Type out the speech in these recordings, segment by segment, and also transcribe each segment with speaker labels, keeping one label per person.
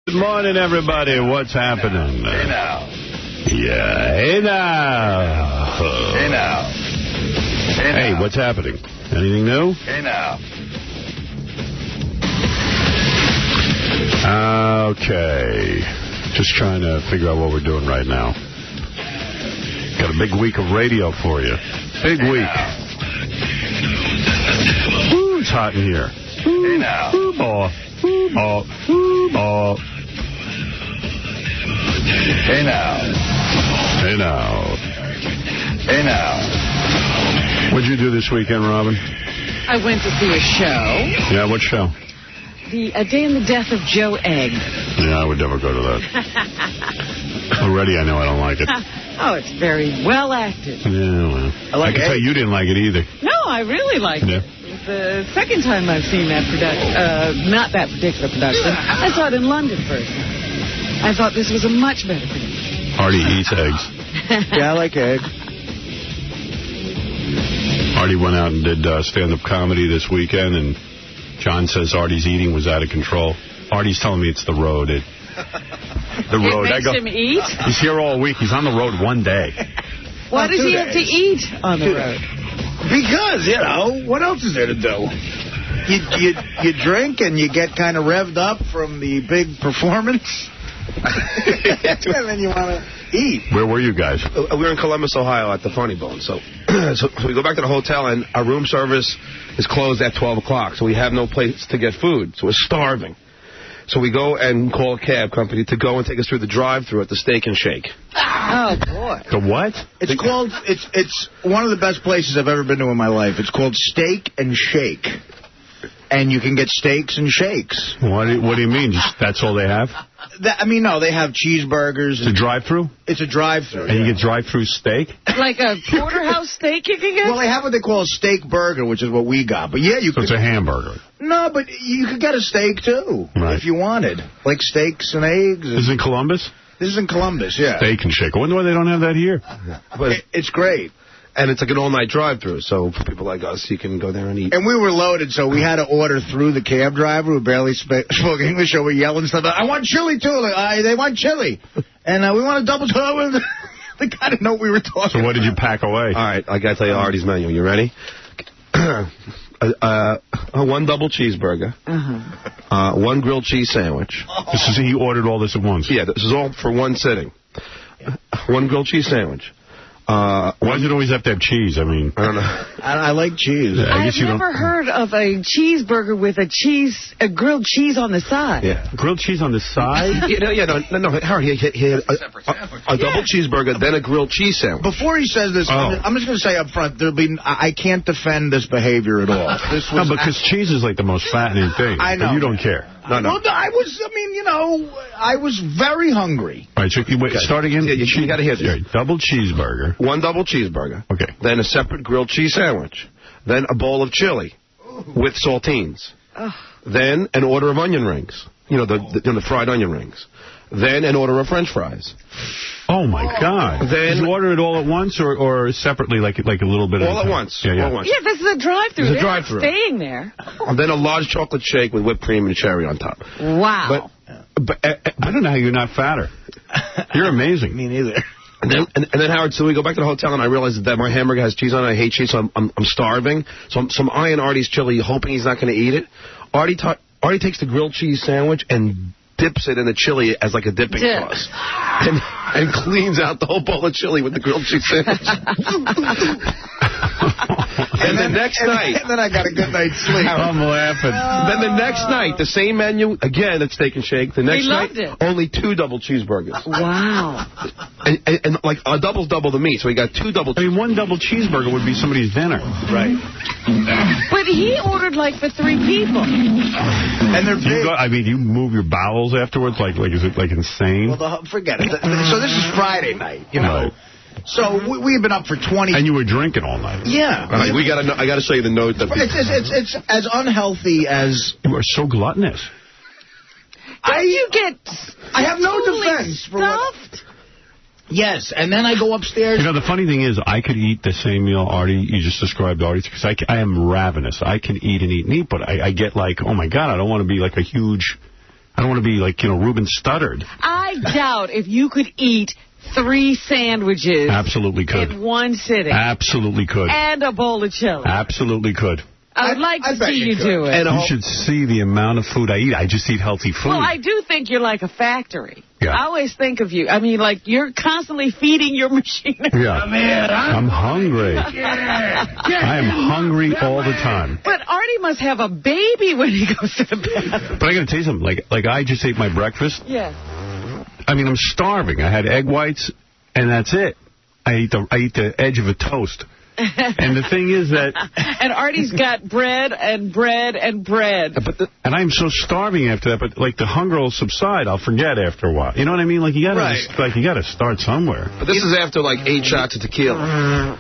Speaker 1: Good morning, everybody. What's happening?
Speaker 2: Hey, now.
Speaker 1: Yeah, hey, now.
Speaker 2: Hey, now.
Speaker 1: Hey, what's happening? Anything new?
Speaker 2: Hey, now.
Speaker 1: Okay. Just trying to figure out what we're doing right now. Got a big week of radio for you. Big week. Woo, it's hot in here.
Speaker 2: Hey, now. Hey, now.
Speaker 1: Hey, now.
Speaker 2: Hey, now.
Speaker 1: What'd you do this weekend, Robin?
Speaker 3: I went to see a show.
Speaker 1: Yeah, what show?
Speaker 3: A Day in the Death of Joe Egg.
Speaker 1: Yeah, I would never go to that. Already I know I don't like it.
Speaker 3: Oh, it's very well acted.
Speaker 1: Yeah, well. I can tell you didn't like it either.
Speaker 3: No, I really liked it. It's the second time I've seen that production. Not that particular production. I saw it in London first. I thought this was a much better production.
Speaker 1: Artie eats eggs.
Speaker 4: Yeah, I like egg.
Speaker 1: Artie went out and did stand-up comedy this weekend, and John says Artie's eating was out of control. Artie's telling me it's the road. The road.
Speaker 3: It makes him eat?
Speaker 1: He's here all week. He's on the road one day.
Speaker 3: Why does he have to eat on the road?
Speaker 4: Because, what else is there to do? You drink and you get kind of revved up from the big performance. And then you want to eat.
Speaker 1: Where were you guys?
Speaker 5: We were in Columbus, Ohio at the Funny Bone. So we go back to the hotel, and our room service is closed at 12 o'clock. So we have no place to get food. So we're starving. So we go and call a cab company to go and take us through the drive-thru at the Steak and Shake.
Speaker 3: Oh, boy.
Speaker 1: The what?
Speaker 4: It's called, it's one of the best places I've ever been to in my life. It's called Steak and Shake. And you can get steaks and shakes.
Speaker 1: What do you mean? That's all they have?
Speaker 4: No, they have cheeseburgers.
Speaker 1: It's a drive-thru?
Speaker 4: It's a drive-thru.
Speaker 1: And you get drive-thru steak?
Speaker 3: Like a porterhouse steak you can get?
Speaker 4: Well, they have what they call a steak burger, which is what we got. But yeah,
Speaker 1: it's a hamburger.
Speaker 4: No, but you could get a steak, too, if you wanted. Like steaks and eggs.
Speaker 1: This is in Columbus?
Speaker 4: This is in Columbus, yeah.
Speaker 1: Steak and Shake. I wonder why they don't have that here.
Speaker 5: But
Speaker 4: it's great.
Speaker 5: And it's like an all-night drive-thru, so for people like us, you can go there and eat.
Speaker 4: And we were loaded, so we had to order through the cab driver who barely spoke English, so we're yelling stuff. I want chili, too. Like, they want chili. And we want a double toe. They got to know what we were talking
Speaker 1: So what did you pack away?
Speaker 5: All right, I got to tell you Artie's menu. You ready? One double cheeseburger. One grilled cheese sandwich.
Speaker 1: He ordered all this at once?
Speaker 5: Yeah, this is all for one sitting. One grilled cheese sandwich.
Speaker 1: Why does it always have to have cheese? I mean,
Speaker 5: I don't know.
Speaker 4: I like cheese.
Speaker 3: I've never heard of a cheeseburger with a grilled cheese on the side.
Speaker 5: Yeah.
Speaker 1: Grilled cheese on the side?
Speaker 5: No, Howard, he had a double cheeseburger, then a grilled cheese sandwich.
Speaker 4: Before he says this, I'm just going to say up front, I can't defend this behavior at all.
Speaker 1: Because cheese is like the most fattening thing.
Speaker 4: I know.
Speaker 1: But you don't care.
Speaker 4: No. Well, I was very hungry.
Speaker 1: All right, so start again.
Speaker 5: Yeah, you got to hear this.
Speaker 1: Double cheeseburger.
Speaker 5: One double cheeseburger.
Speaker 1: Okay.
Speaker 5: Then a separate grilled cheese sandwich. Then a bowl of chili with saltines. Then an order of onion rings. The fried onion rings. Then an order of French fries.
Speaker 1: Oh, my God.
Speaker 5: Then
Speaker 1: did you order it all at once or separately, like a little bit
Speaker 5: all at once.
Speaker 1: Yeah.
Speaker 5: All at once.
Speaker 3: Yeah, this is a drive-thru.
Speaker 5: It's a drive-thru.
Speaker 3: Staying there.
Speaker 5: And then a large chocolate shake with whipped cream and cherry on top.
Speaker 3: Wow.
Speaker 5: But
Speaker 1: I don't know how you're not fatter. You're amazing.
Speaker 4: Me neither.
Speaker 5: And then Howard, so we go back to the hotel, and I realize that my hamburger has cheese on it. I hate cheese, so I'm starving. So I'm eyeing Artie's chili, hoping he's not going to eat it. Artie takes the grilled cheese sandwich and dips it in the chili as like a dipping sauce. And cleans out the whole bowl of chili with the grilled cheese sandwich. And the next night...
Speaker 4: And then I got a good night's sleep.
Speaker 1: I'm laughing.
Speaker 5: Then the next night, the same menu, again at Steak and Shake. The next night, only 2 double cheeseburgers.
Speaker 3: Wow.
Speaker 5: And like, a double's double the meat, so he got 2 double cheeseburgers.
Speaker 1: I mean, one double cheeseburger would be somebody's dinner.
Speaker 5: Right.
Speaker 3: But he ordered, like, for 3 people.
Speaker 4: And they're big.
Speaker 1: You move your bowels afterwards? Is it, like, insane?
Speaker 4: Well, forget it. So this is Friday night, Right. So we've been up for 20...
Speaker 1: And you were drinking all night.
Speaker 4: Yeah.
Speaker 5: All right, I got to show you the note.
Speaker 4: It's as unhealthy as...
Speaker 1: You are so gluttonous.
Speaker 4: I have no defense for what... Yes, and then I go upstairs.
Speaker 1: The funny thing is, I could eat the same meal Artie, you just described Artie, because I am ravenous. I can eat and eat and eat, but I get like, oh my God, I don't want to be like a huge... I don't want to be like, Reuben Studdard.
Speaker 3: I doubt if you could eat 3 sandwiches.
Speaker 1: Absolutely could.
Speaker 3: In one sitting.
Speaker 1: Absolutely could.
Speaker 3: And a bowl of chili.
Speaker 1: Absolutely could.
Speaker 3: I would like to see you do it.
Speaker 1: And you should see the amount of food I eat. I just eat healthy food.
Speaker 3: Well, I do think you're like a factory.
Speaker 1: Yeah.
Speaker 3: I always think of you. I mean, like, you're constantly feeding your machinery.
Speaker 1: Yeah. I'm hungry. I am hungry all the time.
Speaker 3: But Artie must have a baby when he goes to the bathroom.
Speaker 1: But I got to tell you something. Like I just ate my breakfast.
Speaker 3: Yes.
Speaker 1: I mean, I'm starving. I had egg whites, and that's it. I eat the edge of a toast. And the thing is that...
Speaker 3: And Artie's got bread and bread and bread.
Speaker 1: And I'm so starving after that, but, like, the hunger will subside. I'll forget after a while. You know what I mean? Like, you gotta start somewhere.
Speaker 5: But this is after, like, 8 shots of tequila.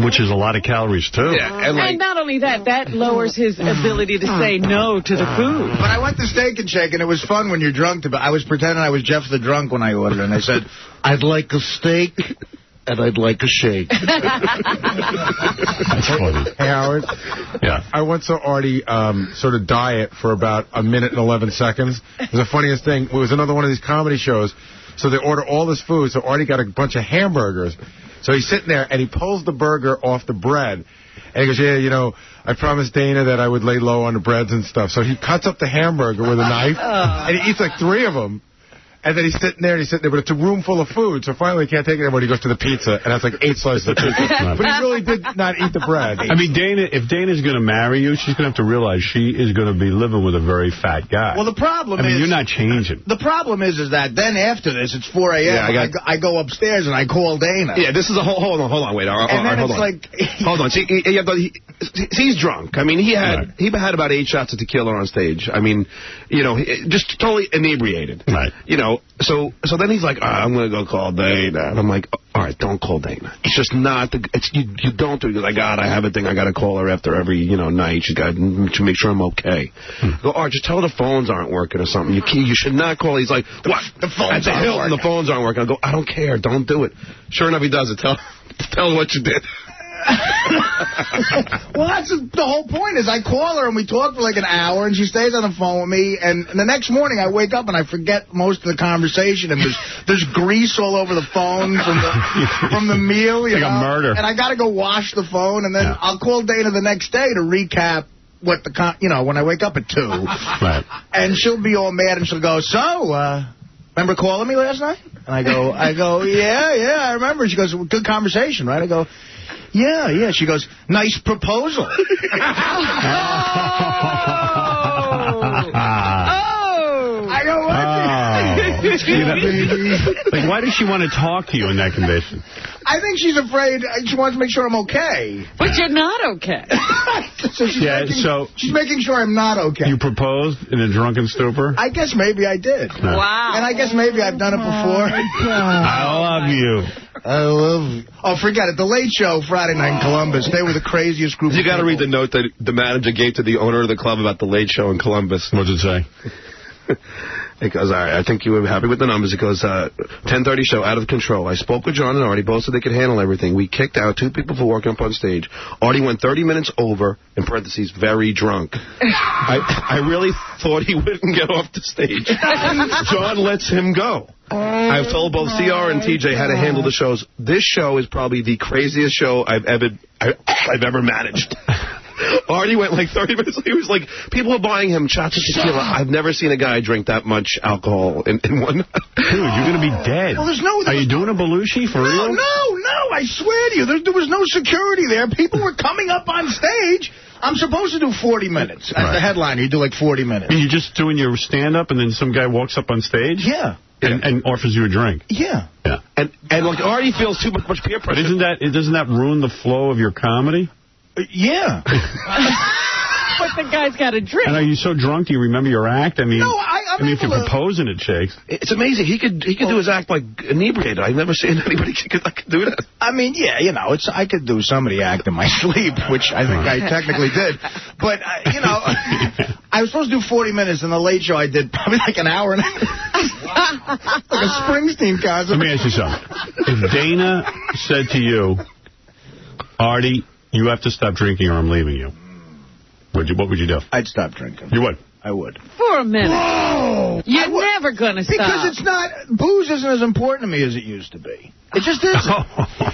Speaker 1: Which is a lot of calories, too.
Speaker 5: Yeah,
Speaker 3: and not only that, that lowers his ability to say no to the food.
Speaker 4: But I went to Steak and Shake, and it was fun when you're drunk. I was pretending I was Jeff the Drunk when I ordered, and I said, I'd like a steak... and I'd like a shake.
Speaker 1: That's funny.
Speaker 6: Hey, Howard.
Speaker 1: Yeah.
Speaker 6: I once saw Artie sort of diet for about 1 minute and 11 seconds. It was the funniest thing. It was another one of these comedy shows. So they order all this food. So Artie got a bunch of hamburgers. So he's sitting there, and he pulls the burger off the bread. And he goes, yeah, I promised Dana that I would lay low on the breads and stuff. So he cuts up the hamburger with a knife, and he eats like 3 of them. And then he's sitting there, but it's a room full of food, so finally he can't take it anymore. He goes to the pizza, and that's like 8 slices of pizza. But he really did not eat the bread.
Speaker 1: I mean, if Dana's going to marry you, she's going to have to realize she is going to be living with a very fat guy.
Speaker 4: Well, the problem is...
Speaker 1: you're not changing.
Speaker 4: The problem is that then after this, it's 4 a.m. Yeah, I go upstairs and I call Dana.
Speaker 5: Yeah, this is a hold on, wait.
Speaker 4: And then
Speaker 5: hold
Speaker 4: it's
Speaker 5: on.
Speaker 4: like...
Speaker 5: Hold on. See, he's drunk. I mean, he had about 8 shots of tequila on stage. I mean, just totally inebriated.
Speaker 1: Right.
Speaker 5: So then he's like, I'm going to go call Dana. And I'm like, all right, don't call Dana. It's just not you don't do it. He's like, God, I have a thing. I got to call her after every, night. She's got to make sure I'm okay. I go, all right, just tell her the phones aren't working or something. You should not call. He's like, what?
Speaker 4: The phones
Speaker 5: aren't working. The phones aren't working. I go, I don't care. Don't do it. Sure enough, he does it. Tell her what you did.
Speaker 4: Well, that's the whole point is I call her and we talk for like an hour and she stays on the phone with me, and the next morning I wake up and I forget most of the conversation, and there's grease all over the phone from the meal.
Speaker 1: It's like a murder.
Speaker 4: And I got to go wash the phone, and then I'll call Dana the next day to recap what when I wake up at 2.
Speaker 1: Right.
Speaker 4: And she'll be all mad and she'll go, remember calling me last night? And I go, yeah, I remember. She goes, good conversation, right? I go, yeah. She goes, nice proposal. I go, what?
Speaker 1: Like, why does she want to talk to you in that condition?
Speaker 4: I think she's afraid. She wants to make sure I'm okay.
Speaker 3: But you're not okay.
Speaker 4: So she's making sure I'm not okay.
Speaker 1: You proposed in a drunken stupor?
Speaker 4: I guess maybe I did.
Speaker 1: No.
Speaker 3: Wow.
Speaker 4: And I guess maybe I've done it before.
Speaker 1: I love you.
Speaker 4: I love you. Oh, forget it. The Late Show, Friday night in Columbus. They were the craziest group of people.
Speaker 5: You got to read the note that the manager gave to the owner of the club about the Late Show in Columbus.
Speaker 1: What did it say?
Speaker 5: It goes, all right, I think you were happy with the numbers. It goes, 10:30 show, out of control. I spoke with John and Artie. Both said they could handle everything. We kicked out 2 people for walking up on stage. Artie went 30 minutes over, in parentheses, very drunk. I really thought he wouldn't get off the stage. John lets him go. I've told both CR and TJ how to handle the shows. This show is probably the craziest show I've ever managed. Artie went like 30 minutes. He was like, people were buying him shots of tequila. I've never seen a guy drink that much alcohol in one.
Speaker 1: Dude, you're going to be dead.
Speaker 4: Well, Are
Speaker 1: you doing a Belushi for real?
Speaker 4: No, I swear to you. There was no security there. People were coming up on stage. I'm supposed to do 40 minutes. As the headliner, you do like 40 minutes.
Speaker 1: And you're just doing your stand-up and then some guy walks up on stage?
Speaker 4: Yeah.
Speaker 1: And offers you a drink?
Speaker 4: Yeah.
Speaker 5: And like Artie feels too much peer pressure.
Speaker 1: But doesn't that ruin the flow of your comedy?
Speaker 4: Yeah.
Speaker 3: But the guy's got a drink.
Speaker 1: And are you so drunk? Do you remember your act? I mean, if you're proposing it, Shakes.
Speaker 5: It's amazing. He could do his act like inebriated. I've never seen anybody that could do that.
Speaker 4: I mean, yeah, I could do some of the act in my sleep, which I think I technically did. But, I was supposed to do 40 minutes, and the Late Show I did probably like an hour and a half. Like a Springsteen concert.
Speaker 1: Let me ask you something. If Dana said to you, Artie, you have to stop drinking or I'm leaving you, what would you do?
Speaker 4: I'd stop drinking.
Speaker 1: You would?
Speaker 4: I would.
Speaker 3: For a minute.
Speaker 4: Whoa!
Speaker 3: You're never going to stop.
Speaker 4: Because it's not, booze isn't as important to me as it used to be. It just isn't.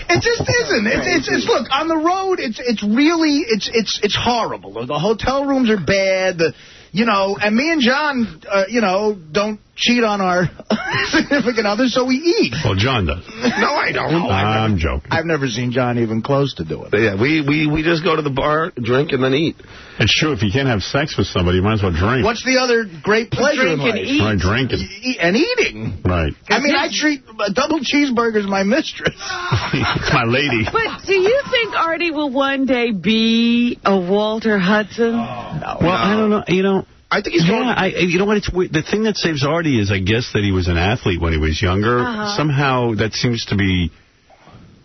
Speaker 4: It just isn't. It's look, on the road, it's really, it's horrible. The hotel rooms are bad. And me and John, don't cheat on our significant others, so we eat.
Speaker 1: Well, John does.
Speaker 5: No, I don't.
Speaker 1: I'm joking.
Speaker 4: I've never seen John even close to do it.
Speaker 5: But yeah, we just go to the bar, drink, and then eat.
Speaker 1: It's true. If you can't have sex with somebody, you might as well drink.
Speaker 4: What's the other great pleasure in life?
Speaker 3: Eat.
Speaker 1: Right, drinking.
Speaker 4: And eating.
Speaker 1: Right.
Speaker 4: I mean, I treat double cheeseburgers my mistress.
Speaker 1: It's my lady.
Speaker 3: But do you think Artie will one day be a Walter Hudson?
Speaker 4: No.
Speaker 1: Well, I don't know.
Speaker 5: I think he's going.
Speaker 1: You know what? It's weird. The thing that saves Artie is, I guess, that he was an athlete when he was younger. Somehow that seems to be.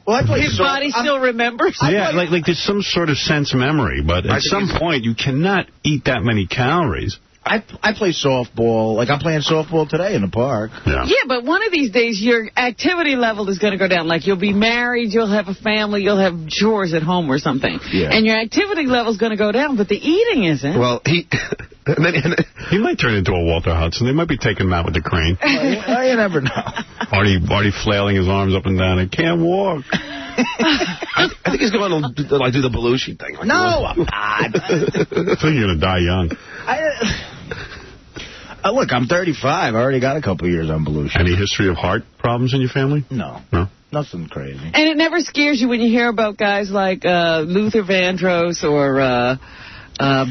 Speaker 4: Well,
Speaker 3: his body still remembers.
Speaker 1: Yeah, like there's some sort of sense memory, but at some point you cannot eat that many calories.
Speaker 4: I play softball. Like, I'm playing softball today in the park.
Speaker 1: Yeah,
Speaker 3: but one of these days your activity level is going to go down. Like, you'll be married, you'll have a family, you'll have chores at home or something. Yeah. And your activity level is going to go down, but the eating isn't.
Speaker 5: Well, he
Speaker 1: might turn into a Walter Hudson. They might be taking him out with the crane.
Speaker 4: You never know.
Speaker 1: Artie flailing his arms up and down. I can't walk.
Speaker 5: I think he's going to do the Belushi thing. Like,
Speaker 4: no, I'm not.
Speaker 1: I think you're going to die young.
Speaker 4: Look, I'm 35. I already got a couple years on Belushi.
Speaker 1: Any history of heart problems in your family?
Speaker 4: No. Nothing crazy.
Speaker 3: And it never scares you when you hear about guys like Luther Vandross or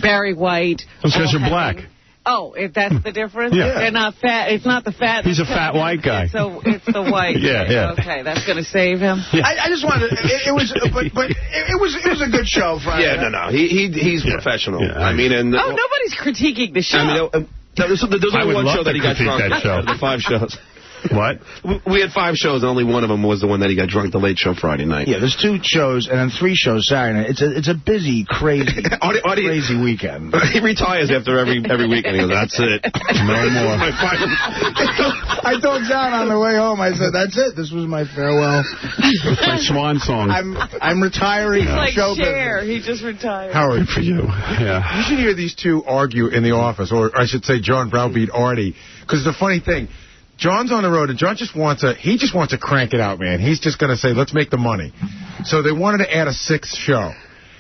Speaker 3: Barry White.
Speaker 1: Those guys are black.
Speaker 3: Oh, if that's the difference?
Speaker 1: Yeah.
Speaker 3: They're not fat. It's not the fat.
Speaker 1: He's a fat white guy.
Speaker 3: It's the white.
Speaker 1: Yeah.
Speaker 3: Okay, that's going to save him.
Speaker 1: Yeah.
Speaker 4: I just wanted. It was a good show. Friday.
Speaker 5: Yeah, no. He's professional. Yeah, I mean, and
Speaker 3: nobody's critiquing the show.
Speaker 5: I mean, there's only one show that he got drunk.
Speaker 1: That show.
Speaker 5: The 5 shows.
Speaker 1: What?
Speaker 5: We had 5 shows, and only one of them was the one that he got drunk, the late show Friday night.
Speaker 4: Yeah, there's 2 shows, and then 3 shows Saturday night. It's a busy, crazy weekend.
Speaker 5: He retires after every weekend. He goes, that's it.
Speaker 1: No more.
Speaker 4: I told John on the way home, I said, that's it. This was my farewell.
Speaker 1: My swan song.
Speaker 4: I'm retiring.
Speaker 3: He's like
Speaker 4: show
Speaker 3: Cher.
Speaker 4: business.
Speaker 3: He just retired.
Speaker 6: Howard,
Speaker 1: for you. Yeah.
Speaker 6: You should hear these 2 argue in the office, or I should say John browbeat Artie. Because the funny thing, John's on the road, and John just wants to crank it out, man. He's just going to say, let's make the money. So they wanted to add a 6th show.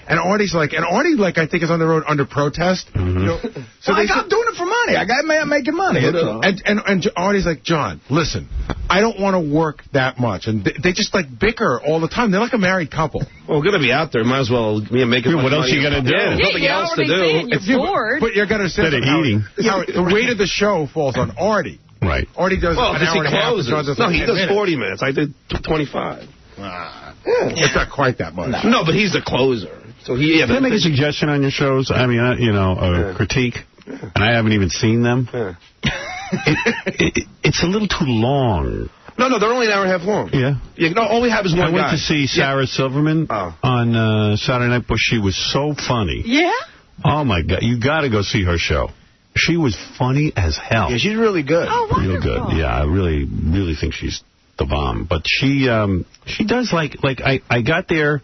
Speaker 6: And Artie's like, I think is on the road under protest.
Speaker 1: Mm-hmm.
Speaker 4: So I'm doing it for money. I got making money.
Speaker 6: And Artie's like, John, listen, I don't want to work that much. And they just like bicker all the time. They're like a married couple.
Speaker 5: Well, we're going to be out there. Might as well make it.
Speaker 1: What else are you going to do?
Speaker 5: Yeah, nothing else to do.
Speaker 3: You're bored.
Speaker 6: But you're going to say
Speaker 1: eating.
Speaker 6: The weight of the show falls on Artie.
Speaker 1: Right.
Speaker 6: Artie does an hour and a half.
Speaker 5: No, he does 40 minutes. I did 25.
Speaker 6: It's not quite that much.
Speaker 5: No, but he's the closer. So Can
Speaker 1: I make a suggestion on your shows? I mean, a critique, and I haven't even seen them.
Speaker 5: Yeah.
Speaker 1: It's a little too long.
Speaker 5: No, they're only an hour and a half long.
Speaker 1: Yeah.
Speaker 5: No, all we have is one guy.
Speaker 1: I went to see Sarah Silverman on Saturday Night, but she was so funny.
Speaker 3: Yeah?
Speaker 1: Oh, my God. You got to go see her show. She was funny as hell.
Speaker 4: Yeah, she's really good.
Speaker 3: Oh, wonderful.
Speaker 1: Real good. Yeah, I really, really think she's the bomb. But she does like I got there.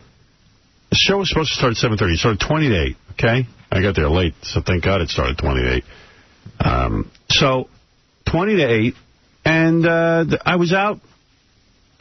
Speaker 1: The show was supposed to start at 7:30. It started 20 to 8, okay? I got there late, so thank God it started 20 to 8. So 20 to 8, and I was out.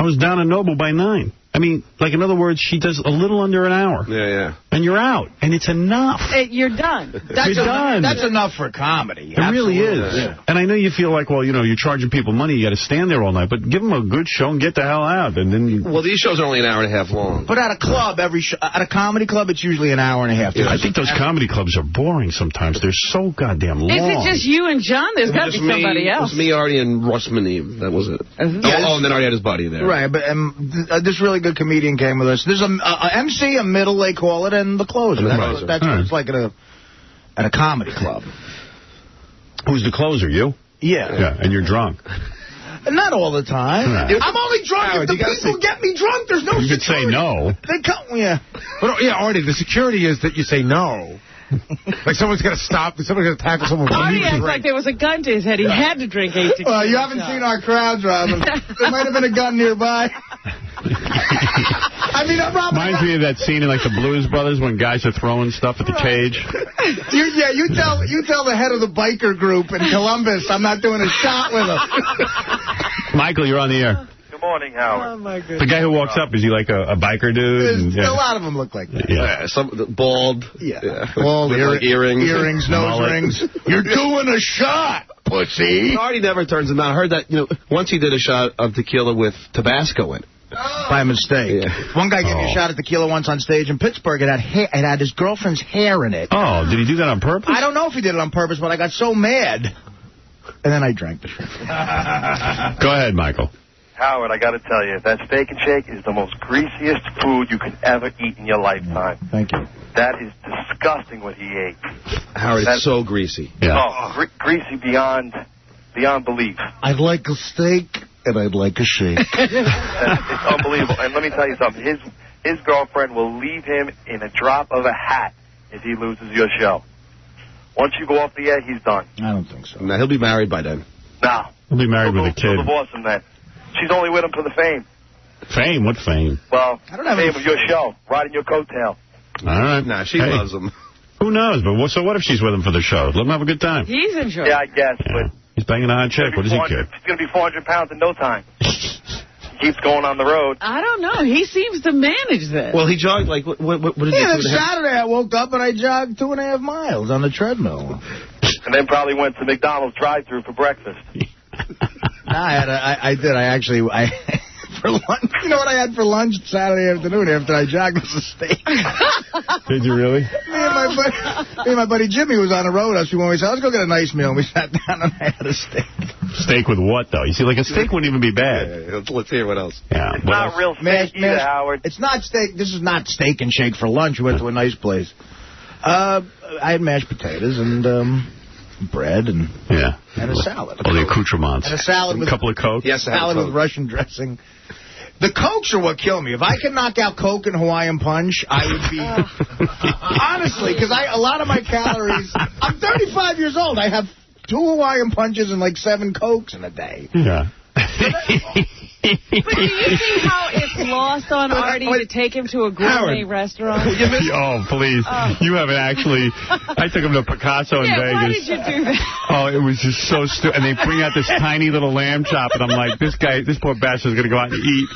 Speaker 1: I was down in Noble by 9. I mean, like, in other words, she does a little under an hour.
Speaker 5: Yeah.
Speaker 1: And you're out. And it's enough.
Speaker 3: You're done.
Speaker 1: You're done.
Speaker 4: That's enough for comedy.
Speaker 1: It really is. Yeah. And I know you feel like, well, you're charging people money. You got to stand there all night. But give them a good show and get the hell out. And then
Speaker 5: Well, these shows are only an hour and a half long.
Speaker 4: But at a club, at a comedy club, it's usually an hour and a half.
Speaker 1: Yeah, I think those comedy clubs are boring sometimes. They're so goddamn long.
Speaker 3: Is it just you and John? There's got to be somebody else.
Speaker 5: It was me, Artie, and Russ Maneve. That was it. And then Artie had his buddy there.
Speaker 4: Right, but this really good comedian came with us. There's a MC, a middle, they call it, and the closer. That's what it's like at a comedy club.
Speaker 1: Who's the closer, you?
Speaker 4: Yeah,
Speaker 1: and you're drunk.
Speaker 4: Not all the time.
Speaker 1: Right.
Speaker 4: I'm only drunk if the people get me drunk. There's no
Speaker 1: You could say no.
Speaker 4: They come, yeah.
Speaker 6: But, Artie, the security is that you say no. Like someone's got to stop. Someone's got to tackle someone.
Speaker 3: Artie acts like there was a gun to his head. He had to drink 8 tequila.
Speaker 4: Well, you haven't seen our crowds, Robin. There might have been a gun nearby. I mean,
Speaker 1: reminds me of that scene in like the Blues Brothers when guys are throwing stuff at the cage.
Speaker 4: You tell the head of the biker group in Columbus I'm not doing a shot with him.
Speaker 1: Michael, you're on the air.
Speaker 2: Good morning, Howard.
Speaker 3: Oh, my goodness.
Speaker 1: The guy who walks up, is he like a biker dude?
Speaker 4: A lot of them look like that.
Speaker 1: Yeah.
Speaker 5: Some bald.
Speaker 4: Yeah. Bald,
Speaker 5: like
Speaker 4: earrings, nose rings. You're doing a shot, pussy.
Speaker 5: Artie never turns him down. I heard that, once he did a shot of tequila with Tabasco in it.
Speaker 4: By mistake. Yeah. One guy gave me a shot of tequila once on stage in Pittsburgh. It had his girlfriend's hair in it.
Speaker 1: Oh, did he do that on purpose?
Speaker 4: I don't know if he did it on purpose, but I got so mad. And then I drank the shit.
Speaker 1: Go ahead, Michael.
Speaker 2: Howard, I got to tell you, that Steak and Shake is the most greasiest food you can ever eat in your lifetime.
Speaker 4: Thank you.
Speaker 2: That is disgusting what he ate.
Speaker 5: Howard, it's so greasy.
Speaker 1: Yeah.
Speaker 2: Oh, greasy beyond belief.
Speaker 4: I'd like a steak, and I'd like a shake.
Speaker 2: It's unbelievable. And let me tell you something. His girlfriend will leave him in a drop of a hat if he loses your show. Once you go off the air, he's done.
Speaker 4: I don't think so.
Speaker 5: Nah, he'll be married by then.
Speaker 2: No.
Speaker 1: He'll be married with a kid.
Speaker 2: She'll divorce him then. She's only with him for the fame.
Speaker 1: Fame? What fame?
Speaker 2: Well,
Speaker 4: I don't have
Speaker 2: fame of your show, riding your coattail.
Speaker 1: All right.
Speaker 5: Nah, she loves him.
Speaker 1: Who knows? But so what if she's with him for the show? Let him have a good time.
Speaker 3: He's enjoying.
Speaker 2: Yeah, I guess.
Speaker 1: Yeah.
Speaker 2: But
Speaker 1: He's banging a hot chick. What does he care?
Speaker 2: He's going to be 400 pounds in no time. He keeps going on the road.
Speaker 3: I don't know. He seems to manage this.
Speaker 5: Well, he jogged like, what did he do?
Speaker 4: Yeah, Saturday I woke up and I jogged 2.5 miles on the treadmill.
Speaker 2: And then probably went to McDonald's drive-thru for breakfast.
Speaker 4: I did. For lunch, you know what I had for lunch Saturday afternoon after I jogged was a steak.
Speaker 1: Did you really?
Speaker 4: Me and my buddy Jimmy was on the road. We said, let's go get a nice meal. And we sat down and I had a steak.
Speaker 1: Steak with what, though? You see, like a steak wouldn't even be bad.
Speaker 5: Yeah, let's hear what else.
Speaker 1: Yeah.
Speaker 2: It's not real steak either, Howard.
Speaker 4: It's not steak. This is not Steak and Shake for lunch. We went to a nice place. I had mashed potatoes and bread and a salad.
Speaker 1: All the accoutrements.
Speaker 4: And a salad with
Speaker 1: a couple of Coke.
Speaker 4: Yes, salad with Russian dressing. The Cokes are what kill me. If I could knock out Coke and Hawaiian Punch, I would be... Honestly, because a lot of my calories... I'm 35 years old. I have 2 Hawaiian Punches and like 7 Cokes in a day.
Speaker 1: Yeah.
Speaker 3: But do you see how it's lost on Artie to take him to a gourmet restaurant?
Speaker 1: Oh, please. You haven't actually... I took him to Picasso in Vegas.
Speaker 3: Why did you do that?
Speaker 1: Oh, it was just so stupid. And they bring out this tiny little lamb chop, and I'm like, this poor bastard's going to go out and eat.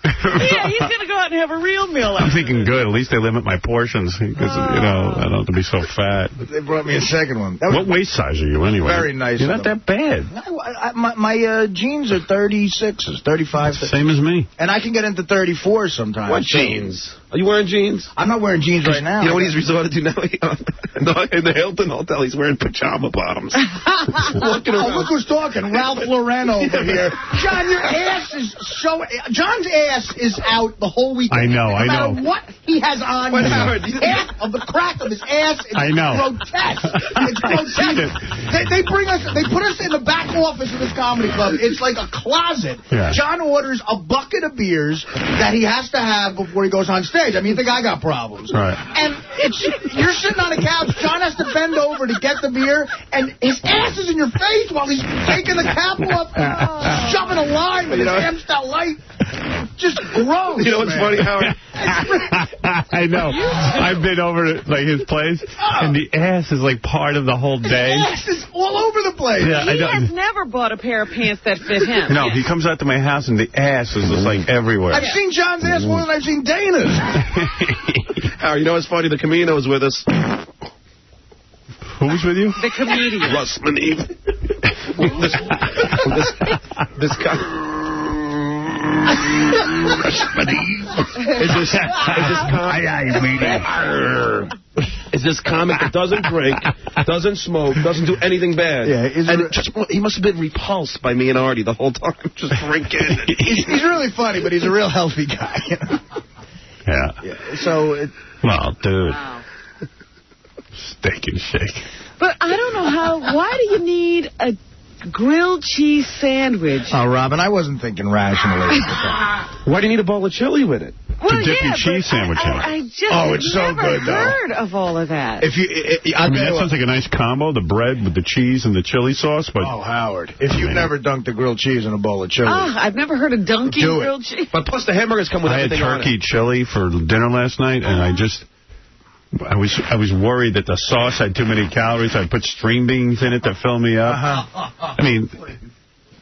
Speaker 3: Yeah, he's going to go out and have a real meal.
Speaker 1: I'm thinking, good. At least they limit my portions because, I don't have to be so fat.
Speaker 4: They brought me a second one.
Speaker 1: What waist size are you anyway?
Speaker 4: Very nice.
Speaker 1: You're not that bad.
Speaker 4: My jeans are 36s, 35.
Speaker 1: Same as me.
Speaker 4: And I can get into 34 sometimes.
Speaker 5: What jeans? Are you wearing jeans?
Speaker 4: I'm not wearing jeans right now.
Speaker 5: You know what he's resorted to now? In the Hilton Hotel, he's wearing pajama bottoms.
Speaker 4: Look who's talking. Ralph Lauren over here. John, your ass is so... John's ass is out the whole weekend.
Speaker 1: I know.
Speaker 4: No matter what he has on, half of the crack of his ass is grotesque. It's grotesque. They put us in the back office of this comedy club. It's like a closet.
Speaker 1: Yeah.
Speaker 4: John orders a bucket of beers that he has to have before he goes on stage. I mean, you think I got problems.
Speaker 1: Right.
Speaker 4: And you're sitting on a couch. John has to bend over to get the beer, and his ass is in your face while he's taking the cap off, shoving a lime with his Amstel Light. Just gross.
Speaker 5: You know what's funny, Howard?
Speaker 1: I know. I've been over to his place, and the ass is like part of the whole day.
Speaker 4: The ass is all over the place.
Speaker 1: Yeah,
Speaker 3: he has never bought a pair of pants that fit him.
Speaker 1: No, he comes out to my house, and the ass is just like everywhere.
Speaker 4: I've seen John's ass more than I've seen Dana's.
Speaker 5: Howard, you know what's funny? The Camino was with us.
Speaker 1: Who was with you?
Speaker 3: The comedian.
Speaker 5: Russ Maneve. This guy. Is this comic that doesn't drink, doesn't smoke, doesn't do anything bad.
Speaker 4: Yeah,
Speaker 5: he must have been repulsed by me and Artie the whole time, just drinking.
Speaker 4: He's really funny, but he's a real healthy guy.
Speaker 1: Yeah.
Speaker 4: So,
Speaker 1: well, dude. Wow. Steak and Shake.
Speaker 3: But I don't know why do you need a grilled cheese sandwich?
Speaker 4: Oh, Robin, I wasn't thinking rationally.
Speaker 5: Why do you need a bowl of chili with it?
Speaker 1: dip your cheese sandwich in.
Speaker 3: I just
Speaker 4: it's so
Speaker 3: never
Speaker 4: good, though.
Speaker 3: heard of all of that.
Speaker 4: If you,
Speaker 1: I mean, that sounds like a nice combo, the bread with the cheese and the chili sauce. But
Speaker 4: Howard, if you've never dunked a grilled cheese in a bowl of chili.
Speaker 3: I've never heard of dunking grilled cheese.
Speaker 5: But plus the hamburgers come with everything on it.
Speaker 1: I had turkey chili for dinner last night, and I was worried that the sauce had too many calories. I put string beans in it to fill me up. I mean,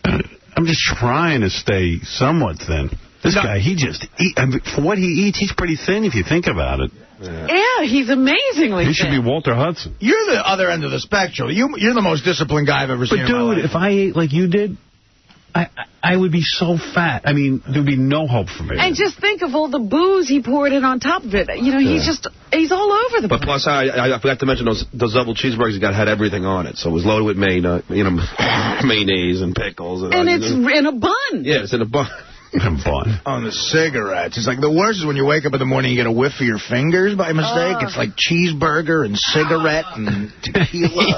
Speaker 1: I'm just trying to stay somewhat thin. This guy, he just eat. I mean, for what he eats, he's pretty thin if you think about it.
Speaker 3: Yeah, he's amazingly
Speaker 1: He should be Walter Hudson.
Speaker 4: You're the other end of the spectrum. You're the most disciplined guy I've ever seen.
Speaker 1: But dude, if I ate like you did, I would be so fat. I mean, there'd be no hope for me.
Speaker 3: And just think of all the booze he poured in on top of it. You know, he's all over the place.
Speaker 5: But plus, I forgot to mention those double cheeseburgers had everything on it. So it was loaded with mayonnaise and pickles.
Speaker 3: And it's in a bun.
Speaker 5: Yeah, it's in a bun.
Speaker 4: On the cigarettes. It's like the worst is when you wake up in the morning and you get a whiff of your fingers by mistake. It's like cheeseburger and cigarette and tequila.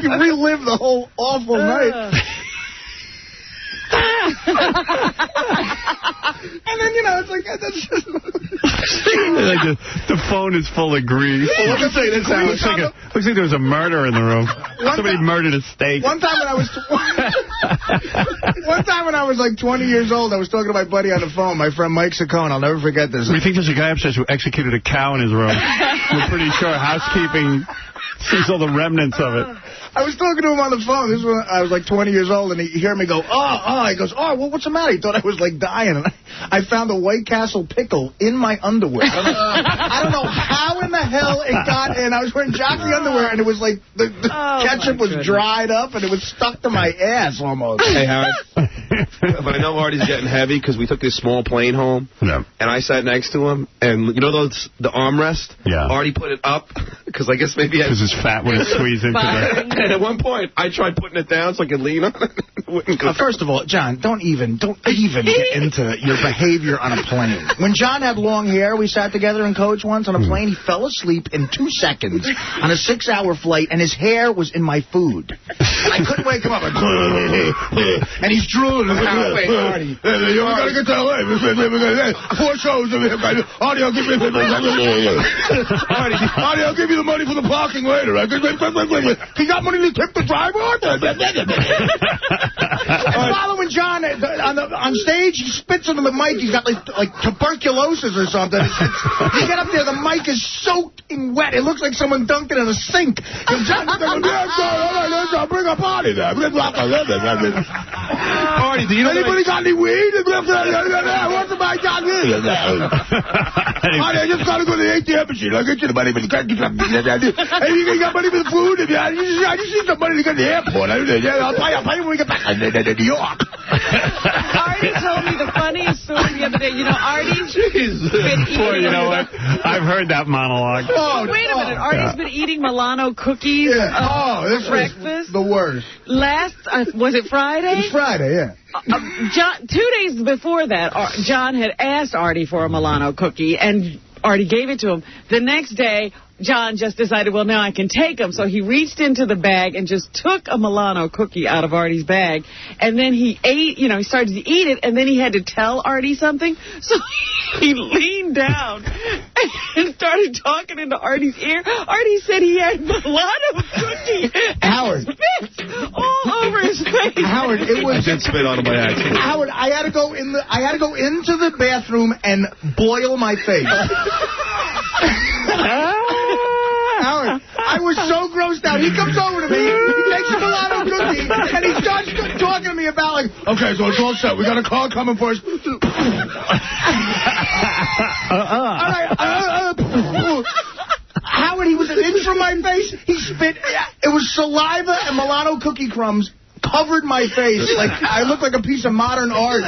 Speaker 4: You relive the whole awful night. And then, it's like, that's just...
Speaker 1: like the phone is full of grease.
Speaker 4: Well, looks
Speaker 1: like there was a murder in the room. Somebody murdered a steak.
Speaker 4: One time when I was like 20 years old, I was talking to my buddy on the phone, my friend Mike Saccone. I'll never forget this.
Speaker 1: We think there's a guy upstairs who executed a cow in his room. We're pretty sure housekeeping sees all the remnants of it.
Speaker 4: I was talking to him on the phone. This was when I was like 20 years old, and he heard me go, He goes, well, what's the matter? He thought I was like dying. And I found a White Castle pickle in my underwear. I don't know how in the hell it got in. I was wearing jockey underwear, and it was like the ketchup was dried up, and it was stuck to my ass almost.
Speaker 5: Hey, Howard. But I know Artie's getting heavy because we took this small plane home, and I sat next to him, and you know the armrest?
Speaker 1: Yeah.
Speaker 5: Artie put it up because I guess maybe
Speaker 1: because his fat would squeeze into the...
Speaker 5: And at one point, I tried putting it down so I could lean on it.
Speaker 4: First of all, John, don't even get into your behavior on a plane. When John had long hair, we sat together in coach once on a plane. He fell asleep in 2 seconds on a 6-hour flight, and his hair was in my food. And I couldn't wake him up. And he's drooling. Wait, Artie. You got to get to L.A. 4 shows. Artie, I'll give you the money for the parking later. He got money to tip the driver? Following John on stage, he spits into the mic. He's got like tuberculosis or something. You get up there, the mic is soaking wet. It looks like someone dunked it in a sink. And John's like, I'll bring a party there.
Speaker 5: Artie, do you know
Speaker 4: anybody got any weed? What's my God? Artie, I just got to go to the ATM machine. I'll get you the money. Hey, you got money for the food? I just need some money to get to the airport. I'll pay you when we get back to New York.
Speaker 3: Artie told me the funniest story the other day. You know, Artie's been eating...
Speaker 1: Boy, you know what? I've heard that monologue.
Speaker 3: Wait a minute. Artie's been eating Milano cookies
Speaker 4: this
Speaker 3: breakfast.
Speaker 4: The worst.
Speaker 3: Was it Friday?
Speaker 4: It was Friday, yeah.
Speaker 3: John, 2 days before that, John had asked Artie for a Milano cookie, and Artie gave it to him. The next day, John just decided, well, now I can take them. So he reached into the bag and just took a Milano cookie out of Artie's bag. And then he ate, he started to eat it, and then he had to tell Artie something. So he leaned down and started talking into Artie's ear. Artie said he had Milano cookie.
Speaker 4: Howard.
Speaker 3: Spit all over his face.
Speaker 4: Howard, it was...
Speaker 5: I did spit out of my ass.
Speaker 4: Howard, I had to go into the bathroom and boil my face. Howard, I was so grossed out. He comes over to me, he takes a Milano cookie, and he starts talking to me about, like, okay, so it's all set. We got a car coming for us. Howard, he was an inch from my face. He spit. It was saliva and Milano cookie crumbs covered my face. Like, I look like a piece of modern art.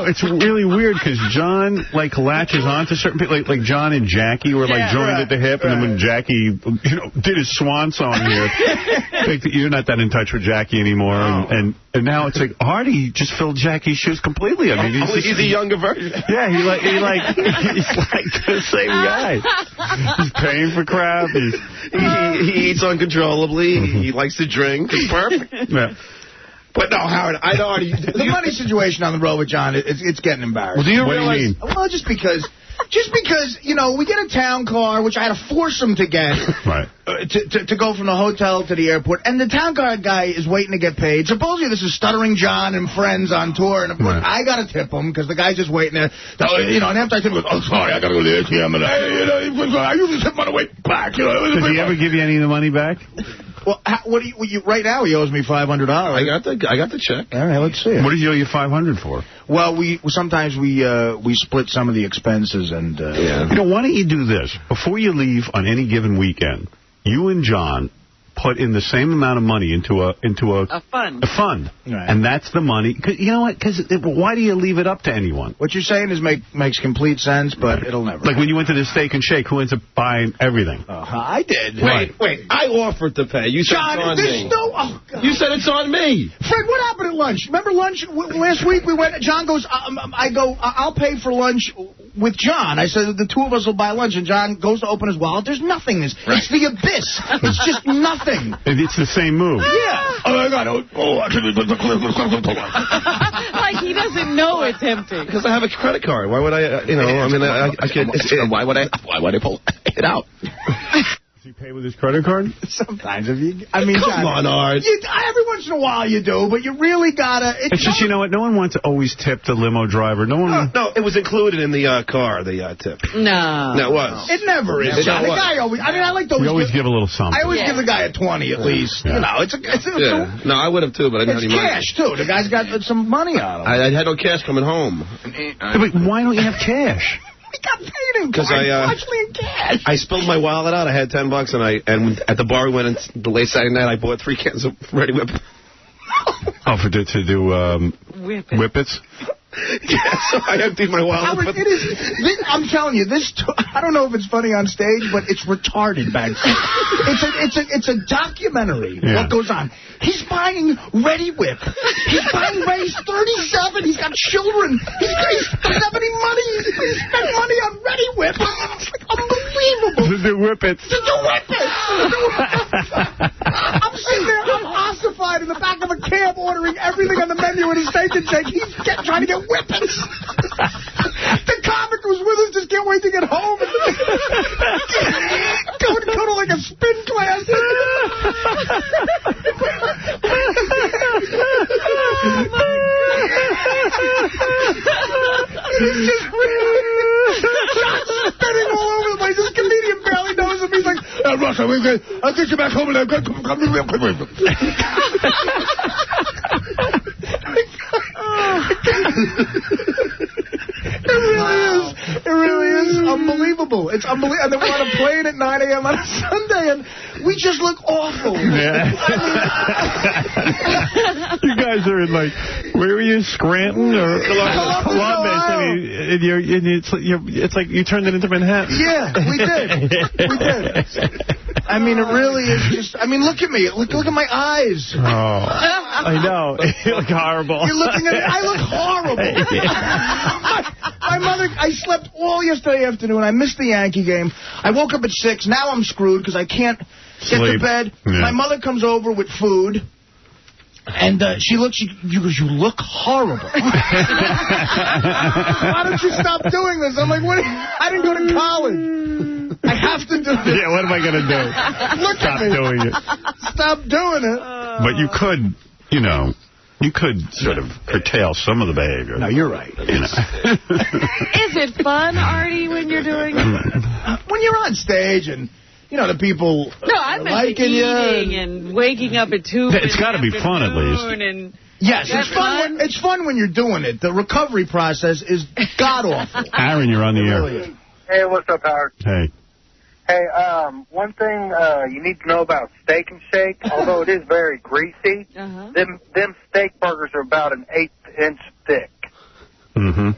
Speaker 1: It's really weird because John, latches on to certain people. Like John and Jackie were, joined at the hip. And then when Jackie, did his swan song here, you're not that in touch with Jackie anymore. Oh. And now it's like Artie just filled Jackie's shoes completely. I mean,
Speaker 5: he's a younger version.
Speaker 1: Yeah, he's like the same guy. He's paying for crap.
Speaker 5: He eats uncontrollably. He likes to drink. He's perfect.
Speaker 1: Yeah.
Speaker 5: But no, Howard, I know Artie.
Speaker 4: The money situation on the road with John, it's getting embarrassing.
Speaker 1: Well, do you realize?
Speaker 4: Well, just because, you know, we get a town car, which I had to force him to get,
Speaker 1: Right.
Speaker 4: To go from the hotel to the airport, and the town car guy is waiting to get paid. Supposedly this is Stuttering John and friends on tour, and of course I got to tip him because the guy's just waiting there. You know, and after I tip him, he goes, "Oh, sorry, I got to go to the ATM." And I usually tip him on the way back. You know,
Speaker 1: Did he ever give you any of the money back?
Speaker 4: Well, what do you right now he owes me $500.
Speaker 5: I got the check.
Speaker 4: All right, let's see it.
Speaker 1: What did he owe you $500 for?
Speaker 4: Well, sometimes we split some of the expenses and.
Speaker 1: You know, why don't you do this before you leave on any given weekend? You and John put in the same amount of money into a
Speaker 3: fund.
Speaker 1: A fund.
Speaker 4: Right.
Speaker 1: And that's the money. You know what? Because why do you leave it up to anyone?
Speaker 4: What you're saying is makes complete sense, but it'll never.
Speaker 1: Like when you went to the Steak and Shake, who ends up buying everything?
Speaker 4: I did.
Speaker 5: Wait, I offered to pay. You said
Speaker 4: John,
Speaker 5: it's on
Speaker 4: there's
Speaker 5: me.
Speaker 4: no. Oh, God.
Speaker 5: You said it's on me.
Speaker 4: Fred, what happened at lunch? Remember lunch last week? We went. John goes. I go. I'll pay for lunch with John. I said the two of us will buy lunch, and John goes to open his wallet. There's nothing. It's the abyss. It's just nothing.
Speaker 1: It's the same move.
Speaker 4: Yeah.
Speaker 5: Oh my God.
Speaker 3: Like he doesn't know it's empty.
Speaker 5: Because I have a credit card. Why would I? I could. Why would I pull it out?
Speaker 1: Does he pay with his credit card?
Speaker 4: Sometimes if you.
Speaker 5: Come
Speaker 4: John,
Speaker 5: on, Art.
Speaker 4: Every once in a while you do, but you really gotta.
Speaker 1: It's just, you know what? No one wants to always tip the limo driver. No one.
Speaker 5: No, it was included in the car, the tip.
Speaker 3: No.
Speaker 5: No, it was.
Speaker 4: It never is. John. The guy always. I like to
Speaker 1: You always give a little something.
Speaker 4: I always give the guy a 20 at least.
Speaker 1: Yeah.
Speaker 4: You know, it's
Speaker 5: No, I would have too, but I didn't have
Speaker 4: it's
Speaker 5: any money.
Speaker 4: cash too. The guy's got some money on him.
Speaker 5: I had no cash coming home.
Speaker 1: But why don't you have cash?
Speaker 4: He got paid in
Speaker 5: Because
Speaker 4: actually in cash.
Speaker 5: I spilled my wallet out. I had $10, and at the bar we went in the late Saturday night. I bought 3 cans of Ready Whip.
Speaker 1: Oh, to do whippets?
Speaker 5: Yeah, so I emptied my wallet.
Speaker 4: Howard, I'm telling you, I don't know if it's funny on stage, but it's retarded backstage. It's a documentary.
Speaker 1: Yeah.
Speaker 4: What goes on? He's buying Ready Whip. He's buying Ready. He's 37. He's got children. He doesn't have any money. He spent money on Ready Whip. It's like unbelievable.
Speaker 1: To do whippets.
Speaker 4: To do whippets. I'm sitting there, I'm ossified in the back of a cab ordering everything on the menu in a Steak and Shake. He's trying to get whippets. The comic was with us, just can't wait to get home. Go to like a spin class. He's just spinning all over the place. This comedian barely knows him. He's like, Russ, I'll get you back home and I'll come real quick. It really is unbelievable. It's unbelievable. And then we're on a plane at 9 a.m. on a Sunday, and we just look awful.
Speaker 1: Yeah. You guys are in, like, where were you, Scranton or Columbus? It's like you turned it into Manhattan.
Speaker 4: Yeah, we did. We did. I mean, it really is just, I mean, look at me. Look at my eyes.
Speaker 1: Oh, I know. You look horrible.
Speaker 4: You're looking at me. I look horrible. My mother, I slept all yesterday afternoon. I missed the Yankee game. I woke up at 6. Now I'm screwed because I can't get to bed.
Speaker 1: Yeah.
Speaker 4: My mother comes over with food. And she goes, you look horrible. Why don't you stop doing this? I'm like, what? I didn't go to college. I have to do this.
Speaker 1: Yeah, what am I going to do? Stop doing it.
Speaker 4: Stop doing it.
Speaker 1: But you could, you could sort of curtail some of the behavior.
Speaker 4: No, you're right.
Speaker 3: Is it fun, Artie, when you're doing it?
Speaker 4: When you're on stage and, the people
Speaker 3: No, I meant
Speaker 4: liking
Speaker 3: eating
Speaker 4: you.
Speaker 3: and waking up at 2.
Speaker 1: It's got to be fun, at least.
Speaker 3: And
Speaker 4: Yes, it's fun. It's fun when you're doing it. The recovery process is god-awful.
Speaker 1: Aaron, you're on the air.
Speaker 4: Really.
Speaker 2: Hey, what's up, Howard?
Speaker 1: Hey.
Speaker 2: Hey, one thing you need to know about Steak and Shake, although it is very greasy, them steak burgers are about an 1/8 inch thick.
Speaker 1: Mm-hmm.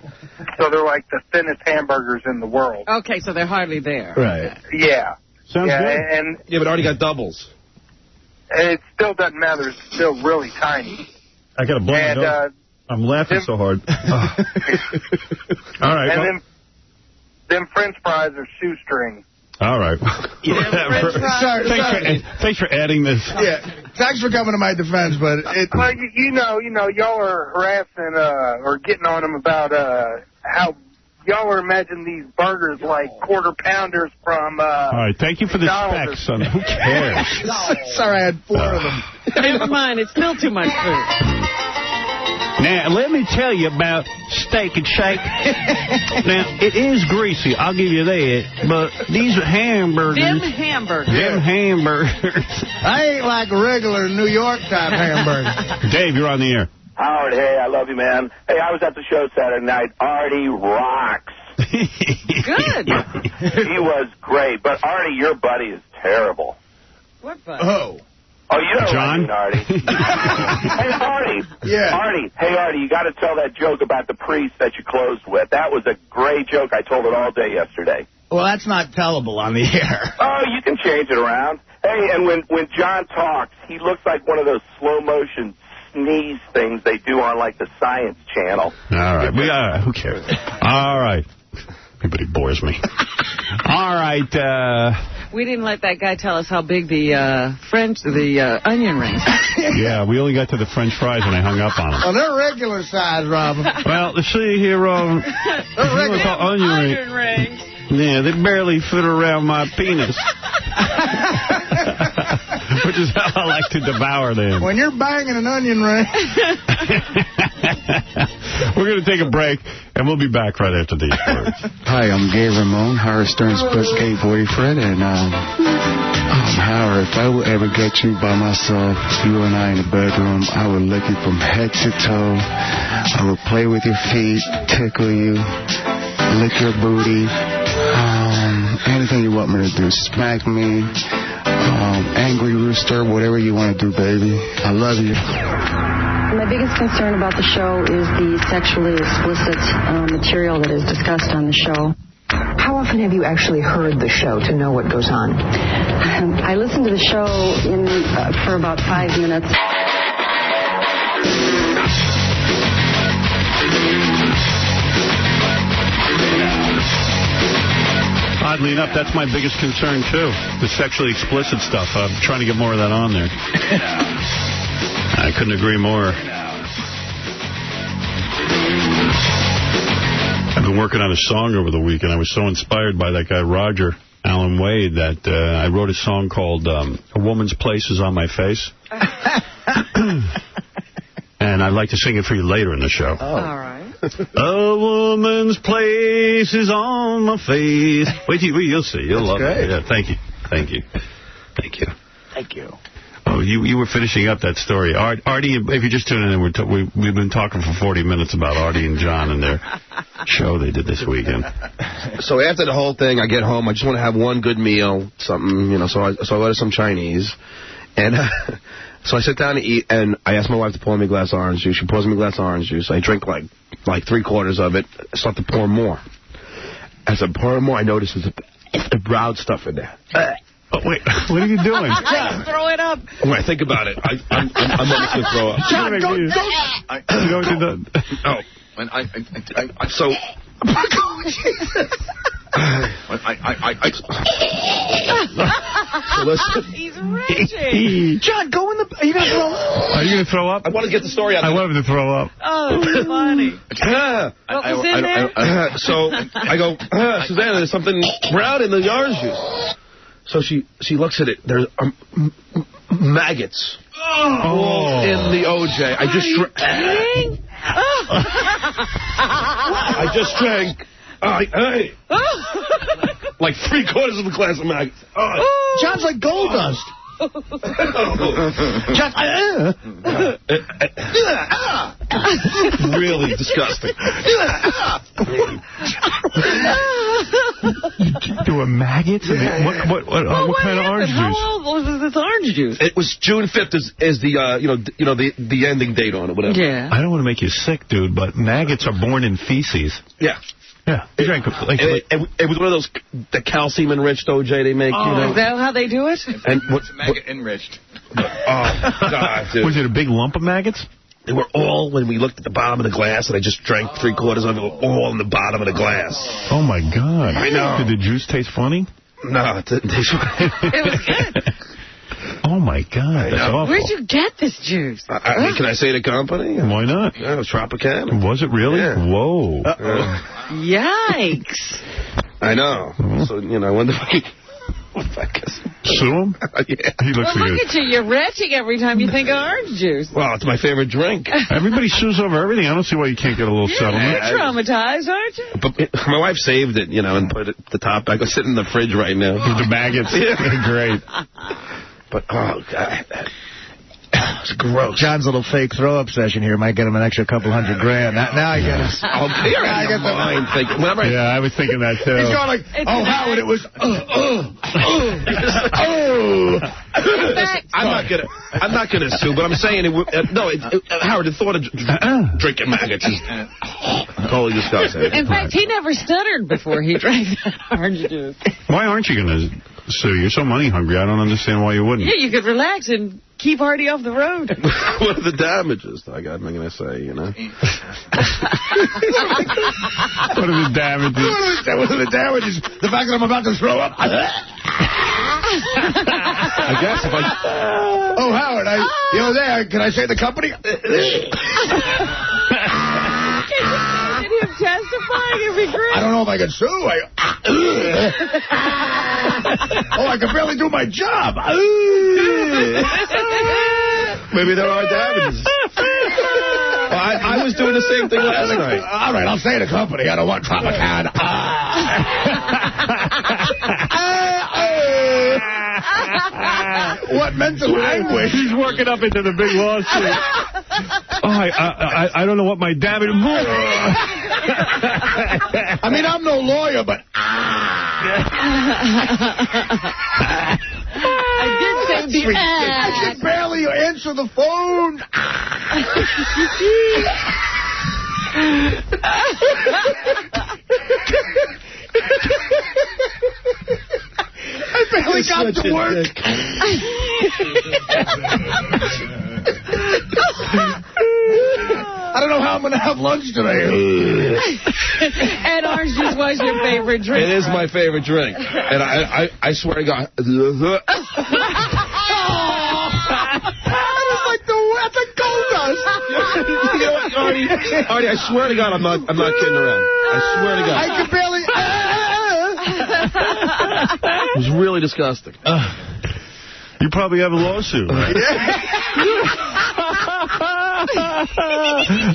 Speaker 2: So they're like the thinnest hamburgers in the world.
Speaker 3: Okay, so they're hardly there.
Speaker 4: Right.
Speaker 2: Yeah.
Speaker 1: Sounds good.
Speaker 2: And
Speaker 5: Yeah, but already got doubles.
Speaker 2: it still doesn't matter. It's still really tiny.
Speaker 1: I got to blow my nose. I'm laughing so hard. All right.
Speaker 2: And them French fries are shoestring.
Speaker 1: All right. Thanks for adding this.
Speaker 4: Yeah. Thanks for coming to my defense, but
Speaker 7: well, you know, y'all are harassing or getting on them about how y'all are imagining these burgers like quarter pounders from.
Speaker 1: All right, thank you for the specs, son. Who cares?
Speaker 4: Sorry, I had 4 of them.
Speaker 3: Never mind, it's still too much food.
Speaker 1: Now, let me tell you about Steak and Shake. Now, it is greasy, I'll give you that, but these are hamburgers.
Speaker 3: Them hamburgers.
Speaker 4: I ain't like a regular New York type hamburger.
Speaker 1: Dave, you're on the air.
Speaker 8: Howard, hey, I love you, man. Hey, I was at the show Saturday night. Artie rocks.
Speaker 3: Good.
Speaker 8: He was great, but Artie, your buddy is terrible.
Speaker 3: What buddy?
Speaker 4: Oh,
Speaker 8: you know
Speaker 1: John?
Speaker 8: what I mean, Artie. Hey, Artie.
Speaker 4: Yeah.
Speaker 8: Hey, Artie, you got to tell that joke about the priest that you closed with. That was a great joke. I told it all day yesterday.
Speaker 4: Well, that's not tellable on the air.
Speaker 8: Oh, you can change it around. Hey, and when John talks, he looks like one of those slow-motion sneeze things they do on, like, the Science Channel.
Speaker 1: All right. Who cares? All right. Everybody bores me. All right.
Speaker 3: We didn't let that guy tell us how big the onion rings.
Speaker 1: Yeah, we only got to the French fries and I hung up on them.
Speaker 4: Oh, they're regular size, Robin.
Speaker 1: Well, let's see here,
Speaker 4: They're regular
Speaker 3: onion rings.
Speaker 1: Yeah, they barely fit around my penis. Which is how I like to devour them.
Speaker 4: When you're banging an onion ring.
Speaker 1: We're going to take a break, and we'll be back right after these words.
Speaker 9: Hi, I'm Gay Ramone, Howard Stern's gay boyfriend, and Howard, if I would ever get you by myself, you and I in the bedroom, I would lick you from head to toe. I would play with your feet, tickle you, lick your booty, anything you want me to do, smack me, angry rooster, whatever you want to do, baby. I love you.
Speaker 10: My biggest concern about the show is the sexually explicit material that is discussed on the show.
Speaker 11: How often have you actually heard the show to know what goes on?
Speaker 10: I listened to the show for about 5 minutes.
Speaker 1: Oddly enough, that's my biggest concern, too. The sexually explicit stuff. I'm trying to get more of that on there. I couldn't agree more. I've been working on a song over the weekend. I was so inspired by that guy, Roger Allen Wade, that I wrote a song called A Woman's Place is on My Face. And I'd like to sing it for you later in the show.
Speaker 3: Oh. All right.
Speaker 1: A woman's place is on my face. Wait, you'll see. You'll love it. Yeah, thank you. Thank you. Thank you.
Speaker 4: Thank you.
Speaker 1: Oh, you were finishing up that story. Artie, if you're just tuning in, we've been talking for 40 minutes about Artie and John and their show they did this weekend.
Speaker 5: So after the whole thing, I get home. I just want to have one good meal, something, you know, so I order some Chinese. And so I sit down to eat, and I ask my wife to pour me a glass of orange juice. She pours me a glass of orange juice. I drink like 3/4 of it. I start to pour more. As I pour more, I notice there's the brown stuff in there.
Speaker 1: Oh, wait, what are you doing?
Speaker 3: Throw it up.
Speaker 5: When I think about it, I'm almost going to throw up.
Speaker 4: John, don't.
Speaker 5: Oh. So... So listen.
Speaker 3: He's raging.
Speaker 4: John, go in the... Are you going to throw up?
Speaker 1: Are you going to throw up?
Speaker 5: I want to get the story out.
Speaker 1: I want him to throw up.
Speaker 3: Oh, it's funny. What was in there?
Speaker 5: So I go, Susanna, there's something brown in the orange juice. So she looks at it. There's maggots all in the OJ. I just drank. Hey. Like 3/4 of a glass of maggots.
Speaker 4: John's like gold dust.
Speaker 5: Really disgusting.
Speaker 1: There were maggots? What kind of orange juice?
Speaker 3: How old was this orange juice?
Speaker 5: It was June 5th is the the ending date on it, whatever.
Speaker 3: Yeah.
Speaker 1: I don't want to make you sick, dude, but maggots are born in feces.
Speaker 5: Yeah.
Speaker 1: Yeah.
Speaker 5: It was one of those the calcium-enriched OJ they make, you know.
Speaker 3: Is that how they do it?
Speaker 5: And
Speaker 12: it's maggot-enriched.
Speaker 5: Oh, God, dude.
Speaker 1: Was it a big lump of maggots?
Speaker 5: They were all, when we looked at the bottom of the glass, and I just drank 3/4 of it, all in the bottom of the glass.
Speaker 1: Oh, my God.
Speaker 5: I know.
Speaker 1: Did the juice taste funny?
Speaker 5: No, it didn't taste right.
Speaker 3: It was good.
Speaker 1: Oh, my God. That's awful.
Speaker 3: Where'd you get this juice?
Speaker 5: Can I say the company?
Speaker 1: Why not?
Speaker 5: Yeah, it was Tropicana.
Speaker 1: Was it really?
Speaker 5: Yeah.
Speaker 1: Whoa.
Speaker 3: Yikes.
Speaker 5: I know. So, I wonder if I could...
Speaker 1: Sue him?
Speaker 5: Yeah.
Speaker 1: He looks
Speaker 3: Well, look at you. You're retching every time you think of orange juice.
Speaker 5: Well, it's my favorite drink.
Speaker 1: Everybody sues over everything. I don't see why you can't get a little settlement.
Speaker 3: You're traumatized, aren't you?
Speaker 5: But my wife saved it, and put it the top back. It's sitting in the fridge right now.
Speaker 1: With the maggots.
Speaker 5: Yeah.
Speaker 1: Great.
Speaker 5: But, oh, God. It's gross.
Speaker 4: John's little fake throw-up session here might get him an extra couple $100 grand. Now I get it.
Speaker 5: I
Speaker 1: was thinking that, too.
Speaker 4: He's going like, Howard, it was,
Speaker 5: I'm not gonna sue, but I'm saying Howard, the thought of drinking maggots is totally disgusting.
Speaker 3: In fact, he never stuttered before he drank that orange juice.
Speaker 1: Why aren't you going to sue? You're so money hungry. I don't understand why you wouldn't.
Speaker 3: Yeah, you could relax and keep Artie off the road.
Speaker 5: What are the damages? I'm going to say,
Speaker 1: What are the damages?
Speaker 4: What are the damages? The fact that I'm about to throw up.
Speaker 5: I guess if I...
Speaker 4: Oh, Howard, can I say the company?
Speaker 3: Can him testifying? It'd be great.
Speaker 4: I don't know if I can sue. I can barely do my job.
Speaker 5: Maybe there are damages. I was doing the same thing last night.
Speaker 4: All right, I'll say the company. I don't want Tropicana. What mental anguish?
Speaker 1: He's working up into the big lawsuit. I don't know what my damage...
Speaker 4: I mean, I'm no lawyer, but...
Speaker 3: I did say the
Speaker 4: I can barely answer the phone. I barely got to work. I don't know how I'm going to have lunch today.
Speaker 3: And orange juice was your favorite drink.
Speaker 5: It is my favorite drink. And I swear to God.
Speaker 4: That's like the gold dust.
Speaker 5: You know what, Artie, I swear to God, I'm not kidding around. I swear to God.
Speaker 4: I can barely...
Speaker 5: It was really disgusting.
Speaker 1: You probably have a lawsuit, right?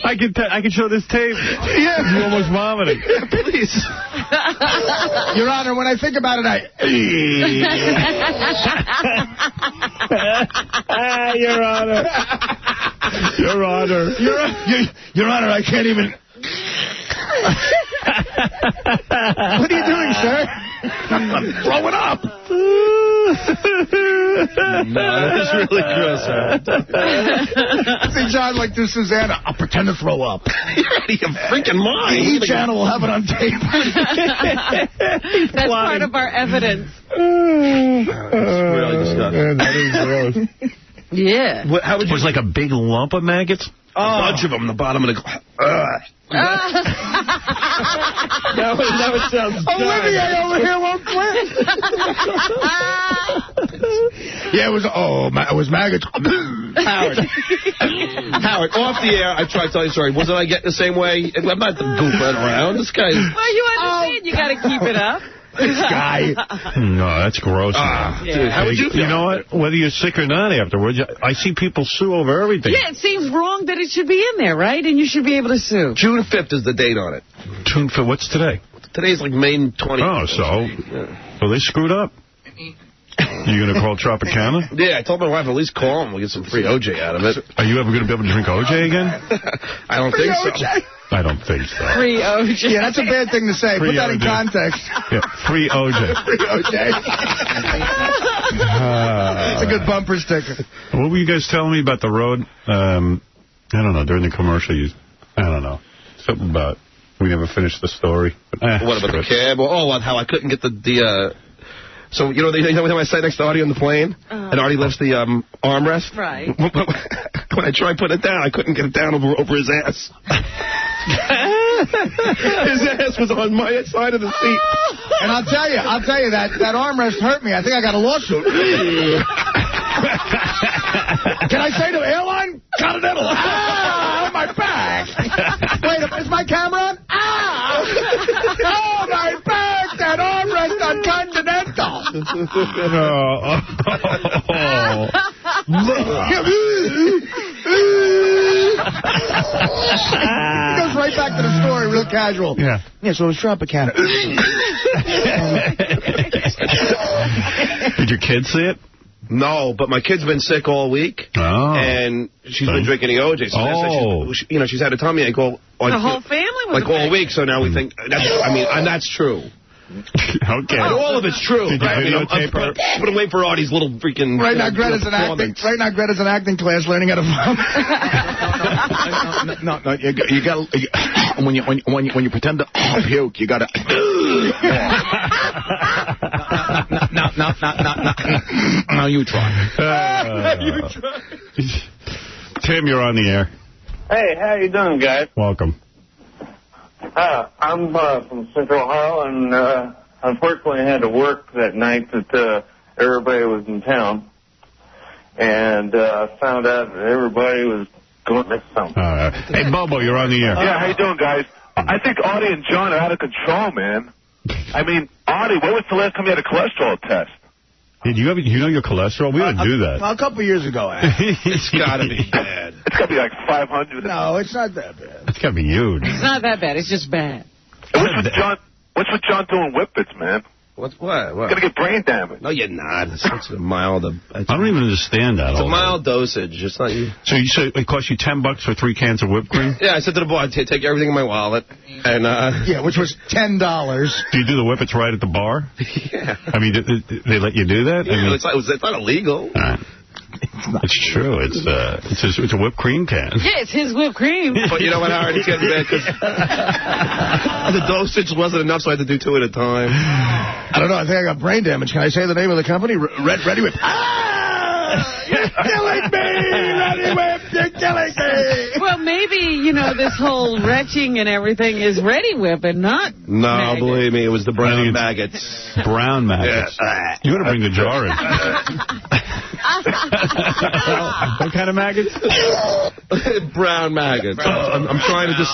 Speaker 1: I can show this tape.
Speaker 4: Yeah.
Speaker 1: You're almost vomiting.
Speaker 5: Please.
Speaker 4: Your Honor, when I think about it,
Speaker 1: Your Honor. Your Honor.
Speaker 4: Your Honor, I can't even... What are you doing, sir? I'm throwing up.
Speaker 5: No, that was really gross,
Speaker 4: I think John like this, Susanna. I'll pretend to throw up.
Speaker 5: You're out of your freaking mind.
Speaker 4: Each channel will have it on tape.
Speaker 3: That's part of our evidence.
Speaker 5: It's really disgusting.
Speaker 1: That is gross.
Speaker 3: Yeah.
Speaker 5: How would you...
Speaker 1: It was like a big lump of maggots?
Speaker 5: A bunch of them in the bottom of the... Now it sounds
Speaker 4: Olivier over here won't quit. Yeah, it was maggots.
Speaker 5: Howard, off the air, I tried to tell you a story. Wasn't I getting the same way? I'm not goofing around. This guy...
Speaker 3: Well, you understand you got to keep it up.
Speaker 4: This guy.
Speaker 1: No, that's gross.
Speaker 5: Dude, how would you feel?
Speaker 1: You know what? Whether you're sick or not afterwards, I see people sue over everything.
Speaker 3: Yeah, it seems wrong that it should be in there, right? And you should be able to sue.
Speaker 5: June 5th is the date on it.
Speaker 1: June 5th. What's today?
Speaker 5: Today's like May 20th.
Speaker 1: Oh, so they screwed up. You going to call Tropicana?
Speaker 5: Yeah, I told my wife at least call him. We'll get some free OJ out of it.
Speaker 1: Are you ever going to be able to drink OJ again?
Speaker 5: I don't think so.
Speaker 1: I don't think so.
Speaker 3: Free OJ.
Speaker 4: Yeah, that's a bad thing to say.
Speaker 1: Free
Speaker 4: Put that
Speaker 1: OJ.
Speaker 4: in context.
Speaker 1: Yeah, free OJ.
Speaker 4: Free OJ. It's a good bumper sticker.
Speaker 1: What were you guys telling me about the road? I don't know. During the commercial, I don't know. Something about we never finished the story. But,
Speaker 5: what about the cab? How I couldn't get the so, you know when I sat next to Artie on the plane, and Artie lifts the armrest?
Speaker 3: Right.
Speaker 5: When I tried putting it down, I couldn't get it down over his ass. His ass was on my side of the seat.
Speaker 4: And I'll tell you, that armrest hurt me. I think I got a lawsuit. Can I say to the airline? Continental. Ah, my back. Wait, is my camera on? Ah! Oh, my back. That armrest on Continental. He goes right back to the story, real casual.
Speaker 1: Yeah,
Speaker 4: so it was Tropicana.
Speaker 1: Did your kids see it?
Speaker 5: No, but my kid's been sick all week.
Speaker 1: Oh.
Speaker 5: And she's been drinking the OJ. So she's had a tummy ache all
Speaker 3: the whole family was
Speaker 5: all week. So now we think, and that's true.
Speaker 1: Okay.
Speaker 5: And all of it's true.
Speaker 1: Did you videotape her?
Speaker 5: I'm going to wait for Artie's little freaking...
Speaker 4: Right now, Greta's in acting class learning how to vomit. No, you got when you pretend to puke, you got to... No, you try.
Speaker 1: Tim, you're on the air.
Speaker 12: Hey, how you doing, guys?
Speaker 1: Welcome.
Speaker 12: I'm from Central Ohio, and unfortunately I had to work that night that everybody was in town, and found out that everybody was going to something.
Speaker 1: Hey, Bobo, you're on the air.
Speaker 13: Yeah, how you doing, guys? I think Artie and John are out of control, man. I mean, Artie, when was the last time you had a cholesterol test?
Speaker 1: Did you know your cholesterol? We didn't do that.
Speaker 4: Well, a couple years ago,
Speaker 1: It's got to be bad.
Speaker 13: It's got to be like 500.
Speaker 4: No, it's not that bad.
Speaker 1: It's got to be huge.
Speaker 3: It's not that bad. It's just bad.
Speaker 13: What's with John doing whippets, man?
Speaker 5: What?
Speaker 13: Going to get brain damage.
Speaker 5: No, you're not. It's a mild...
Speaker 1: I don't even understand that.
Speaker 5: It's a mild dosage. It's not you.
Speaker 1: So you say it cost you $10 for 3 cans of whipped cream?
Speaker 5: Yeah, I said to the boy, I'd take everything in my wallet. And
Speaker 4: yeah, which was $10.
Speaker 1: Do you do the whippets right at the bar?
Speaker 5: Yeah.
Speaker 1: I mean, they let you do that?
Speaker 5: Yeah,
Speaker 1: I mean,
Speaker 5: it's not illegal.
Speaker 1: It's true. It's a whipped cream can.
Speaker 3: Yeah, it's his whipped cream.
Speaker 5: But you know what, Howard? It's getting bad because the dosage wasn't enough, so I had to do 2 at a time.
Speaker 4: I don't know. I think I got brain damage. Can I say the name of the company? Ready Whip. You're killing me! Ready Whip, you're killing me!
Speaker 3: Well, maybe, this whole retching and everything is Ready Whip and not maggots.
Speaker 5: Believe me, it was the brown maggots.
Speaker 1: Brown maggots.
Speaker 5: Yeah.
Speaker 1: You ought to bring the jar in. What kind of maggots?
Speaker 5: Brown maggots. I'm trying to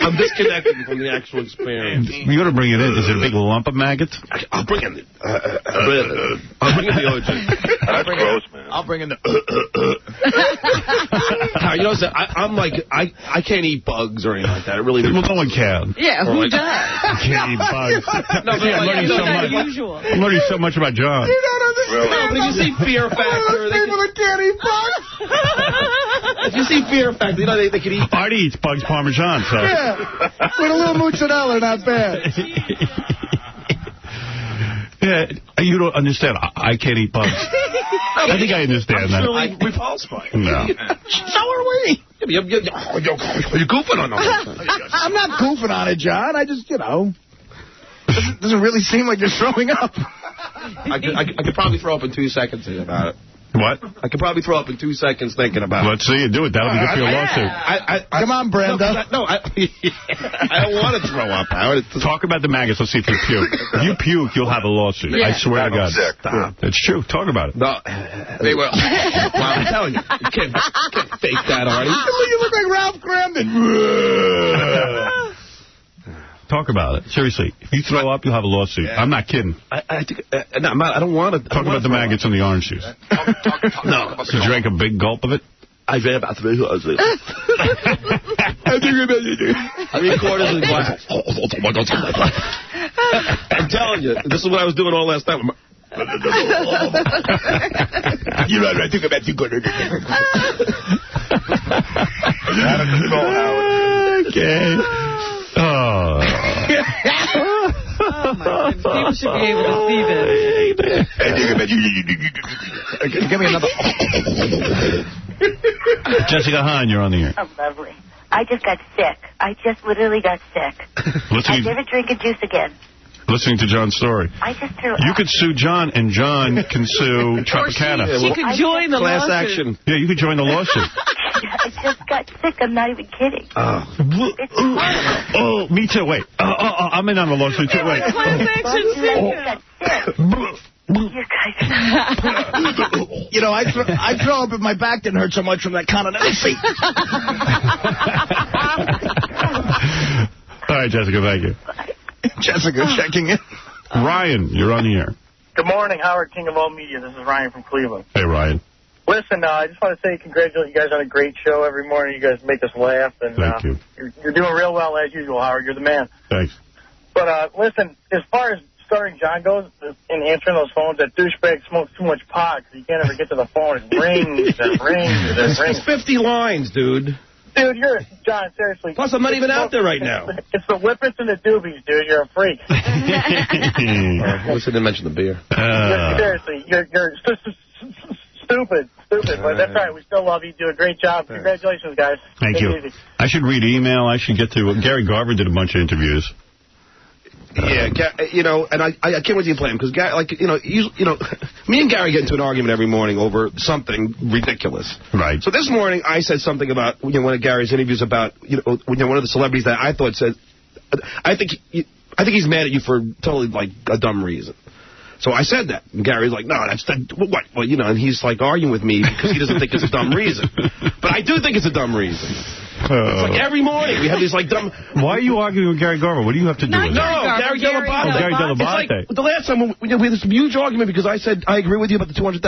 Speaker 5: I'm disconnected from the actual experience.
Speaker 1: You ought to bring it in. Is it a big lump of maggots?
Speaker 5: I'll bring in the OJ.
Speaker 13: That's gross, man.
Speaker 4: I'll bring in the...
Speaker 5: I'm like, I can't eat bugs or anything like that. It really...
Speaker 1: Well, no one can.
Speaker 3: Yeah, who does?
Speaker 1: You can't eat bugs.
Speaker 5: I'm
Speaker 1: learning so much about John.
Speaker 4: You don't understand.
Speaker 5: No, but if you see Fear Factor...
Speaker 4: People that can't eat bugs.
Speaker 5: If you see Fear Factor, they can eat...
Speaker 1: Artie eats Bugs Parmesan, so...
Speaker 4: Yeah, with a little mozzarella, not bad.
Speaker 1: Yeah, you don't understand. I can't eat bugs. I think I understand that.
Speaker 5: Really repulsed by it.
Speaker 1: No.
Speaker 4: So are we.
Speaker 5: You're goofing on it.
Speaker 4: I'm not goofing on it, John. I just, doesn't really seem like you're throwing up.
Speaker 5: I could probably throw up in 2 seconds thinking about it.
Speaker 1: What?
Speaker 5: I could probably throw up in 2 seconds thinking about it.
Speaker 1: Let's see you do it. That'll be good for your lawsuit.
Speaker 4: Come on, Brenda.
Speaker 5: I don't want to throw up, Howard.
Speaker 1: Talk about the maggots. Let's see if you puke. If you puke, you'll have a lawsuit. Yeah. I swear to God.
Speaker 5: Stop.
Speaker 1: It's true. Talk about it.
Speaker 5: No. They will. Well, I'm telling you. You can't fake that, Artie.
Speaker 4: You look like Ralph Cramden.
Speaker 1: Talk about it. Seriously. If you throw up, you'll have a lawsuit. Yeah. I'm not kidding.
Speaker 5: I don't want to.
Speaker 1: Talk about the maggots in the orange juice.
Speaker 5: No.
Speaker 1: Did you drink a big gulp of it?
Speaker 5: I drank about 3 quarters of it. 3 quarters of the glass. I'm telling you, this is what I was doing all last night.
Speaker 4: You're right. I think about 3 quarters.
Speaker 1: Okay. Oh.
Speaker 3: Oh, my goodness. People should be able to see this.
Speaker 4: Give me another.
Speaker 1: Jessica Hahn, you're on the air.
Speaker 14: Oh, lovely. I just got sick. I just literally got sick. I'm never drinking juice again.
Speaker 1: Listening to John's story.
Speaker 14: I just threw
Speaker 1: You could sue John, and John can sue Tropicana.
Speaker 3: She could join the
Speaker 5: class
Speaker 3: lawsuit.
Speaker 5: action.
Speaker 1: Yeah, you could join the lawsuit.
Speaker 14: I just got got sick. I'm not even kidding. It's horrible.
Speaker 1: Oh, me too. Wait. I'm in on the lawsuit too. Wait.
Speaker 14: You guys.
Speaker 4: You know, I throw up if my back didn't hurt so much from that continental seat.
Speaker 1: All right, Jessica, thank you.
Speaker 4: Jessica checking in.
Speaker 1: Ryan, you're on the air.
Speaker 15: Good morning, Howard, King of All Media. This is Ryan from Cleveland.
Speaker 1: Hey, Ryan.
Speaker 15: Listen, I just want to say congratulate you guys on a great show every morning. You guys make us laugh. And,
Speaker 1: Thank you.
Speaker 15: You're doing real well as usual, Howard. You're the man.
Speaker 1: Thanks.
Speaker 15: But listen, as far as starting John goes in answering those phones, that douchebag smokes too much pot because he can't ever get to the phone. It rings and rings and rings.
Speaker 5: It's 50 lines, dude.
Speaker 15: Dude, you're John, seriously.
Speaker 5: Plus, I'm not even out there right now.
Speaker 15: It's the whippets and the doobies, dude. You're a freak.
Speaker 5: At least I didn't mention the beer.
Speaker 15: Seriously, you're stupid. But that's all right. We still love you. Do a great job. Congratulations, guys.
Speaker 1: Thank you.
Speaker 15: Easy.
Speaker 1: I should read email. I should get to... Gary Garver did a bunch of interviews.
Speaker 5: Yeah, you know, and I can't wait to play him because, like, you know, me and Gary get into an argument every morning over something ridiculous.
Speaker 1: Right.
Speaker 5: So this morning I said something about one of Gary's interviews about one of the celebrities that I thought said, I think he's mad at you for totally like a dumb reason. So I said that, and Gary's like, no, that's what? Well, you know, and he's like arguing with me because he doesn't think it's a dumb reason, but I do think it's a dumb reason. It's like every morning we have these like dumb...
Speaker 1: Why are you arguing with Gary Garver? What do you have to do with that?
Speaker 5: Gary Dell'Abate.
Speaker 1: Gary Dell'Abate.
Speaker 5: It's like the last time we had this huge argument because I said I agree with you about the $200,000,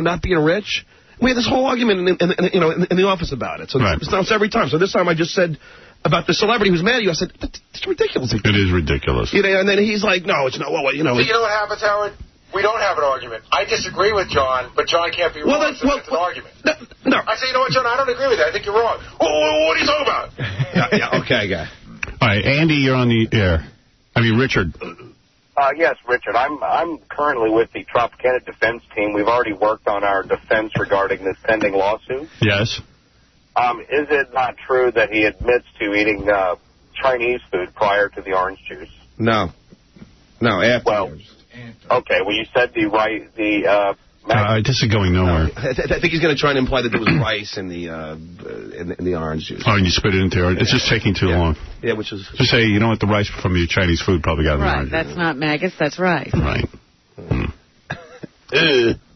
Speaker 5: not being rich. We had this whole argument in the office about it. So it's every time. So this time I just said about the celebrity who's mad at you. I said, it's ridiculous.
Speaker 1: It is ridiculous.
Speaker 5: And then he's like, no, it's not. Well,
Speaker 16: So you know what happens, Howard? We don't have an argument. I disagree with John, but John can't be wrong, so it's an argument.
Speaker 5: No.
Speaker 16: I say, you know what, John, I don't agree with that. I think you're wrong. What are you talking about?
Speaker 5: Okay, guy.
Speaker 1: All right, Andy, you're on the air. I mean, Richard.
Speaker 8: Yes, Richard. I'm currently with the Tropicana defense team. We've already worked on our defense regarding this pending lawsuit.
Speaker 1: Yes.
Speaker 8: Is it not true that he admits to eating Chinese food prior to the orange juice?
Speaker 5: No, afterwards.
Speaker 8: Okay, well, you said
Speaker 1: this is going nowhere.
Speaker 5: I think he's going to try and imply that there was rice in the orange juice.
Speaker 1: Oh, and you spit it into it. It's just taking too long.
Speaker 5: Yeah, which is...
Speaker 1: Just say, you know what, the rice from your Chinese food probably got in the orange juice.
Speaker 3: That's not maggots, that's rice.
Speaker 1: Right.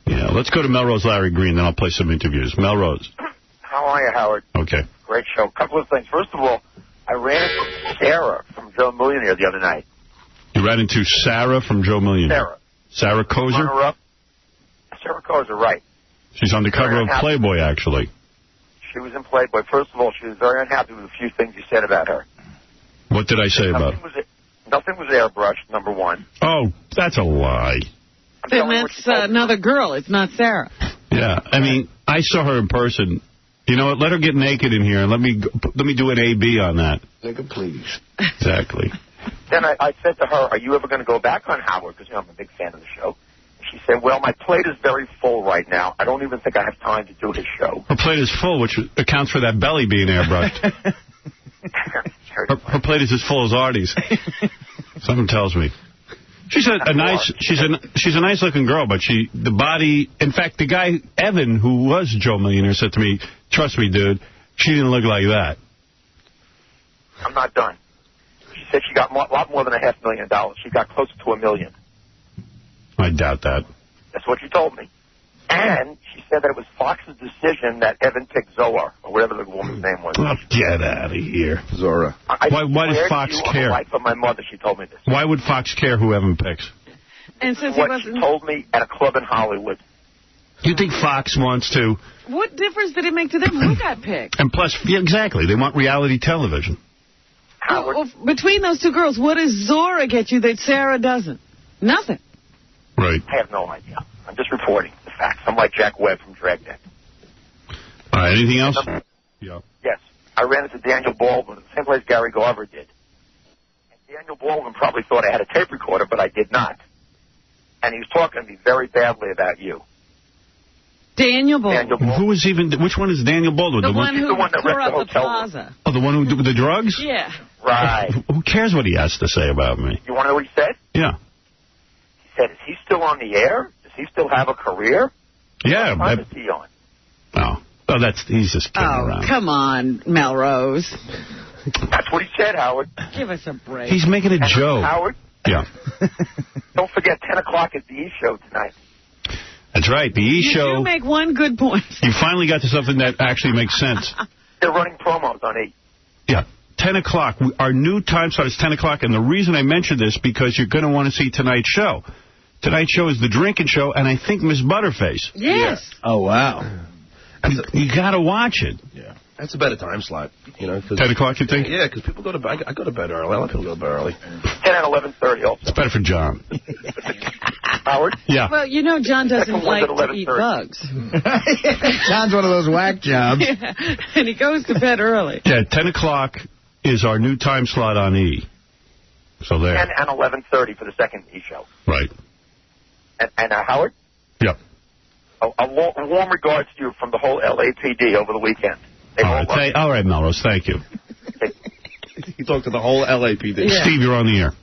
Speaker 1: Yeah, let's go to Melrose Larry Green, then I'll play some interviews. Melrose.
Speaker 17: How are you, Howard?
Speaker 1: Okay.
Speaker 17: Great show. A couple of things. First of all, I ran into Sarah from Joe Millionaire the other night.
Speaker 1: You ran into Sarah from Joe Millionaire. Sarah Kozer?
Speaker 17: Sarah Kozer, right.
Speaker 1: She's on the cover of Playboy, actually.
Speaker 17: She was in Playboy. First of all, she was very unhappy with a few things you said about her.
Speaker 1: What did I say about her?
Speaker 17: Nothing was airbrushed, number one.
Speaker 1: Oh, that's a lie.
Speaker 3: Then that's another girl. It's not Sarah.
Speaker 1: Yeah. I mean, I saw her in person. You know what? Let her get naked in here, and let me do an A-B on that.
Speaker 5: Nigga, please.
Speaker 1: Exactly.
Speaker 17: Then I said to her, are you ever going to go back on Howard? Because, I'm a big fan of the show. She said, well, my plate is very full right now. I don't even think I have time to do his show.
Speaker 1: Her plate is full, which accounts for that belly being airbrushed. her plate is as full as Artie's. Something tells me. She's a nice looking girl, but the body. In fact, the guy Evan, who was Joe Millionaire, said to me, "Trust me, dude, she didn't look like that."
Speaker 17: I'm not done. She said she got a lot more than $500,000. She got closer to $1 million.
Speaker 1: I doubt that.
Speaker 17: That's what she told me. And she said that it was Fox's decision that Evan picked Zohar, or whatever the woman's name was.
Speaker 1: Oh, get out of here.
Speaker 5: Zora.
Speaker 1: Why does Fox care?
Speaker 17: On the life of my mother, she told me this.
Speaker 1: Why would Fox care who Evan picks?
Speaker 3: And since
Speaker 17: what she told me at a club in Hollywood.
Speaker 1: You think Fox wants to...
Speaker 3: What difference did it make to them who got picked?
Speaker 1: And plus, yeah, exactly, they want reality television.
Speaker 3: Well, between those two girls, what does Zora get you that Sarah doesn't? Nothing.
Speaker 1: Right.
Speaker 17: I have no idea. I'm just reporting the facts. I'm like Jack Webb from Dragnet.
Speaker 1: All right, anything else? Yeah.
Speaker 17: Yes. I ran into Daniel Baldwin, the same place Gary Garver did. And Daniel Baldwin probably thought I had a tape recorder, but I did not. And he was talking to me very badly about you.
Speaker 3: Daniel Baldwin.
Speaker 1: Who is even... Which one is Daniel Baldwin?
Speaker 3: The one who
Speaker 17: that
Speaker 3: tore up the
Speaker 17: hotel
Speaker 3: plaza.
Speaker 1: Oh, the one who did the drugs?
Speaker 3: Yeah.
Speaker 17: Right.
Speaker 1: Who cares what he has to say about me?
Speaker 17: You want to know what he said?
Speaker 1: Yeah.
Speaker 17: He said, is he still on the air? Does he still have a career?
Speaker 1: Yeah.
Speaker 17: What time is he on?
Speaker 1: Oh. Oh, he's just kidding around.
Speaker 3: Come on, Melrose.
Speaker 17: That's what he said, Howard.
Speaker 3: Give us a break.
Speaker 1: He's making a joke.
Speaker 17: Howard?
Speaker 1: Yeah.
Speaker 17: Don't forget 10 o'clock at the E! Show tonight.
Speaker 1: That's right, the E! Show.
Speaker 3: You do make one good point.
Speaker 1: You finally got to something that actually makes sense.
Speaker 17: They're running promos on E!
Speaker 1: Yeah. 10 o'clock. Our new time slot is 10 o'clock, and the reason I mentioned this because you're going to want to see tonight's show. Tonight's show is the drinking show, and I think Miss Butterface.
Speaker 3: Yes. Yeah.
Speaker 4: Oh, wow.
Speaker 1: You got to watch it.
Speaker 5: Yeah. That's a better time slot.
Speaker 1: 10 o'clock, you think?
Speaker 5: Yeah, because people go to bed. I go to bed early. I let people go to bed early.
Speaker 17: 10 and 11:30 also.
Speaker 1: It's better for John.
Speaker 17: Howard?
Speaker 1: Yeah.
Speaker 3: Well, John doesn't like to eat bugs.
Speaker 4: John's one of those whack jobs.
Speaker 3: Yeah. And he goes to bed early.
Speaker 1: Yeah, 10 o'clock is our new time slot on E! So there.
Speaker 17: 10 and 11:30 for the second E! Show.
Speaker 1: Right.
Speaker 17: And Howard?
Speaker 1: Yep.
Speaker 17: A warm regards to you from the whole LAPD over the weekend.
Speaker 1: All right, Melrose, thank you.
Speaker 5: You talked to the whole LAPD.
Speaker 1: Yeah. Steve, you're on the air.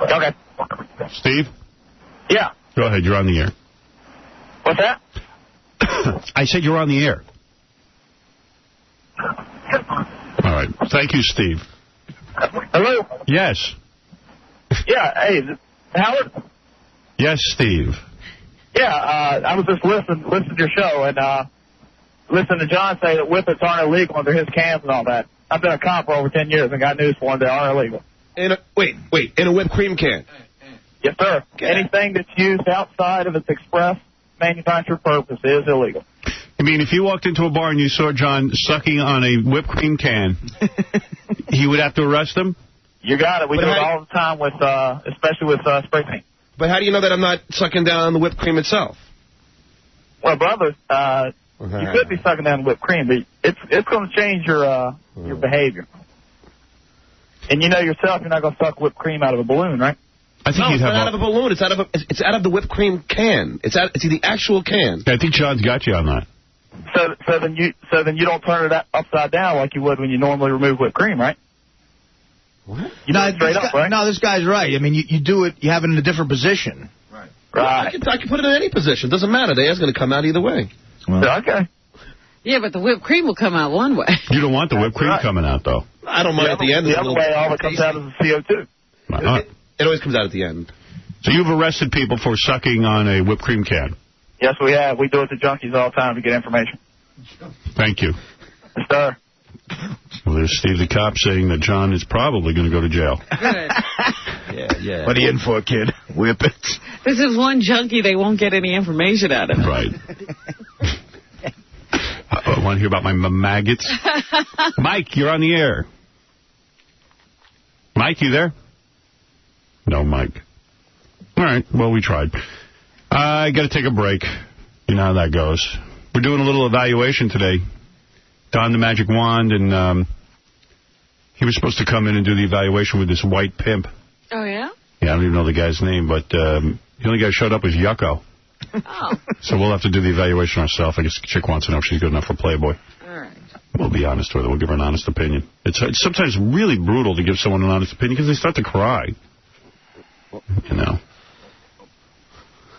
Speaker 17: Okay.
Speaker 1: Steve?
Speaker 17: Yeah.
Speaker 1: Go ahead, you're on the air.
Speaker 17: What's that?
Speaker 1: I said you're on the air. All right. Thank you, Steve.
Speaker 15: Hello?
Speaker 1: Yes.
Speaker 15: Yeah, hey, Howard?
Speaker 1: Yes, Steve.
Speaker 15: Yeah, I was just listening to your show and listening to John say that whippets aren't illegal under his cans and all that. I've been a cop for over 10 years and got news for them. They are illegal.
Speaker 5: Wait, in a whipped cream can?
Speaker 15: Yes, sir. Okay. Anything that's used outside of its express manufactured purpose is illegal.
Speaker 1: You mean if you walked into a bar and you saw John sucking on a whipped cream can, he would have to arrest him?
Speaker 15: You got it. We do it all the time, with, especially with spray paint.
Speaker 5: But how do you know that I'm not sucking down the whipped cream itself?
Speaker 15: Well, brother, you could be sucking down whipped cream, but it's going to change your behavior. And you know yourself, you're not going to suck whipped cream out of a balloon, right?
Speaker 1: I think
Speaker 5: it's not out of a balloon. It's out of the whipped cream can. It's the actual can.
Speaker 1: I think John's got you on that.
Speaker 15: So then you don't turn it upside down like you would when you normally remove whipped cream, right?
Speaker 4: What?
Speaker 15: You do it straight up, right?
Speaker 4: No, this guy's right. I mean, you do it. You have it in a different position.
Speaker 15: Right.
Speaker 5: I can put it in any position. Doesn't matter. The air's going to come out either way.
Speaker 15: Well, okay.
Speaker 3: Yeah, but the whipped cream will come out one way.
Speaker 1: You don't want the whipped cream coming out, though.
Speaker 5: I don't mind at the end.
Speaker 15: The other way, all that comes out is the CO2.
Speaker 5: It always comes out at the end.
Speaker 1: So you've arrested people for sucking on a whipped cream can?
Speaker 15: Yes, we have. We do it to junkies all the time to get information.
Speaker 1: Thank you.
Speaker 15: Yes, sir.
Speaker 1: Well, there's Steve the cop saying that John is probably going to go to jail.
Speaker 3: Good.
Speaker 5: Yeah.
Speaker 4: What are you in for, kid? Whip it.
Speaker 3: This is one junkie they won't get any information out of.
Speaker 1: Right. I want to hear about my maggots. Mike, you're on the air. Mike, you there? No, Mike. All right, well, we tried. I got to take a break. You know how that goes. We're doing a little evaluation today. Don the Magic Wand, and he was supposed to come in and do the evaluation with this white pimp.
Speaker 3: Oh, yeah?
Speaker 1: Yeah, I don't even know the guy's name, but the only guy who showed up was Yucko.
Speaker 3: Oh.
Speaker 1: So we'll have to do the evaluation ourselves. I guess the chick wants to know if she's good enough for Playboy.
Speaker 3: All right.
Speaker 1: We'll be honest with her. We'll give her an honest opinion. It's sometimes really brutal to give someone an honest opinion because they start to cry. You know.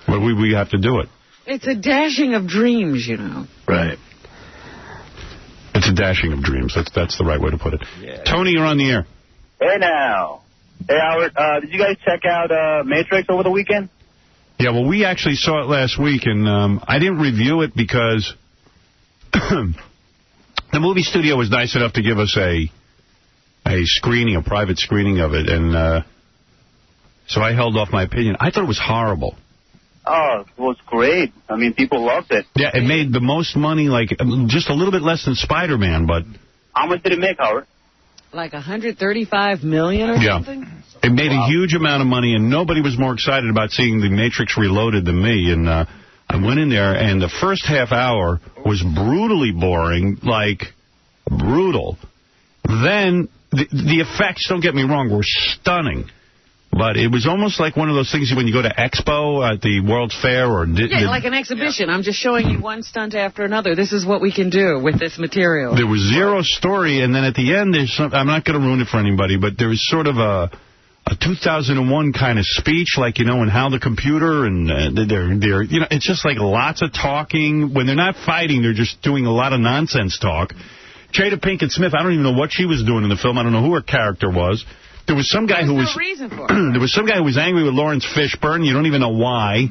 Speaker 1: But we have to do it.
Speaker 3: It's a dashing of dreams, you know.
Speaker 1: Right. It's a dashing of dreams. That's the right way to put it. Yeah. Tony, you're on the air.
Speaker 18: Hey, now. Hey, Howard, did you guys check out Matrix over the weekend?
Speaker 1: Yeah, well, we actually saw it last week, and I didn't review it because the movie studio was nice enough to give us a screening, a private screening of it, and so I held off my opinion. I thought it was horrible.
Speaker 18: Oh, it was great. I mean, people loved it.
Speaker 1: Yeah, it made the most money, like just a little bit less than Spider-Man, but...
Speaker 18: How much did it make, Howard?
Speaker 3: Like $135 million or something?
Speaker 1: It made a huge amount of money, and nobody was more excited about seeing The Matrix Reloaded than me. And I went in there, and the first half hour was brutally boring, like brutal. Then the effects, don't get me wrong, were stunning. But it was almost like one of those things when you go to Expo at the World's Fair.
Speaker 3: Like an exhibition. I'm just showing you one stunt after another. This is what we can do with this material.
Speaker 1: There was zero story, and then at the end, I'm not going to ruin it for anybody, but there was sort of a 2001 kind of speech, like, and how the computer and they're it's just like lots of talking. When they're not fighting, they're just doing a lot of nonsense talk. Jada Pinkett Smith, I don't even know what she was doing in the film. I don't know who her character was. There was some guy who was
Speaker 3: no reason for it.
Speaker 1: There was some guy who was angry with Lawrence Fishburne. You don't even know why.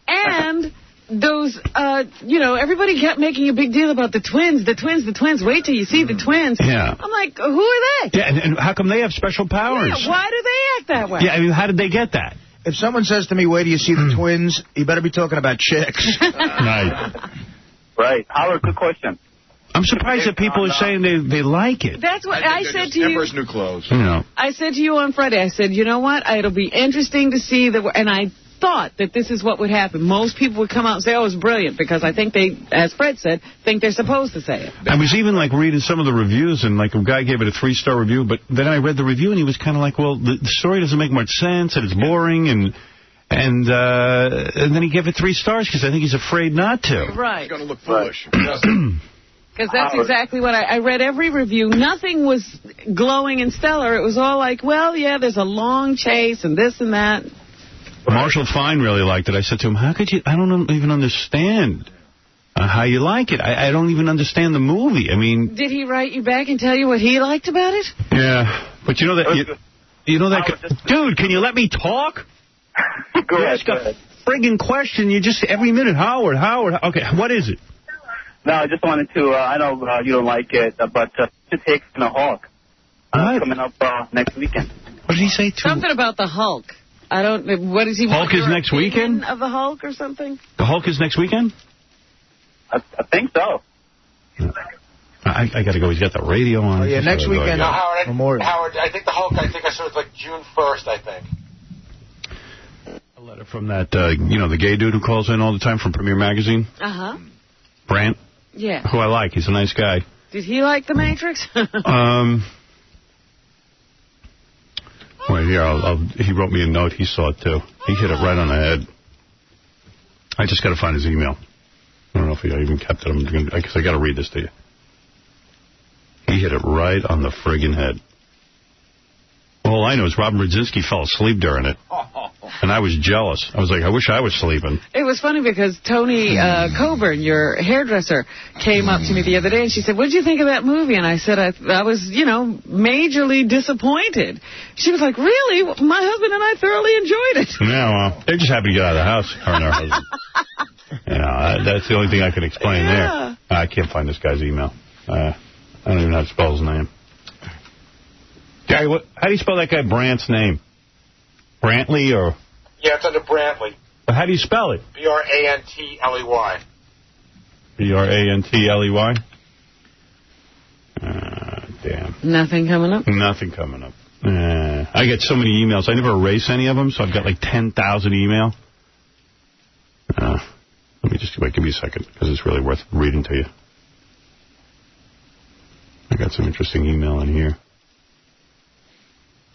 Speaker 3: And those, everybody kept making a big deal about the twins. Wait till you see the twins.
Speaker 1: Yeah.
Speaker 3: I'm like, who are they?
Speaker 1: Yeah, and how come they have special powers?
Speaker 3: Yeah, why do they act that way?
Speaker 1: Yeah, I mean, how did they get that?
Speaker 4: If someone says to me, wait till you see the twins, you better be talking about chicks.
Speaker 18: Right. Howard, good question.
Speaker 1: I'm surprised that people are saying they like it.
Speaker 3: That's what I said to you.
Speaker 6: Emperor's New Clothes.
Speaker 3: I said to you on Friday, I said, you know what? It'll be interesting to see and I thought that this is what would happen. Most people would come out and say, oh, it's brilliant, because I think they, as Fred said, think they're supposed to say it.
Speaker 1: I was even, reading some of the reviews, and, a guy gave it a 3-star review, but then I read the review, and he was kind of like, well, the story doesn't make much sense, and it's boring, and then he gave it 3 stars, because I think he's afraid not to.
Speaker 3: Right.
Speaker 6: He's going to look foolish.
Speaker 3: Because that's exactly what I read every review. Nothing was glowing and stellar. It was all like, well, yeah, there's a long chase, and this and that.
Speaker 1: Marshall Fine really liked it. I said to him, how could you... I don't even understand how you like it. I don't even understand the movie. I mean...
Speaker 3: Did he write you back and tell you what he liked about it?
Speaker 1: Yeah. But you know that... Dude, can you let me talk?
Speaker 18: Go ahead.
Speaker 1: Ask a friggin' question. You just... Every minute, Howard. Okay, what is it?
Speaker 18: No, I just wanted to... I know you don't like it, but to take the Hulk. Coming up next weekend.
Speaker 1: What did he say?
Speaker 3: Something about the Hulk. I don't... What is he...
Speaker 1: Hulk is next weekend?
Speaker 3: Of the Hulk or something?
Speaker 1: The Hulk is next weekend?
Speaker 18: I think so.
Speaker 1: I got to go. He's got the radio on.
Speaker 4: Oh, yeah, next weekend.
Speaker 16: No, Howard, I think the Hulk, I saw it June 1st, I think.
Speaker 1: A letter from that, the gay dude who calls in all the time from Premiere Magazine.
Speaker 3: Uh-huh.
Speaker 1: Brant.
Speaker 3: Yeah.
Speaker 1: Who I like. He's a nice guy.
Speaker 3: Did he like The Matrix?
Speaker 1: Wait, here, he wrote me a note. He saw it, too. He hit it right on the head. I just got to find his email. I don't know if he even kept it. Because I got to read this to you. He hit it right on the friggin' head. All I know is Robin Brzezinski fell asleep during it. And I was jealous. I was like, I wish I was sleeping.
Speaker 3: It was funny because Tony Coburn, your hairdresser, came up to me the other day and she said, what did you think of that movie? And I said, I was, majorly disappointed. She was like, really? My husband and I thoroughly enjoyed it.
Speaker 1: Yeah, well, they're just happy to get out of the house, her and her husband. That's the only thing I can explain there. I can't find this guy's email. I don't even know how to spell his name. Gary, how do you spell that guy Brant's name? Brantley or...
Speaker 16: Yeah, it's under Brantley.
Speaker 1: But how do you spell it?
Speaker 16: Brantley.
Speaker 1: Brantley? Damn.
Speaker 3: Nothing coming up?
Speaker 1: Nothing coming up. I get so many emails. I never erase any of them, so I've got 10,000 email. Let me just... Wait, give me a second, because it's really worth reading to you. I got some interesting email in here.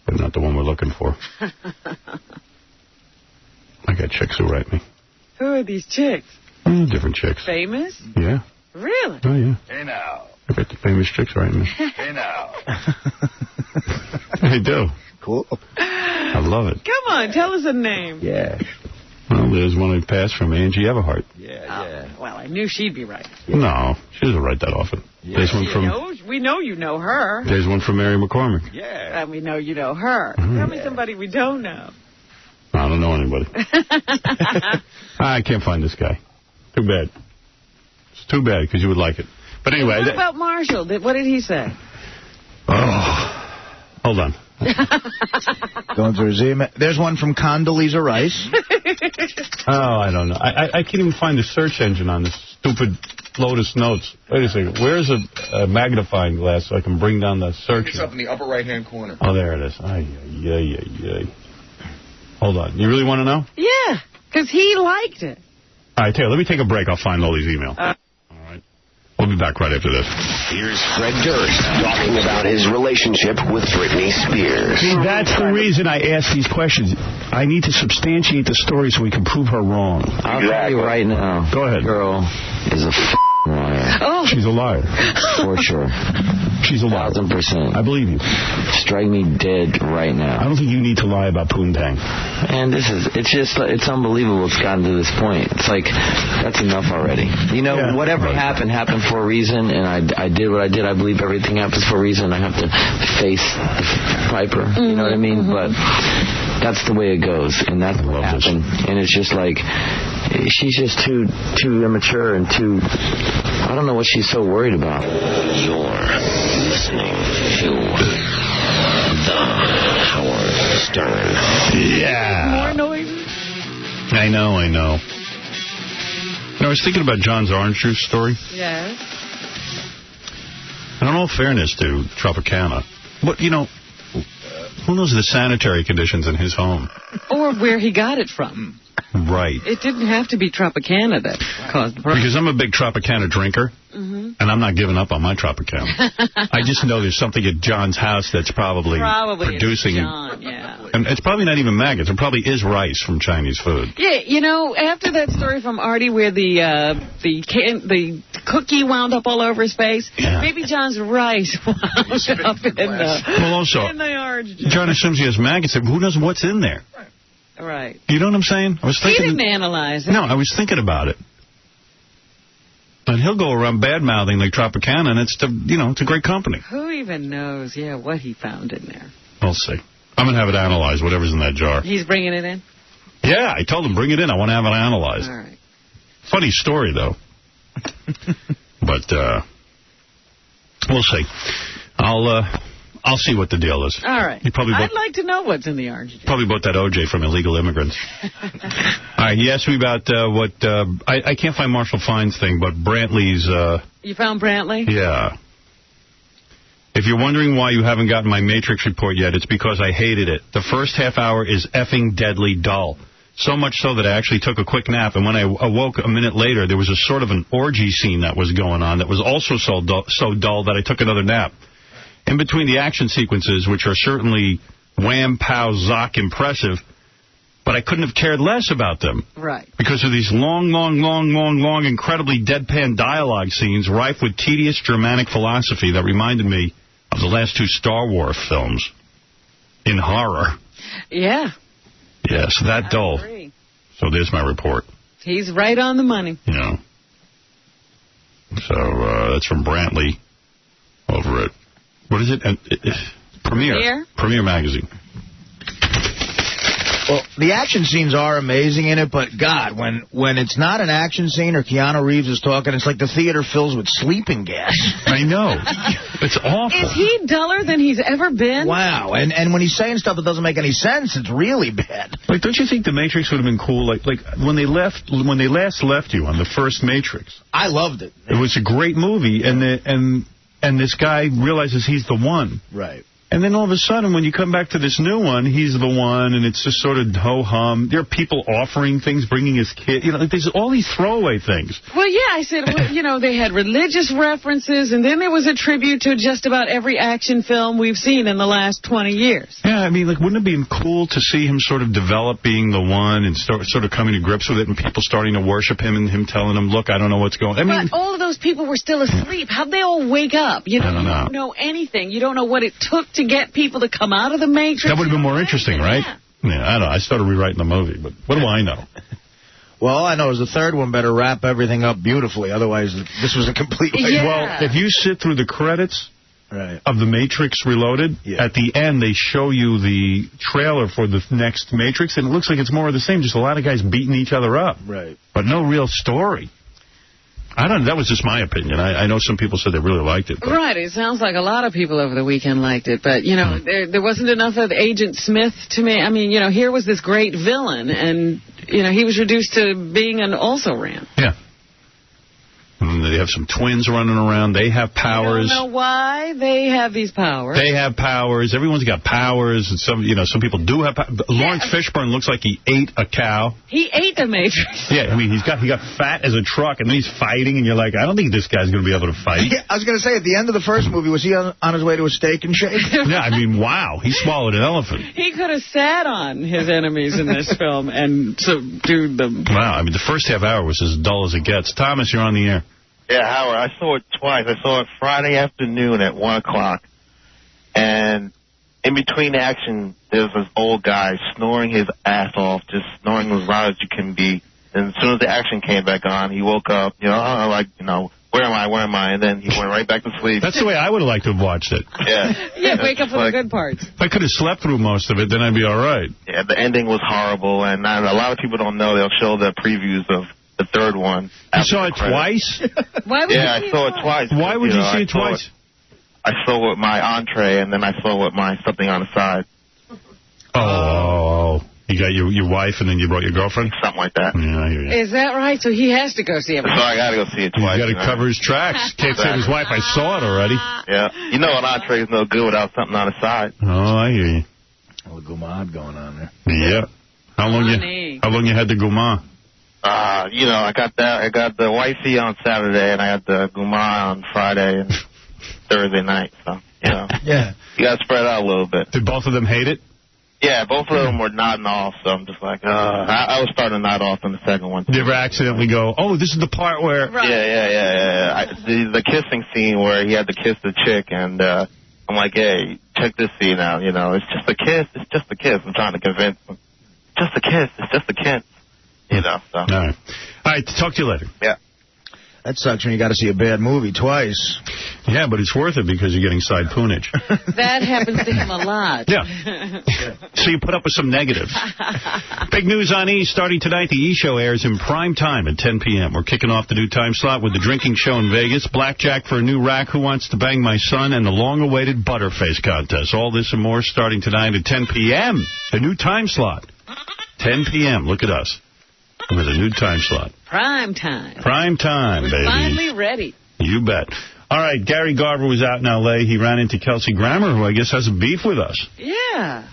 Speaker 1: But not the one we're looking for. I got chicks who write me.
Speaker 3: Who are these chicks?
Speaker 1: Different chicks.
Speaker 3: Famous?
Speaker 1: Yeah.
Speaker 3: Really?
Speaker 1: Oh, yeah.
Speaker 18: Hey, now.
Speaker 1: I got the famous chicks writing me.
Speaker 18: Hey, now.
Speaker 1: I do.
Speaker 4: Cool.
Speaker 1: I love it.
Speaker 3: Come on, tell us a name.
Speaker 1: Yeah. Well, there's one I passed from Angie Everhart.
Speaker 3: Yeah. Well, I knew she'd be right.
Speaker 1: Yeah. No, she doesn't write that often.
Speaker 3: Yeah.
Speaker 1: There's one from...
Speaker 3: We know you know her.
Speaker 1: There's one from Mary McCormick.
Speaker 3: Yeah. And we know you know her. Tell me somebody we don't know.
Speaker 1: I don't know anybody. I can't find this guy. Too bad. It's too bad, because you would like it. But anyway...
Speaker 3: What about Marshall? What did he say?
Speaker 1: Oh, hold on.
Speaker 4: Going through his email. There's one from Condoleezza Rice.
Speaker 1: Oh, I don't know. I can't even find the search engine on this stupid Lotus Notes. Wait a second. Where's a magnifying glass so I can bring down the search?
Speaker 6: It's up in the upper right-hand corner.
Speaker 1: Oh, there it is. Hold on. You really want to know?
Speaker 3: Yeah, because he liked it.
Speaker 1: All right, Taylor, let me take a break. I'll find all these emails. All right. We'll be back right after this.
Speaker 19: Here's Fred Durst talking about his relationship with Britney Spears.
Speaker 20: See, that's the reason I ask these questions. I need to substantiate the story so we can prove her wrong.
Speaker 19: I'll tell you right now.
Speaker 1: Go ahead.
Speaker 19: Girl is a
Speaker 9: liar.
Speaker 3: Oh.
Speaker 20: She's a liar.
Speaker 9: For sure.
Speaker 20: She's a liar.
Speaker 9: 1,000%.
Speaker 20: I believe you.
Speaker 9: Strike me dead right now.
Speaker 20: I don't think you need to lie about Poontang.
Speaker 9: And it's unbelievable it's gotten to this point. It's like, that's enough already. You know, whatever happened for a reason, and I did what I did. I believe everything happens for a reason. I have to face Piper, you know what I mean? But that's the way it goes, and that's what happened. And it's just like, she's just too immature and too, I don't know what she's so worried about.
Speaker 19: You're listening to The Howard Stern.
Speaker 1: Yeah.
Speaker 3: More noises?
Speaker 1: I know. You know, I was thinking about John's orange juice story.
Speaker 3: Yes.
Speaker 1: And in all fairness to Tropicana, but, you know, who knows the sanitary conditions in his home?
Speaker 3: Or where he got it from.
Speaker 1: Right.
Speaker 3: It didn't have to be Tropicana that caused the problem.
Speaker 1: Because I'm a big Tropicana drinker, and I'm not giving up on my Tropicana. I just know there's something at John's house that's probably producing.
Speaker 3: John, yeah.
Speaker 1: And it's probably not even maggots. It probably is rice from Chinese food.
Speaker 3: Yeah, you know, after that story from Artie where the cookie wound up all over his face, maybe John's rice wound up in the orange juice.
Speaker 1: John assumes he has maggots. Who knows what's in there?
Speaker 3: Right.
Speaker 1: You know what I'm saying? I was thinking.
Speaker 3: He didn't analyze it.
Speaker 1: No, I was thinking about it. And he'll go around bad-mouthing like Tropicana, and it's a great company.
Speaker 3: Who even knows, what he found in there?
Speaker 1: We'll see. I'm going to have it analyzed, whatever's in that jar.
Speaker 3: He's bringing it in?
Speaker 1: Yeah, I told him, bring it in. I want to have it analyzed.
Speaker 3: All right.
Speaker 1: Funny story, though. But we'll see. I'll see what the deal is.
Speaker 3: All right. I'd like to know what's in the orange juice.
Speaker 1: Probably bought that OJ from illegal immigrants. All right, he asked me about I can't find Marshall Fine's thing, but Brantley's...
Speaker 3: You found Brantley?
Speaker 1: Yeah. If you're wondering why you haven't gotten my Matrix report yet, it's because I hated it. The first half hour is effing deadly dull. So much so that I actually took a quick nap, and when I awoke a minute later, there was a sort of an orgy scene that was going on that was also so dull that I took another nap. In between the action sequences, which are certainly wham, pow, zock impressive, but I couldn't have cared less about them.
Speaker 3: Right.
Speaker 1: Because of these long, incredibly deadpan dialogue scenes rife with tedious Germanic philosophy that reminded me of the last two Star Wars films in horror.
Speaker 3: Yeah.
Speaker 1: Yes, that dull. So there's my report.
Speaker 3: He's right on the money.
Speaker 1: Yeah. So that's from Brantley over at... What is it? Premiere Magazine.
Speaker 4: Well, the action scenes are amazing in it, but, God, when it's not an action scene or Keanu Reeves is talking, it's like the theater fills with sleeping gas.
Speaker 1: I know. It's awful.
Speaker 3: Is he duller than he's ever been?
Speaker 4: Wow. And when he's saying stuff that doesn't make any sense, it's really bad.
Speaker 1: Like, don't you think The Matrix would have been cool? Like when they last left you on the first Matrix.
Speaker 4: I loved it.
Speaker 1: It was a great movie, and this guy realizes he's the one.
Speaker 4: Right.
Speaker 1: And then all of a sudden, when you come back to this new one, he's the one, and it's just sort of ho-hum. There are people offering things, bringing his kid. You know, there's all these throwaway things.
Speaker 3: Well, yeah, I said, they had religious references, and then there was a tribute to just about every action film we've seen in the last 20 years.
Speaker 1: Yeah, I mean, like, wouldn't it be cool to see him sort of develop being the one and sort of coming to grips with it, and people starting to worship him, and him telling them, look, I don't know what's going on.
Speaker 3: But all of those people were still asleep. How'd they all wake up? You
Speaker 1: don't know.
Speaker 3: You don't know anything. You don't know what it took to get people to come out of the Matrix.
Speaker 1: That would have been more interesting, right? Yeah, I don't know. I started rewriting the movie, but what do I know?
Speaker 4: Well, all I know is the third one better wrap everything up beautifully. Otherwise, this was a complete waste.
Speaker 3: Yeah.
Speaker 1: Well, if you sit through the credits of The Matrix Reloaded, at the end they show you the trailer for the next Matrix, and it looks like it's more of the same, just a lot of guys beating each other up.
Speaker 4: Right.
Speaker 1: But no real story. I don't know. That was just my opinion. I know some people said they really liked it. But.
Speaker 3: Right. It sounds like a lot of people over the weekend liked it. But, there wasn't enough of Agent Smith to me. I mean, here was this great villain, and, he was reduced to being an also-ran.
Speaker 1: Yeah. And they have some twins running around. They have powers.
Speaker 3: I don't know why they have these powers.
Speaker 1: They have powers. Everyone's got powers. And some people do have powers. Lawrence Fishburne looks like he ate a cow.
Speaker 3: He ate the Matrix.
Speaker 1: Yeah, I mean, he got fat as a truck, and then he's fighting, and you're like, I don't think this guy's going to be able to fight.
Speaker 4: Yeah, I was going to say, at the end of the first movie, was he on his way to a steak and shake?
Speaker 1: Yeah, I mean, wow. He swallowed an elephant.
Speaker 3: He could have sat on his enemies in this film and subdued them.
Speaker 1: Wow, I mean, the first half hour was as dull as it gets. Thomas, you're on the air.
Speaker 21: Yeah, Howard, I saw it twice. I saw it Friday afternoon at 1 o'clock. And in between action, there was this old guy snoring his ass off, just snoring as loud as you can be. And as soon as the action came back on, he woke up, where am I? And then he went right back to sleep.
Speaker 1: That's the way I would have liked to have watched it.
Speaker 21: Yeah.
Speaker 3: Yeah, wake up for the good parts.
Speaker 1: If I could have slept through most of it, then I'd be all right.
Speaker 21: Yeah, the ending was horrible, and a lot of people don't know. They'll show the previews of the third one.
Speaker 1: You saw it twice?
Speaker 3: Why would
Speaker 21: I saw it twice.
Speaker 1: Why would you see it twice?
Speaker 21: I saw it with my entree, and then I saw it with my something on the side.
Speaker 1: Oh. You got your wife, and then you brought your girlfriend?
Speaker 21: Something like that.
Speaker 1: Yeah, I hear you.
Speaker 3: Is that right? So he has to go see it.
Speaker 21: So I got to go see it twice.
Speaker 1: He's got to cover his tracks. Can't say to his wife, I saw it already.
Speaker 21: Yeah. You know an entree is no good without something on the side.
Speaker 1: Oh, I hear you.
Speaker 4: A little gourmand going on there.
Speaker 1: Yeah. How long you had the gourmand?
Speaker 21: I got that. I got the wifey on Saturday, and I got the gourmand on Friday and Thursday night. So,
Speaker 4: Yeah.
Speaker 21: You got to spread out a little bit.
Speaker 1: Did both of them hate it?
Speaker 21: Yeah, both of them were nodding off, so I'm just like, I was starting to nod off in the second one.
Speaker 1: Did you ever accidentally go, oh, this is the part where...
Speaker 21: Right. Yeah. The kissing scene where he had to kiss the chick, and I'm like, hey, check this scene out, it's just a kiss, I'm trying to convince him. Just a kiss, it's just a kiss, so.
Speaker 1: All right, talk to you later.
Speaker 21: Yeah.
Speaker 4: That sucks when you got to see a bad movie twice.
Speaker 1: Yeah, but it's worth it because you're getting side poonage.
Speaker 3: That happens to him a lot.
Speaker 1: Yeah. So you put up with some negatives. Big news on E! Starting tonight, the E! Show airs in prime time at 10 p.m. We're kicking off the new time slot with the drinking show in Vegas, Blackjack for a New Rack, Who Wants to Bang My Son, and the long-awaited Butterface contest. All this and more starting tonight at 10 p.m. The new time slot. 10 p.m. Look at us. With a new time slot.
Speaker 3: Prime time.
Speaker 1: Prime time,
Speaker 3: We're
Speaker 1: baby.
Speaker 3: finally ready.
Speaker 1: You bet. All right, Gary Garver was out in L.A. He ran into Kelsey Grammer, who I guess has a beef with us.
Speaker 3: Yeah.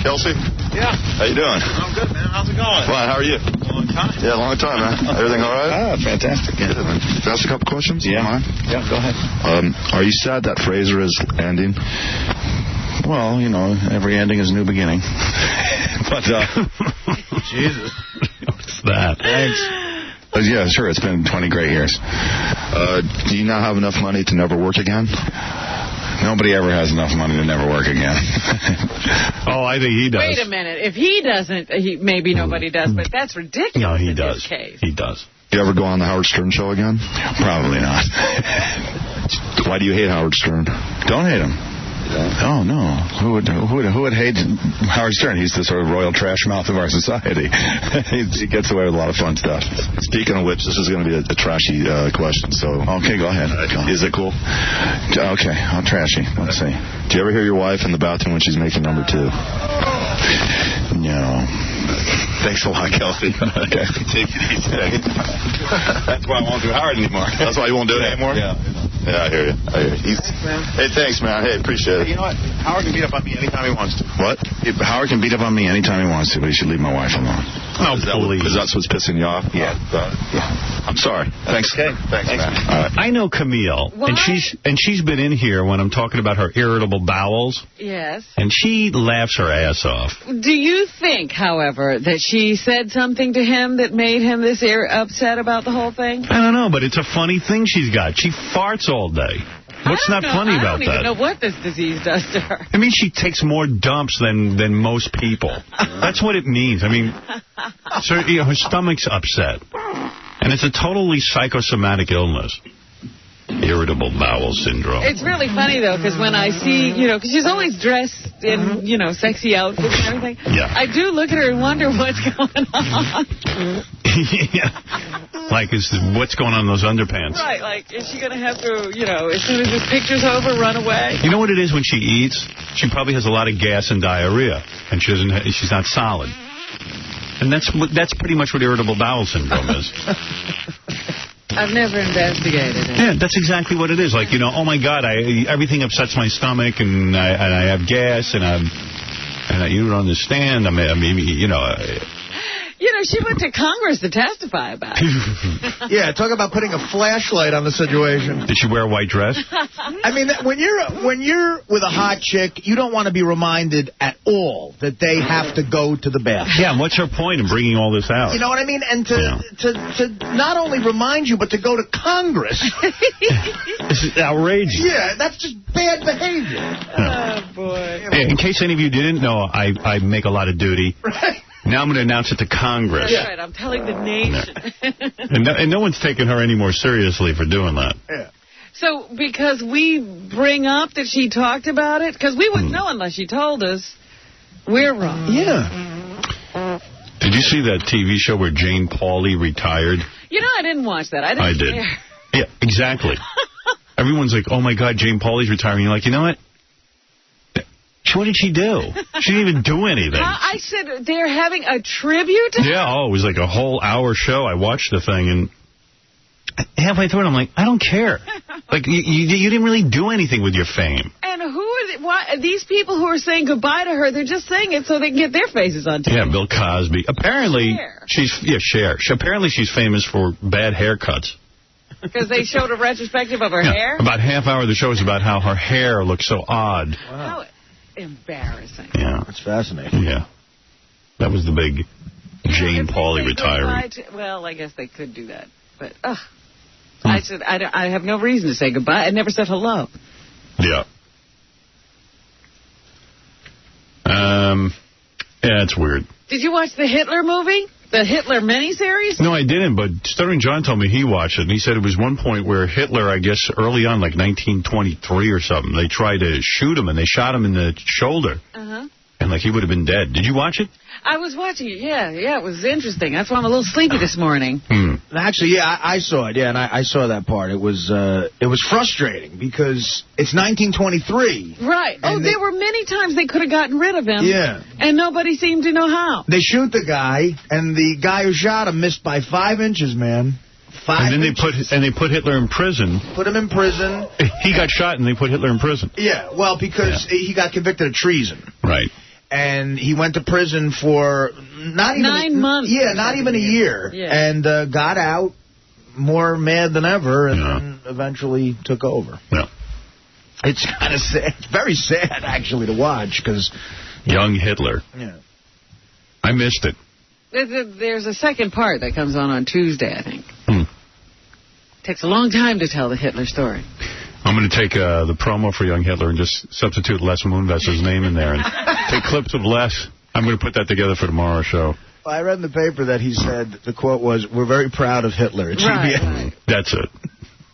Speaker 22: Kelsey?
Speaker 23: Yeah.
Speaker 22: How you doing?
Speaker 23: I'm good, man. How's it going?
Speaker 22: Fine. How are you?
Speaker 23: Long time.
Speaker 22: Yeah, long time, man. Everything all right?
Speaker 23: Fantastic.
Speaker 22: Yeah, man. Can I ask a couple questions?
Speaker 23: Yeah.
Speaker 22: Mind?
Speaker 23: Yeah, go ahead.
Speaker 22: Are you sad that Fraser is ending?
Speaker 23: Well, every ending is a new beginning. But,
Speaker 4: Jesus.
Speaker 1: What's that?
Speaker 22: Thanks. Yeah, sure. It's been 20 great years. Do you now have enough money to never work again? Nobody ever has enough money to never work again.
Speaker 1: Oh, I think he does.
Speaker 3: Wait a minute. If he doesn't, maybe nobody does, but that's ridiculous.
Speaker 1: No, he
Speaker 3: in
Speaker 1: does.
Speaker 3: This case.
Speaker 1: He does.
Speaker 22: Do you ever go on the Howard Stern show again?
Speaker 23: Probably not.
Speaker 22: Why do you hate Howard Stern?
Speaker 23: Don't hate him. Oh, no. Who would hate Howard Stern? He's the sort of royal trash mouth of our society.
Speaker 22: He gets away with a lot of fun stuff. Speaking of which, this is going to be a trashy question. So,
Speaker 23: okay, go ahead.
Speaker 22: Is it cool?
Speaker 23: Okay, how trashy? Let's see.
Speaker 22: Do you ever hear your wife in the bathroom when she's making number 2?
Speaker 23: No.
Speaker 22: Thanks a lot, Kelsey. Okay. Take it easy.
Speaker 23: That's why I won't do Howard anymore.
Speaker 22: That's why you won't do it anymore?
Speaker 23: Yeah.
Speaker 22: Yeah, I hear you.
Speaker 23: Thanks, man.
Speaker 22: Hey, thanks, man. Hey, appreciate it.
Speaker 23: You know what? Howard can beat up on me anytime he wants to.
Speaker 22: What?
Speaker 23: Howard can beat up on me anytime he wants to, but he should leave my wife alone.
Speaker 1: Oh, please.
Speaker 22: Because that's what's pissing you off?
Speaker 23: Yeah.
Speaker 22: I'm sorry. Thanks.
Speaker 23: Okay.
Speaker 22: Thanks, man. All right.
Speaker 1: I know Camille, and she's been in here when I'm talking about her irritable bowels.
Speaker 3: Yes.
Speaker 1: And she laughs her ass off.
Speaker 3: Do you think, however, that she said something to him that made him this upset about the whole thing?
Speaker 1: I don't know, but it's a funny thing she's got. She farts all day. What's not funny about that?
Speaker 3: I don't even know what this disease does to her.
Speaker 1: I mean, she takes more dumps than most people. That's what it means. I mean, so, her stomach's upset. And it's a totally psychosomatic illness. Irritable bowel syndrome.
Speaker 3: It's really funny, though, because when I see, because she's always dressed in, sexy outfits and everything.
Speaker 1: Yeah.
Speaker 3: I do look at her and wonder what's going on.
Speaker 1: Yeah. Like, what's going on in those underpants?
Speaker 3: Right, like, is she going to have to, as soon as this picture's over, run away?
Speaker 1: You know what it is when she eats? She probably has a lot of gas and diarrhea, and she's not solid. And that's pretty much what irritable bowel syndrome is.
Speaker 3: I've never investigated it.
Speaker 1: Yeah, that's exactly what it is. Like, oh my God, everything upsets my stomach, and I have gas, and you don't understand.
Speaker 3: You know, she went to Congress to testify about it.
Speaker 4: Yeah, talk about putting a flashlight on the situation.
Speaker 1: Did she wear a white dress?
Speaker 4: I mean, when you're with a hot chick, you don't want to be reminded at all that they have to go to the bathroom.
Speaker 1: Yeah, and what's her point in bringing all this out?
Speaker 4: You know what I mean? And to not only remind you, but to go to Congress.
Speaker 1: This is outrageous.
Speaker 4: Yeah, that's just bad behavior.
Speaker 1: Yeah.
Speaker 3: Oh, boy.
Speaker 1: In case any of you didn't know, I make a lot of duty.
Speaker 4: Right.
Speaker 1: Now I'm going to announce it to Congress.
Speaker 3: That's right. I'm telling the nation.
Speaker 1: And no one's taking her any more seriously for doing that.
Speaker 4: Yeah.
Speaker 3: So, because we bring up that she talked about it, because we wouldn't know unless she told us, we're wrong.
Speaker 4: Yeah.
Speaker 1: Did you see that TV show where Jane Pauley retired?
Speaker 3: You know, I didn't watch that. I
Speaker 1: did.
Speaker 3: Care.
Speaker 1: Yeah, exactly. Everyone's like, oh, my God, Jane Pauley's retiring. You're like, you know what? What did she do? She didn't even do anything.
Speaker 3: I said they're having a tribute?
Speaker 1: Yeah, it was like a whole hour show. I watched the thing, and halfway through it, I'm like, I don't care. Like, you didn't really do anything with your fame.
Speaker 3: And who is it? Why, these people who are saying goodbye to her, they're just saying it so they can get their faces on TV.
Speaker 1: Yeah, Bill Cosby. Apparently, Cher. Apparently, she's famous for bad haircuts.
Speaker 3: Because they showed a retrospective of her hair?
Speaker 1: About half hour of the show is about how her hair looks so odd.
Speaker 3: Wow. How embarrassing.
Speaker 1: Yeah.
Speaker 4: That's fascinating.
Speaker 1: Yeah. That was the big Jane Pauley retiring.
Speaker 3: Well, I guess they could do that. But, I have no reason to say goodbye. I never said hello.
Speaker 1: Yeah. Yeah, it's weird.
Speaker 3: Did you watch the Hitler movie? The Hitler miniseries?
Speaker 1: No, I didn't, but Stuttering John told me he watched it, and he said it was one point where Hitler, I guess, early on, like 1923 or something, they tried to shoot him, and they shot him in the shoulder.
Speaker 3: Uh-huh.
Speaker 1: And, like, he would have been dead. Did you watch it?
Speaker 3: I was watching it, yeah, it was interesting. That's why I'm a little sleepy this morning.
Speaker 4: Actually, yeah, I saw it, and I saw that part. It was frustrating because it's 1923.
Speaker 3: Right. There were many times they could have gotten rid of him.
Speaker 4: Yeah.
Speaker 3: And nobody seemed to know how.
Speaker 4: They shoot the guy, and the guy who shot him missed by 5 inches, man. 5
Speaker 1: and then
Speaker 4: inches.
Speaker 1: they put Hitler in prison.
Speaker 4: Put him in prison.
Speaker 1: He got shot, and they put Hitler in prison.
Speaker 4: Yeah, well, because he got convicted of treason.
Speaker 1: Right.
Speaker 4: And he went to prison for not even
Speaker 3: 9 months.
Speaker 4: Yeah, not even a year.
Speaker 3: Yeah.
Speaker 4: And got out more mad than ever, and then eventually took over.
Speaker 1: Yeah.
Speaker 4: It's kind of sad. It's very sad, actually, to watch, because...
Speaker 1: Young Hitler.
Speaker 4: Yeah.
Speaker 1: I missed it.
Speaker 3: There's a second part that comes on Tuesday, I think. Takes a long time to tell the Hitler story.
Speaker 1: I'm going to take the promo for Young Hitler and just substitute Les Moonvestor's name in there and take clips of Les. I'm going to put that together for tomorrow's show.
Speaker 4: Well, I read in the paper that he said, the quote was, "We're very proud of Hitler." At CBS.
Speaker 3: Right.
Speaker 1: That's it.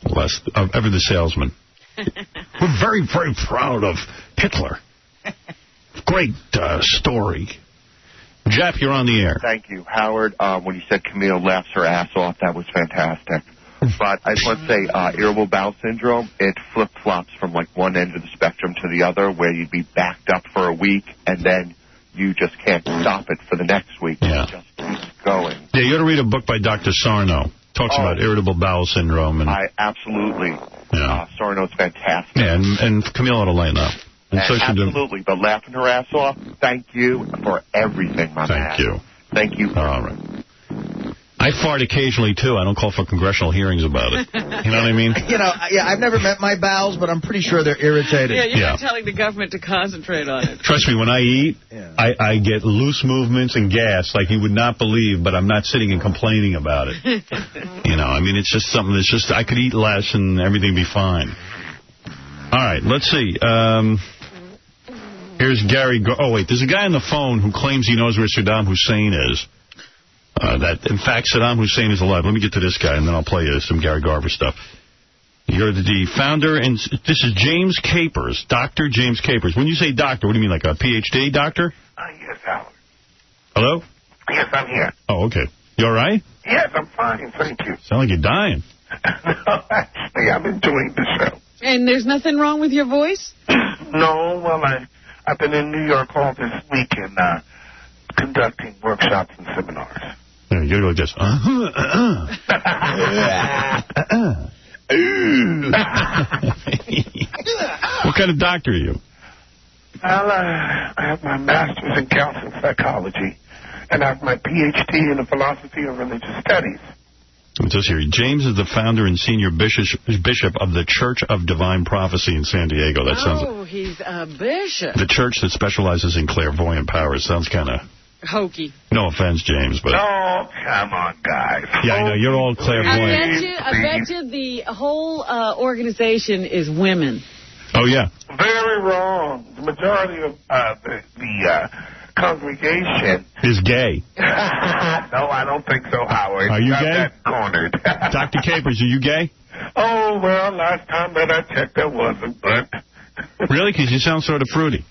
Speaker 1: Les, ever the salesman. We're very, very proud of Hitler. Great story. Jeff, you're on the air.
Speaker 8: Thank you, Howard. When you said Camille laughs her ass off, that was fantastic. But I just want to say, irritable bowel syndrome, it flip-flops from like one end of the spectrum to the other, where you'd be backed up for a week, and then you just can't stop it for the next week.
Speaker 1: Yeah.
Speaker 8: It just keeps going.
Speaker 1: Yeah, you got to read a book by Dr. Sarno. Talks about irritable bowel syndrome. And
Speaker 8: Absolutely. Sarno's fantastic.
Speaker 1: Yeah, and Camille ought to lighten up. And so
Speaker 8: absolutely, but laughing her ass off, thank you for everything, my man.
Speaker 1: Thank you.
Speaker 8: Thank you.
Speaker 1: All right. I fart occasionally, too. I don't call for congressional hearings about it. You know what I mean?
Speaker 4: You know, yeah, I've never met my bowels, but I'm pretty sure they're irritated.
Speaker 3: Yeah, you're not telling the government to concentrate on it.
Speaker 1: Trust me, when I eat, I get loose movements and gas like you would not believe, but I'm not sitting and complaining about it. You know, I mean, it's just something that's just, I could eat less and everything be fine. All right, let's see. Here's Gary. Oh, wait, there's a guy on the phone who claims he knows where Saddam Hussein is. That, in fact, Saddam Hussein is alive. Let me get to this guy, and then I'll play you some Gary Garver stuff. You're the founder, and this is James Capers, Dr. James Capers. When you say doctor, what do you mean, like a Ph.D. doctor?
Speaker 17: Yes, Howard.
Speaker 1: Hello?
Speaker 17: Yes, I'm here.
Speaker 1: Oh, okay. You all right?
Speaker 17: Yes, I'm fine, thank you.
Speaker 1: Sound like you're dying.
Speaker 17: No, actually, I'm enjoying the show.
Speaker 3: And there's nothing wrong with your voice?
Speaker 17: No, well, I've been in New York all this week and conducting workshops and seminars.
Speaker 1: Yeah, you gotta go like this. What kind of doctor are you?
Speaker 17: Well, I have my master's in counseling psychology,
Speaker 2: and I have my Ph.D. in the philosophy of religious studies.
Speaker 1: It says here, James is the founder and senior bishop of the Church of Divine Prophecy in San Diego. That sounds.
Speaker 3: He's a bishop.
Speaker 1: The church that specializes in clairvoyant powers. Sounds kind of
Speaker 3: hokey.
Speaker 1: No offense, James, but.
Speaker 2: Oh, come on, guys.
Speaker 1: Yeah, I know you're all clairvoyant.
Speaker 3: I bet you the whole organization is women.
Speaker 1: Oh yeah.
Speaker 2: Very wrong. The majority of the congregation
Speaker 1: is gay.
Speaker 2: No, I don't think so, Howard.
Speaker 1: Are you
Speaker 2: Got
Speaker 1: gay?
Speaker 2: That cornered.
Speaker 1: Dr. Capers, are you gay?
Speaker 2: Oh, well, last time that I checked, I wasn't, but...
Speaker 1: Really? Because you sound sort of fruity.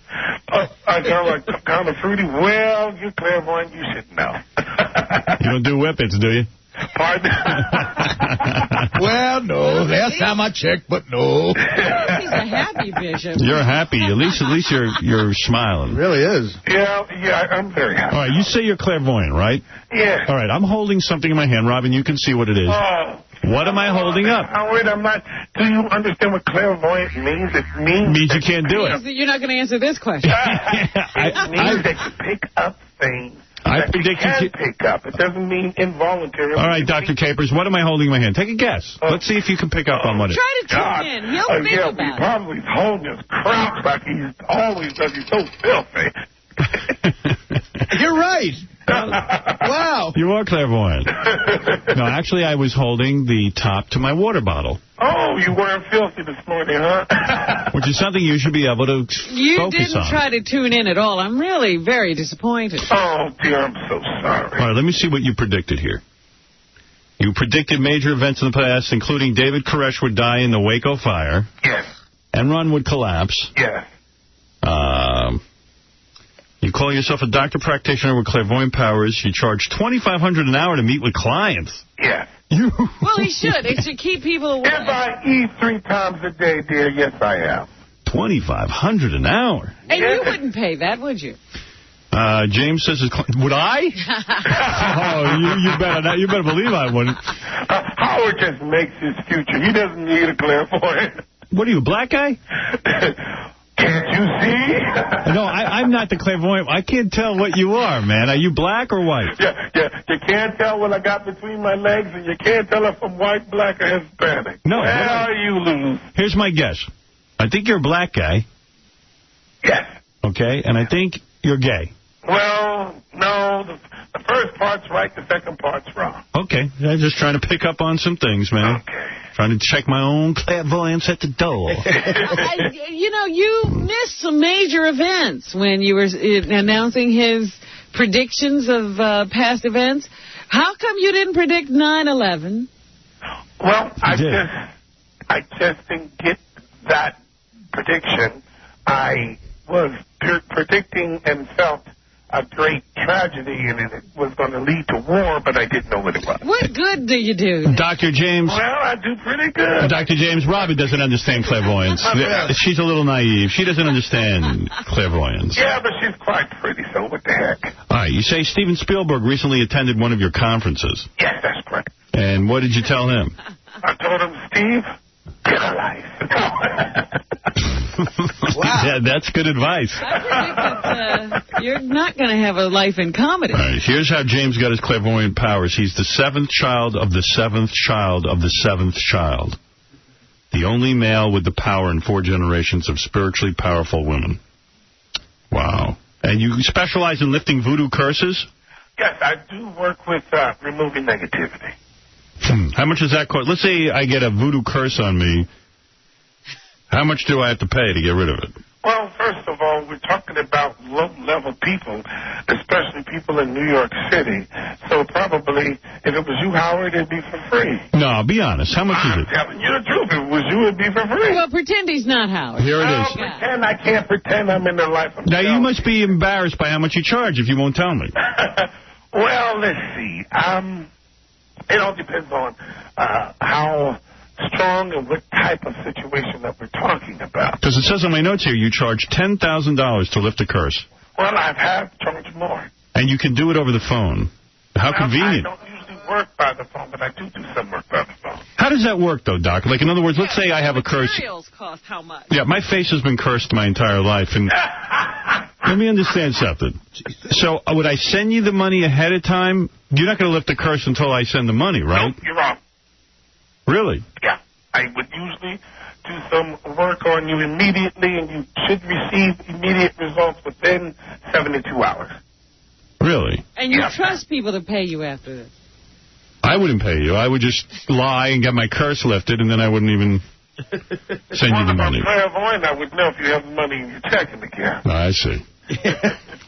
Speaker 2: I sound like kind of fruity. Well, you're clairvoyant. You should know.
Speaker 1: You don't do whippets, do you?
Speaker 2: Pardon?
Speaker 4: Well, no. Last time I checked, but no.
Speaker 3: He's a happy bishop.
Speaker 1: You're happy. At least you're smiling.
Speaker 4: It really is.
Speaker 2: Yeah, I'm very happy.
Speaker 1: All right, you say you're clairvoyant, right?
Speaker 2: Yeah.
Speaker 1: All right, I'm holding something in my hand. Robin, you can see what it is. What am I holding up?
Speaker 2: Howard, I'm not... Do you understand what clairvoyant means? It means
Speaker 1: you can't do it.
Speaker 3: You're not going to answer this question.
Speaker 2: It means that you pick up things that you can pick up. It doesn't mean involuntary.
Speaker 1: All right, Dr. Capers, what am I holding in my hand? Take a guess. Let's see if you can pick up on what it is.
Speaker 3: Try to tune in. He'll think about it.
Speaker 2: Probably holding his crouch like he always does. He's so filthy.
Speaker 4: You're right. Wow.
Speaker 1: You are clairvoyant. No, actually, I was holding the top to my water bottle.
Speaker 2: Oh, you weren't filthy this morning, huh?
Speaker 1: Which is something you should be able to focus on.
Speaker 3: You didn't try to tune in at all. I'm really very disappointed.
Speaker 2: Oh, dear, I'm so sorry.
Speaker 1: All right, let me see what you predicted here. You predicted major events in the past, including David Koresh would die in the Waco fire.
Speaker 2: Yes.
Speaker 1: Enron would collapse.
Speaker 2: Yes.
Speaker 1: You call yourself a doctor practitioner with clairvoyant powers. You charge $2,500 an hour to meet with clients.
Speaker 2: Yes.
Speaker 3: Well, he should. It should keep people away.
Speaker 2: If I eat 3 times a day, dear, yes, I am.
Speaker 1: $2,500 an hour.
Speaker 3: And you wouldn't pay that, would you?
Speaker 1: James says, would I? Oh, you better believe I wouldn't.
Speaker 2: Howard just makes his future. He doesn't need a clairvoyant.
Speaker 1: What are you, a black guy?
Speaker 2: Can't you see?
Speaker 1: No, I'm not the clairvoyant. I can't tell what you are, man. Are you black or white?
Speaker 2: Yeah. You can't tell what I got between my legs, and you can't tell if I'm white, black, or Hispanic.
Speaker 1: No.
Speaker 2: Well, you lose.
Speaker 1: Here's my guess. I think you're a black guy.
Speaker 2: Yes.
Speaker 1: Okay, and I think you're gay.
Speaker 2: Well, no, the first part's right, the second part's wrong.
Speaker 1: Okay, I'm just trying to pick up on some things, man.
Speaker 2: Okay.
Speaker 1: Trying to check my own clairvoyance at the door.
Speaker 3: You missed some major events when you were announcing his predictions of past events. How come you didn't predict 9/11?
Speaker 2: Well, I just didn't get that prediction. I was predicting and felt a great tragedy, and it was going to lead to war, but I didn't know what it was.
Speaker 3: What good do you do?
Speaker 1: Dr. James.
Speaker 2: Well, I do pretty good.
Speaker 1: Dr. James, Robin doesn't understand clairvoyance. She's a little naive. She doesn't understand clairvoyance.
Speaker 2: Yeah, but she's quite pretty, so what the heck?
Speaker 1: All right, you say Steven Spielberg recently attended one of your conferences.
Speaker 2: Yes, that's correct.
Speaker 1: And what did you tell him?
Speaker 2: I told him, Steve, get a life.
Speaker 1: Wow. Yeah, that's good advice.
Speaker 3: I predict that you're not going to have a life in comedy.
Speaker 1: All right, here's how James got his clairvoyant powers. He's the 7th child of the 7th child of the 7th child. The only male with the power in 4 generations of spiritually powerful women. Wow. And you specialize in lifting voodoo curses?
Speaker 2: Yes, I do work with removing negativity.
Speaker 1: How much does that cost? Let's say I get a voodoo curse on me. How much do I have to pay to get rid of it?
Speaker 2: Well, first of all, we're talking about low-level people, especially people in New York City. So probably, if it was you, Howard, it'd be for free.
Speaker 1: No, be honest. How much is it?
Speaker 2: I'm telling you the truth. If it was you, it'd be for free.
Speaker 3: Well, pretend he's not Howard.
Speaker 1: Here it is.
Speaker 2: Pretend I can't pretend I'm in the life of
Speaker 1: Now, you must be embarrassed by how much you charge if you won't tell me.
Speaker 2: Well, let's see. It all depends on how strong and what type of situation that we're talking about.
Speaker 1: Because it says on my notes here you charge $10,000 to lift a curse.
Speaker 2: Well, I have charged more.
Speaker 1: And you can do it over the phone. How convenient.
Speaker 2: I don't usually work by the phone, but I do some work by the phone.
Speaker 1: How does that work, though, Doc? Like, in other words, let's say I have a curse.
Speaker 3: Materials cost how much?
Speaker 1: Yeah, my face has been cursed my entire life. And Let me understand something. So would I send you the money ahead of time? You're not going to lift the curse until I send the money, right?
Speaker 2: No, you're wrong.
Speaker 1: Really?
Speaker 2: Yeah. I would usually do some work on you immediately, and you should receive immediate results within 72 hours.
Speaker 1: Really?
Speaker 3: And you trust people to pay you after this?
Speaker 1: I wouldn't pay you. I would just lie and get my curse lifted, and then I wouldn't even send you the money.
Speaker 2: If I'm clairvoyant, I would know if you have money in your checking account.
Speaker 1: Oh, I see.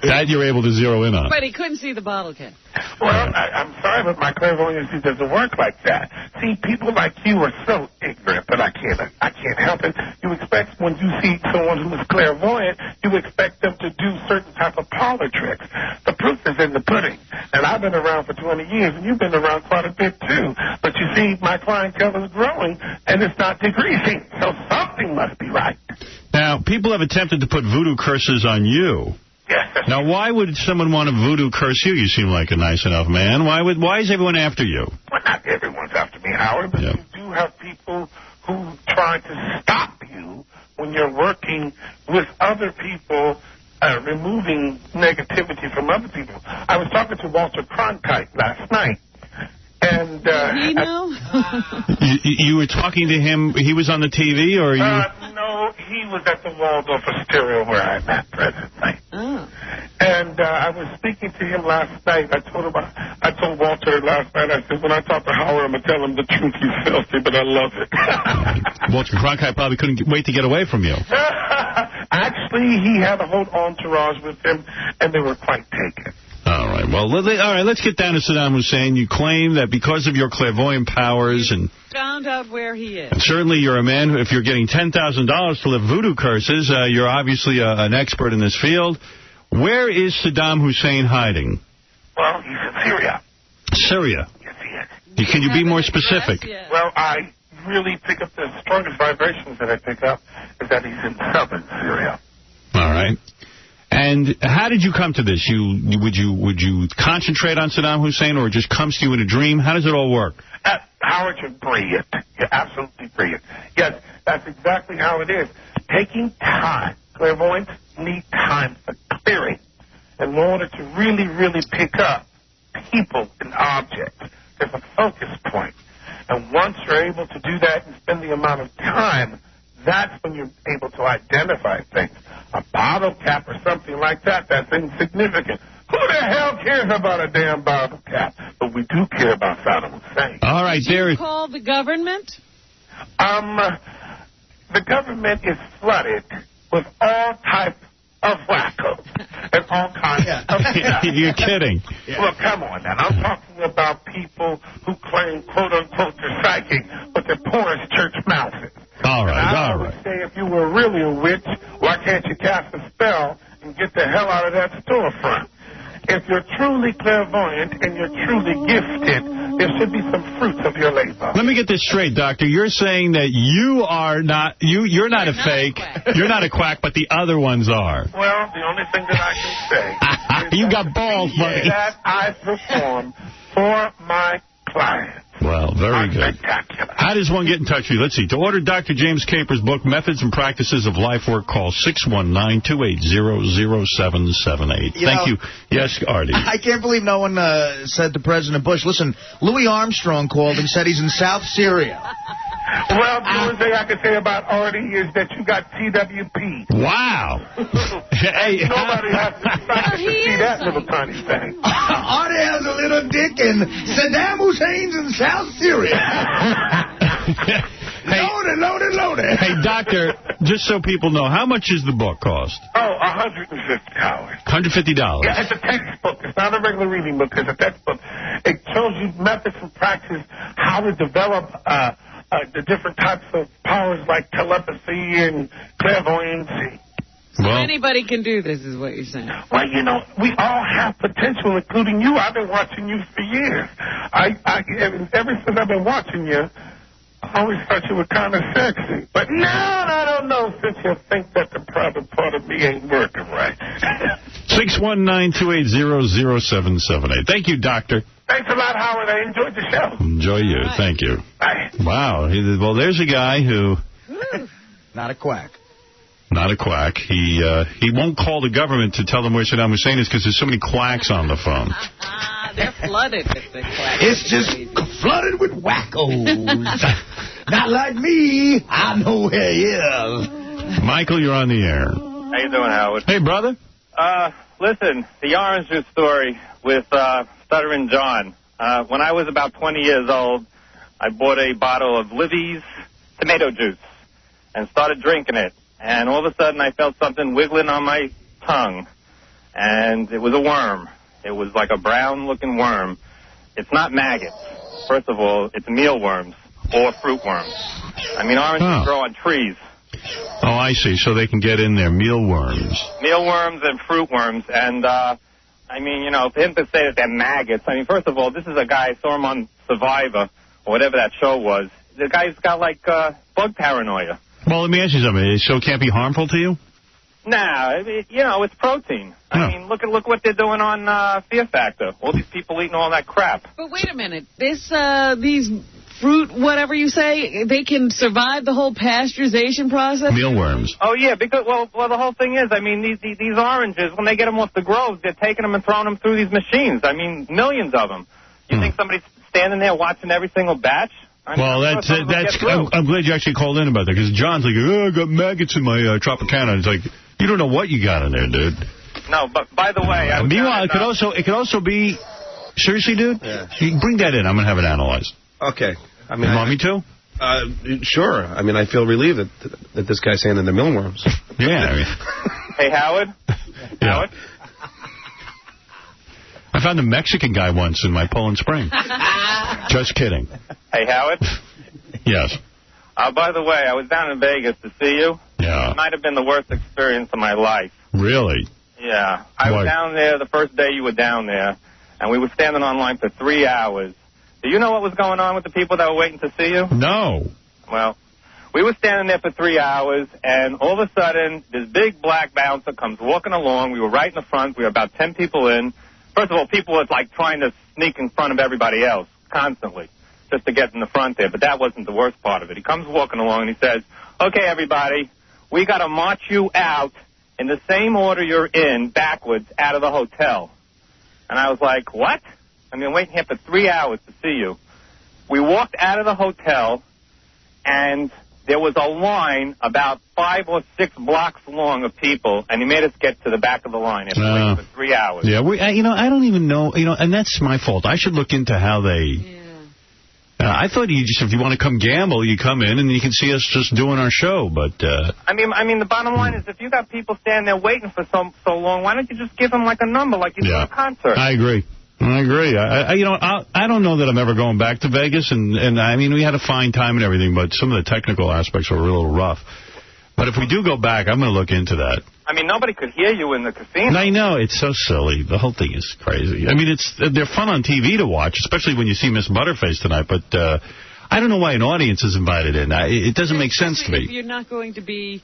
Speaker 1: That you're able to zero in on.
Speaker 3: But he couldn't see the bottle cap.
Speaker 2: Well, I'm sorry, but my clairvoyancy doesn't work like that. See, people like you are so ignorant, but I can't help it. You expect when you see someone who is clairvoyant, you expect them to do certain type of parlor tricks. The proof is in the pudding. And I've been around for 20 years, and you've been around quite a bit, too. But you see, my clientele is growing, and it's not decreasing. So something must be right.
Speaker 1: Now, people have attempted to put voodoo curses on you.
Speaker 2: Yes.
Speaker 1: Now, why would someone want to voodoo curse you? You seem like a nice enough man. Why is everyone after you?
Speaker 2: Well, not everyone's after me, Howard, but you do have people who try to stop you when you're working with other people, removing negativity from other people. I was talking to Walter Cronkite last night. And
Speaker 3: he know?
Speaker 1: You were talking to him. He was on the TV, or you?
Speaker 2: No, he was at the Waldorf Astoria where I'm at presently.
Speaker 3: Oh.
Speaker 2: And I was speaking to him last night. I told Walter last night. I said, when I talk to Howard, I'm gonna tell him the truth. He's filthy, but I love it.
Speaker 1: Walter Cronkite probably couldn't wait to get away from you.
Speaker 2: Actually, he had a whole entourage with him, and they were quite taken.
Speaker 1: All right. Well, let's get down to Saddam Hussein. You claim that because of your clairvoyant powers and
Speaker 3: found out where he is.
Speaker 1: And certainly you're a man who, if you're getting $10,000 to lift voodoo curses, you're obviously an expert in this field. Where is Saddam Hussein hiding?
Speaker 2: Well, he's in Syria.
Speaker 1: Syria?
Speaker 2: Yes, he is.
Speaker 1: Can you be more specific?
Speaker 2: Well, I really pick up the strongest vibrations that I pick up is that he's in southern Syria.
Speaker 1: All right. And how did you come to this? Would you concentrate on Saddam Hussein, or it just comes to you in a dream? How does it all work?
Speaker 2: Howard, you're brilliant. You're absolutely brilliant. Yes, that's exactly how it is. Taking time. Clairvoyants need time for clearing in order to really, really pick up people and objects. There's a focus point. And once you're able to do that and spend the amount of time, that's when you're able to identify things. A bottle cap or something like that, that's insignificant. Who the hell cares about a damn bottle cap? But we do care about Saddam Hussein.
Speaker 1: All right,
Speaker 3: Did you call the government?
Speaker 2: The government is flooded with all types of wackos and all kinds of stuff.
Speaker 1: You're kidding.
Speaker 2: Well, come on now. I'm talking about people who claim, quote-unquote, they're psychic, but they're poor as church mouses.
Speaker 1: All right.
Speaker 2: I would say if you were really a witch, why can't you cast a spell and get the hell out of that storefront? If you're truly clairvoyant and you're truly gifted, there should be some fruits of your labor.
Speaker 1: Let me get this straight, Doctor. You're saying that you are not, you're not a fake, you're not a quack, but the other ones are.
Speaker 2: Well, the only thing that I can say
Speaker 1: you got balls, buddy.
Speaker 2: That I perform for my clients.
Speaker 1: Well, very good.
Speaker 2: Spectacular.
Speaker 1: How does one get in touch with you? Let's see. To order Dr. James Caper's book, Methods and Practices of Life Work, call 619-280-0778. Thank you. Yes, Artie.
Speaker 4: I can't believe no one said to President Bush, listen, Louis Armstrong called and said he's in South Syria.
Speaker 2: Well, the only thing I can say about Artie is that you got TWP.
Speaker 1: Wow.
Speaker 2: Hey, nobody has to see that little tiny thing.
Speaker 4: Artie has a little dick and Saddam Hussein's in South Syria. Loaded.
Speaker 1: Hey, Doctor, just so people know, how much does the book cost?
Speaker 2: Oh, $150.
Speaker 1: $150?
Speaker 2: Yeah, it's a textbook. It's not a regular reading book. It's a textbook. It shows you methods and practice, how to develop the different types of powers like telepathy and clairvoyancy.
Speaker 3: Well, anybody can do this, is what you're saying.
Speaker 2: Well, you know, we all have potential, including you. I've been watching you for years. Ever since I've been watching you, I always thought you were kind of sexy. But now I don't know, since you think that the private part of me ain't working right.
Speaker 1: 619-280-0778. Thank you, Doctor.
Speaker 2: Thanks a lot, Howard. I enjoyed the show.
Speaker 1: Enjoy you. Right. Thank you.
Speaker 2: Bye.
Speaker 1: Wow. Well, there's a guy who...
Speaker 4: Not a quack.
Speaker 1: Not a quack. He won't call the government to tell them where Saddam Hussein is because there's so many quacks on the phone.
Speaker 3: They're flooded with the quacks.
Speaker 4: It's just flooded with wackos. Not like me. I know where he is.
Speaker 1: Michael, you're on the air.
Speaker 7: How you doing, Howard?
Speaker 1: Hey, brother.
Speaker 7: Listen, the orange juice story with Stuttering John. When I was about 20 years old, I bought a bottle of Livy's tomato juice and started drinking it. And all of a sudden, I felt something wiggling on my tongue. And it was a worm. It was like a brown-looking worm. It's not maggots. First of all, it's mealworms or fruit worms. I mean, oranges grow on trees.
Speaker 1: Oh, I see. So they can get in there. Mealworms.
Speaker 7: Mealworms and fruit worms. And, I mean, you know, for him to say that they're maggots, I mean, first of all, this is a guy, I saw him on Survivor, or whatever that show was. The guy's got, like, bug paranoia.
Speaker 1: Well, let me ask you something. So it can't be harmful to you?
Speaker 7: Nah, you know, it's protein. I mean, look what they're doing on Fear Factor. All these people eating all that crap.
Speaker 3: But wait a minute. These fruit, whatever you say, they can survive the whole pasteurization process?
Speaker 1: Mealworms.
Speaker 7: Oh, yeah, because, well, the whole thing is, I mean, these oranges, when they get them off the groves, they're taking them and throwing them through these machines. I mean, millions of them. You think somebody's standing there watching every single batch? I mean,
Speaker 1: well, I'm glad you actually called in about that, because John's like, I got maggots in my Tropicana. It's like, you don't know what you got in there, dude.
Speaker 7: No, but by the way...
Speaker 1: Meanwhile, it could also be... Seriously, dude? Yeah. Bring that in. I'm going to have it analyzed.
Speaker 5: Okay. I mean,
Speaker 1: you want me to?
Speaker 5: Sure. I mean, I feel relieved that this guy's saying that they're mealworms.
Speaker 1: Yeah. I mean.
Speaker 7: Hey, Howard?
Speaker 1: Yeah.
Speaker 7: Howard?
Speaker 1: I found a Mexican guy once in my Poland Spring. Just kidding.
Speaker 7: Hey, Howard?
Speaker 1: Yes.
Speaker 7: By the way, I was down in Vegas to see you.
Speaker 1: Yeah.
Speaker 7: It might have been the worst experience of my life.
Speaker 1: Really?
Speaker 7: Yeah. I was down there the first day you were down there, and we were standing on line for 3 hours. Do you know what was going on with the people that were waiting to see you?
Speaker 1: No.
Speaker 7: Well, we were standing there for 3 hours, and all of a sudden, this big black bouncer comes walking along. We were right in the front. We were about 10 people in. First of all, people were, like, trying to sneak in front of everybody else constantly just to get in the front there, but that wasn't the worst part of it. He comes walking along, and he says, okay, everybody, we got to march you out in the same order you're in, backwards, out of the hotel. And I was like, what? I mean, waiting here for 3 hours to see you. We walked out of the hotel, and there was a line about 5 or 6 blocks long of people, and he made us get to the back of the line after waiting for 3 hours.
Speaker 1: Yeah, I don't even know, and that's my fault. I should look into how they... I thought if you want to come gamble, you come in and you can see us just doing our show, but...
Speaker 7: I mean, the bottom line is if you got people standing there waiting for so long, why don't you just give them, like, a number like you do at a concert?
Speaker 1: I agree. I don't know that I'm ever going back to Vegas, and I mean, we had a fine time and everything, but some of the technical aspects were a little rough. But if we do go back, I'm going to look into that.
Speaker 7: I mean, nobody could hear you in the casino.
Speaker 1: I know. It's so silly. The whole thing is crazy. I mean, they're fun on TV to watch, especially when you see Miss Butterface tonight, but I don't know why an audience is invited in. It doesn't make sense to me.
Speaker 3: If you're not going to be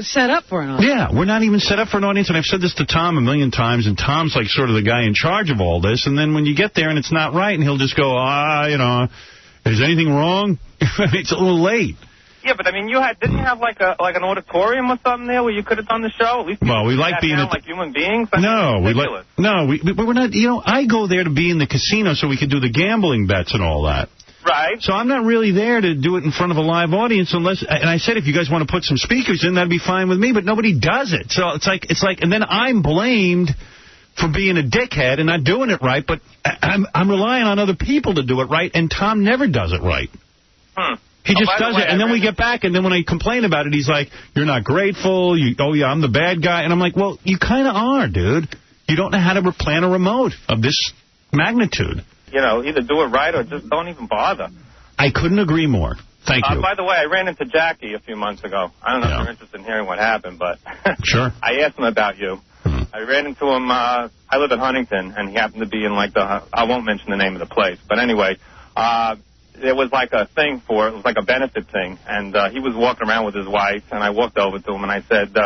Speaker 3: set up for an audience.
Speaker 1: Yeah, we're not even set up for an audience, and I've said this to Tom a million times, and Tom's like sort of the guy in charge of all this, and then when you get there and it's not right, and he'll just go, is anything wrong? It's a little late.
Speaker 7: Yeah, but I mean, didn't you have like an auditorium or something there where you could have done the show? At least
Speaker 1: we like being
Speaker 7: like human beings.
Speaker 1: We're not. I go there to be in the casino so we can do the gambling bets and all that.
Speaker 7: Right.
Speaker 1: So I'm not really there to do it in front of a live audience unless. And I said if you guys want to put some speakers in, that'd be fine with me. But nobody does it. So it's like, and then I'm blamed for being a dickhead and not doing it right. But I'm relying on other people to do it right, and Tom never does it right. He just does it, and then we get back, and then when I complain about it, he's like, you're not grateful, I'm the bad guy. And I'm like, well, you kind of are, dude. You don't know how to plan a remote of this magnitude.
Speaker 7: Either do it right or just don't even bother.
Speaker 1: I couldn't agree more. Thank you.
Speaker 7: By the way, I ran into Jackie a few months ago. I don't know if you're interested in hearing what happened, but
Speaker 1: sure.
Speaker 7: I asked him about you. I ran into him, I live in Huntington, and he happened to be in I won't mention the name of the place, but anyway, there was like a thing it was like a benefit thing, and he was walking around with his wife, and I walked over to him, and I said,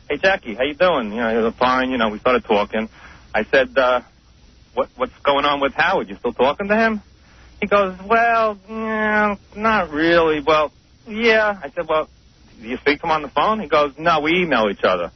Speaker 7: hey, Jackie, how you doing? He was fine, we started talking. I said, what's going on with Howard? You still talking to him? He goes, well, not really. Well, yeah. I said, well, do you speak to him on the phone? He goes, no, we email each other.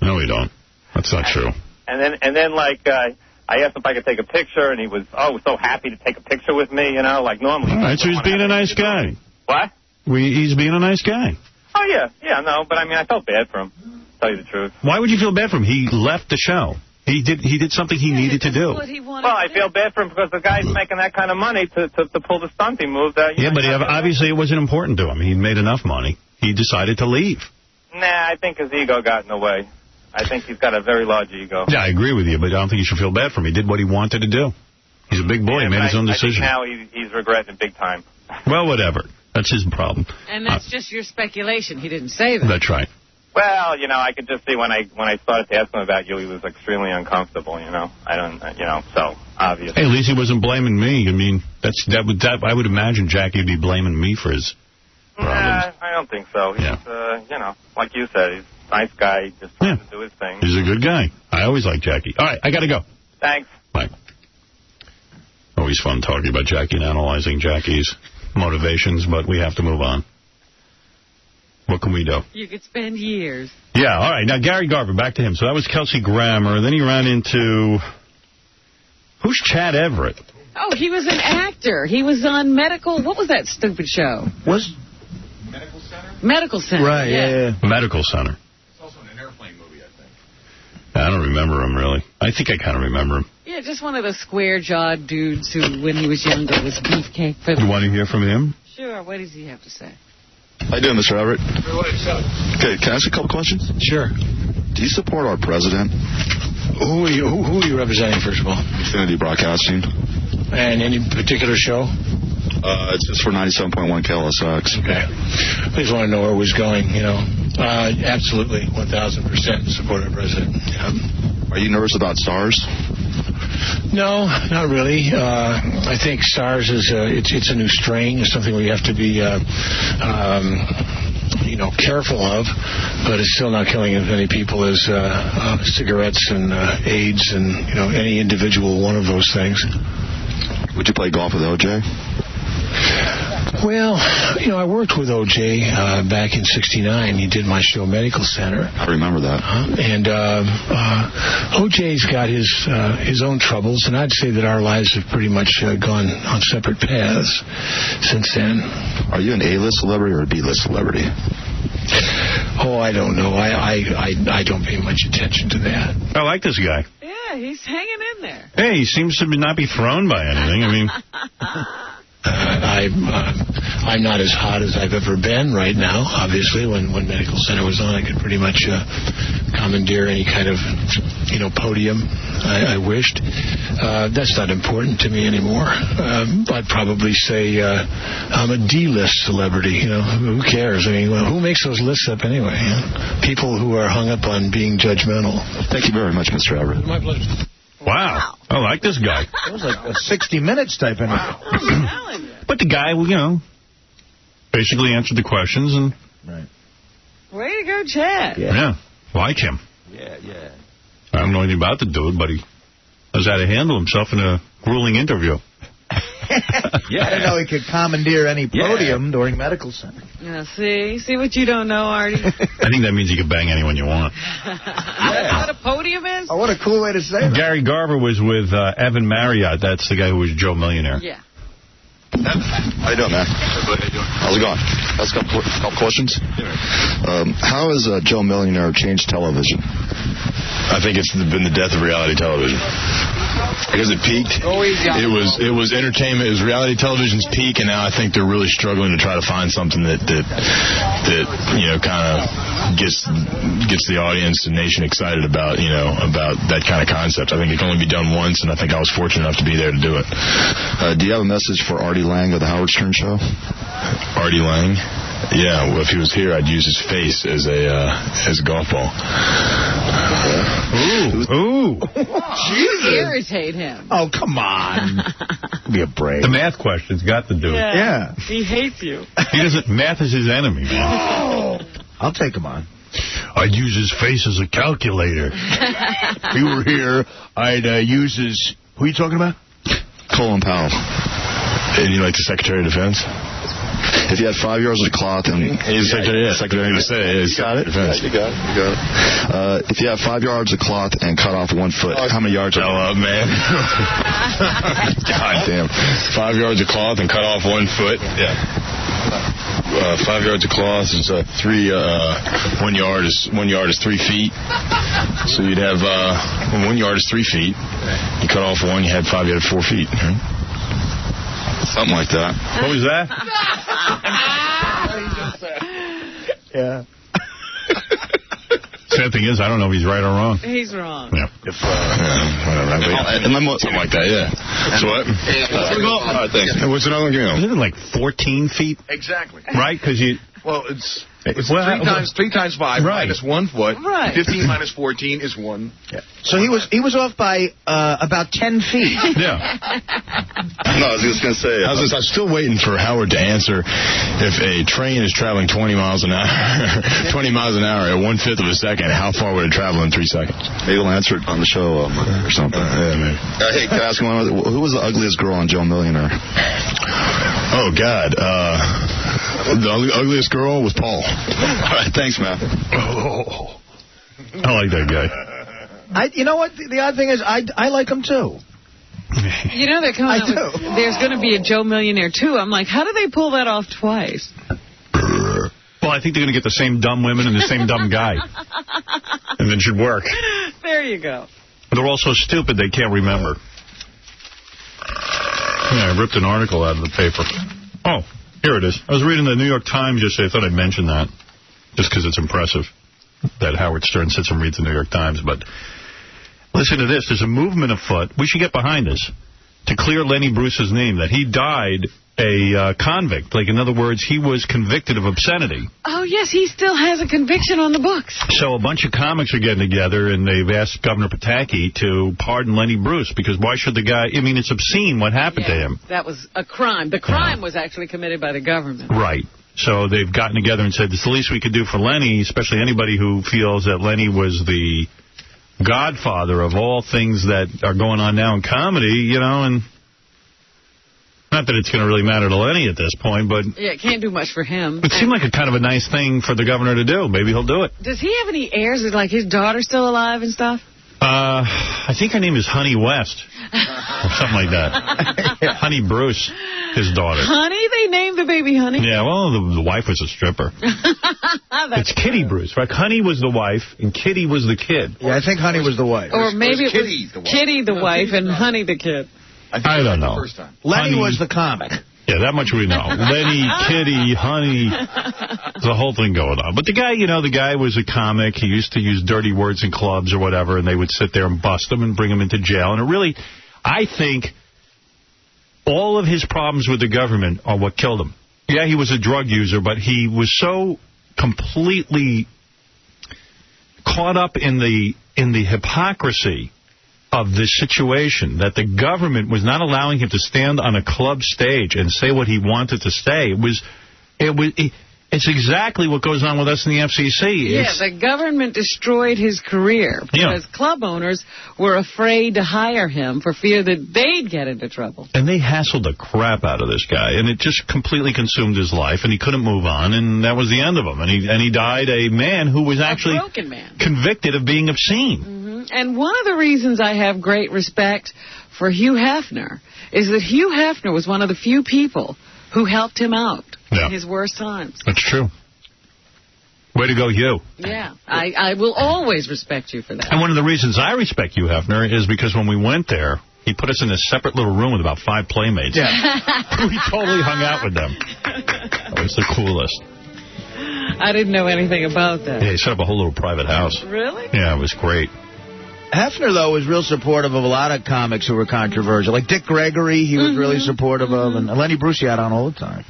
Speaker 1: No, we don't. That's not true.
Speaker 7: And then like, I asked him if I could take a picture, and he was, so happy to take a picture with me, like normally.
Speaker 1: All right, so he's being a nice guy.
Speaker 7: What?
Speaker 1: He's being a nice guy.
Speaker 7: Oh, yeah, no, but I felt bad for him, to tell you the truth.
Speaker 1: Why would you feel bad for him? He left the show. He did something he needed to do.
Speaker 7: Well, I feel bad for him because the guy's making that kind of money to pull the stunt he moved. But
Speaker 1: obviously it wasn't important to him. He made enough money. He decided to leave.
Speaker 7: Nah, I think his ego got in the way. I think he's got a very large ego.
Speaker 1: Yeah, I agree with you, but I don't think you should feel bad for him. He did what he wanted to do. He's a big boy. He made his own decision.
Speaker 7: I think now he's regretting it big time.
Speaker 1: Well, whatever. That's his problem.
Speaker 3: And that's just your speculation. He didn't say that.
Speaker 1: That's right.
Speaker 7: Well, I could just see when I started to ask him about you, he was extremely uncomfortable, so obviously. Hey,
Speaker 1: at least he wasn't blaming me. I would imagine Jackie would be blaming me for his problems.
Speaker 7: Nah, I don't think so. He's, like you said, he's a nice guy, just trying to do his thing.
Speaker 1: He's a good guy. I always like Jackie. All right, I got to go.
Speaker 7: Thanks.
Speaker 1: Bye. Always fun talking about Jackie and analyzing Jackie's motivations, but we have to move on. What can we do?
Speaker 3: You could spend years.
Speaker 1: Yeah, all right. Now, Gary Garver, back to him. So that was Kelsey Grammer. Then he ran into... Who's Chad Everett?
Speaker 3: Oh, he was an actor. He was on Medical... What was that stupid show?
Speaker 4: Medical Center?
Speaker 3: Medical Center.
Speaker 4: Right, yeah.
Speaker 1: Medical Center.
Speaker 4: It's also an airplane movie, I think.
Speaker 1: I don't remember him, really. I think I kind of remember him.
Speaker 3: Yeah, just one of the square-jawed dudes who, when he was younger, was beefcake.
Speaker 1: You want to hear from him?
Speaker 3: Sure. What does he have to say?
Speaker 23: How you doing, Mr. Everett? Okay, can I ask a couple questions?
Speaker 4: Sure.
Speaker 23: Do you support our president?
Speaker 4: Who are you representing, first of all?
Speaker 23: Xfinity Broadcasting.
Speaker 4: And any particular show?
Speaker 23: It's just for 97.1 KLSX.
Speaker 4: Okay. I just want to know where it was going, Absolutely, 1,000% support our president. Yeah.
Speaker 23: Are you nervous about SARS?
Speaker 4: No, not really. I think SARS is it's a new strain. It's something we have to be careful of, but it's still not killing as many people as cigarettes and AIDS and any individual one of those things.
Speaker 23: Would you play golf with O.J.?
Speaker 4: Well, I worked with O.J. Back in '69. He did my show Medical Center.
Speaker 23: I remember that.
Speaker 4: And O.J.'s got his own troubles, and I'd say that our lives have pretty much gone on separate paths since then.
Speaker 23: Are you an A-list celebrity or a B-list celebrity?
Speaker 4: Oh, I don't know. I don't pay much attention to that.
Speaker 1: I like this guy.
Speaker 3: Yeah, he's hanging in there.
Speaker 1: Hey, he seems to not be thrown by anything.
Speaker 4: I'm not as hot as I've ever been right now. Obviously, when Medical Center was on, I could pretty much commandeer any kind of podium I wished. That's not important to me anymore. I'd probably say I'm a D-list celebrity. Who cares? Who makes those lists up anyway? People who are hung up on being judgmental.
Speaker 23: Thank you very much, Mr. Everett.
Speaker 4: My pleasure.
Speaker 1: Wow. I like this guy.
Speaker 4: That was like a 60 Minutes type of
Speaker 1: But the guy, basically answered the questions. And
Speaker 4: right.
Speaker 3: Way to go, Chad.
Speaker 1: Yeah. Like him.
Speaker 4: Yeah.
Speaker 1: I don't know anything about the dude, but he knows how to handle himself in a grueling interview.
Speaker 4: I didn't know he could commandeer any podium during Medical Center.
Speaker 3: Yeah, see what you don't know, Artie?
Speaker 1: I think that means you can bang anyone you want.
Speaker 3: What a podium is?
Speaker 4: Oh, what a cool way to say that.
Speaker 1: Gary Garver was with Evan Marriott. That's the guy who was Joe Millionaire.
Speaker 3: Yeah.
Speaker 23: How you doing, man? How's it going? That's a couple questions. How has Joe Millionaire changed television?
Speaker 22: I think it's been the death of reality television. Because it peaked. It was entertainment. It was reality television's peak, and now I think they're really struggling to try to find something that kind of gets the audience and nation excited about that kind of concept. I think it can only be done once, and I think I was fortunate enough to be there to do it.
Speaker 23: Do you have a message for Artie Lang of the Howard Stern Show?
Speaker 22: Artie Lang? Yeah, well, if he was here, I'd use his face as a golf ball.
Speaker 1: Ooh.
Speaker 3: You irritate him.
Speaker 4: Oh, come on. Be a break.
Speaker 1: The math question's got to do it.
Speaker 3: Yeah. He hates you.
Speaker 1: Math is his enemy, man.
Speaker 4: I'll take him on.
Speaker 22: I'd use his face as a calculator. If he were here, I'd use his... Who are you talking about?
Speaker 23: Colin Powell.
Speaker 22: And you like the Secretary of Defense?
Speaker 23: If you had 5 yards of cloth and...
Speaker 22: He's like, yeah, second thing to say is...
Speaker 23: You got it. You got it. If you have 5 yards of cloth and cut off 1 foot, how many yards?
Speaker 22: Hell up, man.
Speaker 23: God damn.
Speaker 22: 5 yards of cloth and cut off 1 foot. Yeah. 5 yards of cloth is 1 yard is 3 feet. So you'd have 1 yard is 3 feet. You cut off 1, you had 5, you had 4 feet. Right?
Speaker 23: Something like that.
Speaker 1: What was that?
Speaker 4: Yeah.
Speaker 1: Sad thing is, I don't know if he's right or wrong.
Speaker 3: He's wrong.
Speaker 1: Yeah.
Speaker 22: If, whatever. Something like that, yeah. So what? All right, thanks. What's another one?
Speaker 1: Isn't it like 14 feet?
Speaker 5: Exactly.
Speaker 1: Right? Because you...
Speaker 5: Well, it's
Speaker 1: well,
Speaker 5: 3 times 5
Speaker 1: right.
Speaker 5: minus 1 foot.
Speaker 3: Right.
Speaker 5: 15 minus 14 is 1.
Speaker 4: Yeah. So he was off by about 10 feet.
Speaker 1: Yeah.
Speaker 23: No, I was just going to say...
Speaker 22: I'm still waiting for Howard to answer if a train is traveling 20 miles an hour at 1/5 of a second, how far would it travel in 3 seconds?
Speaker 23: Maybe we'll answer it on the show or something.
Speaker 22: Yeah, maybe.
Speaker 23: Hey, can I ask one other? Who was the ugliest girl on Joe Millionaire?
Speaker 22: Oh, God. The ugliest girl was Paul.
Speaker 23: All right, thanks, man.
Speaker 1: Oh. I like that guy.
Speaker 4: You know what? The odd thing is, I like him, too.
Speaker 3: You know, they're coming out with, there's going to be a Joe Millionaire 2. I'm like, how do they pull that off twice?
Speaker 1: Well, I think they're going to get the same dumb women and the same dumb guy. And it should work.
Speaker 3: There you go.
Speaker 1: They're all so stupid they can't remember. Yeah, I ripped an article out of the paper. Oh, here it is. I was reading the New York Times yesterday. I thought I'd mention that, just because it's impressive that Howard Stern sits and reads the New York Times. But listen to this. There's a movement afoot. We should get behind this. To clear Lenny Bruce's name, that he died a convict. Like, in other words, he was convicted of obscenity.
Speaker 3: Oh, yes, he still has a conviction on the books.
Speaker 1: So a bunch of comics are getting together, and they've asked Governor Pataki to pardon Lenny Bruce, because why should the guy... I mean, it's obscene what happened to him.
Speaker 3: That was a crime. The crime was actually committed by the government.
Speaker 1: Right. So they've gotten together and said, it's the least we could do for Lenny, especially anybody who feels that Lenny was the godfather of all things that are going on now in comedy, you know, and... Not that it's going to really matter to Lenny at this point, but...
Speaker 3: Yeah, it can't do much for him.
Speaker 1: It seemed like a kind of a nice thing for the governor to do. Maybe he'll do it.
Speaker 3: Does he have any heirs? Is, like, his daughter still alive and stuff?
Speaker 1: I think her name is Honey West. Or something like that. Yeah. Honey Bruce, his daughter.
Speaker 3: Honey? They named the baby Honey?
Speaker 1: Yeah, well, the wife was a stripper. It's Kitty Bruce, right? Honey was the wife, and Kitty was the kid.
Speaker 4: Yeah, I think Honey was the wife.
Speaker 3: Or maybe it was Kitty the wife and Honey the kid.
Speaker 1: I don't know.
Speaker 4: Lenny was the comic.
Speaker 1: Yeah, that much we know. Lenny, Kitty, Honey, there's a whole thing going on. But the guy, you know, the guy was a comic. He used to use dirty words in clubs or whatever, and they would sit there and bust him and bring him into jail. And it really, I think all of his problems with the government are what killed him. Yeah, he was a drug user, but he was so completely caught up in the hypocrisy of this situation that the government was not allowing him to stand on a club stage and say what he wanted to say. It's exactly what goes on with us in the FCC.
Speaker 3: Yeah, the government destroyed his career because club owners were afraid to hire him for fear that they'd get into trouble.
Speaker 1: And they hassled the crap out of this guy, and it just completely consumed his life, and he couldn't move on, and that was the end of him. And he died a man who was actually convicted of being obscene.
Speaker 3: Mm-hmm. And one of the reasons I have great respect for Hugh Hefner is that Hugh Hefner was one of the few people who helped him out in his worst times.
Speaker 1: That's true. Way to go, Hugh.
Speaker 3: Yeah, I will always respect you for that.
Speaker 1: And one of the reasons I respect Hugh Hefner is because when we went there, he put us in a separate little room with about 5 playmates. Yeah. We totally hung out with them. That was the coolest.
Speaker 3: I didn't know anything about that.
Speaker 1: Yeah, he set up a whole little private house.
Speaker 3: Really?
Speaker 1: Yeah, it was great.
Speaker 4: Hefner, though, was real supportive of a lot of comics who were controversial. Like Dick Gregory, he was really supportive of, and Lenny Bruce he had on all the time.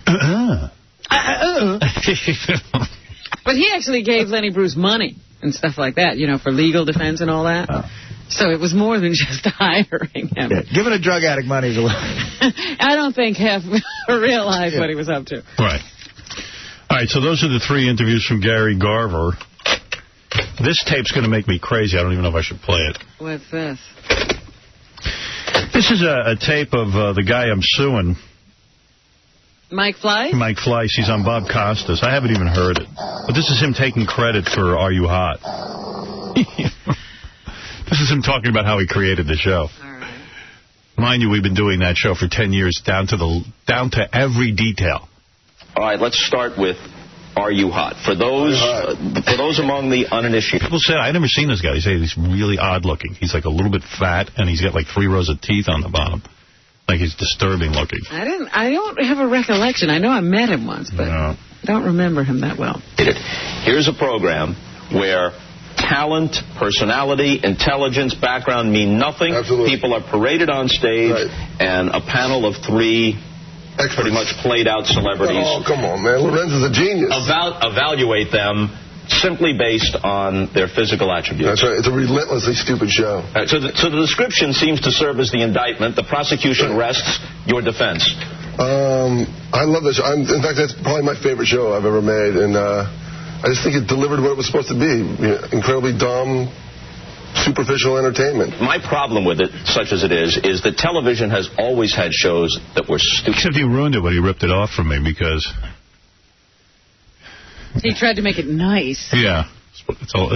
Speaker 3: But he actually gave Lenny Bruce money and stuff like that, you know, for legal defense and all that. So it was more than just hiring him.
Speaker 4: Yeah, giving a drug addict money is a little...
Speaker 3: I don't think Hefner realized what he was up to.
Speaker 1: Right. All right, so those are the 3 interviews from Gary Garver. This tape's going to make me crazy. I don't even know if I should play it.
Speaker 3: What's this?
Speaker 1: This is a tape of the guy I'm suing.
Speaker 3: Mike Fleiss?
Speaker 1: Mike Fleiss. He's on Bob Costas. I haven't even heard it. But this is him taking credit for Are You Hot? This is him talking about how he created the show.
Speaker 3: All right.
Speaker 1: Mind you, we've been doing that show for 10 years, down to every detail.
Speaker 10: All right, let's start with Are You Hot? For those among the uninitiated.
Speaker 1: People say, I've never seen this guy. They say he's really odd looking. He's like a little bit fat, and he's got like 3 rows of teeth on the bottom. Like he's disturbing looking.
Speaker 3: I don't have a recollection. I know I met him once, but I don't remember him that well.
Speaker 10: Here's a program where talent, personality, intelligence, background mean nothing.
Speaker 11: Absolutely.
Speaker 10: People are paraded on stage, and a panel of 3 pretty much played-out celebrities.
Speaker 11: Oh, come on, man. Lorenz is a genius.
Speaker 10: Evaluate them simply based on their physical attributes.
Speaker 11: That's right. It's a relentlessly stupid show.
Speaker 10: So the description seems to serve as the indictment. The prosecution rests your defense.
Speaker 11: I love this show. In fact, that's probably my favorite show I've ever made, and I just think it delivered what it was supposed to be. Incredibly dumb, superficial entertainment.
Speaker 10: My problem with it, such as it is that television has always had shows that were stupid.
Speaker 1: Except he ruined it when he ripped it off from me because...
Speaker 3: He tried to make it nice.
Speaker 1: Yeah. It's all...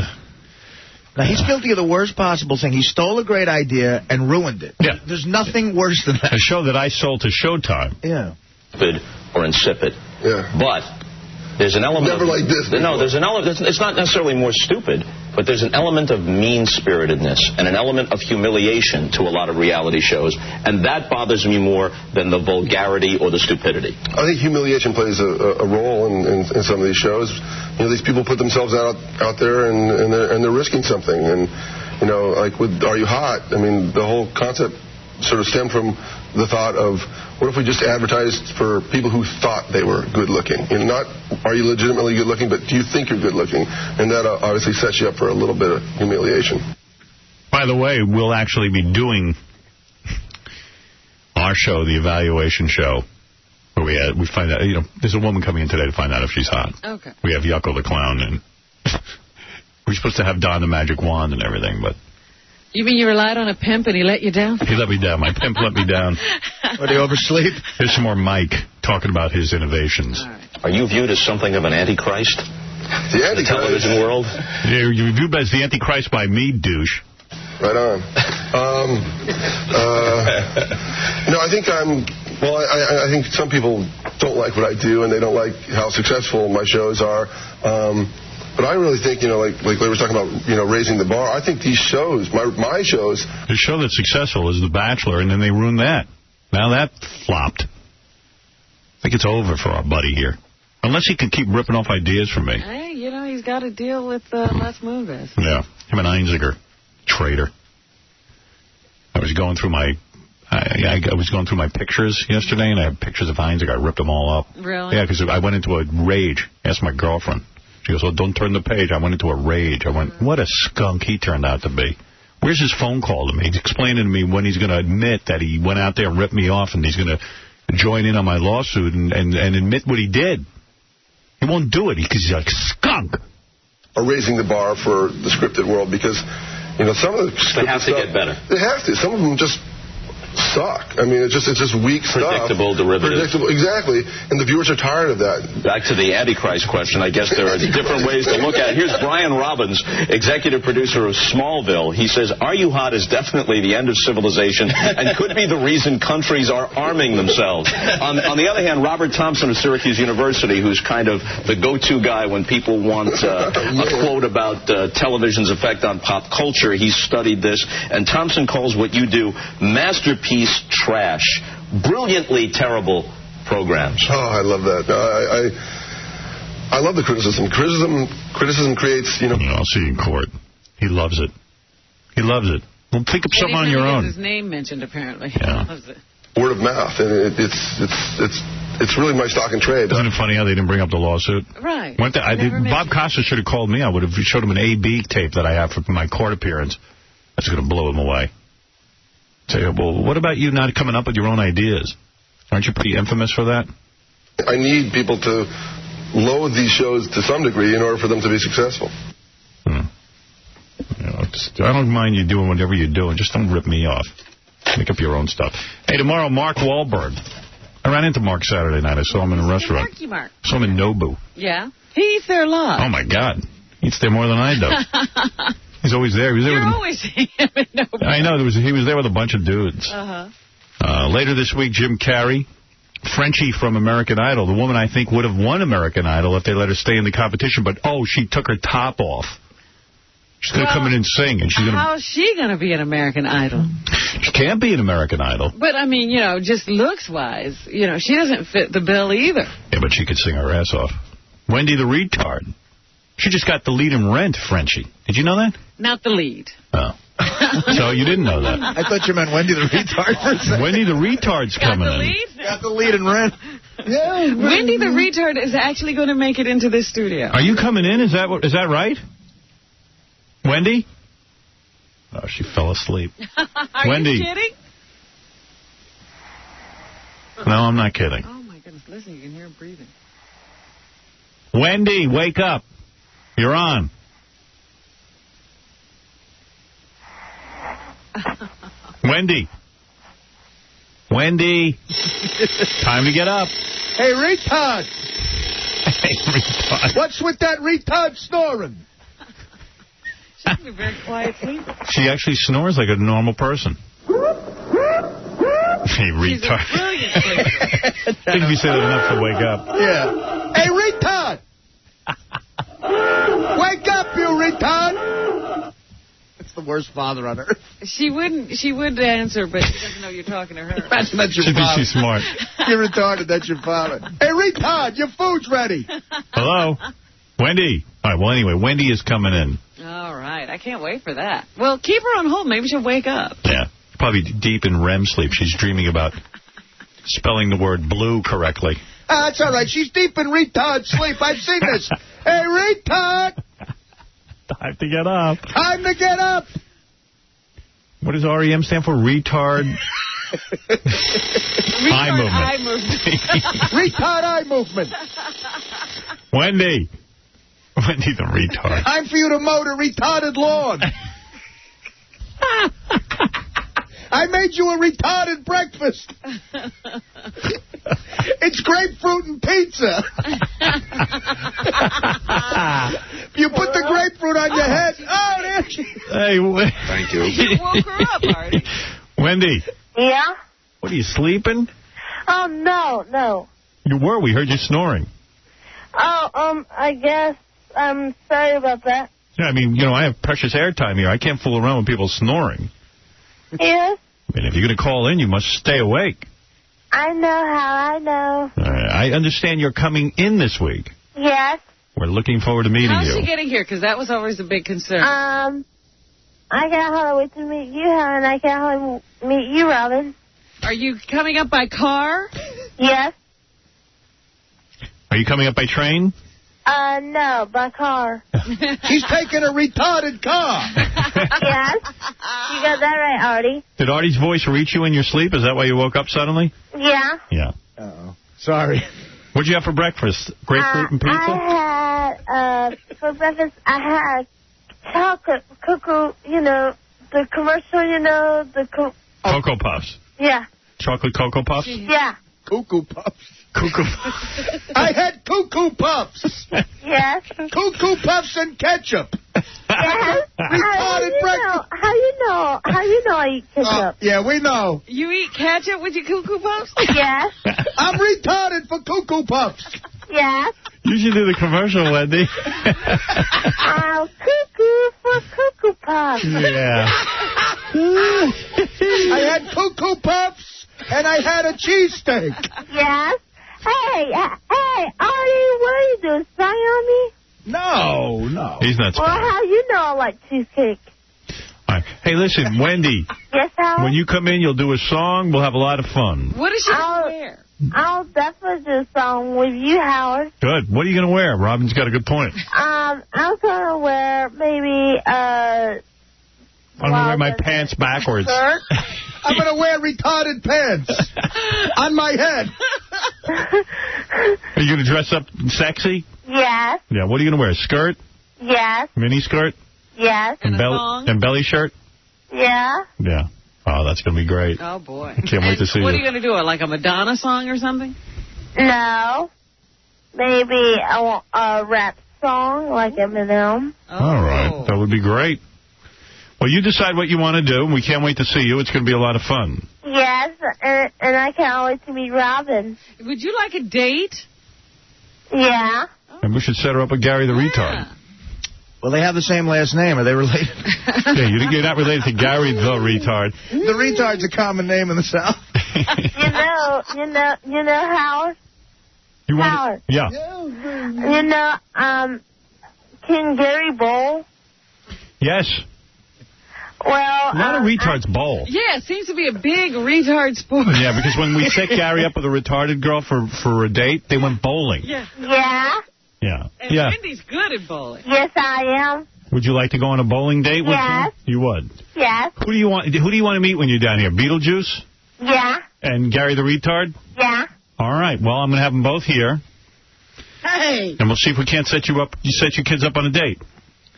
Speaker 4: Now, he's guilty of the worst possible thing. He stole a great idea and ruined it.
Speaker 1: Yeah.
Speaker 4: There's nothing worse than that.
Speaker 1: A show that I sold to Showtime.
Speaker 4: Yeah.
Speaker 10: Stupid or insipid.
Speaker 11: Yeah.
Speaker 10: But there's an element
Speaker 11: Never like this before.
Speaker 10: No, there's an element... It's not necessarily more stupid, but there's an element of mean-spiritedness and an element of humiliation to a lot of reality shows, and that bothers me more than the vulgarity or the stupidity.
Speaker 11: I think humiliation plays a role in some of these shows. These people put themselves out there and they're risking something. And like with Are You Hot? I mean, the whole concept sort of stemmed from the thought of, what if we just advertised for people who thought they were good looking? Not are you legitimately good looking, but do you think you're good looking? And that obviously sets you up for a little bit of humiliation.
Speaker 1: By the way, we'll actually be doing our show, the evaluation show, where we find out, there's a woman coming in today to find out if she's hot.
Speaker 3: Okay.
Speaker 1: We have Yucko the Clown, and we're supposed to have Don the Magic Wand and everything, but...
Speaker 3: You mean you relied on a pimp and he let you down?
Speaker 1: He let me down. My pimp let me down.
Speaker 4: Did he oversleep?
Speaker 1: Here's some more Mike talking about his innovations.
Speaker 3: Right.
Speaker 10: Are you viewed as something of an antichrist?
Speaker 11: The Antichrist.
Speaker 10: The television world?
Speaker 1: You're viewed as the Antichrist by me, douche.
Speaker 11: Right on. I think I think some people don't like what I do, and they don't like how successful my shows are. But I really think, like Larry was talking about, raising the bar. I think these shows, my shows...
Speaker 1: The show that's successful is The Bachelor, and then they ruined that. Now that flopped. I think it's over for our buddy here. Unless he can keep ripping off ideas from me.
Speaker 3: Hey, he's got to deal with Les Moonves.
Speaker 1: Yeah, him and Einziger. Traitor. I was going through my... I was going through my pictures yesterday, and I have pictures of Einziger. I ripped them all up.
Speaker 3: Really?
Speaker 1: Yeah, because I went into a rage. Asked my girlfriend. She goes, well, don't turn the page. I went into a rage. I went, what a skunk he turned out to be. Where's his phone call to me? He's explaining to me when he's going to admit that he went out there and ripped me off, and he's going to join in on my lawsuit and admit what he did. He won't do it because he's like, skunk.
Speaker 11: Are raising the bar for the scripted world because, some of the scripted
Speaker 10: They have to get better.
Speaker 11: They have to. Some of them just suck. I mean, it's just weak
Speaker 10: Predictable,
Speaker 11: stuff.
Speaker 10: derivative.
Speaker 11: Predictable, exactly. And the viewers are tired of that.
Speaker 10: Back to the Antichrist question, I guess there are different ways to look at it. Here's Brian Robbins, executive producer of Smallville. He says, Are You Hot is definitely the end of civilization and could be the reason countries are arming themselves. On the other hand, Robert Thompson of Syracuse University, who's kind of the go-to guy when people want a quote about television's effect on pop culture, he's studied this, and Thompson calls what you do masterpiece trash. Brilliantly terrible programs.
Speaker 11: Oh, I love that. I love the criticism. Criticism creates,
Speaker 1: I'll see you in court. He loves it. He loves it. Well, think of something on your own.
Speaker 3: His name mentioned, apparently.
Speaker 1: Yeah.
Speaker 3: He loves it.
Speaker 11: Word of mouth. And it's really my stock and trade.
Speaker 1: Isn't it funny how they didn't bring up the lawsuit?
Speaker 3: Right.
Speaker 1: Bob Costas should have called me. I would have showed him an A-B tape that I have from my court appearance. That's going to blow him away. Say, well, what about you not coming up with your own ideas? Aren't you pretty infamous for that?
Speaker 11: I need people to loathe these shows to some degree in order for them to be successful.
Speaker 1: I don't mind you doing whatever you're doing. Just don't rip me off. Make up your own stuff. Hey, tomorrow, Mark Wahlberg. I I ran into Mark Saturday night. I saw him in a restaurant.
Speaker 3: Mark.
Speaker 1: Saw him in Nobu.
Speaker 3: Yeah. He eats there a lot.
Speaker 1: Oh, my God. He eats there more than I do. He's always there. He was there
Speaker 3: You're
Speaker 1: with
Speaker 3: always seeing him in Nobu.
Speaker 1: I know. He was there with a bunch of dudes. Later this week, Jim Carrey, Frenchie from American Idol. The woman I think would have won American Idol if they let her stay in the competition, but, she took her top off. She's going to come in and sing. And she's gonna.
Speaker 3: How's she going to be an American Idol?
Speaker 1: She can't be an American Idol.
Speaker 3: But, I mean, just looks-wise, she doesn't fit the bill either.
Speaker 1: Yeah, but she could sing her ass off. Wendy the retard. She just got the lead in Rent, Frenchie. Did you know that?
Speaker 3: Not the lead.
Speaker 1: Oh. So you didn't know that.
Speaker 4: I thought you meant Wendy the retard for a second.
Speaker 1: Wendy the retard's coming in.
Speaker 4: Got the lead in Rent.
Speaker 3: Yeah, Wendy the retard is actually going to make it into this studio.
Speaker 1: Are you coming in? Is that right? Wendy? Oh, she fell asleep.
Speaker 3: Are
Speaker 1: Wendy.
Speaker 3: you kidding?
Speaker 1: No, I'm not kidding.
Speaker 3: Oh, my goodness. Listen, you can hear her breathing.
Speaker 1: Wendy, wake up. You're on. Wendy. Time to get up.
Speaker 12: Hey, retard.
Speaker 1: Hey, retard.
Speaker 12: What's with that retard snoring?
Speaker 3: She's a very quiet sleeper.
Speaker 1: She actually snores like a normal person. Hey, retard.
Speaker 3: She's a brilliant sleeper.
Speaker 1: I think if you say that enough, she'll wake up.
Speaker 12: Yeah. Hey, retard. Wake up, you retard.
Speaker 4: It's the worst father on earth.
Speaker 3: She would answer, but she doesn't know you're talking to her.
Speaker 4: Imagine that's your
Speaker 1: She thinks
Speaker 4: father.
Speaker 1: she's smart.
Speaker 12: You're retarded. That's your father. Hey, retard, your food's ready.
Speaker 1: Hello? Wendy. All right, well, anyway, Wendy is coming in.
Speaker 3: All right. I can't wait for that. Well, keep her on hold. Maybe she'll wake up.
Speaker 1: Yeah. Probably deep in REM sleep. She's dreaming about spelling the word blue correctly.
Speaker 12: That's all right. She's deep in retard sleep. I've seen this. Hey, retard.
Speaker 1: Time to get up.
Speaker 12: Time to get up.
Speaker 1: What does REM stand for? Retard eye movement.
Speaker 12: Retard eye movement.
Speaker 1: Wendy. Wendy the retard.
Speaker 12: Time for you to mow the retarded lawn. I made you a retarded breakfast. It's grapefruit and pizza. You put the grapefruit on your head. Oh, there she is.
Speaker 1: Hey,
Speaker 12: thank you.
Speaker 3: You woke her up, Artie.
Speaker 1: Wendy.
Speaker 13: Yeah?
Speaker 1: What, are you sleeping?
Speaker 13: Oh, no.
Speaker 1: You were. We heard you snoring.
Speaker 13: Oh, I guess I'm sorry about that.
Speaker 1: Yeah, I mean, I have precious airtime here. I can't fool around with people snoring.
Speaker 13: Yes?
Speaker 1: I mean, if you're going to call in, you must stay awake.
Speaker 13: I know how I know.
Speaker 1: All right. I understand you're coming in this week.
Speaker 13: Yes?
Speaker 1: We're looking forward to meeting
Speaker 3: How's
Speaker 1: you.
Speaker 3: she getting here? Because that was always a big concern.
Speaker 13: I can't hardly wait to meet you, and I can't hardly meet you, Robin.
Speaker 3: Are you coming up by car?
Speaker 13: Yes?
Speaker 1: Are you coming up by train?
Speaker 13: No, by car.
Speaker 12: She's taking a retarded car.
Speaker 13: Yes? You got that right, Artie.
Speaker 1: Did Artie's voice reach you in your sleep? Is that why you woke up suddenly?
Speaker 13: Yeah?
Speaker 1: Yeah.
Speaker 12: Uh-oh. Sorry.
Speaker 1: What'd you have for breakfast? Grapefruit and pizza?
Speaker 13: I had, for breakfast, I had chocolate cuckoo, the commercial, the...
Speaker 1: Cocoa Puffs.
Speaker 13: Yeah.
Speaker 1: Chocolate Cocoa Puffs?
Speaker 13: Yeah.
Speaker 12: Cuckoo Puffs.
Speaker 1: Cuckoo
Speaker 12: I had Cuckoo Puffs.
Speaker 13: Yes.
Speaker 12: Cuckoo Puffs and ketchup.
Speaker 13: Yes.
Speaker 12: Retarded breakfast.
Speaker 13: How you know I eat ketchup?
Speaker 12: Yeah, we know.
Speaker 3: You eat ketchup with your Cuckoo Puffs?
Speaker 13: Yes.
Speaker 12: I'm retarded for Cuckoo Puffs.
Speaker 13: Yes.
Speaker 1: You should do the commercial, Wendy.
Speaker 13: Cuckoo for Cuckoo Puffs.
Speaker 1: Yeah.
Speaker 12: I had Cuckoo Puffs, and I had a cheesesteak.
Speaker 13: Yes. Hey, Artie, what are you doing, spying on me?
Speaker 12: No.
Speaker 1: He's not
Speaker 13: Well,
Speaker 1: spying.
Speaker 13: how you know I like cheesecake?
Speaker 1: All right. Hey, listen, Wendy.
Speaker 13: Yes, Howard?
Speaker 1: When you come in, you'll do a song. We'll have a lot of fun.
Speaker 3: What is she going to wear?
Speaker 13: I'll definitely do a song with you, Howard.
Speaker 1: Good. What are you going to wear? Robin's got a good point.
Speaker 13: I'm going to wear maybe,
Speaker 1: I'm going to wear my pants backwards.
Speaker 13: shirt.
Speaker 12: I'm going to wear retarded pants on my head.
Speaker 1: Are you going to dress up sexy?
Speaker 13: Yes.
Speaker 1: Yeah. What are you going to wear? Skirt?
Speaker 13: Yes.
Speaker 1: Mini skirt?
Speaker 13: Yes.
Speaker 1: And belly shirt?
Speaker 13: Yeah.
Speaker 1: Yeah. Oh, that's going to be great.
Speaker 3: Oh, boy.
Speaker 1: Can't wait to see
Speaker 3: What are
Speaker 1: you.
Speaker 3: you going to do, like a Madonna song or something?
Speaker 13: No. Maybe a rap song like Eminem.
Speaker 1: All right. That would be great. Well, you decide what you want to do, and we can't wait to see you. It's going to be a lot of fun.
Speaker 13: Yes, and I can't wait to meet Robin.
Speaker 3: Would you like a date?
Speaker 13: Yeah.
Speaker 1: And we should set her up with Gary the Retard.
Speaker 4: Well, they have the same last name. Are they related?
Speaker 1: Yeah, you're not related to Gary the Retard.
Speaker 4: The Retard's a common name in the South.
Speaker 13: You know Howard? Howard.
Speaker 1: Yeah.
Speaker 13: You know, King Gary Bowl?
Speaker 1: Yes.
Speaker 13: Well,
Speaker 1: A lot of retards bowl.
Speaker 3: Yeah, it seems to be a big retard sport.
Speaker 1: Yeah, because when we set Gary up with a retarded girl for a date, they went bowling.
Speaker 3: Yeah.
Speaker 13: Yeah?
Speaker 1: Yeah.
Speaker 3: And
Speaker 1: Yeah.
Speaker 3: Wendy's good at bowling.
Speaker 13: Yes, I am.
Speaker 1: Would you like to go on a bowling date with
Speaker 13: Yes.
Speaker 1: him? You would.
Speaker 13: Yes.
Speaker 1: Who do you want to meet when you're down here? Beetlejuice
Speaker 13: Yeah.
Speaker 1: and Gary the Retard?
Speaker 13: Yeah.
Speaker 1: All right. Well, I'm going to have them both here.
Speaker 3: Hey.
Speaker 1: And we'll see if we can't set you up. You set your kids up on a date.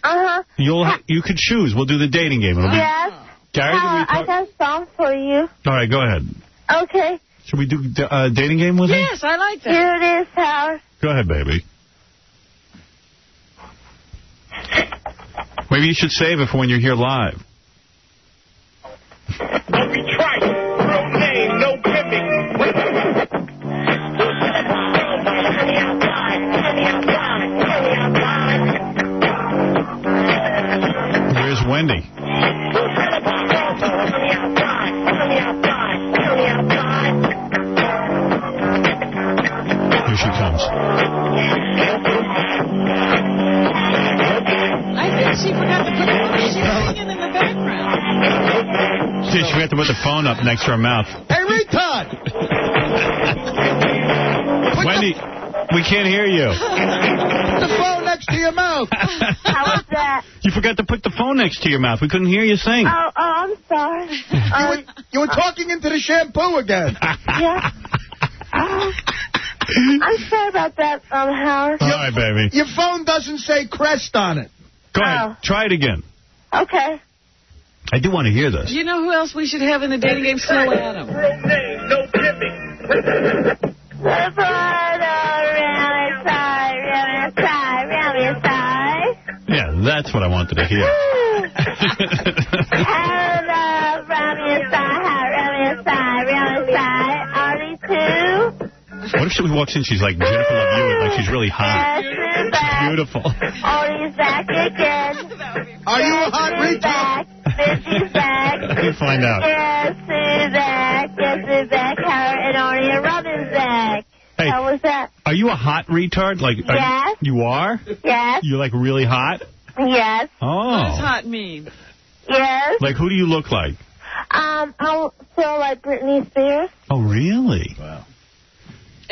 Speaker 13: Uh-huh.
Speaker 1: You could choose. We'll do the dating game. It'll be
Speaker 13: Yes.
Speaker 1: Gary the
Speaker 13: Howard, I
Speaker 1: Retard.
Speaker 13: got a song for you.
Speaker 1: All right, go ahead.
Speaker 13: Okay.
Speaker 1: Should we do a dating game with him?
Speaker 3: Yes, I like that.
Speaker 13: Here it is, Howard.
Speaker 1: Go ahead, baby. Maybe you should save it for when you're here live.
Speaker 2: Don't be trite. Real name, no pimping.
Speaker 1: Where's Wendy? Here she comes.
Speaker 3: I think she forgot to put the phone. She was singing in the background.
Speaker 1: Yeah, she had to put the phone up next to her mouth.
Speaker 12: Hey, retard!
Speaker 1: Wendy, we can't hear you.
Speaker 12: Put the phone next to your mouth.
Speaker 13: How was that?
Speaker 1: You forgot to put the phone next to your mouth. We couldn't hear you sing.
Speaker 13: Oh, I'm sorry.
Speaker 12: You were talking into the shampoo again.
Speaker 13: Yeah. I'm sorry about that, Howard.
Speaker 1: All right, baby.
Speaker 12: Your phone doesn't say Crest on it.
Speaker 1: Go ahead. Try it again.
Speaker 13: Okay.
Speaker 1: I do want to hear this.
Speaker 3: You know who else we should have in the dating game? Snow Adam.
Speaker 2: Real name, no pimping.
Speaker 1: Yeah, that's what I wanted to hear. What if she walks in, she's like Jennifer Love Hewitt, like she's really hot. She's beautiful.
Speaker 13: Artie's back again.
Speaker 12: Are you a hot retard?
Speaker 13: Bitchy's back.
Speaker 1: We'll find out.
Speaker 13: Yes, who's back? Yes, who's back? Howard and Artie and Robin's back.
Speaker 1: Hey,
Speaker 13: How was that?
Speaker 1: Are you a hot retard? Like,
Speaker 13: Yes.
Speaker 1: You are?
Speaker 13: Yes.
Speaker 1: You're like really hot?
Speaker 13: Yes.
Speaker 1: Oh.
Speaker 3: What does hot mean?
Speaker 13: Yes.
Speaker 1: Like, who do you look like?
Speaker 13: I feel like Britney Spears.
Speaker 1: Oh, really?
Speaker 12: Wow.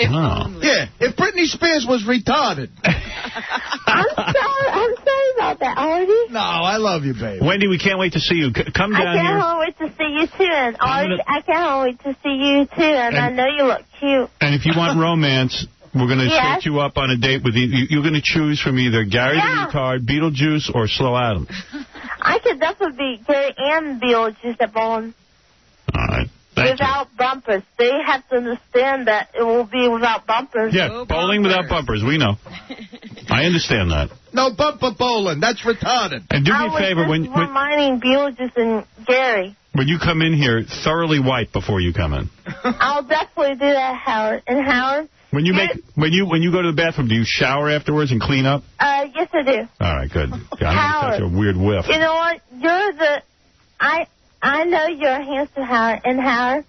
Speaker 1: Oh.
Speaker 12: Yeah, if Britney Spears was retarded.
Speaker 13: I'm sorry about that, Artie.
Speaker 12: No, I love you, baby.
Speaker 1: Wendy, we can't wait to see you. Come
Speaker 13: I
Speaker 1: down
Speaker 13: can't
Speaker 1: here.
Speaker 13: wait to see you too, and Artie, I can't wait to see you too, and I know you look cute.
Speaker 1: And if you want romance, we're going to
Speaker 13: Yes.
Speaker 1: set you up on a date with you. You're going to choose from either Gary the Retard, Beetlejuice, or Slow Adam.
Speaker 13: I could definitely be Gary and Beetlejuice at bowling.
Speaker 1: All right. Thank
Speaker 13: Without bumpers. They have to understand that it will be without bumpers.
Speaker 1: you. Yeah, bowling without bumpers. We know. I understand that.
Speaker 12: No bumper bowling. That's retarded.
Speaker 1: And do me
Speaker 13: I
Speaker 1: a
Speaker 13: was
Speaker 1: favor,
Speaker 13: just
Speaker 1: when
Speaker 13: reminding Beetlejuice and Gary.
Speaker 1: you come in here, thoroughly wipe before you come in.
Speaker 13: I'll definitely do that, Howard. And Howard?
Speaker 1: When you when you go to the bathroom, do you shower afterwards and clean up?
Speaker 13: Yes, I do.
Speaker 1: All right, good. Yeah, I'm such a weird whiff.
Speaker 13: You know what? You're the... I know you're a handsome Howard. And Howard,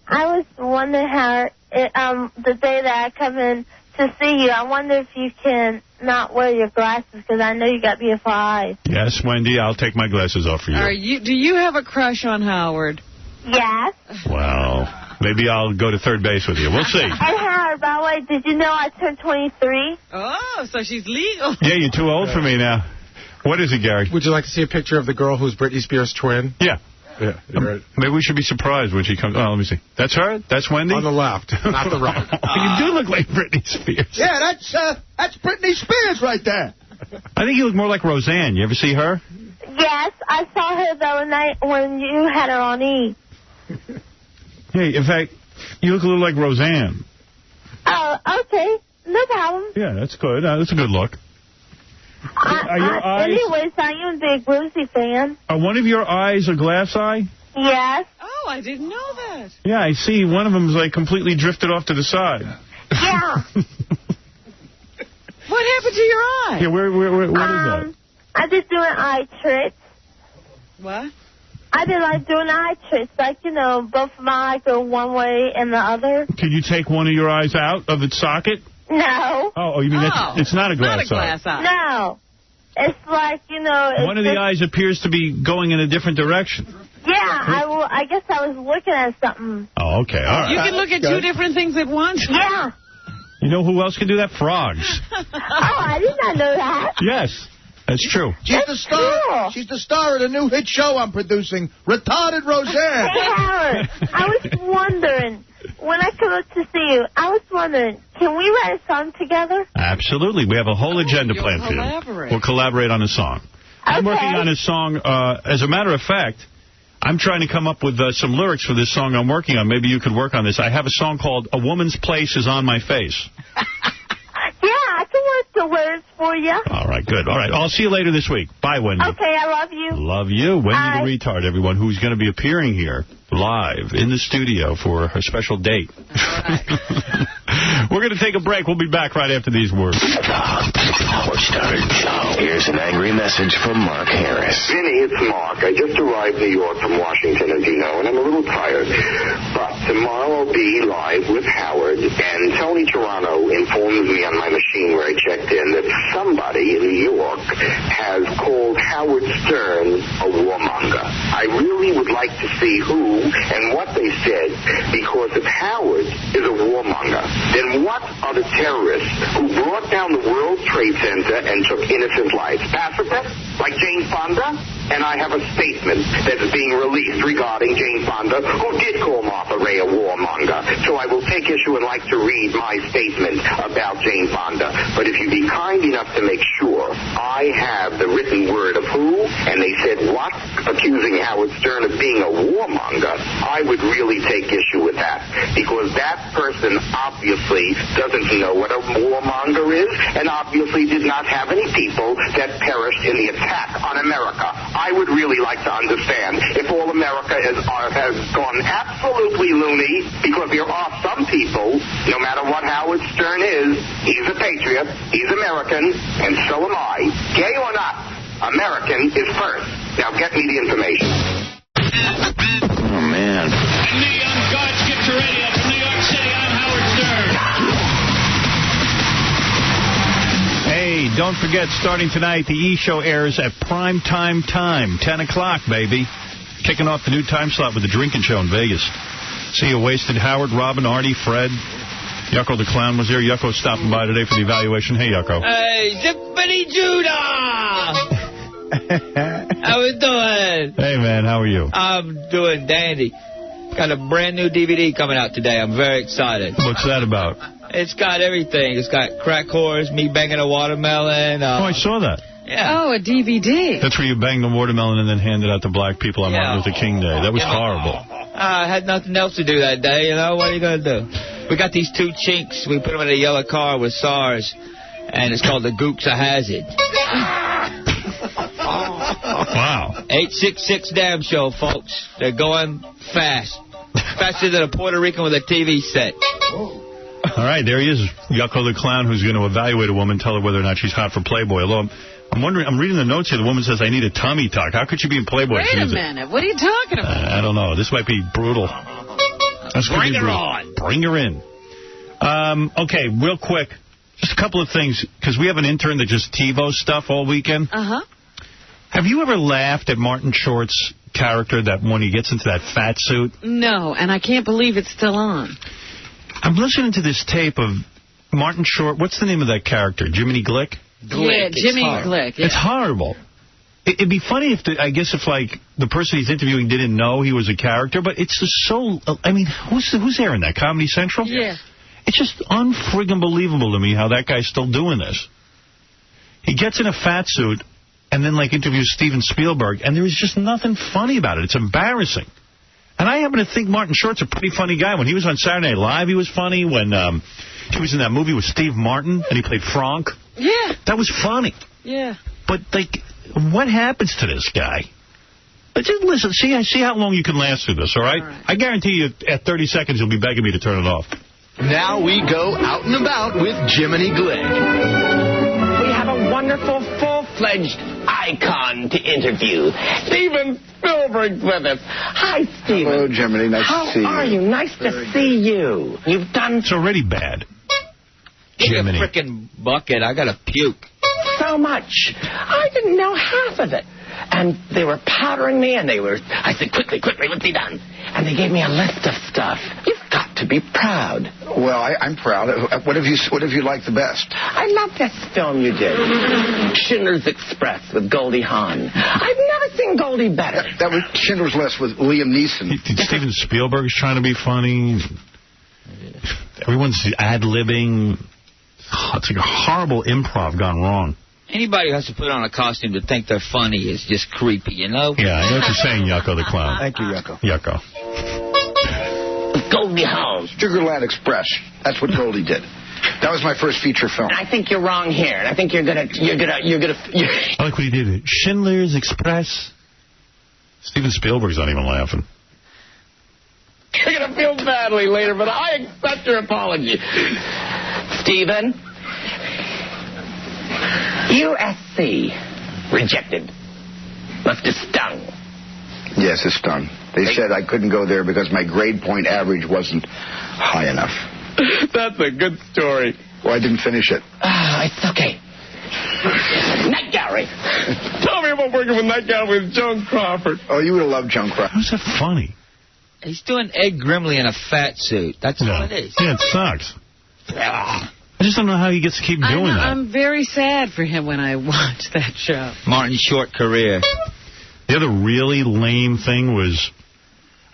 Speaker 13: I was wondering, Howard, the day that I come in to see you, I wonder if you can not wear your glasses, because I know you got beautiful eyes.
Speaker 1: Yes, Wendy, I'll take my glasses off for you.
Speaker 3: Do you have a crush on Howard?
Speaker 13: Yes.
Speaker 1: Well, maybe I'll go to third base with you. We'll see.
Speaker 13: And Howard, by the way, did you know I turned 23?
Speaker 3: Oh, so she's legal.
Speaker 1: Yeah, you're too old for me now. What is it, Gary?
Speaker 6: Would you like to see a picture of the girl who's Britney Spears' twin?
Speaker 1: Yeah.
Speaker 6: Yeah, you're right.
Speaker 1: Maybe we should be surprised when she comes. Oh, let me see. That's her? That's Wendy?
Speaker 6: On the left, not the right.
Speaker 1: You do look like Britney Spears.
Speaker 12: Yeah, that's Britney Spears right there.
Speaker 1: I think you look more like Roseanne. You ever see her?
Speaker 13: Yes, I saw her the other night when you had her on E.
Speaker 1: Hey, in fact, you look a little like Roseanne.
Speaker 13: Oh, okay. No problem.
Speaker 1: Yeah, that's good. That's a good look. Are your eyes...
Speaker 13: Anyways, I am a big Lucy fan.
Speaker 1: Are one of your eyes a glass eye?
Speaker 13: Yes.
Speaker 3: Oh, I didn't know that.
Speaker 1: Yeah, I see. One of them is like completely drifted off to the side.
Speaker 13: Yeah.
Speaker 3: What happened to your eye?
Speaker 1: Yeah, what is that?
Speaker 13: I just doing eye tricks.
Speaker 3: What?
Speaker 13: I did like doing eye tricks, like, you know, both of my eyes go one way and the other.
Speaker 1: Can you take one of your eyes out of its socket?
Speaker 13: No.
Speaker 1: Oh, you mean it's not a glass eye?
Speaker 13: No. It's like, you know...
Speaker 1: One of the eyes appears to be going in a different direction.
Speaker 13: Yeah, I guess I was looking at something.
Speaker 1: Oh, okay, all right.
Speaker 3: You can look at two different things at once?
Speaker 13: Yeah.
Speaker 1: You know who else can do that? Frogs.
Speaker 13: Oh, I did not know that.
Speaker 1: Yes, that's true.
Speaker 12: She's the star. Cool. She's the star of the new hit show I'm producing, Retarded Roseanne.
Speaker 13: Hey, Howard, I was wondering, when I come up to see you, I was wondering, can we write a song together?
Speaker 1: Absolutely. We have a whole agenda planned for you. We'll collaborate on a song. I'm working on a song. As a matter of fact, I'm trying to come up with some lyrics for this song I'm working on. Maybe you could work on this. I have a song called A Woman's Place Is on My Face.
Speaker 13: Yeah, I can work the words for you.
Speaker 1: All right, good. All right, I'll see you later this week. Bye, Wendy.
Speaker 13: Okay, I love you.
Speaker 1: Love you. Wendy the Retard, everyone, who's going to be appearing here live in the studio for her special date. We're going to take a break. We'll be back right after these words.
Speaker 19: Howard Stern Show. Here's an angry message from Mark Harris.
Speaker 14: Vinny, it's Mark. I just arrived in New York from Washington, as you know, and I'm a little tired. But tomorrow I'll be live with Howard, and Tony Toronto informs me on my machine where I checked in that somebody in New York has called Howard Stern a warmonger. I really would like to see who and what they said, because if Howard is a warmonger, then what are the terrorists who brought down the World Trade Center and took innocent lives? Pacifists? Like Jane Fonda? And I have a statement that is being released regarding Jane Fonda, who did call Martha Ray a warmonger. So I will take issue and like to read my statement about Jane Fonda. But if you'd be kind enough to make sure I have the written word of who, and they said what, accusing Howard Stern of being a warmonger, I would really take issue with that. Because that person obviously doesn't know what a warmonger is, and obviously did not have any people that perished in the attack on America. I would really like to understand if all America has gone absolutely loony, because there are some people, no matter what Howard Stern is, he's a patriot, he's American, and so am I. Gay or not, American is first. Now get me the information.
Speaker 19: Oh, man.
Speaker 15: And the Young Guards get you radio from New York City. I'm Howard Stern.
Speaker 1: Hey, don't forget, starting tonight, the E! Show airs at prime time, 10 o'clock, baby. Kicking off the new time slot with the Drinking Show in Vegas. See you, Wasted Howard, Robin, Artie, Fred. Yucko the Clown was there. Yucko's stopping by today for the evaluation. Hey, Yucko.
Speaker 16: Hey, Zippity Judah! How we doing?
Speaker 1: Hey, man, how are you?
Speaker 16: I'm doing dandy. Got a brand new DVD coming out today. I'm very excited.
Speaker 1: What's that about?
Speaker 16: It's got everything. It's got crack whores, me banging a watermelon.
Speaker 1: I saw that.
Speaker 16: Yeah.
Speaker 3: Oh, a DVD.
Speaker 1: That's where you banged the watermelon and then handed out to black people on Martin Luther King Day. That was horrible.
Speaker 16: I had nothing else to do that day, you know. What are you going to do? We got these two chinks. We put them in a yellow car with SARS, and it's called the Gooks of Hazard.
Speaker 1: Wow.
Speaker 16: 866 Damn Show, folks. They're going fast. Faster than a Puerto Rican with a TV set.
Speaker 1: All right, there he is, Yucko the Clown, who's going to evaluate a woman, tell her whether or not she's hot for Playboy. Although I'm wondering, I'm reading the notes here. The woman says, I need a tummy tuck. How could she be in Playboy?
Speaker 3: Wait a minute. What are you talking about?
Speaker 1: I don't know. This might be brutal.
Speaker 16: Bring her on.
Speaker 1: Bring her in. Okay, real quick. Just a couple of things, because we have an intern that just TiVos stuff all weekend.
Speaker 3: Uh-huh.
Speaker 1: Have you ever laughed at Martin Short's character that when he gets into that fat suit?
Speaker 3: No, and I can't believe it's still on.
Speaker 1: I'm listening to this tape of Martin Short. What's the name of that character? Jiminy Glick?
Speaker 3: Yeah, Jimmy Glick. Yeah.
Speaker 1: It's horrible. It'd be funny if, like, the person he's interviewing didn't know he was a character, but it's just so... I mean, who's airing that? Comedy Central?
Speaker 3: Yeah.
Speaker 1: It's just unfriggin' believable to me how that guy's still doing this. He gets in a fat suit, and then, like, interviews Steven Spielberg, and there is just nothing funny about it. It's embarrassing. And I happen to think Martin Short's a pretty funny guy. When he was on Saturday Night Live, he was funny. When he was in that movie with Steve Martin, and he played Frank.
Speaker 3: Yeah.
Speaker 1: That was funny.
Speaker 3: Yeah.
Speaker 1: But, like, what happens to this guy? But just listen, see how long you can last through this, all right? I guarantee you at 30 seconds you'll be begging me to turn it off.
Speaker 9: Now we go out and about with Jiminy Glick.
Speaker 19: We have a wonderful, full-fledged icon to interview. Steven Spielberg's with us. Hi, Steven.
Speaker 18: Hello, Jiminy. Nice to see you.
Speaker 19: How are you? Nice to see you. You've done...
Speaker 1: It's already bad.
Speaker 16: Give me
Speaker 1: Jiminy.
Speaker 16: a frickin' bucket. I got to puke.
Speaker 19: So much. I didn't know half of it. And they were powdering me, and I said, quickly, what's he done? And they gave me a list of stuff. You've got to be proud.
Speaker 18: Well, I'm proud. What have you liked the best?
Speaker 19: I love this film you did. Schindler's Express with Goldie Hawn. I've never seen Goldie better.
Speaker 18: That was Schindler's List with Liam Neeson.
Speaker 1: Steven Spielberg's trying to be funny. Everyone's ad-libbing. It's like a horrible improv gone wrong.
Speaker 16: Anybody who has to put on a costume to think they're funny is just creepy, you know?
Speaker 1: Yeah, I know what you're saying, Yucko the Clown.
Speaker 18: Thank you, Yucko.
Speaker 1: Yucko.
Speaker 19: Goldie Hawn.
Speaker 18: Sugarland Express. That's what Goldie did. That was my first feature film.
Speaker 19: And I think you're wrong here. And I think you're gonna.
Speaker 1: I like what he did. Schindler's Express. Steven Spielberg's not even laughing.
Speaker 19: You're gonna feel badly later, but I accept your apology. Steven. USC. Rejected. Must have stung.
Speaker 18: Yes, it stung. They said I couldn't go there because my grade point average wasn't high enough.
Speaker 19: That's a good story.
Speaker 18: Well, I didn't finish it.
Speaker 19: It's okay. Night Gallery. Tell me about working with Night Gallery with Joan Crawford.
Speaker 18: Oh, you would have loved Joan Crawford.
Speaker 1: How's that funny?
Speaker 16: He's doing Ed Grimley in a fat suit. That's all it is.
Speaker 1: Yeah, it sucks. I just don't know how he gets to keep doing that.
Speaker 3: I'm very sad for him when I watch that show.
Speaker 16: Martin's short career.
Speaker 1: The other really lame thing was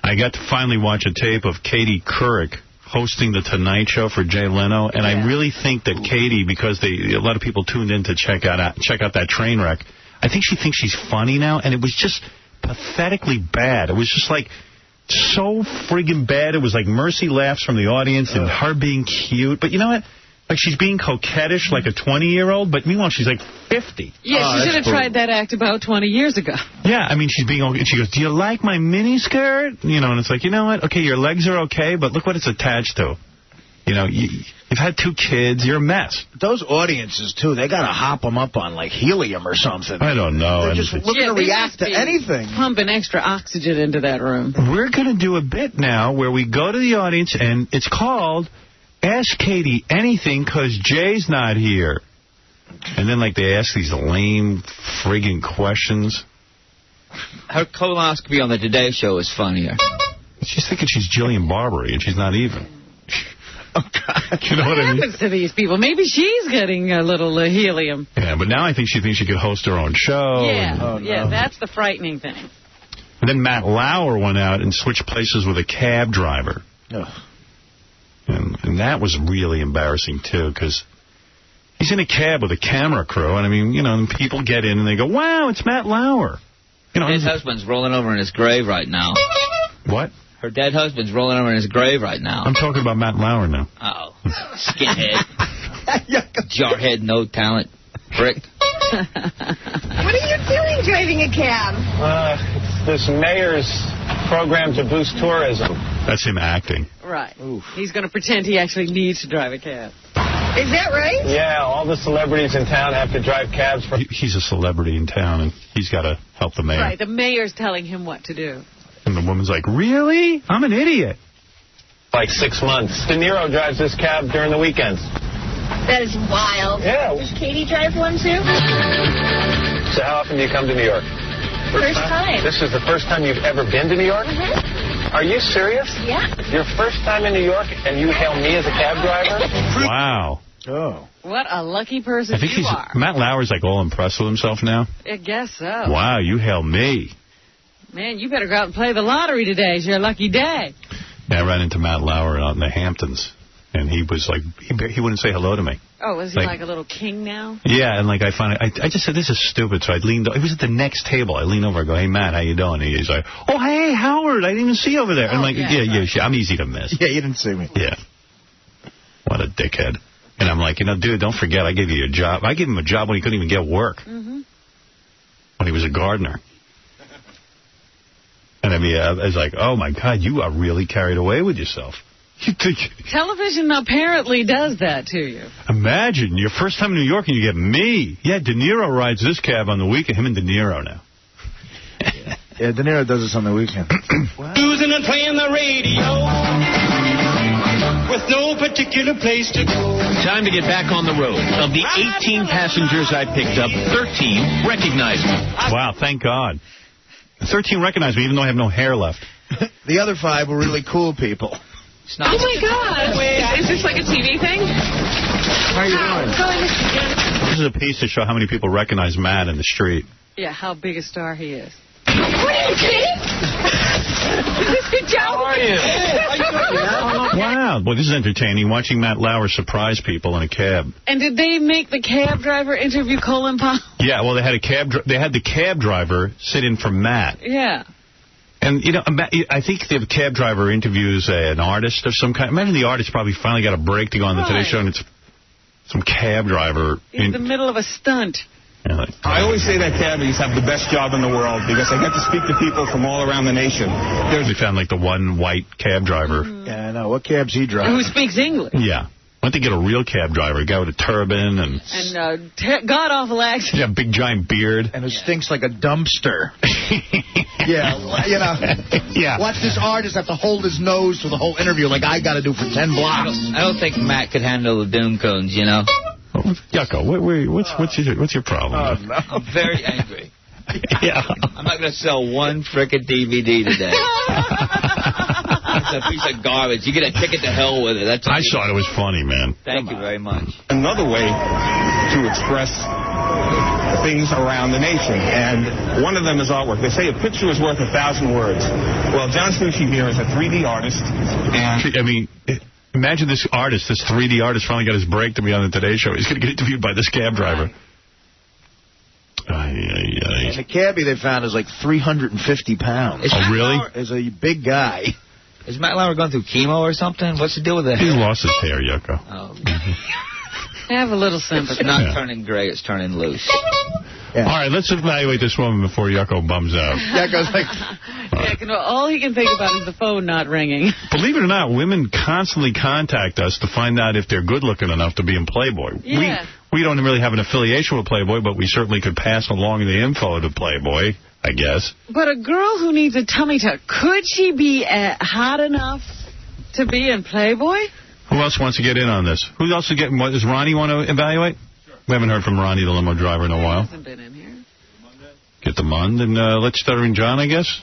Speaker 1: I got to finally watch a tape of Katie Couric hosting The Tonight Show for Jay Leno, and I really think that Katie, because a lot of people tuned in to check out that train wreck, I think she thinks she's funny now, and it was just pathetically bad. It was just like so friggin' bad. It was like mercy laughs from the audience and her being cute. But you know what? Like she's being coquettish like a 20-year-old, but meanwhile she's like 50.
Speaker 3: Yeah, she should have tried that act about 20 years ago.
Speaker 1: Yeah, I mean, she's being okay. She goes, do you like my miniskirt? You know, and it's like, you know what? Okay, your legs are okay, but look what it's attached to. You know, you've had 2 kids. You're a mess.
Speaker 4: Those audiences, too, they got to hop them up on, like, helium or something.
Speaker 1: I don't know.
Speaker 4: They're just looking to react to anything.
Speaker 3: Pumping extra oxygen into that room.
Speaker 1: We're going to do a bit now where we go to the audience, and it's called Ask Katie Anything because Jay's not here. And then, like, they ask these lame friggin' questions.
Speaker 16: Her colonoscopy on the Today Show is funnier.
Speaker 1: She's thinking she's Jillian Barberie, and she's not even.
Speaker 3: Oh, God.
Speaker 1: You know what I mean?
Speaker 3: What happens to these people? Maybe she's getting a little helium.
Speaker 1: Yeah, but now I think she thinks she could host her own show.
Speaker 3: Yeah, yeah, that's the frightening thing.
Speaker 1: And then Matt Lauer went out and switched places with a cab driver.
Speaker 4: Ugh.
Speaker 1: And that was really embarrassing, too, because he's in a cab with a camera crew, and I mean, you know, and people get in and they go, wow, it's Matt Lauer. You know,
Speaker 16: his husband's rolling over in his grave right now.
Speaker 1: What?
Speaker 16: Her dead husband's rolling over in his grave right now.
Speaker 1: I'm talking about Matt Lauer now.
Speaker 16: Oh, skinhead. Jarhead, no talent, prick.
Speaker 20: What are you doing driving a cab?
Speaker 24: It's this mayor's program to boost tourism.
Speaker 1: That's him acting.
Speaker 3: Right. Oof. He's going to pretend he actually needs to drive a cab.
Speaker 20: Is that right?
Speaker 24: Yeah, all the celebrities in town have to drive cabs.
Speaker 1: He's a celebrity in town, and he's got to help the mayor.
Speaker 3: Right, the mayor's telling him what to do.
Speaker 1: And the woman's like, really? I'm an idiot.
Speaker 24: Like 6 months. De Niro drives this cab during the weekends.
Speaker 20: That is wild.
Speaker 24: Yeah.
Speaker 20: Does Katie drive one, too?
Speaker 24: So how often do you come to New York?
Speaker 20: First time.
Speaker 24: This is the first time you've ever been to New York?
Speaker 20: Mm-hmm.
Speaker 24: Are you serious?
Speaker 20: Yeah.
Speaker 24: Your first time in New York, and you hail me as a cab driver?
Speaker 1: Wow.
Speaker 4: Oh.
Speaker 3: What a lucky person
Speaker 1: I think
Speaker 3: you are.
Speaker 1: Matt Lauer's like all impressed with himself now.
Speaker 3: I guess so.
Speaker 1: Wow, you hail me.
Speaker 3: Man, you better go out and play the lottery today. It's your lucky day.
Speaker 1: Yeah, I ran into Matt Lauer out in the Hamptons. And he was like, he wouldn't say hello to me.
Speaker 3: Oh, was he like a little king now?
Speaker 1: Yeah, and like I just said, this is stupid. So I leaned. It was at the next table. I leaned over. I go, hey Matt, how you doing? And he's like, oh hey Howard, I didn't even see you over there. And I'm like, yeah, I'm easy to miss.
Speaker 4: Yeah, you didn't see me.
Speaker 1: Yeah. What a dickhead. And I'm like, dude, don't forget, I gave you a job. I gave him a job when he couldn't even get work. When he was a gardener. And I mean, I was like, oh my God, you are really carried away with yourself.
Speaker 3: Television apparently does that to you.
Speaker 1: Imagine, your first time in New York and you get me. Yeah, De Niro rides this cab on the weekend. Him and De Niro now.
Speaker 4: Yeah, De Niro does this on the weekend.
Speaker 15: Losing and playing the radio with no particular place to go.
Speaker 9: Time to get back on the road. Of the 18 passengers I picked up, 13 recognized me.
Speaker 1: Wow, thank God. 13 recognized me, even though I have no hair left.
Speaker 4: The other 5 were really cool people.
Speaker 3: Oh, my God. Is this like a TV thing?
Speaker 4: How are you doing?
Speaker 1: This is a piece to show how many people recognize Matt in the street.
Speaker 3: Yeah, how big a star he is.
Speaker 15: What are you kidding?
Speaker 3: Is this Joe?
Speaker 15: How are you?
Speaker 1: Wow. Well, this is entertaining, watching Matt Lauer surprise people in a cab.
Speaker 3: And did they make the cab driver interview Colin Powell?
Speaker 1: Yeah, well, they had the cab driver sit in for Matt.
Speaker 3: Yeah.
Speaker 1: And, I think the cab driver interviews an artist of some kind. Imagine the artist probably finally got a break to go on the Today Show, and it's some cab driver.
Speaker 3: In the middle of a stunt.
Speaker 1: Yeah,
Speaker 7: I always say that cabbies have the best job in the world because I get to speak to people from all around the nation.
Speaker 1: They found, like, the one white cab driver.
Speaker 4: Yeah, I know. What cab's he driving?
Speaker 3: Who speaks English.
Speaker 1: Yeah. Went to get a real cab driver, a guy with a turban and
Speaker 3: god-awful accent.
Speaker 1: Yeah, big giant beard.
Speaker 4: And it stinks like a dumpster. Yeah. Watch this artist have to hold his nose for the whole interview like I got to do for 10 blocks.
Speaker 16: I don't think Matt could handle the Doom cones,
Speaker 1: Oh, Yucko, what's your problem?
Speaker 16: Oh, no. I'm very angry.
Speaker 1: Yeah.
Speaker 16: I'm not going to sell one frickin' DVD today. It's a piece of garbage. You get a ticket to hell with it.
Speaker 1: I thought it was funny, man.
Speaker 16: Thank you very much.
Speaker 7: Another way to express things around the nation, and one of them is artwork. They say a picture is worth 1,000 words. Well, John Sushi here is a 3D artist, and
Speaker 1: I mean, imagine this 3D artist finally got his break to be on the Today Show. He's going to get interviewed by this cab driver.
Speaker 4: And the cabbie they found is like 350 pounds.
Speaker 1: Oh, really?
Speaker 4: Is a big guy.
Speaker 16: Is Matt Lauer going through chemo or something? What's the deal with that?
Speaker 1: He lost his hair, Yucko.
Speaker 16: Oh.
Speaker 3: Have a little sympathy.
Speaker 16: It's not turning gray, it's turning loose.
Speaker 1: Yeah. All right, let's evaluate this woman before Yucko bums out.
Speaker 4: Yucko's like...
Speaker 3: all he can think about is the phone not ringing.
Speaker 1: Believe it or not, women constantly contact us to find out if they're good-looking enough to be in Playboy.
Speaker 3: Yeah.
Speaker 1: We don't really have an affiliation with Playboy, but we certainly could pass along the info to Playboy, I guess.
Speaker 3: But a girl who needs a tummy tuck, could she be hot enough to be in Playboy?
Speaker 1: Who else wants to get in on this? Who else does Ronnie want to evaluate? Sure. We haven't heard from Ronnie, the limo driver, in a while.
Speaker 3: He hasn't been in here.
Speaker 1: Get the Mund, and let's Stuttering John, I guess.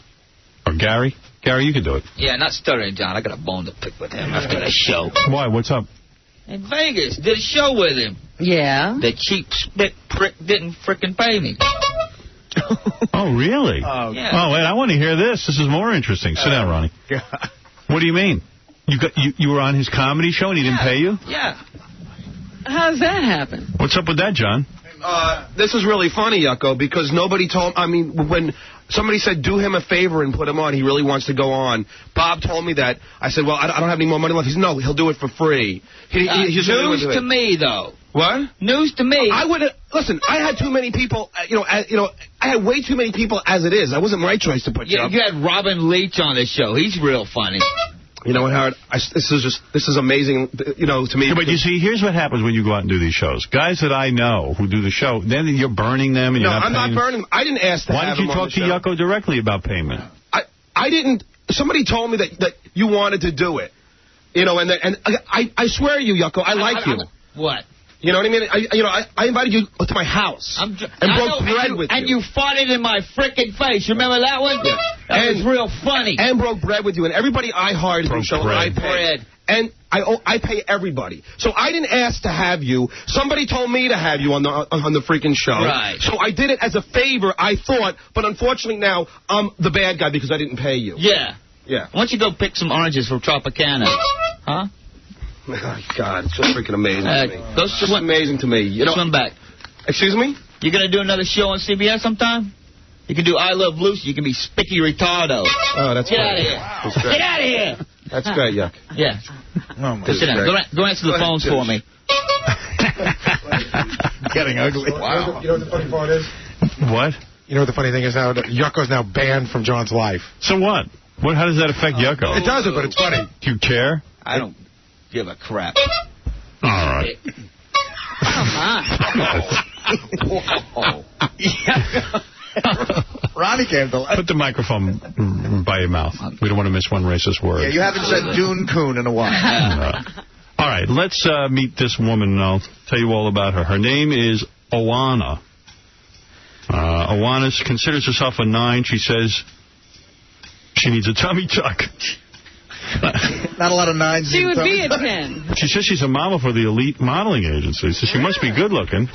Speaker 1: Or Gary. Gary, you can do it.
Speaker 16: Yeah, not Stuttering John. I got a bone to pick with him after the show.
Speaker 1: Why? What's up?
Speaker 16: In Vegas. Did a show with him.
Speaker 3: Yeah.
Speaker 16: The cheap spit prick didn't frickin' pay me.
Speaker 1: Oh, really?
Speaker 16: Yeah.
Speaker 1: Oh, wait, I want to hear this. This is more interesting. Sit down, Ronnie. What do you mean? You were on his comedy show and he didn't pay you?
Speaker 16: Yeah.
Speaker 3: How does that happen?
Speaker 1: What's up with that, John?
Speaker 5: This is really funny, Yucko, because nobody told... I mean, when somebody said, do him a favor and put him on, he really wants to go on. Bob told me that. I said, well, I don't have any more money left. He said, no, he'll do it for free.
Speaker 16: News to me, though.
Speaker 5: What?
Speaker 16: News to me.
Speaker 5: I would listen. I had too many people. I had way too many people as it is. That wasn't my choice to put you up.
Speaker 16: You had Robin Leach on this show. He's real funny.
Speaker 5: You know what, Howard? This is amazing. To me.
Speaker 1: Yeah, but you see, here's what happens when you go out and do these shows. Guys that I know who do the show, then you're burning them. And
Speaker 5: no,
Speaker 1: you're not
Speaker 5: I'm not burning them. I didn't ask to
Speaker 1: Why
Speaker 5: have
Speaker 1: didn't you
Speaker 5: him on
Speaker 1: talk to
Speaker 5: the show.
Speaker 1: Yucko directly about payment?
Speaker 5: I didn't. Somebody told me that you wanted to do it. And I swear to you, Yucko, I like you.
Speaker 16: What?
Speaker 5: You know what I mean? I invited you to my house and broke bread with you.
Speaker 16: And you farted in my frickin' face. You remember that one? Yeah. That was real funny.
Speaker 5: And broke bread with you. And everybody I hired in the show, I paid. And I pay everybody. So I didn't ask to have you. Somebody told me to have you on the freaking show.
Speaker 16: Right.
Speaker 5: So I did it as a favor, I thought. But unfortunately now, I'm the bad guy because I didn't pay you.
Speaker 16: Yeah.
Speaker 5: Yeah.
Speaker 16: Why don't you go pick some oranges from Tropicana? Huh?
Speaker 5: Oh, God, it's just freaking amazing to me.
Speaker 16: It's
Speaker 5: just amazing to me. You know,
Speaker 16: swim back.
Speaker 5: Excuse me?
Speaker 16: You going to do another show on CBS sometime? You can do I Love Lucy. You can be Spicky Ritardo.
Speaker 5: Oh, that's
Speaker 16: Get
Speaker 5: great.
Speaker 16: out of here. Get out of here.
Speaker 5: That's great, Yuck.
Speaker 16: Yeah.
Speaker 4: Oh, my
Speaker 16: Sit down. Go answer the phones for me.
Speaker 4: Getting ugly.
Speaker 6: Wow. You know what the funny part is?
Speaker 1: What?
Speaker 6: You know what the funny thing is now? Yucko's now banned from John's life.
Speaker 1: So what? How does that affect Yucko?
Speaker 6: It doesn't, but it's funny.
Speaker 1: Do you care?
Speaker 16: I don't give a crap.
Speaker 1: All right.
Speaker 4: Ronnie came to life.
Speaker 1: Put the microphone by your mouth. We don't want to miss one racist word.
Speaker 4: Yeah, you haven't said Dune Coon in a while.
Speaker 1: All right, let's meet this woman, and I'll tell you all about her. Her name is Oana. Oana considers herself a 9. She says she needs a tummy tuck.
Speaker 4: Not a lot of 9s.
Speaker 3: She would be a 10.
Speaker 1: She says she's a model for the Elite Modeling Agency, so she must be good looking.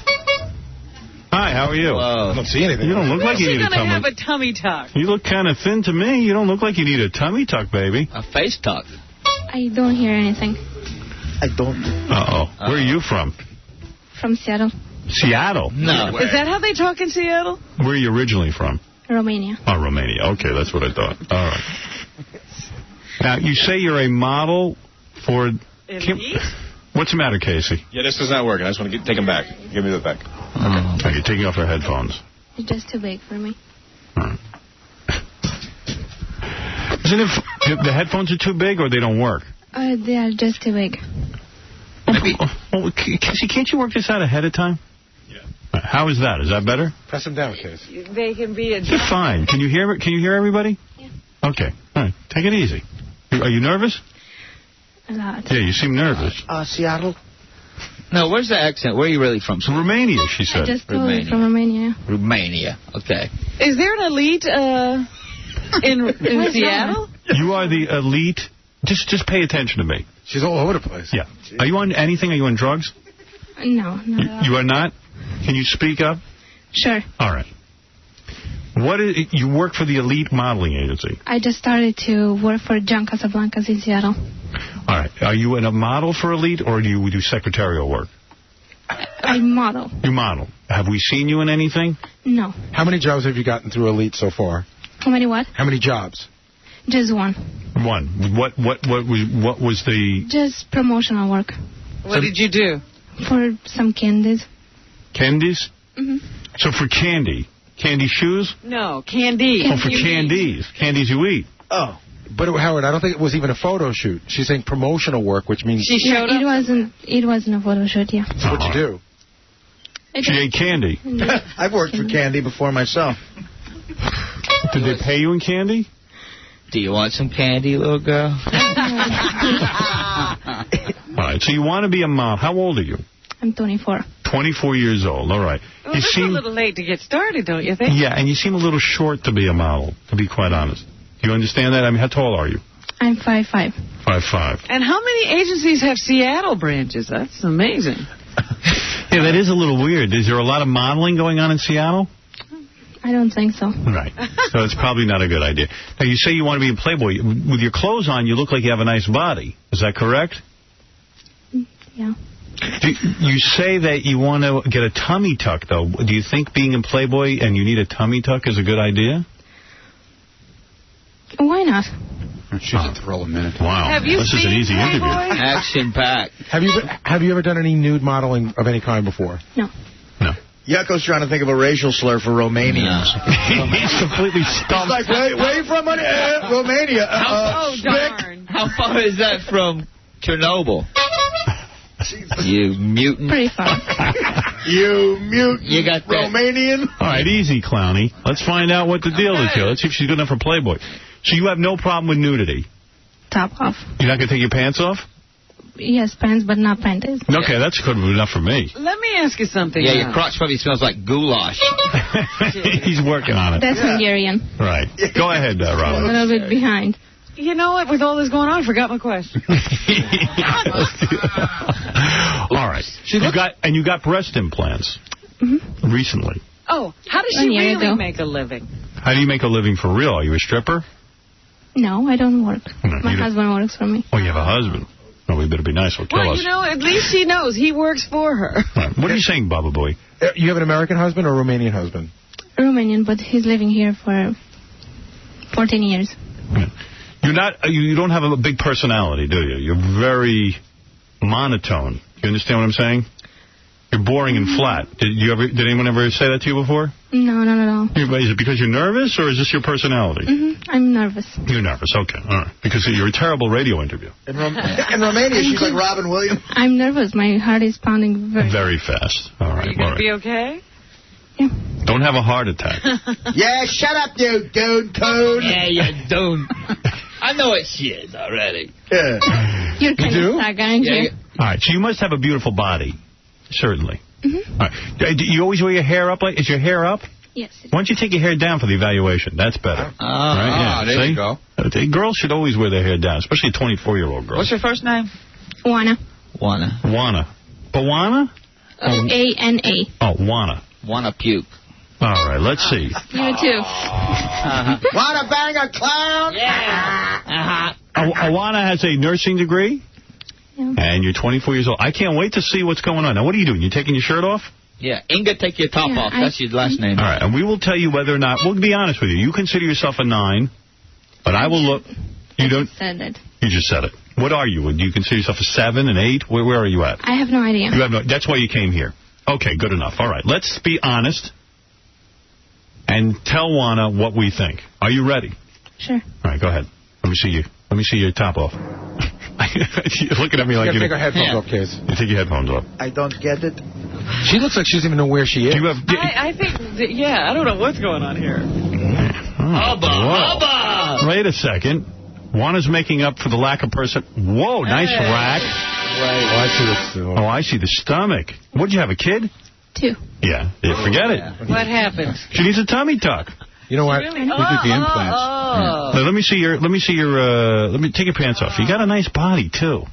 Speaker 1: Hi, how are you?
Speaker 6: I don't see anything.
Speaker 1: You don't look like you need a
Speaker 3: She's going to
Speaker 1: tummy.
Speaker 3: have a tummy tuck.
Speaker 1: You look kind of thin to me. You don't look like you need a tummy tuck, baby.
Speaker 16: A face tuck.
Speaker 8: I don't hear anything.
Speaker 4: I don't.
Speaker 1: Uh-oh. Where are you from?
Speaker 8: From Seattle,
Speaker 1: Seattle?
Speaker 16: No.
Speaker 3: Is that how they talk in Seattle?
Speaker 1: Where are you originally from?
Speaker 8: Romania.
Speaker 1: Oh, Romania. Okay, that's what I thought. All right. Now, you say you're a model for... What's the matter, Casey?
Speaker 7: Yeah, this is not working. I just want to take them back. Give me that back.
Speaker 1: Are you taking off your headphones?
Speaker 8: It's just too big for me.
Speaker 1: All right. Isn't it... The headphones are too big or they don't work?
Speaker 8: They are just too big.
Speaker 1: Well, Casey, can't you work this out ahead of time? Yeah. How is that? Is that better?
Speaker 6: Press them down, Casey.
Speaker 3: They can be
Speaker 1: You're fine. Can you hear? Can you hear everybody?
Speaker 8: Yeah.
Speaker 1: Okay. All right. Take it easy. Are you nervous?
Speaker 8: A lot.
Speaker 1: Yeah, you seem nervous.
Speaker 4: Seattle?
Speaker 16: No, where's the accent? Where are you really from?
Speaker 1: Romania, she said.
Speaker 8: I just told you from Romania.
Speaker 16: Romania. Okay.
Speaker 3: Is there an elite in Seattle?
Speaker 1: You are the elite. Just pay attention to me.
Speaker 6: She's all over the place.
Speaker 1: Yeah. Are you on anything? Are you on drugs?
Speaker 8: No, not
Speaker 1: You are not? Can you speak up?
Speaker 8: Sure.
Speaker 1: All right. What is it? You work for the Elite Modeling Agency.
Speaker 8: I just started to work for John Casablancas in Seattle.
Speaker 1: All right. Are you a model for Elite, or do you do secretarial work?
Speaker 8: I model.
Speaker 1: You model. Have we seen you in anything?
Speaker 8: No.
Speaker 6: How many jobs have you gotten through Elite so far?
Speaker 8: How many what?
Speaker 6: How many jobs?
Speaker 8: Just one.
Speaker 1: One. What was the...
Speaker 8: Just promotional work.
Speaker 3: What did you do?
Speaker 8: For some candies.
Speaker 1: Candies?
Speaker 8: Mm-hmm.
Speaker 1: So for candy shoes?
Speaker 3: No, candy.
Speaker 1: Oh, for candies. Candies you eat.
Speaker 4: Oh.
Speaker 6: But, Howard, I don't think it was even a photo shoot. She's saying promotional work, which means...
Speaker 3: She showed up?
Speaker 8: It wasn't a photo shoot, yeah.
Speaker 6: That's what you do.
Speaker 1: She ate candy.
Speaker 4: I've worked for candy before myself.
Speaker 1: Did they pay you in candy?
Speaker 16: Do you want some candy, little girl?
Speaker 1: All right, so you want to be a mom. How old are you?
Speaker 8: I'm 24.
Speaker 1: 24 years old. All right.
Speaker 3: Well, it's a little late to get started, don't you think?
Speaker 1: Yeah, and you seem a little short to be a model, to be quite honest. Do you understand that? I mean, how tall are you?
Speaker 8: I'm 5'5".
Speaker 1: 5'5".
Speaker 3: And how many agencies have Seattle branches? That's amazing.
Speaker 1: Yeah, that is a little weird. Is there a lot of modeling going on in Seattle?
Speaker 8: I don't think so.
Speaker 1: Right. So it's probably not a good idea. Now, you say you want to be a Playboy. With your clothes on, you look like you have a nice body. Is that correct?
Speaker 8: Yeah.
Speaker 1: You say that you want to get a tummy tuck, though. Do you think being in Playboy and you need a tummy tuck is a good idea?
Speaker 8: Why not?
Speaker 6: She's a thrill a minute.
Speaker 1: Wow.
Speaker 3: Have you
Speaker 1: this is an
Speaker 3: seen
Speaker 1: easy
Speaker 3: Playboy?
Speaker 1: interview.
Speaker 16: Action-packed.
Speaker 6: Have you ever done any nude modeling of any kind before?
Speaker 8: No.
Speaker 1: No.
Speaker 4: Yucko's trying to think of a racial slur for Romanians.
Speaker 1: He's completely stumped.
Speaker 4: It's like, where you from, Romania?
Speaker 3: Oh, darn.
Speaker 16: How far is that from Chernobyl? You mutant.
Speaker 8: Pretty far.
Speaker 4: You mutant
Speaker 16: You got that.
Speaker 4: Romanian.
Speaker 1: All right, easy, Clowny. Let's find out what the deal is here. Let's see if she's good enough for Playboy. So you have no problem with nudity?
Speaker 8: Top off.
Speaker 1: You're not going to take your pants off?
Speaker 8: Yes, pants, but not panties.
Speaker 1: Okay, that's good enough for me.
Speaker 3: Let me ask you something.
Speaker 16: Yeah, your crotch probably smells like goulash.
Speaker 1: He's working on it.
Speaker 8: That's Hungarian.
Speaker 1: Right. Go ahead,
Speaker 8: A
Speaker 1: Robin.
Speaker 8: little bit behind.
Speaker 3: You know what? With all this going on, I forgot my question.
Speaker 1: All right. You got breast implants recently.
Speaker 3: Oh, how does she
Speaker 8: 1 year
Speaker 3: really
Speaker 8: ago.
Speaker 3: make a living?
Speaker 1: How do you make a living for real? Are you a stripper?
Speaker 8: No, I don't work.
Speaker 1: No,
Speaker 8: My
Speaker 1: you don't-
Speaker 8: husband works for me.
Speaker 1: Oh, you have a husband. Oh, we better be nice. We'll kill
Speaker 3: Well,
Speaker 1: us.
Speaker 3: you know, at least she knows he works for her.
Speaker 1: Right. What are you saying, Baba Boy?
Speaker 6: You have an American husband or a Romanian husband?
Speaker 8: Romanian, but he's living here for 14 years.
Speaker 1: You're not. You don't have a big personality, do you? You're very monotone. You understand what I'm saying? You're boring and flat. Did anyone ever say that to you before?
Speaker 8: No, not at all.
Speaker 1: Is it because you're nervous, or is this your personality?
Speaker 8: I'm nervous.
Speaker 1: You're nervous. Okay, all right. Because you're a terrible radio interview.
Speaker 4: In Romania, she's like Robin Williams.
Speaker 8: I'm nervous. My heart is pounding
Speaker 1: Very fast. All right.
Speaker 3: Are you going to be okay?
Speaker 1: Don't have a heart attack.
Speaker 4: Yeah, shut up, you dude, coon.
Speaker 16: Yeah, you don't. I know what she is already.
Speaker 4: Yeah.
Speaker 8: You're kind of stuck, aren't you?
Speaker 1: All right, so you must have a beautiful body. Certainly. All right. Do you always wear your hair up? Is your hair up?
Speaker 8: Yes.
Speaker 1: Why don't you take your hair down for the evaluation? That's better.
Speaker 17: There you go.
Speaker 1: Girls should always wear their hair down, especially a 24-year-old girl.
Speaker 16: What's your first name?
Speaker 8: Juana.
Speaker 1: Bawana?
Speaker 8: A-N-A.
Speaker 1: Oh, Juana.
Speaker 16: Wanna puke.
Speaker 1: All right, let's see.
Speaker 8: You too.
Speaker 4: Wanna bang a clown?
Speaker 16: Yeah.
Speaker 1: Awana has a nursing degree, and you're 24 years old. I can't wait to see what's going on. Now, what are you doing? You taking your shirt off?
Speaker 16: Yeah, Inga, take your top off. That's your last name.
Speaker 1: All right, and we will tell you whether or not, we'll be honest with you. You consider yourself a 9, but I will look. You don't.
Speaker 8: Said it.
Speaker 1: You just said it. What are you? Do you consider yourself a 7, an 8? Where are you at?
Speaker 8: I have no idea.
Speaker 1: You have no. That's why you came here. Okay, good enough. All right, let's be honest and tell Juana what we think. Are you ready?
Speaker 8: Sure.
Speaker 1: All right, go ahead. Let me see you. Let me see your top off. You're looking at me like
Speaker 6: you take her headphones off, Case.
Speaker 1: You take your headphones off.
Speaker 4: I don't get it.
Speaker 6: She looks like she doesn't even know where she is.
Speaker 3: I think, I don't know what's going on here.
Speaker 1: Hubba! Wait a second. Juana's making up for the lack of person. Whoa, nice rack. Oh, I see the stomach. What, did you have, a kid?
Speaker 8: 2.
Speaker 1: Yeah. Forget it.
Speaker 3: What happened?
Speaker 1: She needs a tummy tuck.
Speaker 6: You know what?
Speaker 3: Really?
Speaker 6: We did the implants.
Speaker 1: Now, let me see your, let me take your pants off. You got a nice body, too.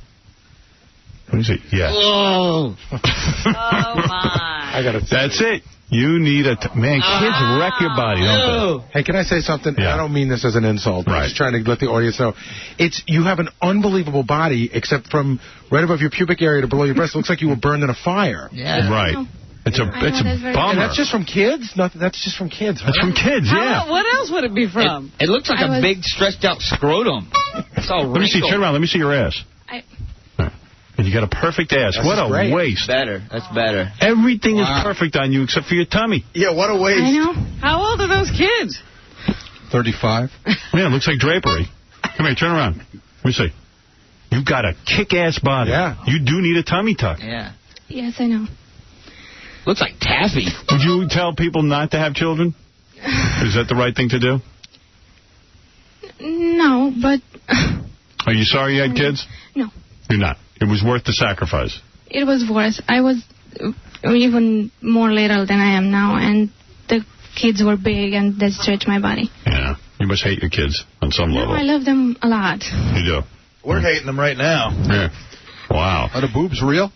Speaker 1: Let me see. Yeah.
Speaker 16: Whoa.
Speaker 3: Oh, my.
Speaker 1: That's it. You need a... Man, kids wreck your body, don't they?
Speaker 6: Hey, can I say something?
Speaker 1: Yeah.
Speaker 6: I don't mean this as an insult. I'm just trying to let the audience know. You have an unbelievable body, except from right above your pubic area to below your breast. It looks like you were burned in a fire.
Speaker 16: Yeah.
Speaker 1: Right. It's a bummer.
Speaker 6: And that's just from kids? That's just from kids.
Speaker 1: That's from kids, yeah.
Speaker 3: What else would it be from?
Speaker 16: It looks like a big, stretched-out scrotum. It's all
Speaker 1: Let me see.
Speaker 16: wrinkled.
Speaker 1: Turn around. Let me see your ass. And you got a perfect ass. What a waste.
Speaker 16: That's better.
Speaker 1: Everything is perfect on you except for your tummy.
Speaker 4: Yeah, what a waste.
Speaker 8: I know.
Speaker 3: How old are those kids?
Speaker 17: 35.
Speaker 1: Yeah, it looks like drapery. Come here, turn around. Let me see. You've got a kick-ass body.
Speaker 6: Yeah.
Speaker 1: You do need a tummy tuck.
Speaker 16: Yeah.
Speaker 8: Yes, I know.
Speaker 16: Looks like taffy.
Speaker 1: Would you tell people not to have children? Is that the right thing to do?
Speaker 8: No, but...
Speaker 1: Are you sorry you had kids?
Speaker 8: No.
Speaker 1: You're not. It was worth the sacrifice.
Speaker 8: It was worse. I was even more little than I am now, and the kids were big, and they stretched my body.
Speaker 1: Yeah. You must hate your kids on some level.
Speaker 8: I love them a lot.
Speaker 1: You do?
Speaker 4: We're hating them right now.
Speaker 1: Yeah. Wow.
Speaker 17: Are the boobs real?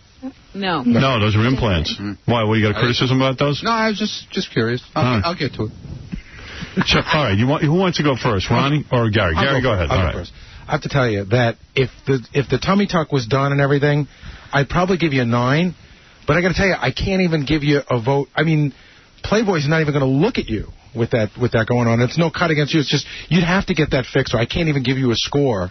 Speaker 3: No.
Speaker 1: No, those are implants. Why? What, you got a criticism about those?
Speaker 17: No, I was just curious. I'll get to it.
Speaker 1: So, all right. Who wants to go first, Ronnie or Gary? Gary, go ahead.
Speaker 6: I'll go first. I have to tell you that if the tummy tuck was done and everything, I'd probably give you a 9. But I got to tell you, I can't even give you a vote. I mean, Playboy's not even going to look at you with that going on. It's no cut against you. It's just you'd have to get that fixed. So I can't even give you a score.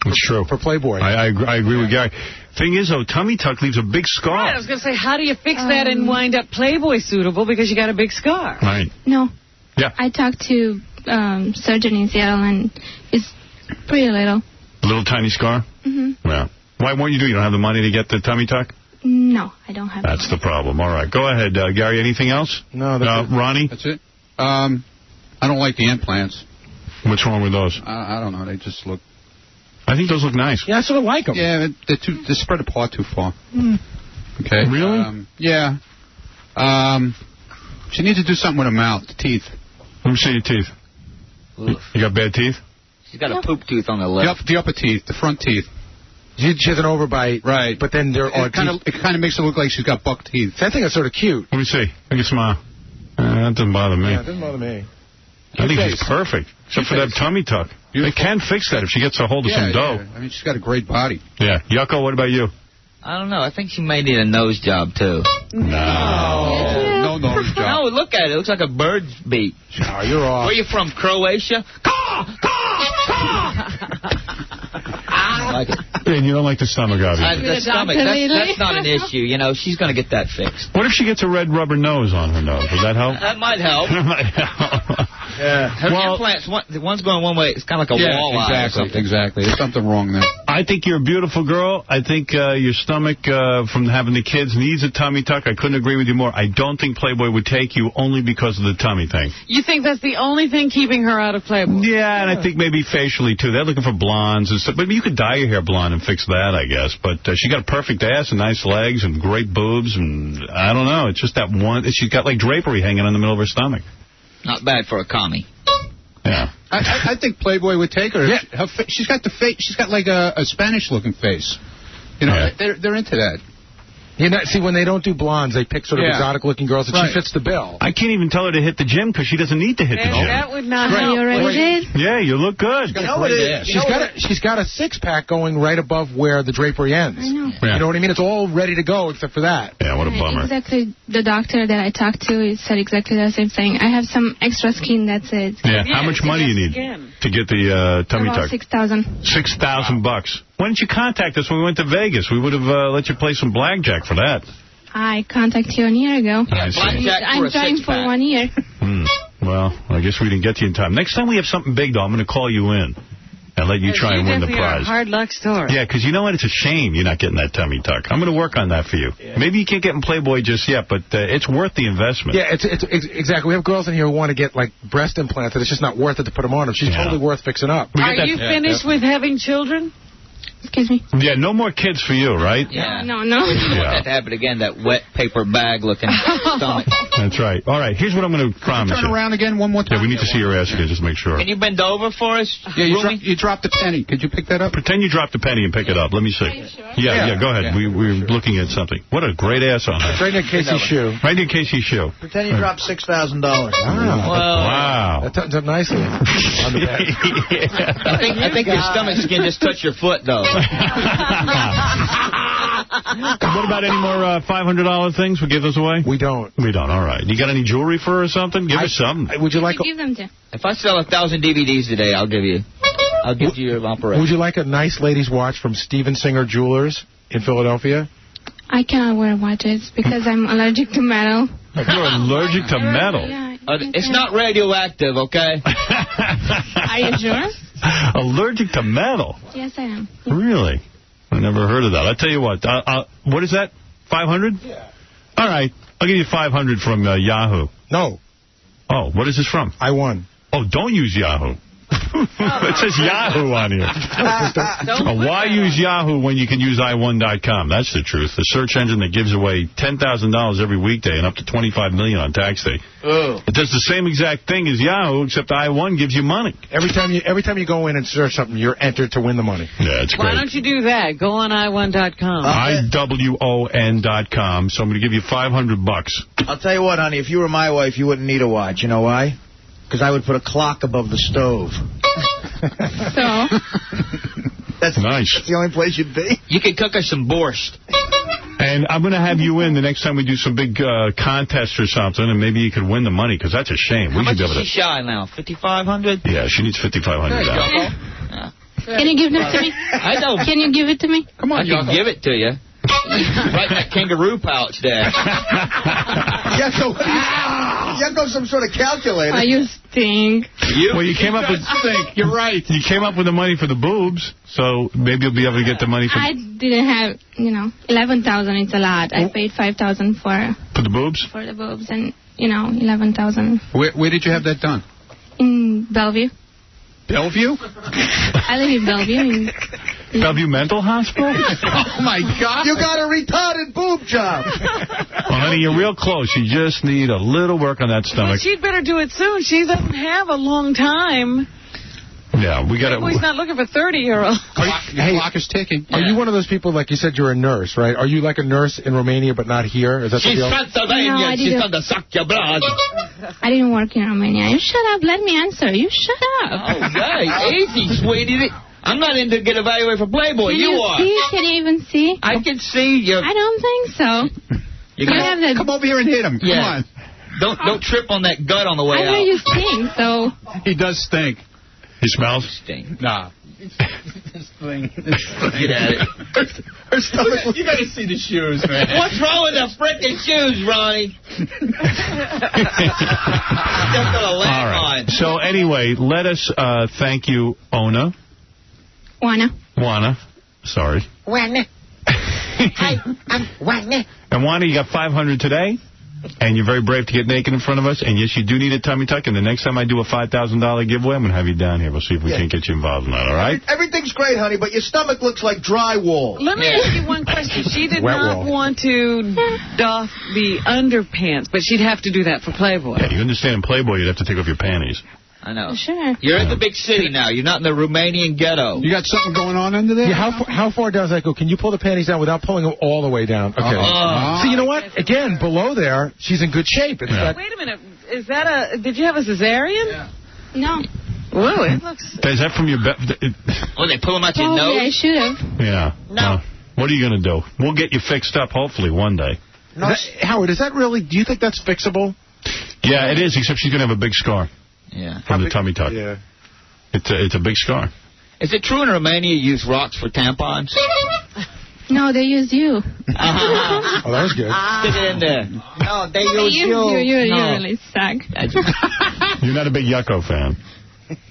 Speaker 1: It's true.
Speaker 6: For Playboy.
Speaker 1: I agree with Gary. Thing is, though, tummy tuck leaves a big scar.
Speaker 3: Right, I was going to say, how do you fix that and wind up Playboy suitable because you got a big scar?
Speaker 1: Right.
Speaker 8: No.
Speaker 1: Yeah.
Speaker 8: I talked to surgeon in Seattle, and it's pretty little.
Speaker 1: Little tiny scar?
Speaker 8: Mm-hmm.
Speaker 1: Yeah. Why won't you do it? You don't have the money to get the tummy tuck?
Speaker 8: No, I don't have
Speaker 1: That's the problem. All right. Go ahead, Gary. Anything else?
Speaker 6: No, that's it.
Speaker 1: Ronnie?
Speaker 17: That's it. I don't like the implants.
Speaker 1: What's wrong with those?
Speaker 17: I don't know. They just look...
Speaker 1: I think those look nice.
Speaker 6: Yeah, I sort of like them.
Speaker 17: Yeah, they're spread apart too far. Okay.
Speaker 1: Really?
Speaker 17: Yeah. She needs to do something with her mouth, the teeth.
Speaker 1: Let me see your teeth.
Speaker 16: Oof.
Speaker 1: You got bad teeth?
Speaker 16: She's got a poop tooth on the left.
Speaker 17: The upper teeth, the front teeth.
Speaker 6: She has an overbite.
Speaker 17: Right.
Speaker 6: But then there are teeth.
Speaker 17: It kind of makes it look like she's got buck teeth.
Speaker 6: I think that's sort of cute.
Speaker 1: Let me see. Make a smile. That doesn't bother me.
Speaker 6: Yeah, it doesn't bother me.
Speaker 1: I think she's perfect, except for that tummy tuck. They can fix that if she gets a hold of some dough.
Speaker 17: Yeah. I mean, she's got a great body.
Speaker 1: Yeah. Yucko, what about you?
Speaker 16: I don't know. I think she may need a nose job, too.
Speaker 17: No nose job.
Speaker 16: No, look at it. It looks like a bird's beak.
Speaker 6: No, you're off.
Speaker 16: Where you from, Croatia? I like it.
Speaker 1: And you don't like the stomach, obviously.
Speaker 16: The stomach, that's not an issue. You know, she's going to get that fixed.
Speaker 1: What if she gets a red rubber nose on her nose? Would that help?
Speaker 16: That might help.
Speaker 1: Yeah.
Speaker 16: Her implants, one's going one way. It's kind of like a wall eye or something.
Speaker 17: Exactly. There's something wrong there.
Speaker 1: I think you're a beautiful girl. I think your stomach from having the kids needs a tummy tuck. I couldn't agree with you more. I don't think Playboy would take you only because of the tummy thing.
Speaker 3: You think that's the only thing keeping her out of Playboy?
Speaker 1: Yeah, and I think maybe facially, too. They're looking for blondes and stuff. But you could dye your hair blonde and fix that, I guess. But she got a perfect ass and nice legs and great boobs. And I don't know. It's just that one. She's got like drapery hanging in the middle of her stomach.
Speaker 16: Not bad for a commie.
Speaker 1: Yeah.
Speaker 17: I think Playboy would take her.
Speaker 1: Yeah.
Speaker 17: She's got the face. She's got like a Spanish-looking face. You know, they're into that.
Speaker 6: You know, see, when they don't do blondes, they pick sort of exotic-looking girls, and she fits the bill.
Speaker 1: I can't even tell her to hit the gym because she doesn't need to hit the gym.
Speaker 3: That would not help.
Speaker 8: You already did?
Speaker 1: Yeah, you look good.
Speaker 6: She's got a six-pack going right above where the drapery ends.
Speaker 8: I know.
Speaker 6: You know what I mean? It's all ready to go except for that.
Speaker 1: Yeah, what a bummer.
Speaker 8: Exactly. The doctor that I talked to said exactly the same thing. I have some extra skin, that's it.
Speaker 1: Yeah, how much money you need to get the tummy tuck?
Speaker 8: About $6,000.
Speaker 1: $6,000. Why didn't you contact us when we went to Vegas? We would have let you play some blackjack for that.
Speaker 8: I contacted you a year ago.
Speaker 1: I see.
Speaker 8: I'm trying for 1 year.
Speaker 1: Well, I guess we didn't get to you in time. Next time we have something big, though, I'm going to call you in and let you try and win the prize.
Speaker 3: Hard luck story.
Speaker 1: Yeah, because you know what? It's a shame you're not getting that tummy tuck. I'm going to work on that for you. Yeah. Maybe you can't get in Playboy just yet, but it's worth the investment.
Speaker 6: Yeah, it's exactly. We have girls in here who want to get, like, breast implants, and it's just not worth it to put them on them. She's totally worth fixing up.
Speaker 3: Are you finished with having children?
Speaker 8: Excuse me?
Speaker 1: Yeah, no more kids for you, right?
Speaker 16: Yeah.
Speaker 8: No.
Speaker 16: I want that to happen again, that wet paper bag-looking stomach.
Speaker 1: That's right. All right, here's what I'm going to promise you.
Speaker 17: Turn around again one more time.
Speaker 1: Yeah, we need to see your ass again, just make sure.
Speaker 16: Can you bend over for us?
Speaker 17: Yeah, you dropped a penny. Could you pick that up?
Speaker 1: Pretend you dropped a penny and pick it up. Let me see.
Speaker 8: Sure?
Speaker 1: Yeah, go ahead.
Speaker 17: Yeah.
Speaker 1: We're looking at something. What a great ass on her.
Speaker 6: Right near Casey's shoe.
Speaker 1: Right near Casey's shoe.
Speaker 4: Pretend you dropped $6,000.
Speaker 1: Wow.
Speaker 6: That turns up nicely on the bed.
Speaker 16: I think your stomach skin just touched your foot, though.
Speaker 1: What about any more $500 things we give those away?
Speaker 6: We don't.
Speaker 1: We don't. All right. You got any jewelry for her or something? Give us something.
Speaker 6: Would you like?
Speaker 8: Give them to.
Speaker 16: If I sell 1,000 DVDs today, I'll give you your operation.
Speaker 6: Would you like a nice lady's watch from Steven Singer Jewelers in Philadelphia?
Speaker 8: I cannot wear watches because I'm allergic to metal.
Speaker 1: You're allergic to metal?
Speaker 8: Yeah.
Speaker 16: It's not radioactive, okay?
Speaker 8: Are you sure?
Speaker 1: Allergic to metal?
Speaker 8: Yes, I am.
Speaker 1: Really? I never heard of that. I'll tell you what. What is that? 500?
Speaker 6: Yeah.
Speaker 1: All right. I'll give you 500 from Yahoo.
Speaker 6: No.
Speaker 1: Oh, what is this from?
Speaker 6: I won.
Speaker 1: Oh, don't use Yahoo. It says Yahoo on here. Why use Yahoo when you can use iWon.com? That's the truth. The search engine that gives away $10,000 every weekday and up to $25 million on tax day.
Speaker 4: Oh.
Speaker 1: It does the same exact thing as Yahoo, except iWon gives you money.
Speaker 6: Every time you go in and search something, you're entered to win the money.
Speaker 1: Yeah, it's great.
Speaker 3: Why don't you do that? Go on iWon.com.
Speaker 1: iWon.com. So I'm going to give you $500.
Speaker 4: I'll tell you what, honey. If you were my wife, you wouldn't need a watch. You know why? Because I would put a clock above the stove.
Speaker 8: So?
Speaker 4: That's
Speaker 1: nice.
Speaker 4: That's the only place you'd be.
Speaker 16: You could cook us some borscht.
Speaker 1: And I'm going to have you in the next time we do some big contest or something, and maybe you could win the money, because that's a shame.
Speaker 16: How much is she shy now? 5,500?
Speaker 1: Yeah, she needs $5,500.
Speaker 16: Yeah.
Speaker 8: Can you give it to me?
Speaker 16: I know.
Speaker 8: Can you give it to me?
Speaker 16: Come on, I can give it to you. Right in that kangaroo pouch there.
Speaker 4: Yucko, some sort of calculator.
Speaker 8: Oh, you stink.
Speaker 1: Well, you came up with
Speaker 17: You're right.
Speaker 1: You came up with the money for the boobs, so maybe you'll be able to get the money for.
Speaker 8: I didn't have, 11,000. It's a lot. I paid 5,000 for
Speaker 1: the boobs.
Speaker 8: For the boobs, and 11,000.
Speaker 17: Where did you have that done?
Speaker 8: In Bellevue.
Speaker 17: Bellevue?
Speaker 8: I live in Bellevue.
Speaker 1: Bellevue Mental Hospital?
Speaker 17: Oh, my God.
Speaker 4: You got a retarded boob job.
Speaker 1: Well, honey, you're real close. You just need a little work on that stomach.
Speaker 3: Well, she'd better do it soon. She doesn't have a long time.
Speaker 1: Yeah, we got to...
Speaker 3: He's not looking for 30-year-olds.
Speaker 17: The clock is ticking.
Speaker 6: Are you one of those people, like you said, you're a nurse, right? Are you like a nurse in Romania but not here? Is that
Speaker 16: She's
Speaker 6: the deal?
Speaker 16: Pennsylvania. She's going to suck your blood.
Speaker 8: I didn't work in Romania. You shut up. Let me answer. You shut up.
Speaker 16: Okay, easy, sweetie. I'm not into get evaluated for Playboy.
Speaker 8: Can
Speaker 16: you are.
Speaker 8: See? Can you even see?
Speaker 16: I can see you.
Speaker 8: I don't think so.
Speaker 17: Come over here and hit him.
Speaker 16: Yeah.
Speaker 17: Come on.
Speaker 16: Don't trip on that gut on the way
Speaker 8: I
Speaker 16: out.
Speaker 8: know you stink, so...
Speaker 17: He does stink.
Speaker 1: He smells?
Speaker 16: Stink.
Speaker 17: Nah. This thing.
Speaker 16: Get at it.
Speaker 17: Her stomach. You got to see the shoes, man.
Speaker 16: What's wrong with the frickin' shoes, Ronnie?
Speaker 1: All right. So anyway, let us thank you, Ona.
Speaker 8: Juana.
Speaker 1: Sorry.
Speaker 20: Juana. Hi, I'm Juana.
Speaker 1: And Juana, you got 500 today, and you're very brave to get naked in front of us. And yes, you do need a tummy tuck. And the next time I do a $5,000 giveaway, I'm going to have you down here. We'll see if we can't get you involved in that, all right?
Speaker 4: Everything's great, honey, but your stomach looks like drywall.
Speaker 3: Let me ask you one question. She did not want to doff the underpants, but she'd have to do that for Playboy.
Speaker 1: Yeah, you understand in Playboy you'd have to take off your panties.
Speaker 16: I know.
Speaker 8: Sure.
Speaker 16: You're in the big city now. You're not in the Romanian ghetto.
Speaker 17: You got something going on under there?
Speaker 6: Yeah, how far down does that go? Can you pull the panties down without pulling them all the way down? Okay. See, you know what? Again, below there, she's in good shape. It's that...
Speaker 3: Wait a minute. Is that a... Did you have a cesarean?
Speaker 8: Yeah. No.
Speaker 3: Whoa, it looks...
Speaker 1: Is that from your...
Speaker 16: Oh, they pull them out your nose?
Speaker 8: I should have.
Speaker 1: Yeah.
Speaker 8: No.
Speaker 1: What are you going to do? We'll get you fixed up, hopefully, one day.
Speaker 6: No, Howard, is that really... Do you think that's fixable?
Speaker 1: Yeah, it is, except she's going to have a big scar.
Speaker 16: Yeah.
Speaker 1: From the tummy tuck.
Speaker 6: Yeah.
Speaker 1: It's a big scar.
Speaker 16: Is it true in Romania you use rocks for tampons?
Speaker 8: No, they use you.
Speaker 6: Oh, that was good.
Speaker 16: Stick it in there. No, they
Speaker 8: They
Speaker 16: use
Speaker 8: use
Speaker 16: you.
Speaker 8: You
Speaker 16: No.
Speaker 8: really suck.
Speaker 1: You're not a big Yucko fan.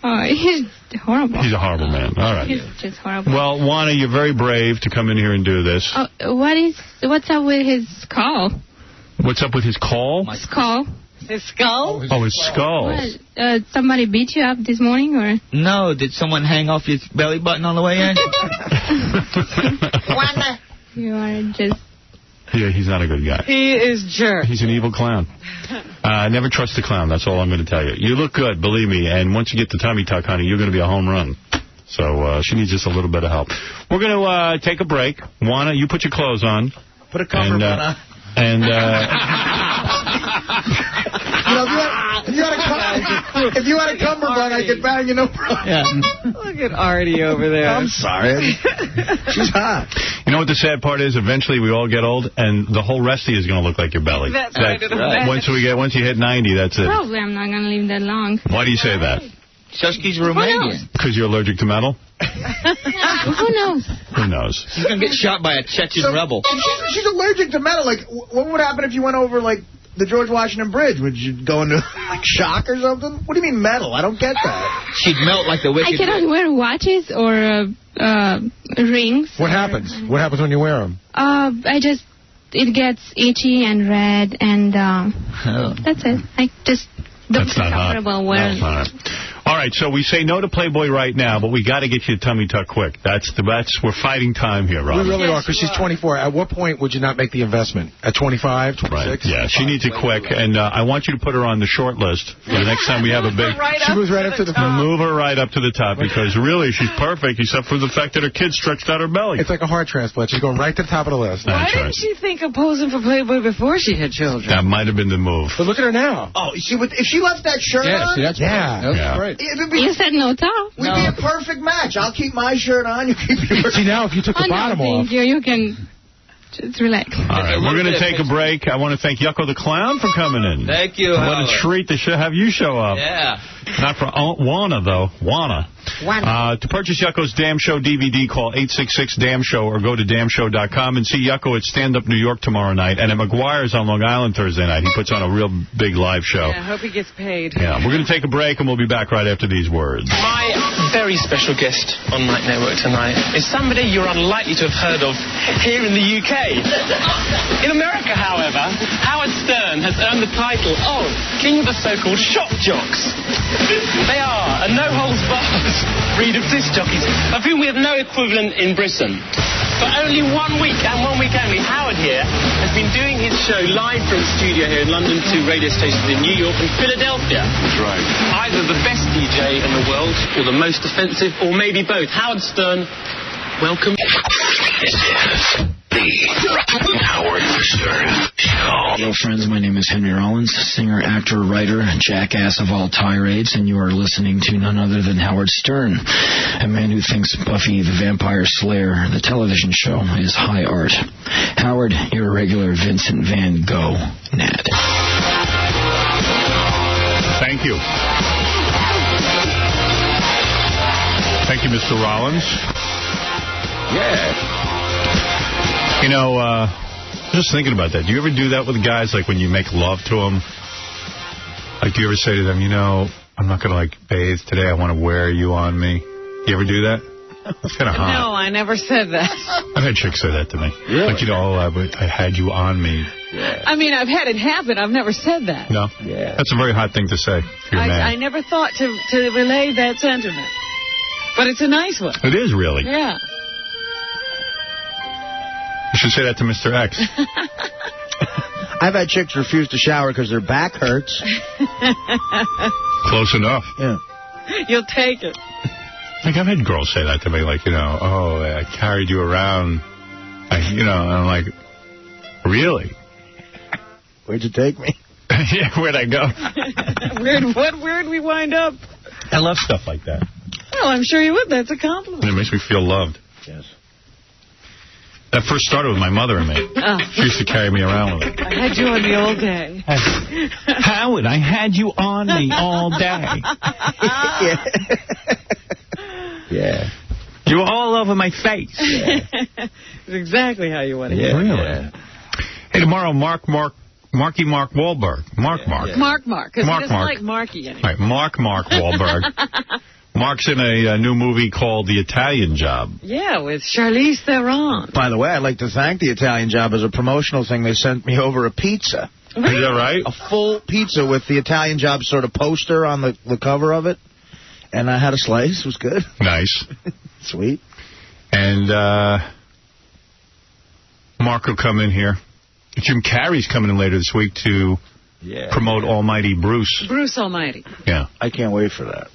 Speaker 8: Oh, he's horrible.
Speaker 1: He's a horrible man. All right.
Speaker 8: He's just horrible.
Speaker 1: Well, Juana, you're very brave to come in here and do this.
Speaker 8: Oh, what's up with his skull?
Speaker 1: What's up with his call?
Speaker 8: Skull.
Speaker 3: His skull?
Speaker 1: Oh, his skull.
Speaker 8: What? Somebody beat you up this morning, or?
Speaker 16: No, did someone hang off your belly button on the way in?
Speaker 20: Juana.
Speaker 8: You are just...
Speaker 1: Yeah, he's not a good guy.
Speaker 3: He is jerk.
Speaker 1: He's an evil clown. Never trust a clown. That's all I'm going to tell you. You look good, believe me. And once you get the tummy tuck, honey, you're going to be a home run. So she needs just a little bit of help. We're going to take a break. Juana, you put your clothes on.
Speaker 4: Put a comfort on.
Speaker 1: And
Speaker 4: if you had a cummerbund, I could bang you no problem.
Speaker 1: Yeah.
Speaker 3: Look at Artie over there.
Speaker 4: I'm sorry. She's hot.
Speaker 1: You know what the sad part is? Eventually we all get old, and the whole resty is going to look like your belly.
Speaker 3: That's right.
Speaker 1: Once you hit 90, that's it.
Speaker 8: Probably I'm not going to live that long.
Speaker 1: Why do you say that?
Speaker 16: Shusky's Romanian.
Speaker 1: Because you're allergic to metal?
Speaker 8: Who knows?
Speaker 1: Who knows?
Speaker 16: She's going to get shot by a Chechen rebel.
Speaker 4: She's allergic to metal. Like, what would happen if you went over, like, the George Washington Bridge? Would you go into, like, shock or something? What do you mean metal? I don't get that.
Speaker 16: She'd melt like the wicked.
Speaker 8: I cannot wear watches or rings.
Speaker 6: What happens? What happens when you wear them?
Speaker 8: It gets itchy and red, and that's it. I just don't feel comfortable wearing it.
Speaker 1: All right, so we say no to Playboy right now, but we got to get you a tummy tuck quick. We're fighting time here, Robin.
Speaker 6: We really are, because she's 24. At what point would you not make the investment? At 25, 26?
Speaker 1: Right. Yeah, she needs it quick, and I want you to put her on the short list for the next time we have a big...
Speaker 6: She moves right up to the top.
Speaker 1: Move her right up to the top, because really, she's perfect, except for the fact that her kid stretched out her belly.
Speaker 6: It's like a heart transplant. She's going right to the top of the list.
Speaker 3: Why didn't she think of posing for Playboy before she had children?
Speaker 1: That might have been the move.
Speaker 6: But look at her now.
Speaker 4: Oh, if she left that shirt on...
Speaker 17: See, that's great.
Speaker 8: You said no top.
Speaker 4: We'd be a perfect match. I'll keep my shirt on, you keep yours.
Speaker 6: See, now if you took the bottom off...
Speaker 8: You can just relax.
Speaker 1: All right, we're going to take a break. I want to thank Yucko the Clown for coming in.
Speaker 16: Thank you,
Speaker 1: What a treat to have you show up.
Speaker 16: Yeah.
Speaker 1: Not for Juana, though. Juana. To purchase Yucko's Damn Show DVD, call 866-DAMN-SHOW or go to damnshow.com and see Yucko at Stand Up New York tomorrow night and at McGuire's on Long Island Thursday night. He puts on a real big live show.
Speaker 3: Yeah, I hope he gets paid.
Speaker 1: Yeah, we're going to take a break, and we'll be back right after these words.
Speaker 10: My very special guest on Night Network tonight is somebody you're unlikely to have heard of here in the UK. In America, however, Howard Stern has earned the title of King of the so-called shock jocks. They are a no-holds-barred breed of disc jockeys, of whom we have no equivalent in Britain. For only 1 week, and 1 week only, Howard here has been doing his show live from the studio here in London to radio stations in New York and Philadelphia.
Speaker 11: That's right.
Speaker 10: Either the best DJ day in the world, or the most offensive, or maybe both. Howard Stern, welcome.
Speaker 9: This is the Howard Stern Show.
Speaker 2: Hello, friends. My name is Henry Rollins, singer, actor, writer, jackass of all tirades, and you are listening to none other than Howard Stern, a man who thinks Buffy the Vampire Slayer, the television show, is high art. Howard, you're a regular Vincent Van Gogh, Nat.
Speaker 1: Thank you. Thank you, Mr. Rollins.
Speaker 5: Yeah.
Speaker 1: You know, just thinking about that. Do you ever do that with guys, like when you make love to them? Like, do you ever say to them, you know, I'm not going to, like, bathe today. I want to wear you on me. You ever do that? It's kind of hot.
Speaker 3: No, I never said that.
Speaker 1: I've had chicks say that to me. Really? Like, you know, I had you on me.
Speaker 3: Yeah. I mean, I've had it happen. I've never said that.
Speaker 1: No? Yeah. That's a very hot thing to say to your man.
Speaker 3: I never thought to relay that sentiment. But it's a nice one.
Speaker 1: It is, really.
Speaker 3: Yeah.
Speaker 1: You should say that to Mr. X.
Speaker 4: I've had chicks refuse to shower because their back hurts.
Speaker 1: Close enough.
Speaker 4: Yeah.
Speaker 3: You'll take it.
Speaker 1: Like, I've had girls say that to me, like, you know, oh, I carried you around. You know, and I'm like, really?
Speaker 4: Where'd you take me?
Speaker 1: Yeah, where'd I go?
Speaker 3: Where'd we wind up?
Speaker 1: I love stuff like that.
Speaker 3: Well, I'm sure you would. That's a compliment.
Speaker 1: And it makes me feel loved.
Speaker 4: Yes.
Speaker 1: That first started with my mother and me.
Speaker 3: Oh.
Speaker 1: She used to carry me around with her.
Speaker 3: I had you on me all day.
Speaker 1: Howard, I had you on me all day.
Speaker 4: Yeah.
Speaker 1: You were all over my face.
Speaker 3: Yeah. That's exactly how you want to hear it.
Speaker 1: Really? Yeah. Hey, tomorrow, Marky Mark Wahlberg. Mark.
Speaker 3: Mark, because he doesn't like Marky anymore.
Speaker 1: Right, Mark Wahlberg. Mark's in a new movie called The Italian Job.
Speaker 3: Yeah, with Charlize Theron.
Speaker 4: By the way, I'd like to thank The Italian Job. As a promotional thing, they sent me over a pizza.
Speaker 3: Really?
Speaker 1: Is that right?
Speaker 4: A full pizza with The Italian Job sort of poster on the cover of it. And I had a slice. It was good.
Speaker 1: Nice.
Speaker 4: Sweet.
Speaker 1: And Mark will come in here. Jim Carrey's coming in later this week to promote Almighty Bruce.
Speaker 3: Bruce Almighty.
Speaker 1: Yeah.
Speaker 4: I can't wait for that.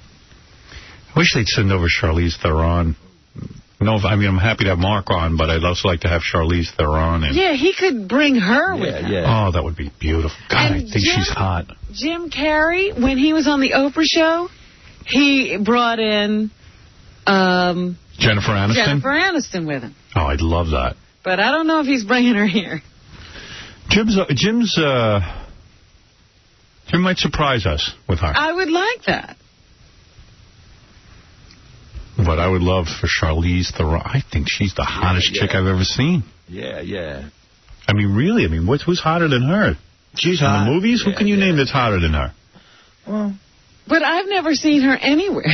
Speaker 1: I wish they'd send over Charlize Theron. No, I mean, I'm happy to have Mark on, but I'd also like to have Charlize Theron in.
Speaker 3: Yeah, he could bring her with him.
Speaker 1: Yeah. Oh, that would be beautiful. God,
Speaker 3: And
Speaker 1: I think she's hot.
Speaker 3: Jim Carrey, when he was on the Oprah show, he brought in
Speaker 1: Jennifer Aniston?
Speaker 3: Jennifer Aniston with him.
Speaker 1: Oh, I'd love that.
Speaker 3: But I don't know if he's bringing her here.
Speaker 1: Jim might surprise us with her.
Speaker 3: I would like that.
Speaker 1: But I would love for Charlize Theron. I think she's the hottest chick I've ever seen.
Speaker 5: Yeah.
Speaker 1: I mean, really? I mean, who's hotter than her?
Speaker 4: She's
Speaker 1: in
Speaker 4: hot.
Speaker 1: the movies? Who can you name that's hotter than her?
Speaker 4: Well,
Speaker 3: but I've never seen her anywhere.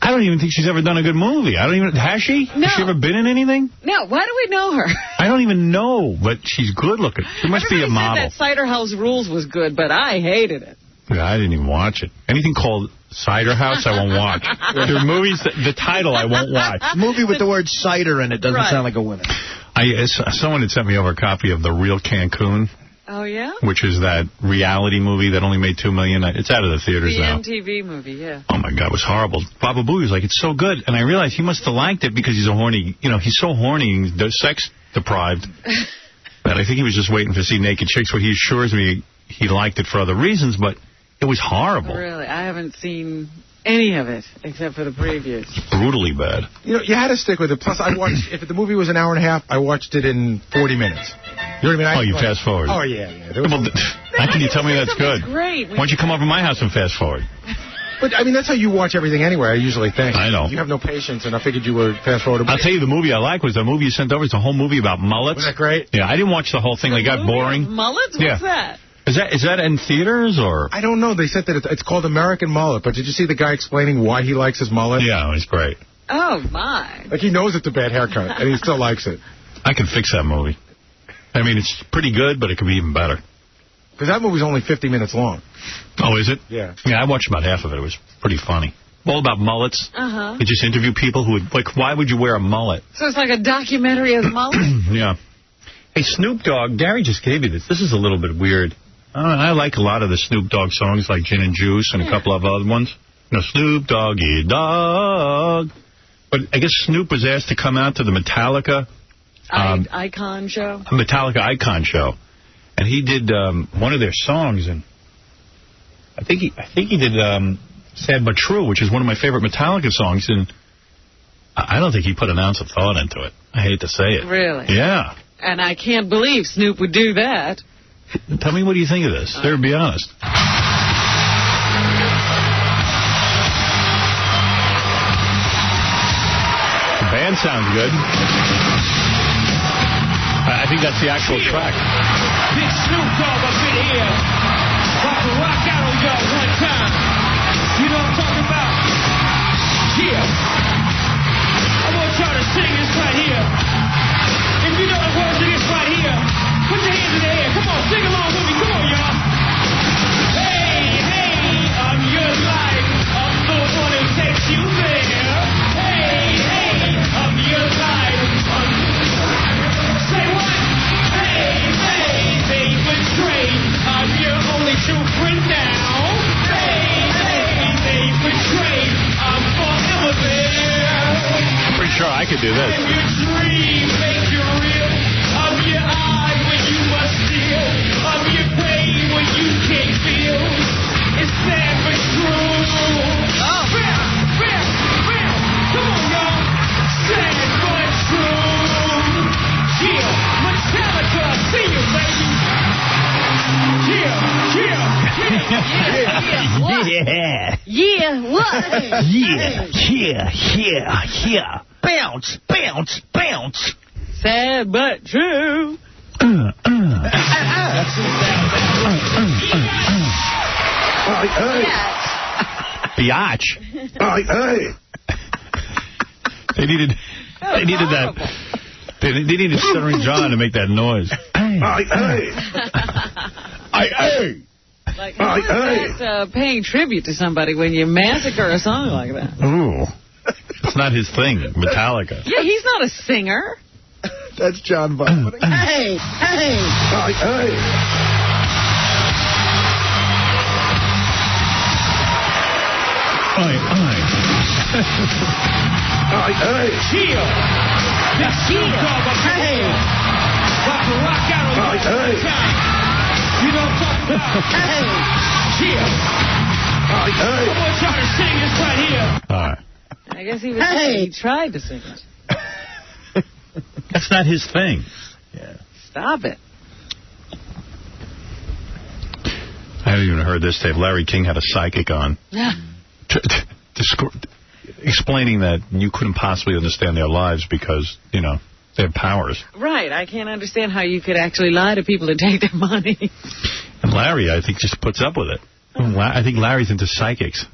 Speaker 1: I don't even think she's ever done a good movie. Has she?
Speaker 3: No.
Speaker 1: Has she ever been in anything?
Speaker 3: No, why do we know her?
Speaker 1: I don't even know, but she's good looking. She must be a model.
Speaker 3: Said that Cider House Rules was good, but I hated it.
Speaker 1: Yeah, I didn't even watch it. Anything called Cider House, I won't watch. There are movies, the title I won't watch.
Speaker 4: Movie with the word cider in it doesn't sound like a winner.
Speaker 1: Someone had sent me over a copy of The Real Cancun.
Speaker 3: Oh, yeah?
Speaker 1: Which is that reality movie that only made $2 million. It's out of the theaters now.
Speaker 3: The MTV movie, yeah.
Speaker 1: Oh, my God, it was horrible. Baba Booey was like, it's so good. And I realized he must have liked it because he's a horny, he's so horny, sex deprived, that I think he was just waiting to see naked chicks, where he assures me he liked it for other reasons, but it was horrible.
Speaker 3: Really? I haven't seen any of it except for the previews.
Speaker 1: Brutally bad.
Speaker 6: You had to stick with it. Plus, I watched, if the movie was an hour and a half, I watched it in 40 minutes. You know what I mean?
Speaker 1: You fast forward.
Speaker 6: Oh, yeah.
Speaker 1: How can you tell me that's good?
Speaker 3: Great.
Speaker 1: Why don't you come over to my house and fast forward?
Speaker 6: But, I mean, that's how you watch everything anyway, I usually think.
Speaker 1: I know.
Speaker 6: You have no patience, and I figured you would fast forward.
Speaker 1: I'll tell you, the movie I like was the movie you sent over. It's a whole movie about mullets.
Speaker 6: Wasn't that great?
Speaker 1: Yeah, I didn't watch the whole thing. They got boring.
Speaker 3: Mullets? What's that?
Speaker 1: Is that in theaters, or?
Speaker 6: I don't know. They said that it's called American Mullet, but did you see the guy explaining why he likes his mullet?
Speaker 1: Yeah, it's great.
Speaker 3: Oh, my.
Speaker 6: Like, he knows it's a bad haircut, and he still likes it.
Speaker 1: I can fix that movie. I mean, it's pretty good, but it could be even better.
Speaker 6: Because that movie's only 50 minutes long.
Speaker 1: Oh, is it?
Speaker 6: Yeah.
Speaker 1: Yeah, I watched about half of it. It was pretty funny. All about mullets.
Speaker 3: Uh-huh.
Speaker 1: They just interview people who would, like, why would you wear a mullet?
Speaker 3: So it's like a documentary of mullets?
Speaker 1: Yeah. Hey, Snoop Dogg, Gary just gave you this. This is a little bit weird. I like a lot of the Snoop Dogg songs, like Gin and Juice and a couple of other ones. No, Snoop Doggy Dogg. But I guess Snoop was asked to come out to the Metallica
Speaker 3: Icon show.
Speaker 1: Metallica Icon show, and he did one of their songs, and I think he did "Sad But True," which is one of my favorite Metallica songs, and I don't think he put an ounce of thought into it. I hate to say it.
Speaker 3: Really?
Speaker 1: Yeah.
Speaker 3: And I can't believe Snoop would do that.
Speaker 1: Tell me, what do you think of this? Better be honest. The band sounds good. I think that's the actual track.
Speaker 15: Big Snoop Dogg up in here. About to rock out on y'all one time. You know what I'm talking about? Yeah. I want y'all to sing this right here. If you know the words of this right here, put your hands in the air. Come on, sing along with me. Come on, y'all. Hey, hey, I'm your life. I'm the one who takes you there. Hey, hey, I'm your life. Say what? Hey, hey, they betrayed. I'm your only true friend now. Hey, hey, they betrayed. I'm forever there.
Speaker 1: I'm pretty sure I could do this.
Speaker 15: And your dream make you real. I'm your eye when you must steal. I'm your pain when you can't feel. It's sad but true. Oh. Fair. Come on, y'all. Sad but true. Yeah, Metallica, see you, baby.
Speaker 3: Yeah, what?
Speaker 15: Yeah. Bounce.
Speaker 3: Sad but true.
Speaker 1: Biatch. They needed that. They needed Stuttering John to make that noise.
Speaker 3: Like, that's paying tribute to somebody when you massacre a song like that.
Speaker 1: Ooh. It's not his thing, Metallica.
Speaker 3: Yeah, he's not a singer.
Speaker 4: That's John vomiting.
Speaker 15: Hey. Chill. Hey. About to rock out on the time. You know what I'm talking about? Hey. Chill. I want y'all to sing this right here.
Speaker 1: All right.
Speaker 3: I guess he tried to sing it.
Speaker 1: That's not his thing.
Speaker 3: Yeah. Stop it.
Speaker 1: I haven't even heard this, Dave. Larry King had a psychic on.
Speaker 3: Yeah.
Speaker 1: Explaining that you couldn't possibly understand their lives because, you know, they have powers.
Speaker 3: Right. I can't understand how you could actually lie to people and take their money.
Speaker 1: And Larry, I think, just puts up with it. I think Larry's into psychics.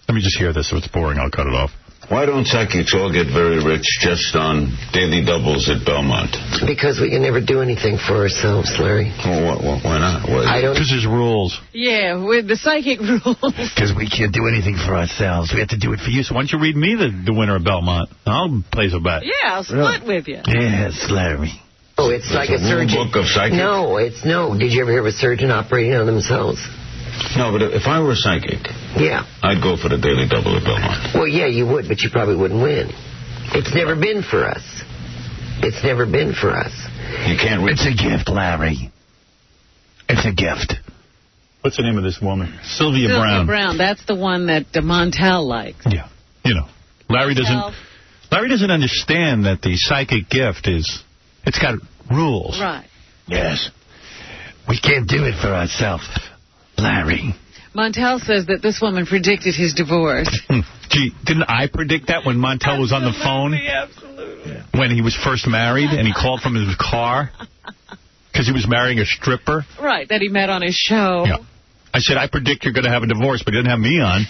Speaker 1: Let me just hear this. If it's boring, I'll cut it off.
Speaker 12: Why don't psychics all get very rich just on daily doubles at Belmont?
Speaker 21: Because we can never do anything for ourselves, Larry.
Speaker 12: Well, why not?
Speaker 1: Because there's rules.
Speaker 3: Yeah, with the psychic rules.
Speaker 1: Because we can't do anything for ourselves. We have to do it for you. So why don't you read me the winner of Belmont? I'll place a bet.
Speaker 3: Yeah, I'll split with you.
Speaker 1: Yes, Larry.
Speaker 21: Oh, it's like a surgeon.
Speaker 12: Book of psychics?
Speaker 21: No. Did you ever hear of a surgeon operating on themselves?
Speaker 12: No, but if I were psychic,
Speaker 21: yeah,
Speaker 12: I'd go for the daily double at Belmont.
Speaker 21: Well, yeah, you would, but you probably wouldn't win. It's never been for us. You can't read.
Speaker 1: It's a gift, Larry. It's a gift. What's the name of this woman? Sylvia Brown.
Speaker 3: That's the one that Montel likes.
Speaker 1: Yeah. You know, Larry doesn't understand that the psychic gift it's got rules.
Speaker 3: Right.
Speaker 1: Yes. We can't do it for ourselves, Larry.
Speaker 3: Montel says that this woman predicted his divorce.
Speaker 1: Gee, didn't I predict that when Montel was on the phone?
Speaker 3: Absolutely.
Speaker 1: When he was first married and he called from his car? Because he was marrying a stripper?
Speaker 3: Right, that he met on his show.
Speaker 1: Yeah. I said, I predict you're going to have a divorce, but he didn't have me on.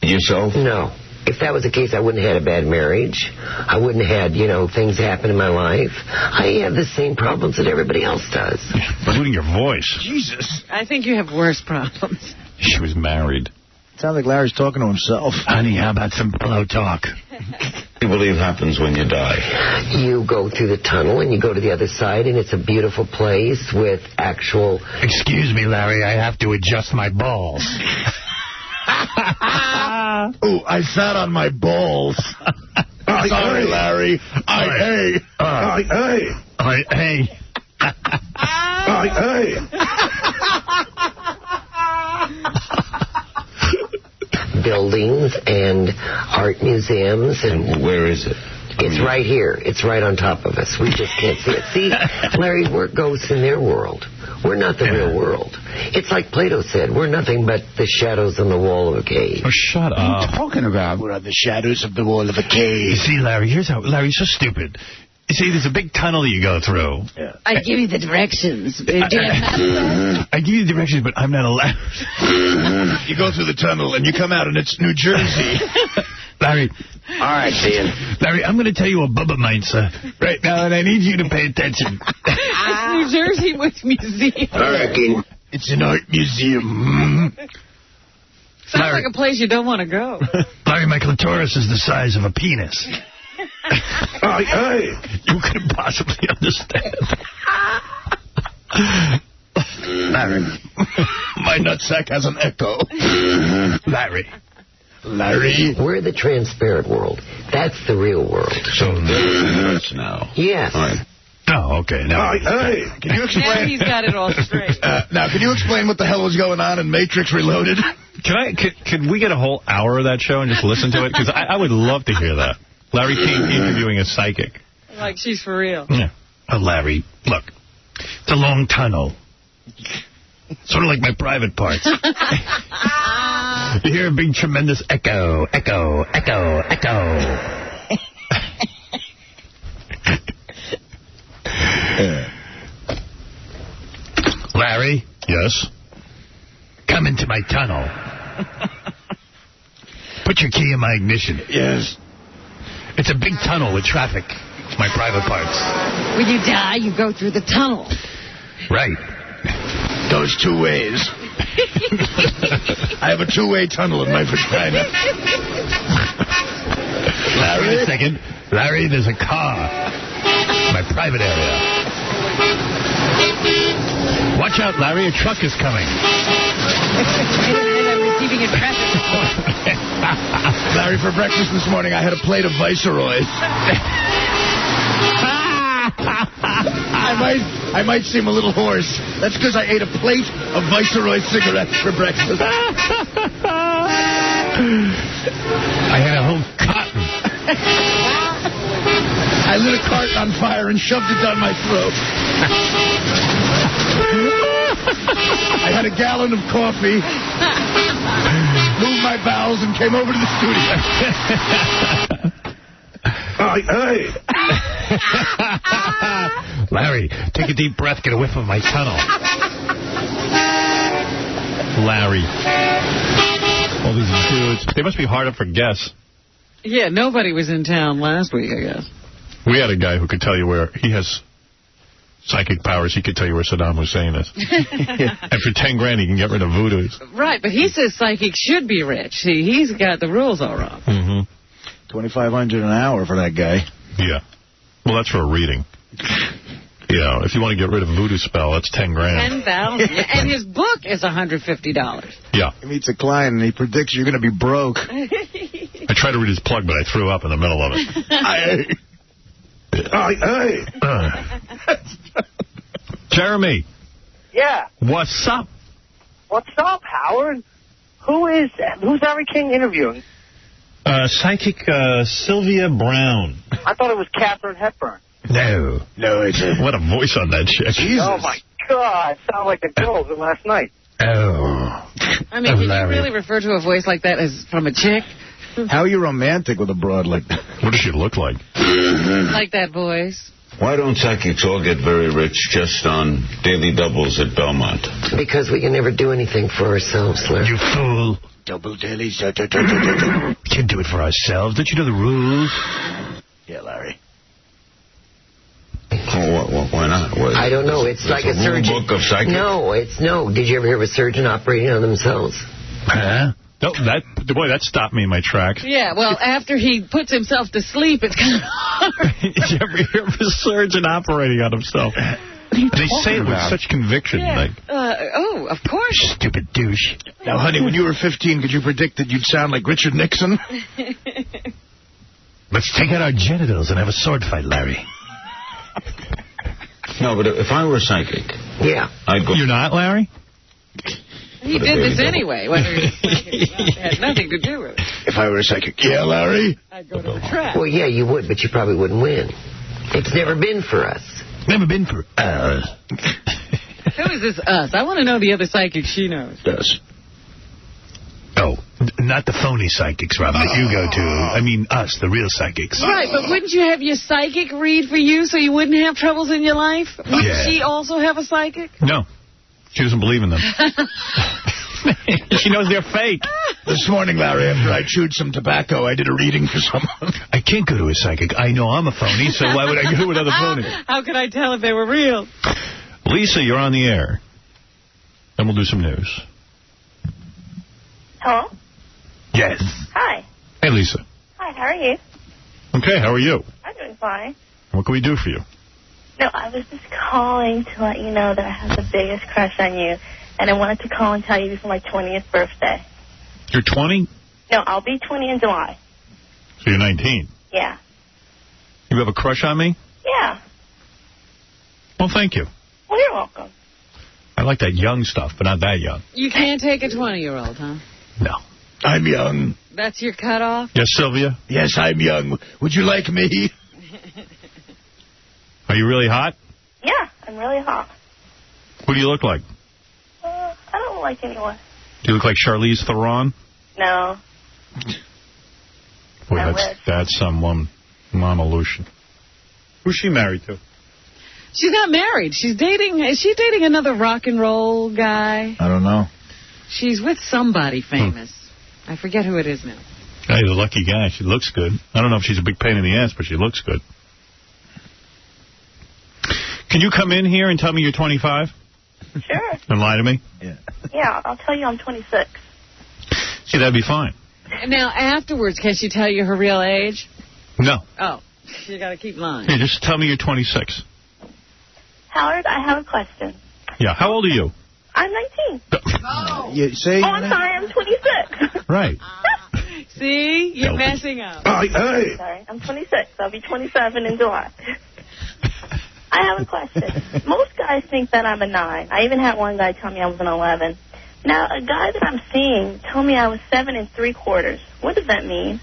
Speaker 12: Yourself?
Speaker 21: No. If that was the case, I wouldn't have had a bad marriage. I wouldn't have had, things happen in my life. I have the same problems that everybody else does.
Speaker 1: Including your voice.
Speaker 4: Jesus.
Speaker 3: I think you have worse problems.
Speaker 1: She was married.
Speaker 4: Sounds like Larry's talking to himself.
Speaker 1: Honey, how about some pillow talk?
Speaker 12: What do you believe happens when you die?
Speaker 21: You go through the tunnel and you go to the other side, and it's a beautiful place with actual...
Speaker 1: Excuse me, Larry, I have to adjust my balls.
Speaker 4: Ooh, I sat on my balls. Sorry, Larry. Hey.
Speaker 21: Buildings and art museums. And
Speaker 12: where is it?
Speaker 21: It's right here. It's right on top of us. We just can't see it. See, Larry, we're ghosts in their world. We're not the real world. It's like Plato said, we're nothing but the shadows on the wall of a cave.
Speaker 1: Oh, shut up.
Speaker 4: What are you talking about? We're on the shadows of the wall of a cave.
Speaker 13: You see, Larry, here's how... Larry's so stupid. You see, there's a big tunnel you go through.
Speaker 3: Yeah. I give you the directions.
Speaker 13: I give you the directions, but I'm not allowed.
Speaker 4: You go through the tunnel and you come out and it's New Jersey.
Speaker 13: Larry.
Speaker 4: All right, Dan.
Speaker 13: Larry, I'm going to tell you a Bubba Meinzer right now, and I need you to pay attention.
Speaker 3: It's New Jersey with museum.
Speaker 4: I reckon it's an art museum.
Speaker 3: Sounds like a place you don't want to go.
Speaker 13: Larry, my clitoris is the size of a penis. You couldn't possibly understand.
Speaker 4: Larry, my nutsack has an echo.
Speaker 13: Larry.
Speaker 21: We're the transparent world. That's the real world.
Speaker 12: So that's now.
Speaker 21: Yes.
Speaker 13: Oh, okay. Now,
Speaker 4: can you explain?
Speaker 3: Now he's got it all straight.
Speaker 4: Now, can you explain what the hell was going on in Matrix Reloaded?
Speaker 1: Can we get a whole hour of that show and just listen to it? Because I would love to hear that. Larry King interviewing a psychic.
Speaker 3: Like she's for real.
Speaker 13: Yeah. Oh, Larry, look. It's a long tunnel. Sort of like my private parts. You hear a big, tremendous echo, echo, echo, echo. Larry?
Speaker 1: Yes?
Speaker 13: Come into my tunnel. Put your key in my ignition.
Speaker 4: Yes.
Speaker 13: It's a big tunnel with traffic. My private parts.
Speaker 3: When you die, you go through the tunnel.
Speaker 13: Right.
Speaker 4: Goes two ways. I have a two-way tunnel in my vagina.
Speaker 13: Larry, wait a second. Larry, there's a car. My private area. Watch out, Larry. A truck is coming.
Speaker 3: I'm receiving a traffic report.
Speaker 4: Larry, for breakfast this morning, I had a plate of Viceroys. I might seem a little hoarse. That's because I ate a plate of Viceroy cigarettes for breakfast.
Speaker 13: I had a whole carton.
Speaker 4: I lit a carton on fire and shoved it down my throat. I had a gallon of coffee, moved my bowels, and came over to the studio.
Speaker 13: Larry, take a deep breath, get a whiff of my tunnel.
Speaker 1: Larry. All these dudes. They must be hard up for guests.
Speaker 3: Yeah, nobody was in town last week, I guess.
Speaker 1: We had a guy who could tell you where he has psychic powers. He could tell you where Saddam Hussein is. And for 10 grand, he can get rid of voodoos.
Speaker 3: Right, but he says psychics should be rich. See, he's got the rules all wrong.
Speaker 1: Mm-hmm.
Speaker 4: $2,500 an hour for that guy.
Speaker 1: Yeah. Well, that's for a reading. You know, if you want to get rid of a voodoo spell, that's 10 grand.
Speaker 3: $10,000. And his book is $150.
Speaker 1: Yeah.
Speaker 4: He meets a client and he predicts you're going to be broke.
Speaker 1: I tried to read his plug, but I threw up in the middle of it. Jeremy.
Speaker 14: Yeah.
Speaker 1: What's up?
Speaker 14: What's up, Howard? Who's Larry King interviewing?
Speaker 1: Psychic Sylvia Brown.
Speaker 14: I thought it was Katharine Hepburn.
Speaker 1: No, it's what a voice on that chick.
Speaker 14: Jesus. Oh, my God. Sound like the girls of last night.
Speaker 13: Oh.
Speaker 3: I mean, can you really refer to a voice like that as from a chick?
Speaker 4: How are you romantic with a broad like that?
Speaker 1: What does she look like?
Speaker 3: Like that voice.
Speaker 12: Why don't psychics all get very rich just on daily doubles at Belmont?
Speaker 21: Because we can never do anything for ourselves, Larry.
Speaker 13: You fool.
Speaker 4: Double dailies.
Speaker 13: We can't do it for ourselves. Don't you know the rules?
Speaker 4: Yeah, Larry.
Speaker 12: Oh, why not?
Speaker 21: I don't know. It's like a surgeon.
Speaker 12: Book of psychics?
Speaker 21: No. Did you ever hear of a surgeon operating on themselves?
Speaker 1: Huh? No, that stopped me in my tracks.
Speaker 3: Yeah, well, after he puts himself to sleep, it's kind of hard.
Speaker 1: Did you ever hear of a surgeon operating on himself?
Speaker 13: They say it with such conviction.
Speaker 3: Yeah.
Speaker 13: Like,
Speaker 3: of course.
Speaker 13: stupid douche.
Speaker 4: Now, honey, when you were 15, could you predict that you'd sound like Richard Nixon?
Speaker 13: Let's take out our genitals and have a sword fight, Larry.
Speaker 12: No, but if I were psychic...
Speaker 21: Yeah.
Speaker 12: I'd go...
Speaker 13: You're not, Larry?
Speaker 3: He did this anyway, whether he was psychic or not. It had nothing to do with it.
Speaker 4: If I were a psychic, yeah, Larry?
Speaker 3: I'd go to the track.
Speaker 21: Well, yeah, you would, but you probably wouldn't win. It's never been for us.
Speaker 13: Never been for us.
Speaker 3: Who is this us? I want to know the other psychic she knows.
Speaker 13: Us. Oh, not the phony psychics, Robin, that you go to. I mean us, the real psychics.
Speaker 3: Right, but wouldn't you have your psychic read for you so you wouldn't have troubles in your life? Wouldn't she also have a psychic?
Speaker 13: No. She doesn't believe in them. She knows they're fake.
Speaker 4: This morning, Larry, after I chewed some tobacco, I did a reading for someone.
Speaker 13: I can't go to a psychic. I know I'm a phony, so why would I go to another phony?
Speaker 3: How could I tell if they were real?
Speaker 13: Lisa, you're on the air. Then we'll do some news.
Speaker 14: Hello?
Speaker 13: Yes.
Speaker 14: Hi.
Speaker 13: Hey, Lisa.
Speaker 14: Hi, how are you?
Speaker 13: Okay, how are you?
Speaker 14: I'm doing fine.
Speaker 13: What can we do for you?
Speaker 14: No, I was just calling to let you know that I have the biggest crush on you, and I wanted to call and tell you before my 20th birthday.
Speaker 13: You're 20?
Speaker 14: No, I'll be 20 in July.
Speaker 13: So you're 19.
Speaker 14: Yeah.
Speaker 13: You have a crush on me?
Speaker 14: Yeah.
Speaker 13: Well, thank you.
Speaker 14: Well, you're welcome.
Speaker 13: I like that young stuff, but not that young.
Speaker 3: You can't take a 20-year-old, huh?
Speaker 13: No.
Speaker 4: I'm young.
Speaker 3: That's your cutoff?
Speaker 13: Yes, Sylvia?
Speaker 4: Yes, I'm young. Would you like me?
Speaker 13: Are you really hot?
Speaker 14: Yeah, I'm really hot.
Speaker 13: What do you look like?
Speaker 14: I don't look like anyone.
Speaker 13: Do you look like Charlize Theron?
Speaker 14: No.
Speaker 13: Boy, that's some Mama Lucian. Who's she married to?
Speaker 3: She's not married. She's dating. Is she dating another rock and roll guy?
Speaker 4: I don't know.
Speaker 3: She's with somebody famous. I forget who it is now.
Speaker 13: Hey, he's a lucky guy. She looks good. I don't know if she's a big pain in the ass, but she looks good. Can you come in here and tell me you're 25?
Speaker 14: Sure.
Speaker 13: And lie to me?
Speaker 14: Yeah, I'll tell you I'm 26.
Speaker 13: See, that'd be fine.
Speaker 3: Now, afterwards, can she tell you her real age?
Speaker 13: No.
Speaker 3: Oh, you got to keep lying.
Speaker 13: Hey, just tell me you're 26.
Speaker 14: Howard, I have a question.
Speaker 13: Yeah, how old are you?
Speaker 14: I'm 19.
Speaker 4: You say?
Speaker 14: Oh, I'm sorry, I'm 26.
Speaker 13: Right.
Speaker 3: See? You're messing up.
Speaker 4: Hey.
Speaker 14: Sorry, I'm 26. I'll be 27 in July. I have a question. Most guys think that I'm a 9. I even had one guy tell me I was an 11. Now, a guy that I'm seeing told me I was 7 3/4. What does that mean?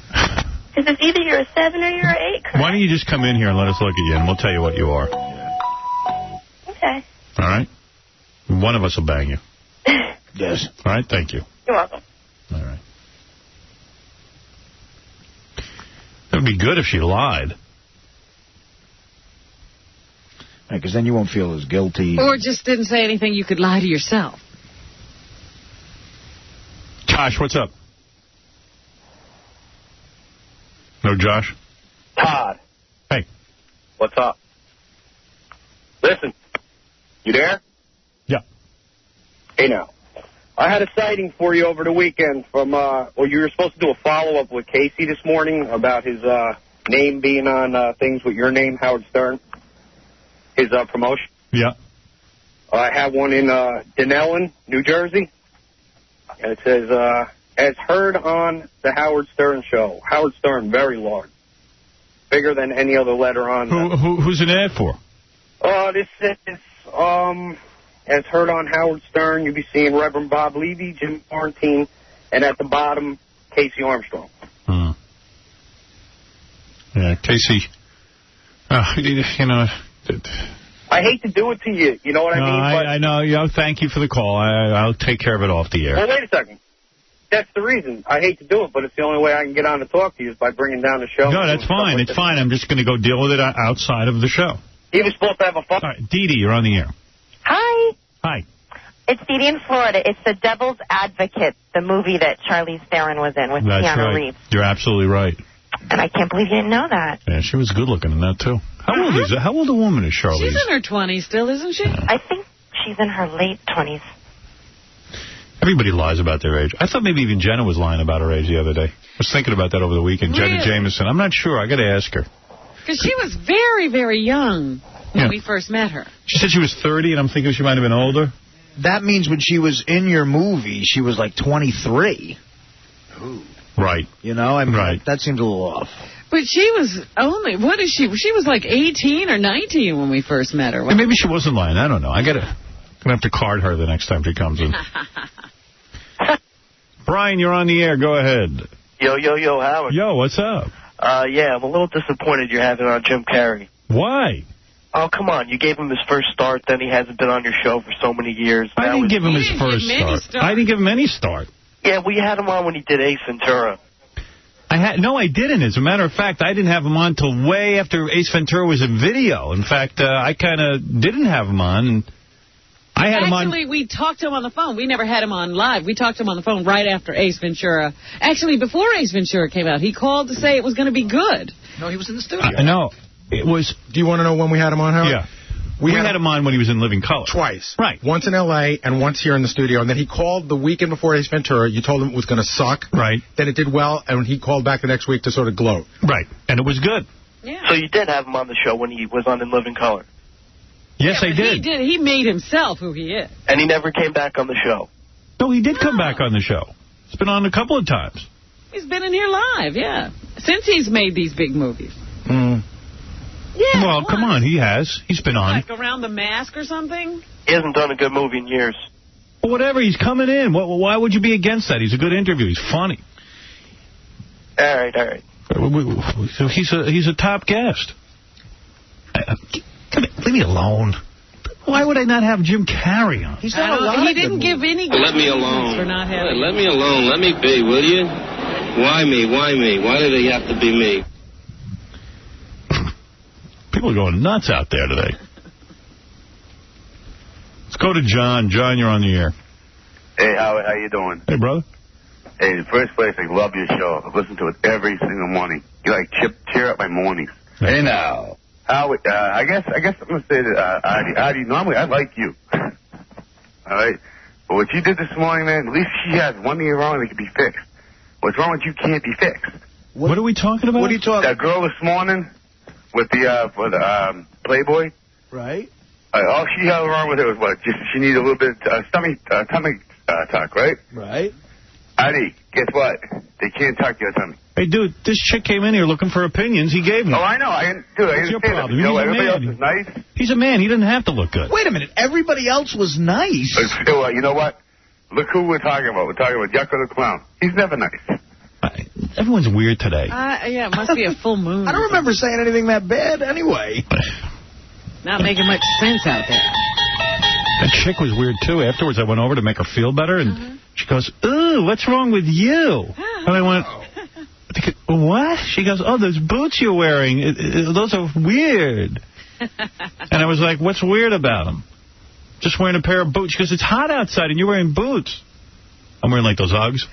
Speaker 14: Because it's either you're a 7 or you're an 8, correct?
Speaker 13: Why don't you just come in here and let us look at you, and we'll tell you what you are.
Speaker 14: Okay.
Speaker 13: All right? One of us will bang you.
Speaker 4: Yes.
Speaker 13: All right? Thank you.
Speaker 14: You're welcome.
Speaker 13: All right. It would be good if she lied.
Speaker 4: Because then you won't feel as guilty.
Speaker 3: Or just didn't say anything you could lie to yourself.
Speaker 13: Josh, what's up? No, Josh?
Speaker 18: Todd.
Speaker 13: Hey.
Speaker 18: What's up? Listen. You there?
Speaker 13: Yeah.
Speaker 18: Hey, now. I had a sighting for you over the weekend from, you were supposed to do a follow-up with Casey this morning about his name being on things with your name, Howard Stern. His promotion.
Speaker 13: Yeah.
Speaker 18: I have one in Denellen, New Jersey. And it says, as heard on the Howard Stern show. Howard Stern, very large. Bigger than any other letter on.
Speaker 13: Who's an ad for?
Speaker 18: This is, as heard on Howard Stern, you'll be seeing Reverend Bob Levy, Jim Florentine, and at the bottom, Casey Armstrong.
Speaker 13: Yeah, Casey. You know.
Speaker 18: I hate to do it to you, you know what I mean? But,
Speaker 13: I know. Yeah, thank you for the call. I'll take care of it off the air.
Speaker 18: Well, wait a second. That's the reason. I hate to do it, but it's the only way I can get on to talk to you is by bringing down the show.
Speaker 13: No, that's fine. It's fine. I'm just going to go deal with it outside of the show.
Speaker 18: He was supposed to have a phone.
Speaker 13: All right, Dee Dee, you're on the air.
Speaker 19: Hi.
Speaker 13: Hi.
Speaker 19: It's Dee Dee in Florida. It's The Devil's Advocate, the movie that Charlize Theron was in with
Speaker 13: That's
Speaker 19: Keanu
Speaker 13: right.
Speaker 19: Reeves.
Speaker 13: You're absolutely right.
Speaker 19: And I can't believe you didn't know that.
Speaker 13: Yeah, she was good looking in that, too. How old is it? How old a woman is Charlize?
Speaker 3: She's in her 20s still, isn't she?
Speaker 19: I think she's in her late 20s.
Speaker 13: Everybody lies about their age. I thought maybe even Jenna was lying about her age the other day. I was thinking about that over the weekend.
Speaker 3: Really?
Speaker 13: Jenna Jameson. I'm not sure. I got to ask her.
Speaker 3: Because she was very, very young when we first met her.
Speaker 13: She said she was 30, and I'm thinking she might have been older.
Speaker 4: That means when she was in your movie, she was like 23. Ooh.
Speaker 13: Right.
Speaker 4: You know, I mean, that seems a little off.
Speaker 3: But she was only, what is she? She was like 18 or 19 when we first met her.
Speaker 13: And maybe she wasn't lying. I don't know. I'm gonna have to card her the next time she comes in. Brian, you're on the air. Go ahead.
Speaker 7: Yo, Howard.
Speaker 13: Yo, what's up?
Speaker 7: Yeah, I'm a little disappointed you're having on Jim Carrey.
Speaker 13: Why?
Speaker 7: Oh, come on. You gave him his first start, then he hasn't been on your show for so many years.
Speaker 13: I didn't give him his first start. I didn't give him any start.
Speaker 7: Yeah, we had him on when he did Ace Ventura.
Speaker 13: No, I didn't. As a matter of fact, I didn't have him on till way after Ace Ventura was in video. In fact, I kind of didn't have him on. And I had him on.
Speaker 3: Actually, we talked to him on the phone. We never had him on live. We talked to him on the phone right after Ace Ventura. Actually, before Ace Ventura came out, he called to say it was going to be good.
Speaker 4: No, he was in the studio.
Speaker 13: No, it was...
Speaker 6: Do you want to know when we had him on, Howard?
Speaker 13: Yeah. We had him on when he was in Living Color.
Speaker 6: Twice.
Speaker 13: Right.
Speaker 6: Once in L.A. and once here in the studio. And then he called the weekend before Ace Ventura. You told him it was going to suck.
Speaker 13: Right.
Speaker 6: Then it did well, and he called back the next week to sort of gloat.
Speaker 13: Right. And it was good.
Speaker 7: Yeah. So you did have him on the show when he was on In Living Color?
Speaker 13: Yes, I did.
Speaker 3: He did. He made himself who he is.
Speaker 7: And he never came back on the show?
Speaker 13: No, he did come back on the show. He's been on a couple of times.
Speaker 3: He's been in here live, yeah. Since he's made these big movies. Yeah,
Speaker 13: well, come on, he has. He's been on.
Speaker 3: Like Around the Mask or something?
Speaker 7: He hasn't done a good movie in years.
Speaker 13: Well, whatever, he's coming in. Why would you be against that? He's a good interview. He's funny.
Speaker 7: All right.
Speaker 13: So he's a top guest. Leave me alone. Why would I not have Jim Carrey on?
Speaker 3: He's not he didn't give any
Speaker 22: Let me alone.
Speaker 3: for not having
Speaker 22: Let me alone. Let me be, will you? Why me? Why me? Why do they have to be me?
Speaker 13: People are going nuts out there today. Let's go to John. John, you're on the air.
Speaker 23: Hey, Howard, how you doing?
Speaker 13: Hey, brother.
Speaker 23: Hey, in the first place, I love your show. I listen to it every single morning. You like cheer up my mornings.
Speaker 22: Hey, now.
Speaker 23: Howard, I guess I'm going to say that, Artie, normally I like you. All right? But what you did this morning, man, at least she has one thing wrong that can be fixed. What's wrong with you can't be fixed.
Speaker 13: What are we talking about?
Speaker 23: What are you talking about? That girl this morning with the Playboy.
Speaker 4: Right.
Speaker 23: All she had wrong with her was what? Just she needed a little bit of tummy tuck, right?
Speaker 4: Right.
Speaker 23: Artie, guess what? They can't tuck your tummy.
Speaker 13: Hey, dude, this chick came in here looking for opinions. He gave them.
Speaker 23: Oh, I know. I
Speaker 13: What's your
Speaker 23: understand
Speaker 13: problem?
Speaker 23: that. You know,
Speaker 13: He's a
Speaker 23: everybody else
Speaker 13: man.
Speaker 23: is nice.
Speaker 13: He's a man. He doesn't have to look good.
Speaker 4: Wait a minute. Everybody else was nice.
Speaker 23: But still, you know what? Look who we're talking about. We're talking about Yucko the Clown. He's never nice.
Speaker 13: Everyone's weird today.
Speaker 3: Yeah, it must be a full moon.
Speaker 4: I don't remember saying anything that bad anyway.
Speaker 3: Not making much sense out there.
Speaker 13: That chick was weird, too. Afterwards, I went over to make her feel better, and she goes, ooh, what's wrong with you? And I went, what? She goes, oh, those boots you're wearing, those are weird. And I was like, what's weird about them? Just wearing a pair of boots. She goes, it's hot outside, and you're wearing boots. I'm wearing, like, those Uggs.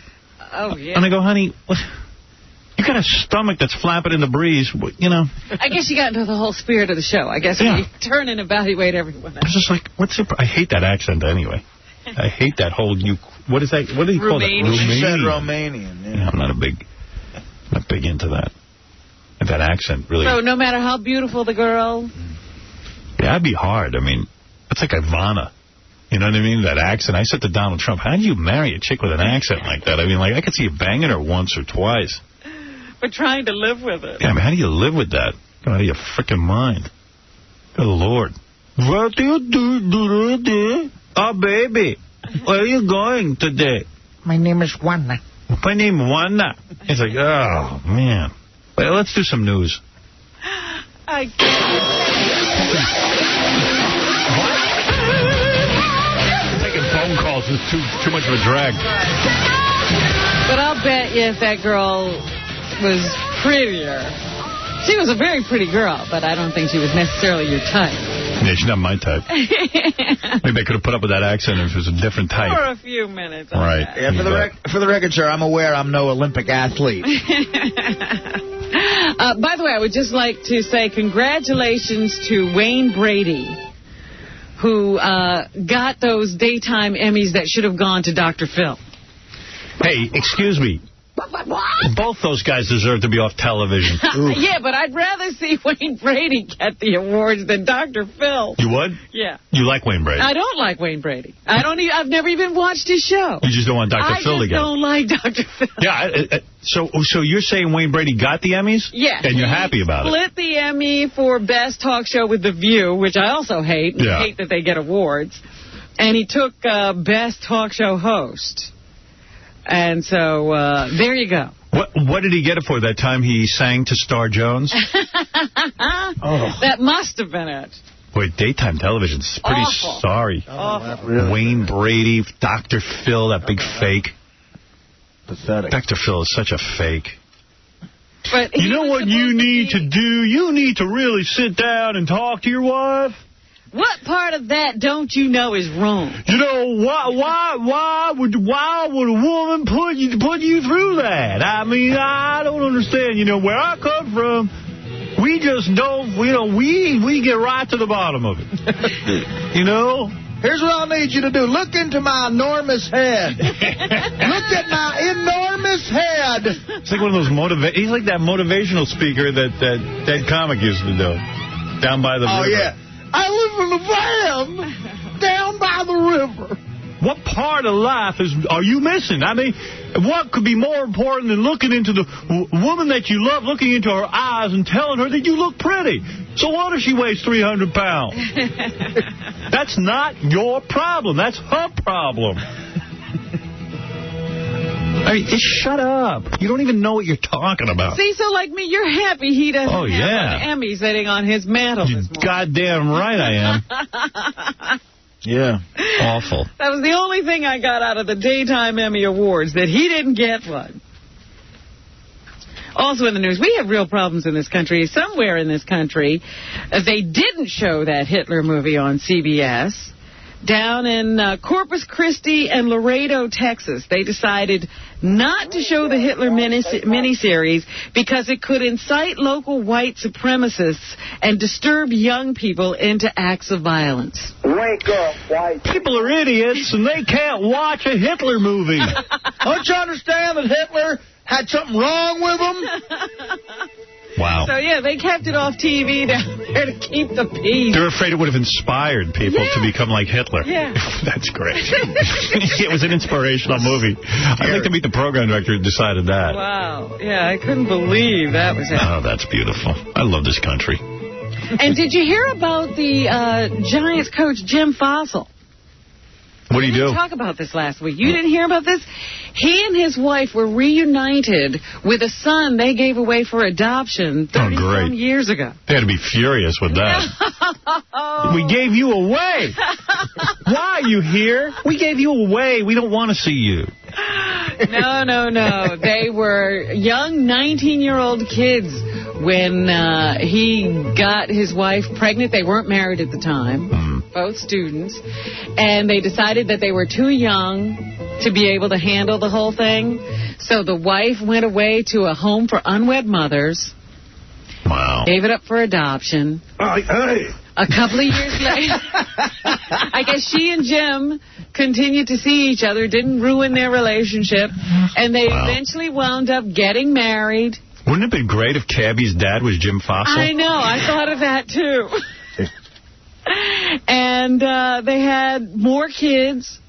Speaker 3: Oh, yeah.
Speaker 13: And I go, honey, you got a stomach that's flapping in the breeze, you know.
Speaker 3: I guess you got into the whole spirit of the show. I guess we turn and evaluate everyone else.
Speaker 13: I was just like, I hate that accent anyway. I hate that whole what is that? What do you call that?
Speaker 4: Romanian. She said Romanian. Yeah.
Speaker 13: I'm not big into that. That accent, really.
Speaker 3: So no matter how beautiful the girl?
Speaker 13: Yeah, that'd be hard. I mean, it's like Ivana. You know what I mean? That accent. I said to Donald Trump, how do you marry a chick with an accent like that? I mean, like, I could see you banging her once or twice.
Speaker 3: But trying to live with it.
Speaker 13: Yeah, I mean, how do you live with that? Get out of your freaking mind. Good Lord. What do you do? Oh, baby. Where are you going today?
Speaker 4: My name is Juana.
Speaker 13: My name is Juana. It's like, oh, man. Well, let's do some news.
Speaker 3: I can't.
Speaker 13: Phone calls is too much of a drag.
Speaker 3: But I'll bet you if that girl was prettier. She was a very pretty girl, but I don't think she was necessarily your type.
Speaker 13: Yeah, she's not my type. Maybe I could have put up with that accent if it was a different type.
Speaker 3: For a few minutes.
Speaker 13: Right.
Speaker 4: Yeah, for the record, sir, I'm aware I'm no Olympic athlete.
Speaker 3: By the way, I would just like to say congratulations to Wayne Brady, who got those daytime Emmys that should have gone to Dr. Phil.
Speaker 13: Hey, excuse me. Both those guys deserve to be off television.
Speaker 3: Yeah, but I'd rather see Wayne Brady get the awards than Dr. Phil.
Speaker 13: You would?
Speaker 3: Yeah.
Speaker 13: You like Wayne Brady?
Speaker 3: I don't like Wayne Brady. I've never even watched his show.
Speaker 13: You just don't want Dr. Phil to get it?
Speaker 3: I just don't like Dr. Phil.
Speaker 13: Yeah, so you're saying Wayne Brady got the Emmys?
Speaker 3: Yeah.
Speaker 13: And you're happy about it?
Speaker 3: Split the Emmy for Best Talk Show with The View, which I also hate.
Speaker 13: Yeah.
Speaker 3: I hate that they get awards. And he took Best Talk Show Host. And so there you go.
Speaker 13: What did he get it for that time he sang to Star Jones?
Speaker 3: That must have been it.
Speaker 13: Boy, daytime television's pretty
Speaker 3: Awful.
Speaker 13: sorry.
Speaker 3: Awful.
Speaker 13: Wayne Brady, Dr. Phil, that big fake.
Speaker 4: Pathetic.
Speaker 13: Dr. Phil is such a fake.
Speaker 3: But
Speaker 13: you know what you need to do? You need to really sit down and talk to your wife.
Speaker 3: What part of that don't you know is wrong?
Speaker 13: You know, why would a woman put you through that? I mean, I don't understand. You know, where I come from, we just don't, we get right to the bottom of it. You know?
Speaker 4: Here's what I need you to do. Look into my enormous head. Look at my enormous head.
Speaker 13: It's like one of those he's like that motivational speaker that comic used to do. Down by the river.
Speaker 4: Oh, yeah. I live in a van down by the river.
Speaker 13: What part of life are you missing? I mean, what could be more important than looking into the woman that you love, looking into her eyes and telling her that you look pretty? So what if she weighs 300 pounds? That's not your problem. That's her problem. I mean, just shut up. You don't even know what you're talking about.
Speaker 3: See, so like me, you're happy he doesn't have an Emmy sitting on his mantle this morning.
Speaker 13: Goddamn right I am. Yeah. Awful.
Speaker 3: That was the only thing I got out of the Daytime Emmy Awards, that he didn't get one. Also in the news, we have real problems in this country. Somewhere in this country, they didn't show that Hitler movie on CBS. Down in Corpus Christi and Laredo, Texas, they decided not to show the Hitler miniseries because it could incite local white supremacists and disturb young people into acts of violence.
Speaker 4: Wake up, white
Speaker 13: people are idiots and they can't watch a Hitler movie.
Speaker 4: Don't you understand that Hitler had something wrong with him?
Speaker 13: Wow.
Speaker 3: So, yeah, they kept it off TV down there to keep the peace.
Speaker 13: They're afraid it would have inspired people to become like Hitler.
Speaker 3: Yeah.
Speaker 13: That's great. It was an inspirational movie. I'd like to meet the program director who decided that.
Speaker 3: Wow. Yeah, I couldn't believe that was happening.
Speaker 13: Oh, that's beautiful. I love this country.
Speaker 3: And did you hear about the Giants coach, Jim Fossil?
Speaker 13: What do you do?
Speaker 3: We didn't talk about this last week. You didn't hear about this? He and his wife were reunited with a son they gave away for adoption 30-some years ago.
Speaker 13: They had to be furious with that. We gave you away. Why are you here? We gave you away. We don't want to see you.
Speaker 3: No. They were young 19-year-old kids when he got his wife pregnant. They weren't married at the time, both students. And they decided that they were too young to be able to handle the whole thing. So the wife went away to a home for unwed mothers.
Speaker 13: Wow.
Speaker 3: Gave it up for adoption. A couple of years later, I guess she and Jim continued to see each other, didn't ruin their relationship, and they eventually wound up getting married.
Speaker 13: Wouldn't it have been great if Cabby's dad was Jim Fossil?
Speaker 3: I know. I thought of that, too. And they had more kids.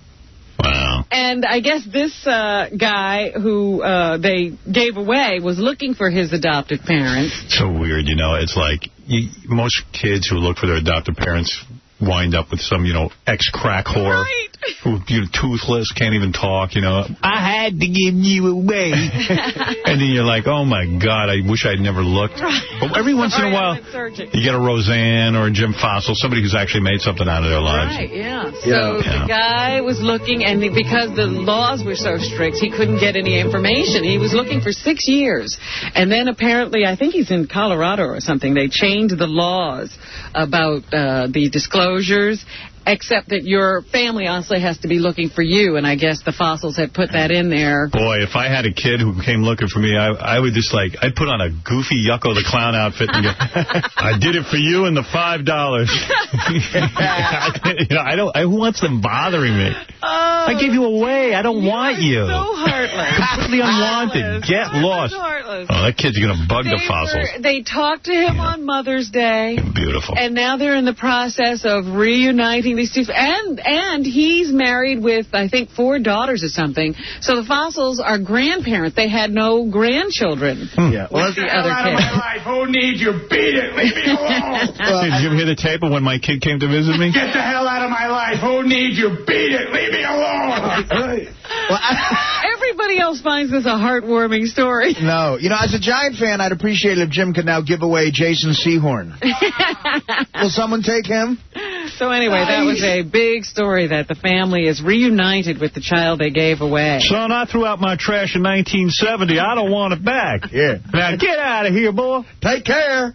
Speaker 13: Wow.
Speaker 3: And I guess this guy who they gave away was looking for his adoptive parents.
Speaker 13: So weird, you know. It's like most kids who look for their adoptive parents wind up with some, ex-crack whore.
Speaker 3: Right.
Speaker 13: Who, toothless, can't even talk, I had to give you away. And then you're like, oh, my God, I wish I'd never looked. But every once in a while, you get a Roseanne or a Jim Fossil, somebody who's actually made something out of their lives.
Speaker 3: Right, yeah. So the guy was looking, and because the laws were so strict, he couldn't get any information. He was looking for 6 years. And then apparently, I think he's in Colorado or something, they changed the laws about the disclosures. except that your family honestly has to be looking for you, and I guess the fossils had put that in there.
Speaker 13: Boy, if I had a kid who came looking for me, I would just I'd put on a goofy Yucko the Clown outfit and go, I did it for you and the $5. Who wants them bothering me? I gave you away. I don't want you.
Speaker 3: So heartless.
Speaker 13: Completely unwanted. Get lost.
Speaker 3: Heartless.
Speaker 13: Oh, that kid's going to bug the fossils.
Speaker 3: They talked to him on Mother's Day.
Speaker 13: Beautiful.
Speaker 3: And now they're in the process of reuniting these two. And he's married with, I think, 4 daughters or something. So the fossils are grandparents. They had no grandchildren.
Speaker 4: Yeah.
Speaker 3: Well, the other
Speaker 15: out of my life. Who needs you? Beat it. Leave me alone.
Speaker 13: Did you hear the tape of when my kid came to visit me?
Speaker 15: Get the hell out of my life. Who needs you? Beat it. Leave me alone.
Speaker 3: Everybody else finds this a heartwarming story.
Speaker 4: No. As a Giant fan, I'd appreciate it if Jim could now give away Jason Sehorn. Will someone take him?
Speaker 3: So anyway, that was a big story that the family is reunited with the child they gave away.
Speaker 13: Son, I threw out my trash in 1970. I don't want it back.
Speaker 4: Yeah.
Speaker 13: Now get out of here, boy.
Speaker 4: Take care.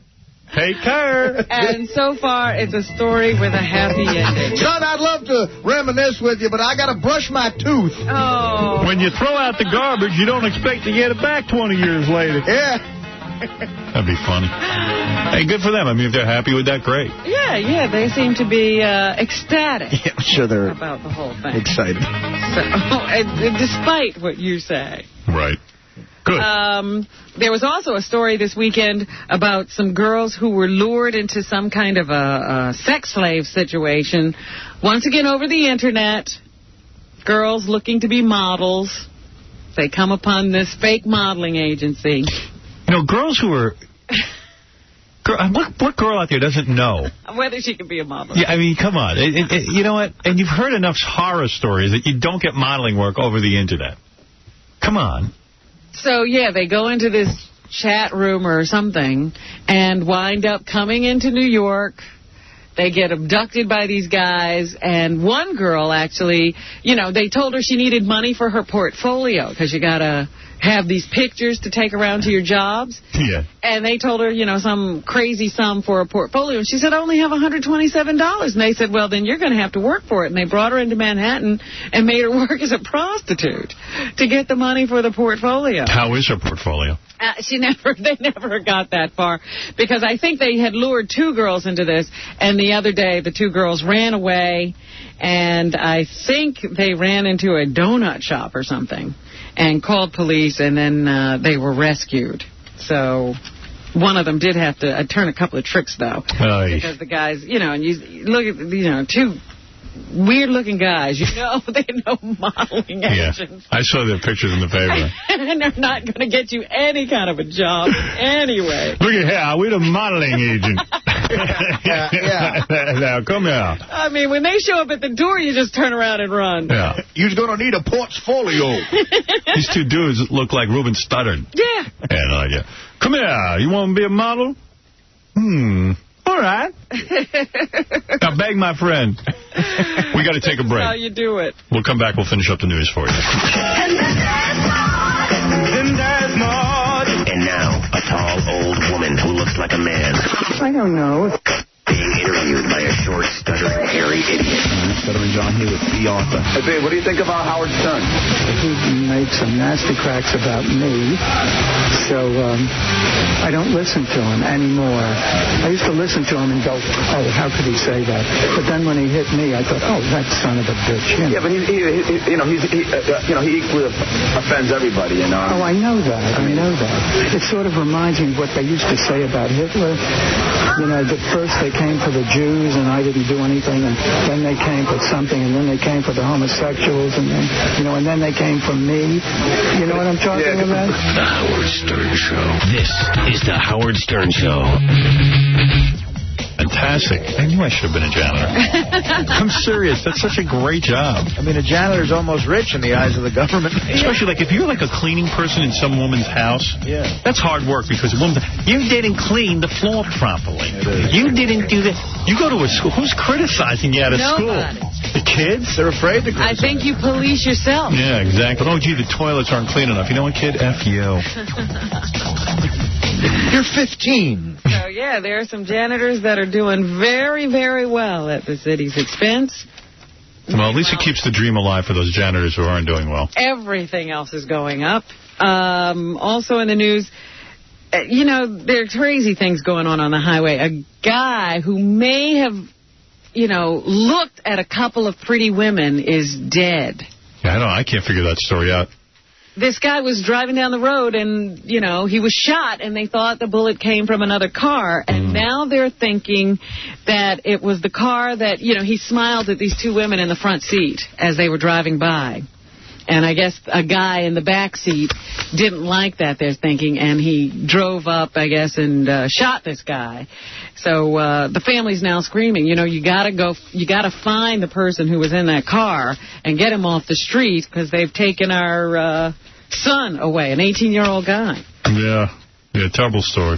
Speaker 13: Take care.
Speaker 3: And so far, it's a story with a happy ending.
Speaker 4: Son, I'd love to reminisce with you, but I got to brush my tooth.
Speaker 3: Oh.
Speaker 13: When you throw out the garbage, you don't expect to get it back 20 years later.
Speaker 4: Yeah.
Speaker 13: That'd be funny. Hey, good for them. I mean, if they're happy with that, great.
Speaker 3: Yeah, they seem to be ecstatic.
Speaker 4: Yeah, I'm sure they're
Speaker 3: about the whole thing.
Speaker 4: Excited.
Speaker 3: So, despite what you say.
Speaker 13: Right. Good.
Speaker 3: There was also a story this weekend about some girls who were lured into some kind of a sex slave situation. Once again, over the Internet, girls looking to be models. They come upon this fake modeling agency.
Speaker 13: Girls who are... What girl out there doesn't know?
Speaker 3: Whether she can be a model.
Speaker 13: Yeah, I mean, come on. You know what? And you've heard enough horror stories that you don't get modeling work over the Internet. Come on.
Speaker 3: So, yeah, they go into this chat room or something and wind up coming into New York. They get abducted by these guys. And one girl, actually, they told her she needed money for her portfolio because you got to have these pictures to take around to your jobs.
Speaker 13: Yeah.
Speaker 3: And they told her, some crazy sum for a portfolio. And she said, I only have $127. And they said, well, then you're going to have to work for it. And they brought her into Manhattan and made her work as a prostitute to get the money for the portfolio.
Speaker 13: How is her portfolio?
Speaker 3: They never got that far because I think they had lured 2 girls into this. And the other day, the 2 girls ran away. And I think they ran into a donut shop or something and called police, and then they were rescued. So one of them did have to turn a couple of tricks, though. Because the guys, and you look at, 2 weird-looking guys, they know modeling agents.
Speaker 13: I saw their pictures in the paper.
Speaker 3: And they're not going to get you any kind of a job anyway.
Speaker 13: Look at here, we're the modeling agent.
Speaker 4: Yeah.
Speaker 13: Now, come here.
Speaker 3: I mean, when they show up at the door, you just turn around and run.
Speaker 13: Yeah.
Speaker 4: You're going to need a portfolio.
Speaker 13: These 2 dudes look like Ruben Studdard.
Speaker 3: Yeah.
Speaker 13: Yeah. Come here, you want to be a model? All right. Now, beg my friend. We got to take a break.
Speaker 3: That's how you do it.
Speaker 13: We'll come back. We'll finish up the news for you.
Speaker 8: And now, a tall, old woman who looks like a man.
Speaker 17: I don't know.
Speaker 8: Being interviewed by a short, stuttering, hairy idiot.
Speaker 17: Stuttering John Hewitt, the author.
Speaker 23: Hey, babe, what do you think about Howard Stern?
Speaker 17: He made some nasty cracks about me, so I don't listen to him anymore. I used to listen to him and go, oh, how could he say that? But then when he hit me, I thought, oh, that son of a bitch.
Speaker 23: Yeah, but he equally offends everybody,
Speaker 17: Oh, I know that. It sort of reminds me of what they used to say about Hitler. That first they came for the Jews and I didn't do anything, and then they came for something, and then they came for the homosexuals, and then, and then they came for me. You know what I'm talking about?
Speaker 8: The Howard Stern Show. This is The Howard Stern Show.
Speaker 13: Fantastic. I knew I should have been a janitor. I'm serious. That's such a great job.
Speaker 4: I mean, a janitor's almost rich in the eyes of the government.
Speaker 13: Especially, if you're a cleaning person in some woman's house,
Speaker 4: yeah,
Speaker 13: that's hard work because a woman, you didn't clean the floor properly. You didn't do that. You go to a school. Who's criticizing you out of school? The kids?
Speaker 4: They're afraid to criticize.
Speaker 3: I think you police yourself.
Speaker 13: Yeah, exactly. Oh, gee, the toilets aren't clean enough. You know what, kid? F you.
Speaker 4: You're 15.
Speaker 3: So, yeah, there are some janitors that are doing very, very well at the city's expense.
Speaker 13: Well, at least it keeps the dream alive for those janitors who aren't doing well.
Speaker 3: Everything else is going up. Also in the news, you know, there are crazy things going on the highway. A guy who may have, you know, looked at a couple of pretty women is dead.
Speaker 13: Yeah, I can't figure that story out.
Speaker 3: This guy was driving down the road and, you know, he was shot and they thought the bullet came from another car. And now they're thinking that it was the car that, you know, he smiled at these two women in the front seat as they were driving by. And I guess a guy in the back seat didn't like that, they're thinking, and he drove up, I guess, and shot this guy. So the family's now screaming, you know, you got to find the person who was in that car and get him off the street because they've taken our son away, an 18-year-old guy.
Speaker 13: Yeah, terrible story.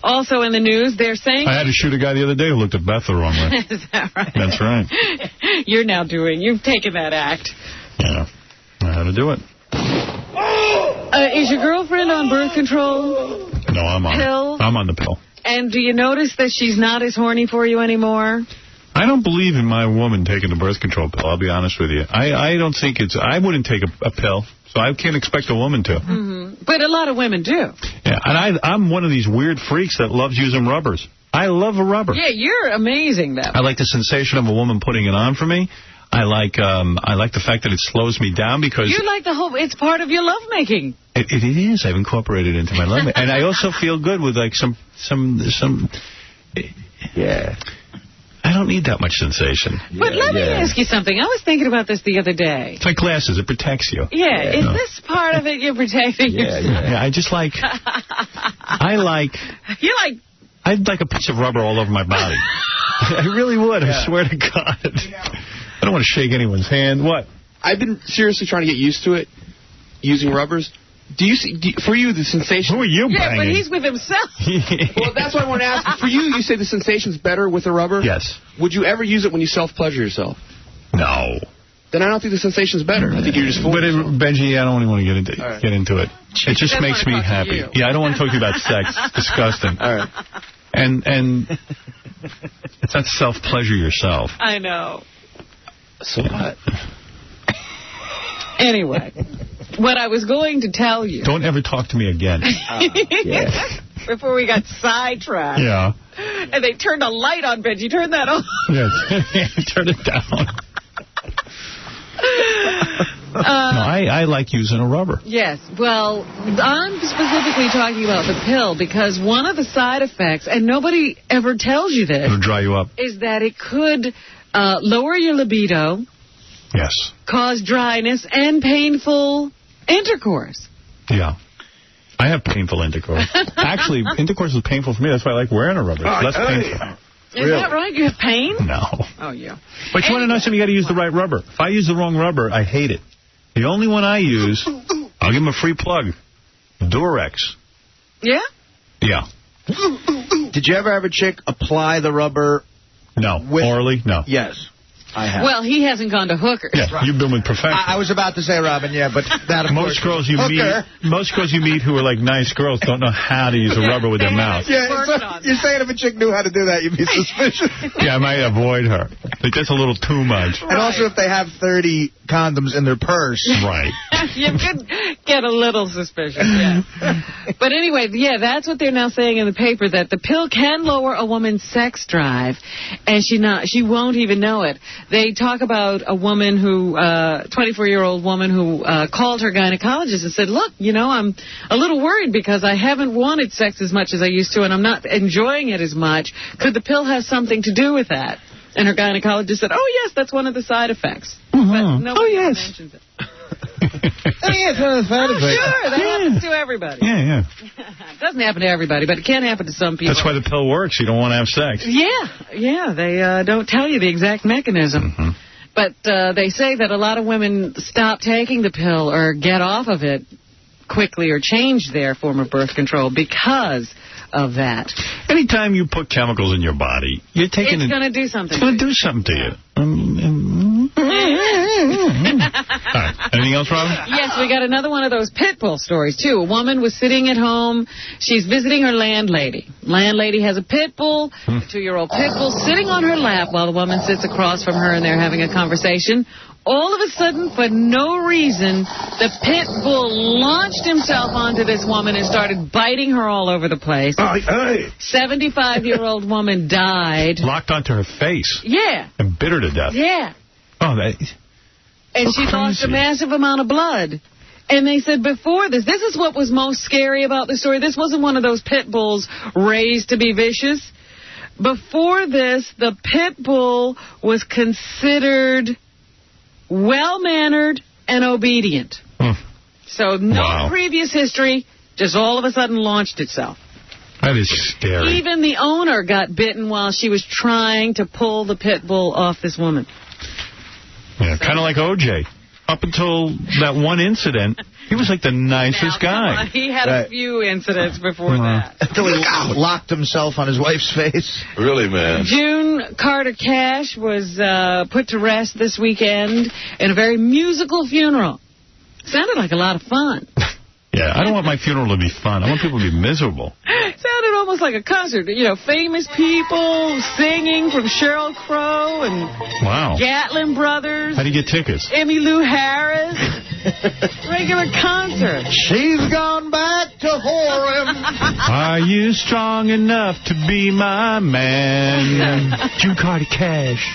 Speaker 3: Also in the news, they're saying...
Speaker 13: I had to shoot a guy the other day who looked at Beth the wrong way.
Speaker 3: Is that right?
Speaker 13: That's right.
Speaker 3: You've taken that act.
Speaker 13: Yeah, I had to do it.
Speaker 3: Is your girlfriend on birth control?
Speaker 13: No, I'm on
Speaker 3: Pill?
Speaker 13: I'm on the pill.
Speaker 3: And do you notice that she's not as horny for you anymore?
Speaker 13: I don't believe in my woman taking the birth control pill, I'll be honest with you. I don't think I wouldn't take a pill, so I can't expect a woman to.
Speaker 3: Mm-hmm. But a lot of women do.
Speaker 13: Yeah, and I'm one of these weird freaks that loves using rubbers. I love a rubber.
Speaker 3: Yeah, you're amazing, though.
Speaker 13: I like the sensation of a woman putting it on for me. I like the fact that it slows me down because...
Speaker 3: You like the whole... It's part of your lovemaking.
Speaker 13: It is. I've incorporated it into my lovemaking. And I also feel good with, like, some... Yeah. I don't need that much sensation.
Speaker 3: But let me ask you something. I was thinking about this the other day.
Speaker 13: It's like glasses. It protects you.
Speaker 3: Yeah. Is this part of it you're protecting yourself?
Speaker 13: Yeah. I just like... I'd like a piece of rubber all over my body. I really would. I swear to God. I don't want to shake anyone's hand. What?
Speaker 11: I've been seriously trying to get used to it, using rubbers. For you, the sensation...
Speaker 13: Who are you banging?
Speaker 3: Yeah, but he's with himself.
Speaker 11: Well, that's what I want to ask. For you say the sensation's better with a rubber?
Speaker 13: Yes.
Speaker 11: Would you ever use it when you self-pleasure yourself?
Speaker 13: No.
Speaker 11: Then I don't think the sensation's better. I think you're just fooling yourself.
Speaker 13: Benji, I don't even want to get into it. It just makes me happy. Yeah, I don't want to talk to you about sex. It's disgusting.
Speaker 11: All right.
Speaker 13: And it's not self-pleasure yourself.
Speaker 3: I know.
Speaker 11: So what?
Speaker 3: Anyway, what I was going to tell you...
Speaker 13: Don't ever talk to me again.
Speaker 3: Before we got sidetracked.
Speaker 13: Yeah.
Speaker 3: And they turned a light on, Benji. Turn that on.
Speaker 13: Yes. Turn it down. No, I like using a rubber.
Speaker 3: Yes. Well, I'm specifically talking about the pill because one of the side effects, and nobody ever tells you this...
Speaker 13: It'll dry you up.
Speaker 3: ...is that it could lower your libido...
Speaker 13: Yes.
Speaker 3: ...cause dryness and painful intercourse.
Speaker 13: Yeah. I have painful intercourse. Actually, intercourse is painful for me. That's why I like wearing a rubber. It's less painful.
Speaker 3: Is that right? You have pain?
Speaker 13: No.
Speaker 3: Oh, yeah.
Speaker 13: But you want to know something? You got to use the right rubber. If I use the wrong rubber, I hate it. The only one I use, I'll give him a free plug. Durex.
Speaker 3: Yeah?
Speaker 13: Yeah.
Speaker 4: Did you ever have a chick apply the rubber?
Speaker 13: No. Orally? No.
Speaker 4: Yes. I have.
Speaker 3: Well, he hasn't gone to hookers.
Speaker 13: Yeah, you've been with professionals.
Speaker 4: I was about to say, Robin, yeah, but that of
Speaker 13: most
Speaker 4: course,
Speaker 13: most girls you meet who are like nice girls don't know how to use a rubber with their mouth.
Speaker 4: Yeah, you're saying if a chick knew how to do that, you'd be suspicious.
Speaker 13: Yeah, I might avoid her. Like, that's a little too much.
Speaker 4: And also if they have 30 condoms in their purse.
Speaker 13: Right.
Speaker 3: You could get a little suspicious, yeah. But anyway, yeah, that's what they're now saying in the paper, that the pill can lower a woman's sex drive, and she won't even know it. They talk about a woman who, 24-year-old woman who called her gynecologist and said, look, you know, I'm a little worried because I haven't wanted sex as much as I used to, and I'm not enjoying it as much. Could the pill have something to do with that? And her gynecologist said, oh, yes, that's one of the side effects. But nobody mentions it.
Speaker 4: It's one of the side effects.
Speaker 3: Sure, that happens to everybody.
Speaker 13: Yeah.
Speaker 3: It doesn't happen to everybody, but it can happen to some people.
Speaker 13: That's why the pill works. You don't want to have sex.
Speaker 3: Yeah, they don't tell you the exact mechanism.
Speaker 13: Mm-hmm.
Speaker 3: But they say that a lot of women stop taking the pill or get off of it quickly or change their form of birth control because of that.
Speaker 13: Anytime you put chemicals in your body, you're taking
Speaker 3: it's going to do something.
Speaker 13: It's going to do something to you. All right. Anything else, Robin?
Speaker 3: Yes, we got another one of those pit bull stories, too. A woman was sitting at home. She's visiting her landlady. Landlady has a pit bull, a 2-year-old pit bull, sitting on her lap while the woman sits across from her and they're having a conversation. All of a sudden, for no reason, the pit bull launched himself onto this woman and started biting her all over the place. 75-year-old woman died.
Speaker 13: Locked onto her face.
Speaker 3: Yeah.
Speaker 13: And bit her to death.
Speaker 3: Yeah.
Speaker 13: Oh, that...
Speaker 3: And she lost a massive amount of blood. And they said before this is what was most scary about the story. This wasn't one of those pit bulls raised to be vicious. Before this, the pit bull was considered well-mannered and obedient. So no previous history, just all of a sudden launched itself.
Speaker 13: That is scary.
Speaker 3: Even the owner got bitten while she was trying to pull the pit bull off this woman.
Speaker 13: Yeah, kind of like O.J. Up until that one incident, he was like the nicest guy.
Speaker 3: He had a few incidents before that.
Speaker 4: Until he locked himself on his wife's face.
Speaker 12: Really, man.
Speaker 3: June Carter Cash was put to rest this weekend in a very musical funeral. Sounded like a lot of fun.
Speaker 13: Yeah, I don't want my funeral to be fun. I want people to be miserable.
Speaker 3: Sounded almost like a concert. You know, famous people singing from Sheryl Crow and Gatlin Brothers.
Speaker 13: How do you get tickets?
Speaker 3: Emmylou Harris. Regular concert.
Speaker 4: She's gone back to Horham.
Speaker 13: Are you strong enough to be my man? June Carter Cash.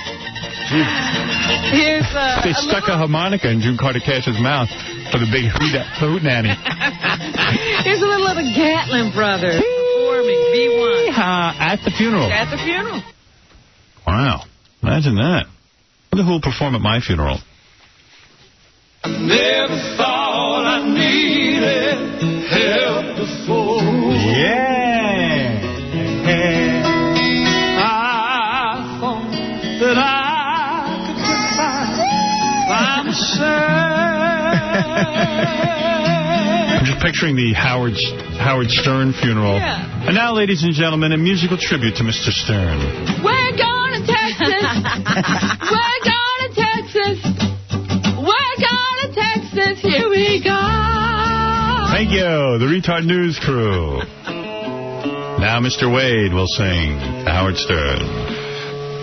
Speaker 3: Here's
Speaker 13: they stuck a harmonica in June Carter Cash's mouth for the big hoot nanny.
Speaker 3: Here's a little of the Gatlin Brothers performing B1.
Speaker 13: At the funeral.
Speaker 3: At the funeral.
Speaker 13: Wow. Imagine that. I wonder who will perform at my funeral.
Speaker 15: Never thought I needed help before.
Speaker 13: Yeah.
Speaker 15: I thought that I could get by myself.
Speaker 13: I'm just picturing the Howard Stern funeral.
Speaker 3: Yeah.
Speaker 13: And now, ladies and gentlemen, a musical tribute to Mr. Stern.
Speaker 15: We're going to Texas. We're going to Texas. We're going to Texas. Here we go.
Speaker 13: Thank you, the Retard News crew. Now Mr. Wade will sing Howard Stern.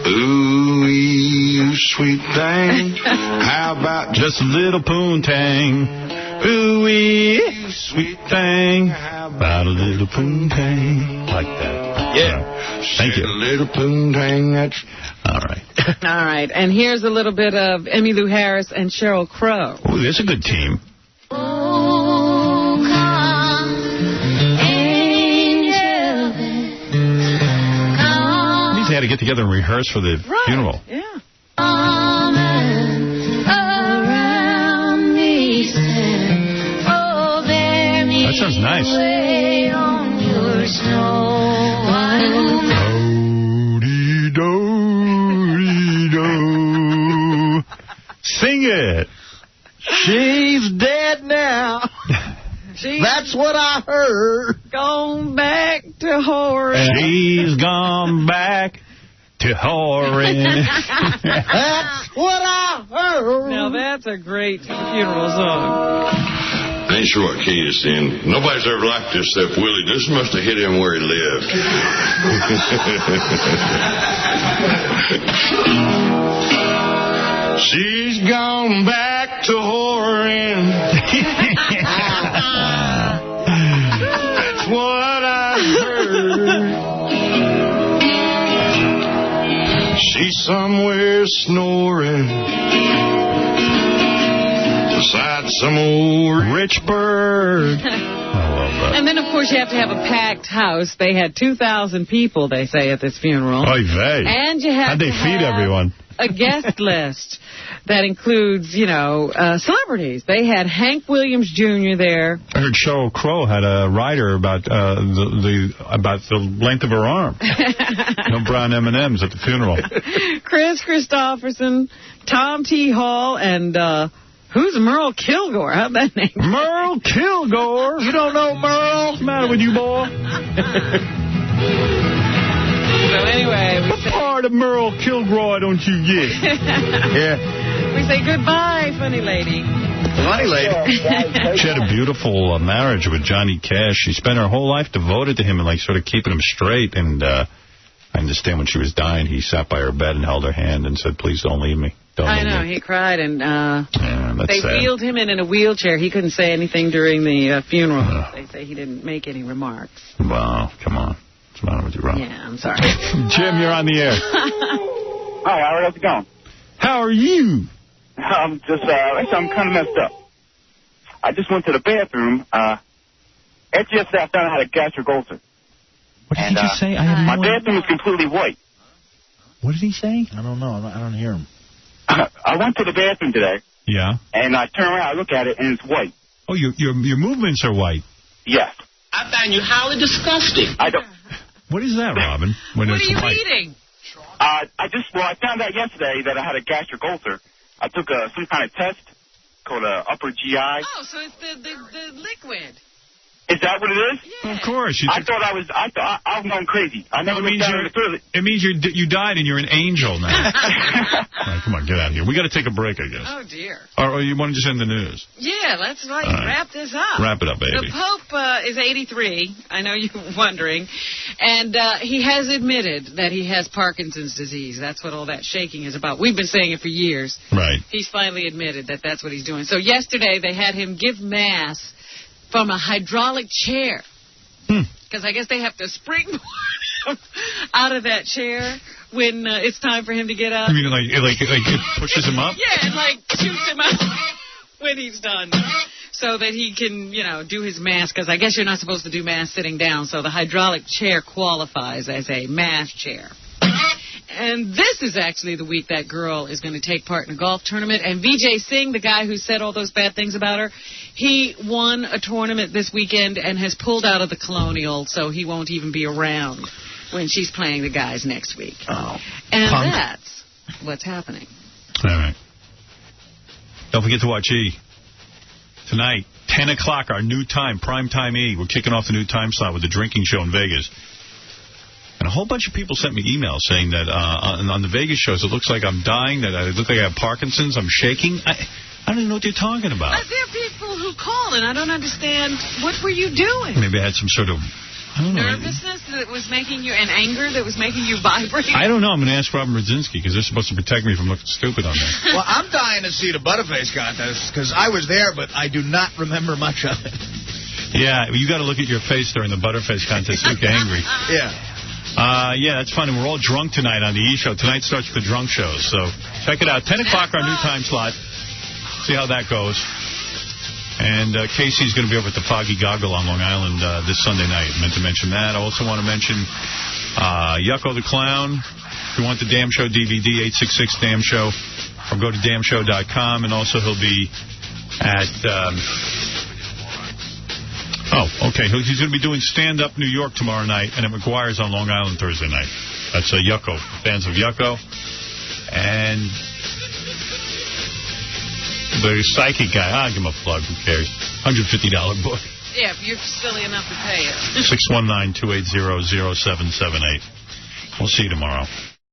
Speaker 12: Ooh, you sweet thing. How about
Speaker 13: just a little poontang? Ooh, sweet thing. How about a little poontang? Like that.
Speaker 12: Yeah.
Speaker 13: Thank you.
Speaker 12: A little poontang. That's
Speaker 13: all right.
Speaker 3: All right. And here's a little bit of Emmylou Harris and Sheryl Crow.
Speaker 13: Oh, that's a good team. They had to get together and rehearse for the funeral.
Speaker 3: Yeah.
Speaker 13: That sounds nice. Do-dee-do-dee-do. Sing it.
Speaker 4: She's dead now. That's what I heard.
Speaker 3: Gone back to Horham.
Speaker 13: She's gone back to Horham.
Speaker 4: That's what I heard.
Speaker 3: Now that's a great funeral song.
Speaker 12: I ain't sure what key it's in. Nobody's ever liked this except Willie. This must have hit him where he lived. She's gone back to Horham. That's what I heard. She's somewhere snoring beside some old rich bird.
Speaker 3: And then, of course, you have to have a packed house. They had 2,000 people, they say, at this funeral.
Speaker 13: Oy vey.
Speaker 3: And you have
Speaker 13: How'd they feed everyone?
Speaker 3: A guest list that includes, celebrities. They had Hank Williams Jr. there.
Speaker 13: I heard Sheryl Crow had a rider about the length of her arm. No brown M&Ms at the funeral.
Speaker 3: Chris Christopherson, Tom T. Hall, and who's Merle Kilgore? How'd that name?
Speaker 13: Merle Kilgore?
Speaker 4: You don't know Merle?
Speaker 13: What's the matter with you, boy?
Speaker 3: So anyway,
Speaker 13: what part of Merle Kilgore don't you get?
Speaker 3: Yeah. We say goodbye, funny lady.
Speaker 4: Money lady.
Speaker 13: She had a beautiful marriage with Johnny Cash. She spent her whole life devoted to him and, like, sort of keeping him straight. And I understand when she was dying, he sat by her bed and held her hand and said, please don't leave me.
Speaker 3: I know, he cried, and they
Speaker 13: sad.
Speaker 3: wheeled him in a wheelchair. He couldn't say anything during the funeral. They say he didn't make any remarks.
Speaker 13: Wow, come on. What's the matter with you, Rob?
Speaker 3: Yeah, I'm sorry.
Speaker 13: Jim, you're on the air.
Speaker 10: Hi, Howard. How's it going?
Speaker 13: How are you?
Speaker 10: I'm kind of messed up. I just went to the bathroom. After yesterday, I found I had a gastric ulcer.
Speaker 13: What did he just say? I have
Speaker 10: my bathroom was completely white.
Speaker 13: What did he say?
Speaker 4: I don't know. I don't hear him.
Speaker 10: I went to the bathroom today.
Speaker 13: Yeah.
Speaker 10: And I turn around, I look at it, and it's white.
Speaker 13: Oh, your movements are white.
Speaker 10: Yes.
Speaker 9: I find you highly disgusting.
Speaker 10: I don't.
Speaker 13: What is that, Robin? When
Speaker 3: What
Speaker 13: it's
Speaker 3: are you
Speaker 13: white?
Speaker 3: eating?
Speaker 10: I found out yesterday that I had a gastric ulcer. I took some kind of test called upper GI.
Speaker 3: Oh, so it's the liquid.
Speaker 10: Is that what it is?
Speaker 3: Yeah.
Speaker 13: Of course.
Speaker 10: I thought I was going crazy. I never looked down in the toilet.
Speaker 13: It means you died and you're an angel now. All right, come on, get out of here. We got to take a break, I guess.
Speaker 3: Oh, dear.
Speaker 13: Or you want to just end the news?
Speaker 3: Yeah, let's wrap this up.
Speaker 13: Wrap it up, baby.
Speaker 3: The Pope is 83. I know you're wondering. And he has admitted that he has Parkinson's disease. That's what all that shaking is about. We've been saying it for years.
Speaker 13: Right.
Speaker 3: He's finally admitted that that's what he's doing. So yesterday they had him give Mass from a hydraulic chair. Because I guess they have to springboard him out of that chair when it's time for him to get up.
Speaker 13: You mean like it pushes him up?
Speaker 3: Yeah, and like shoots him out when he's done. So that he can, do his Mass. Because I guess you're not supposed to do Mass sitting down. So the hydraulic chair qualifies as a Mass chair. And this is actually the week that girl is going to take part in a golf tournament. And Vijay Singh, the guy who said all those bad things about her, he won a tournament this weekend and has pulled out of the Colonial, so he won't even be around when she's playing the guys next week.
Speaker 13: Oh.
Speaker 3: And
Speaker 13: Punk.
Speaker 3: that's what's happening.
Speaker 13: All right. Don't forget to watch E! Tonight, 10 o'clock, our new time, prime time E! We're kicking off the new time slot with the drinking show in Vegas. And a whole bunch of people sent me emails saying that on the Vegas shows, it looks like I'm dying, that I look like I have Parkinson's, I'm shaking. I don't even know what you're talking about.
Speaker 3: But there are people who call, and I don't understand, what were you doing?
Speaker 13: Maybe I had some sort of, I don't know.
Speaker 3: Nervousness that was making you, and anger that was making you vibrate?
Speaker 13: I don't know. I'm going to ask Robin Radzinski, because they're supposed to protect me from looking stupid on there.
Speaker 4: Well, I'm dying to see the Butterface contest, because I was there, but I do not remember much of it.
Speaker 13: Yeah, you got to look at your face during the Butterface contest. You look angry.
Speaker 4: Yeah.
Speaker 13: Yeah, that's funny. We're all drunk tonight on the E! Show. Tonight starts with the drunk shows, so check it out. 10 o'clock, our new time slot. See how that goes. And Casey's going to be over at the Foggy Goggle on Long Island this Sunday night. Meant to mention that. I also want to mention Yucko the Clown. If you want the Damn Show DVD, 866 Damn Show, or go to damnshow.com. And also he'll be at... okay. He's going to be doing Stand Up New York tomorrow night, and at McGuire's on Long Island Thursday night. That's Yucko. Fans of Yucko. And the psychic guy. I'll give him a plug. Who cares? $150 book.
Speaker 3: Yeah, if you're silly enough to pay it.
Speaker 13: 619-280-0778. We'll see you tomorrow.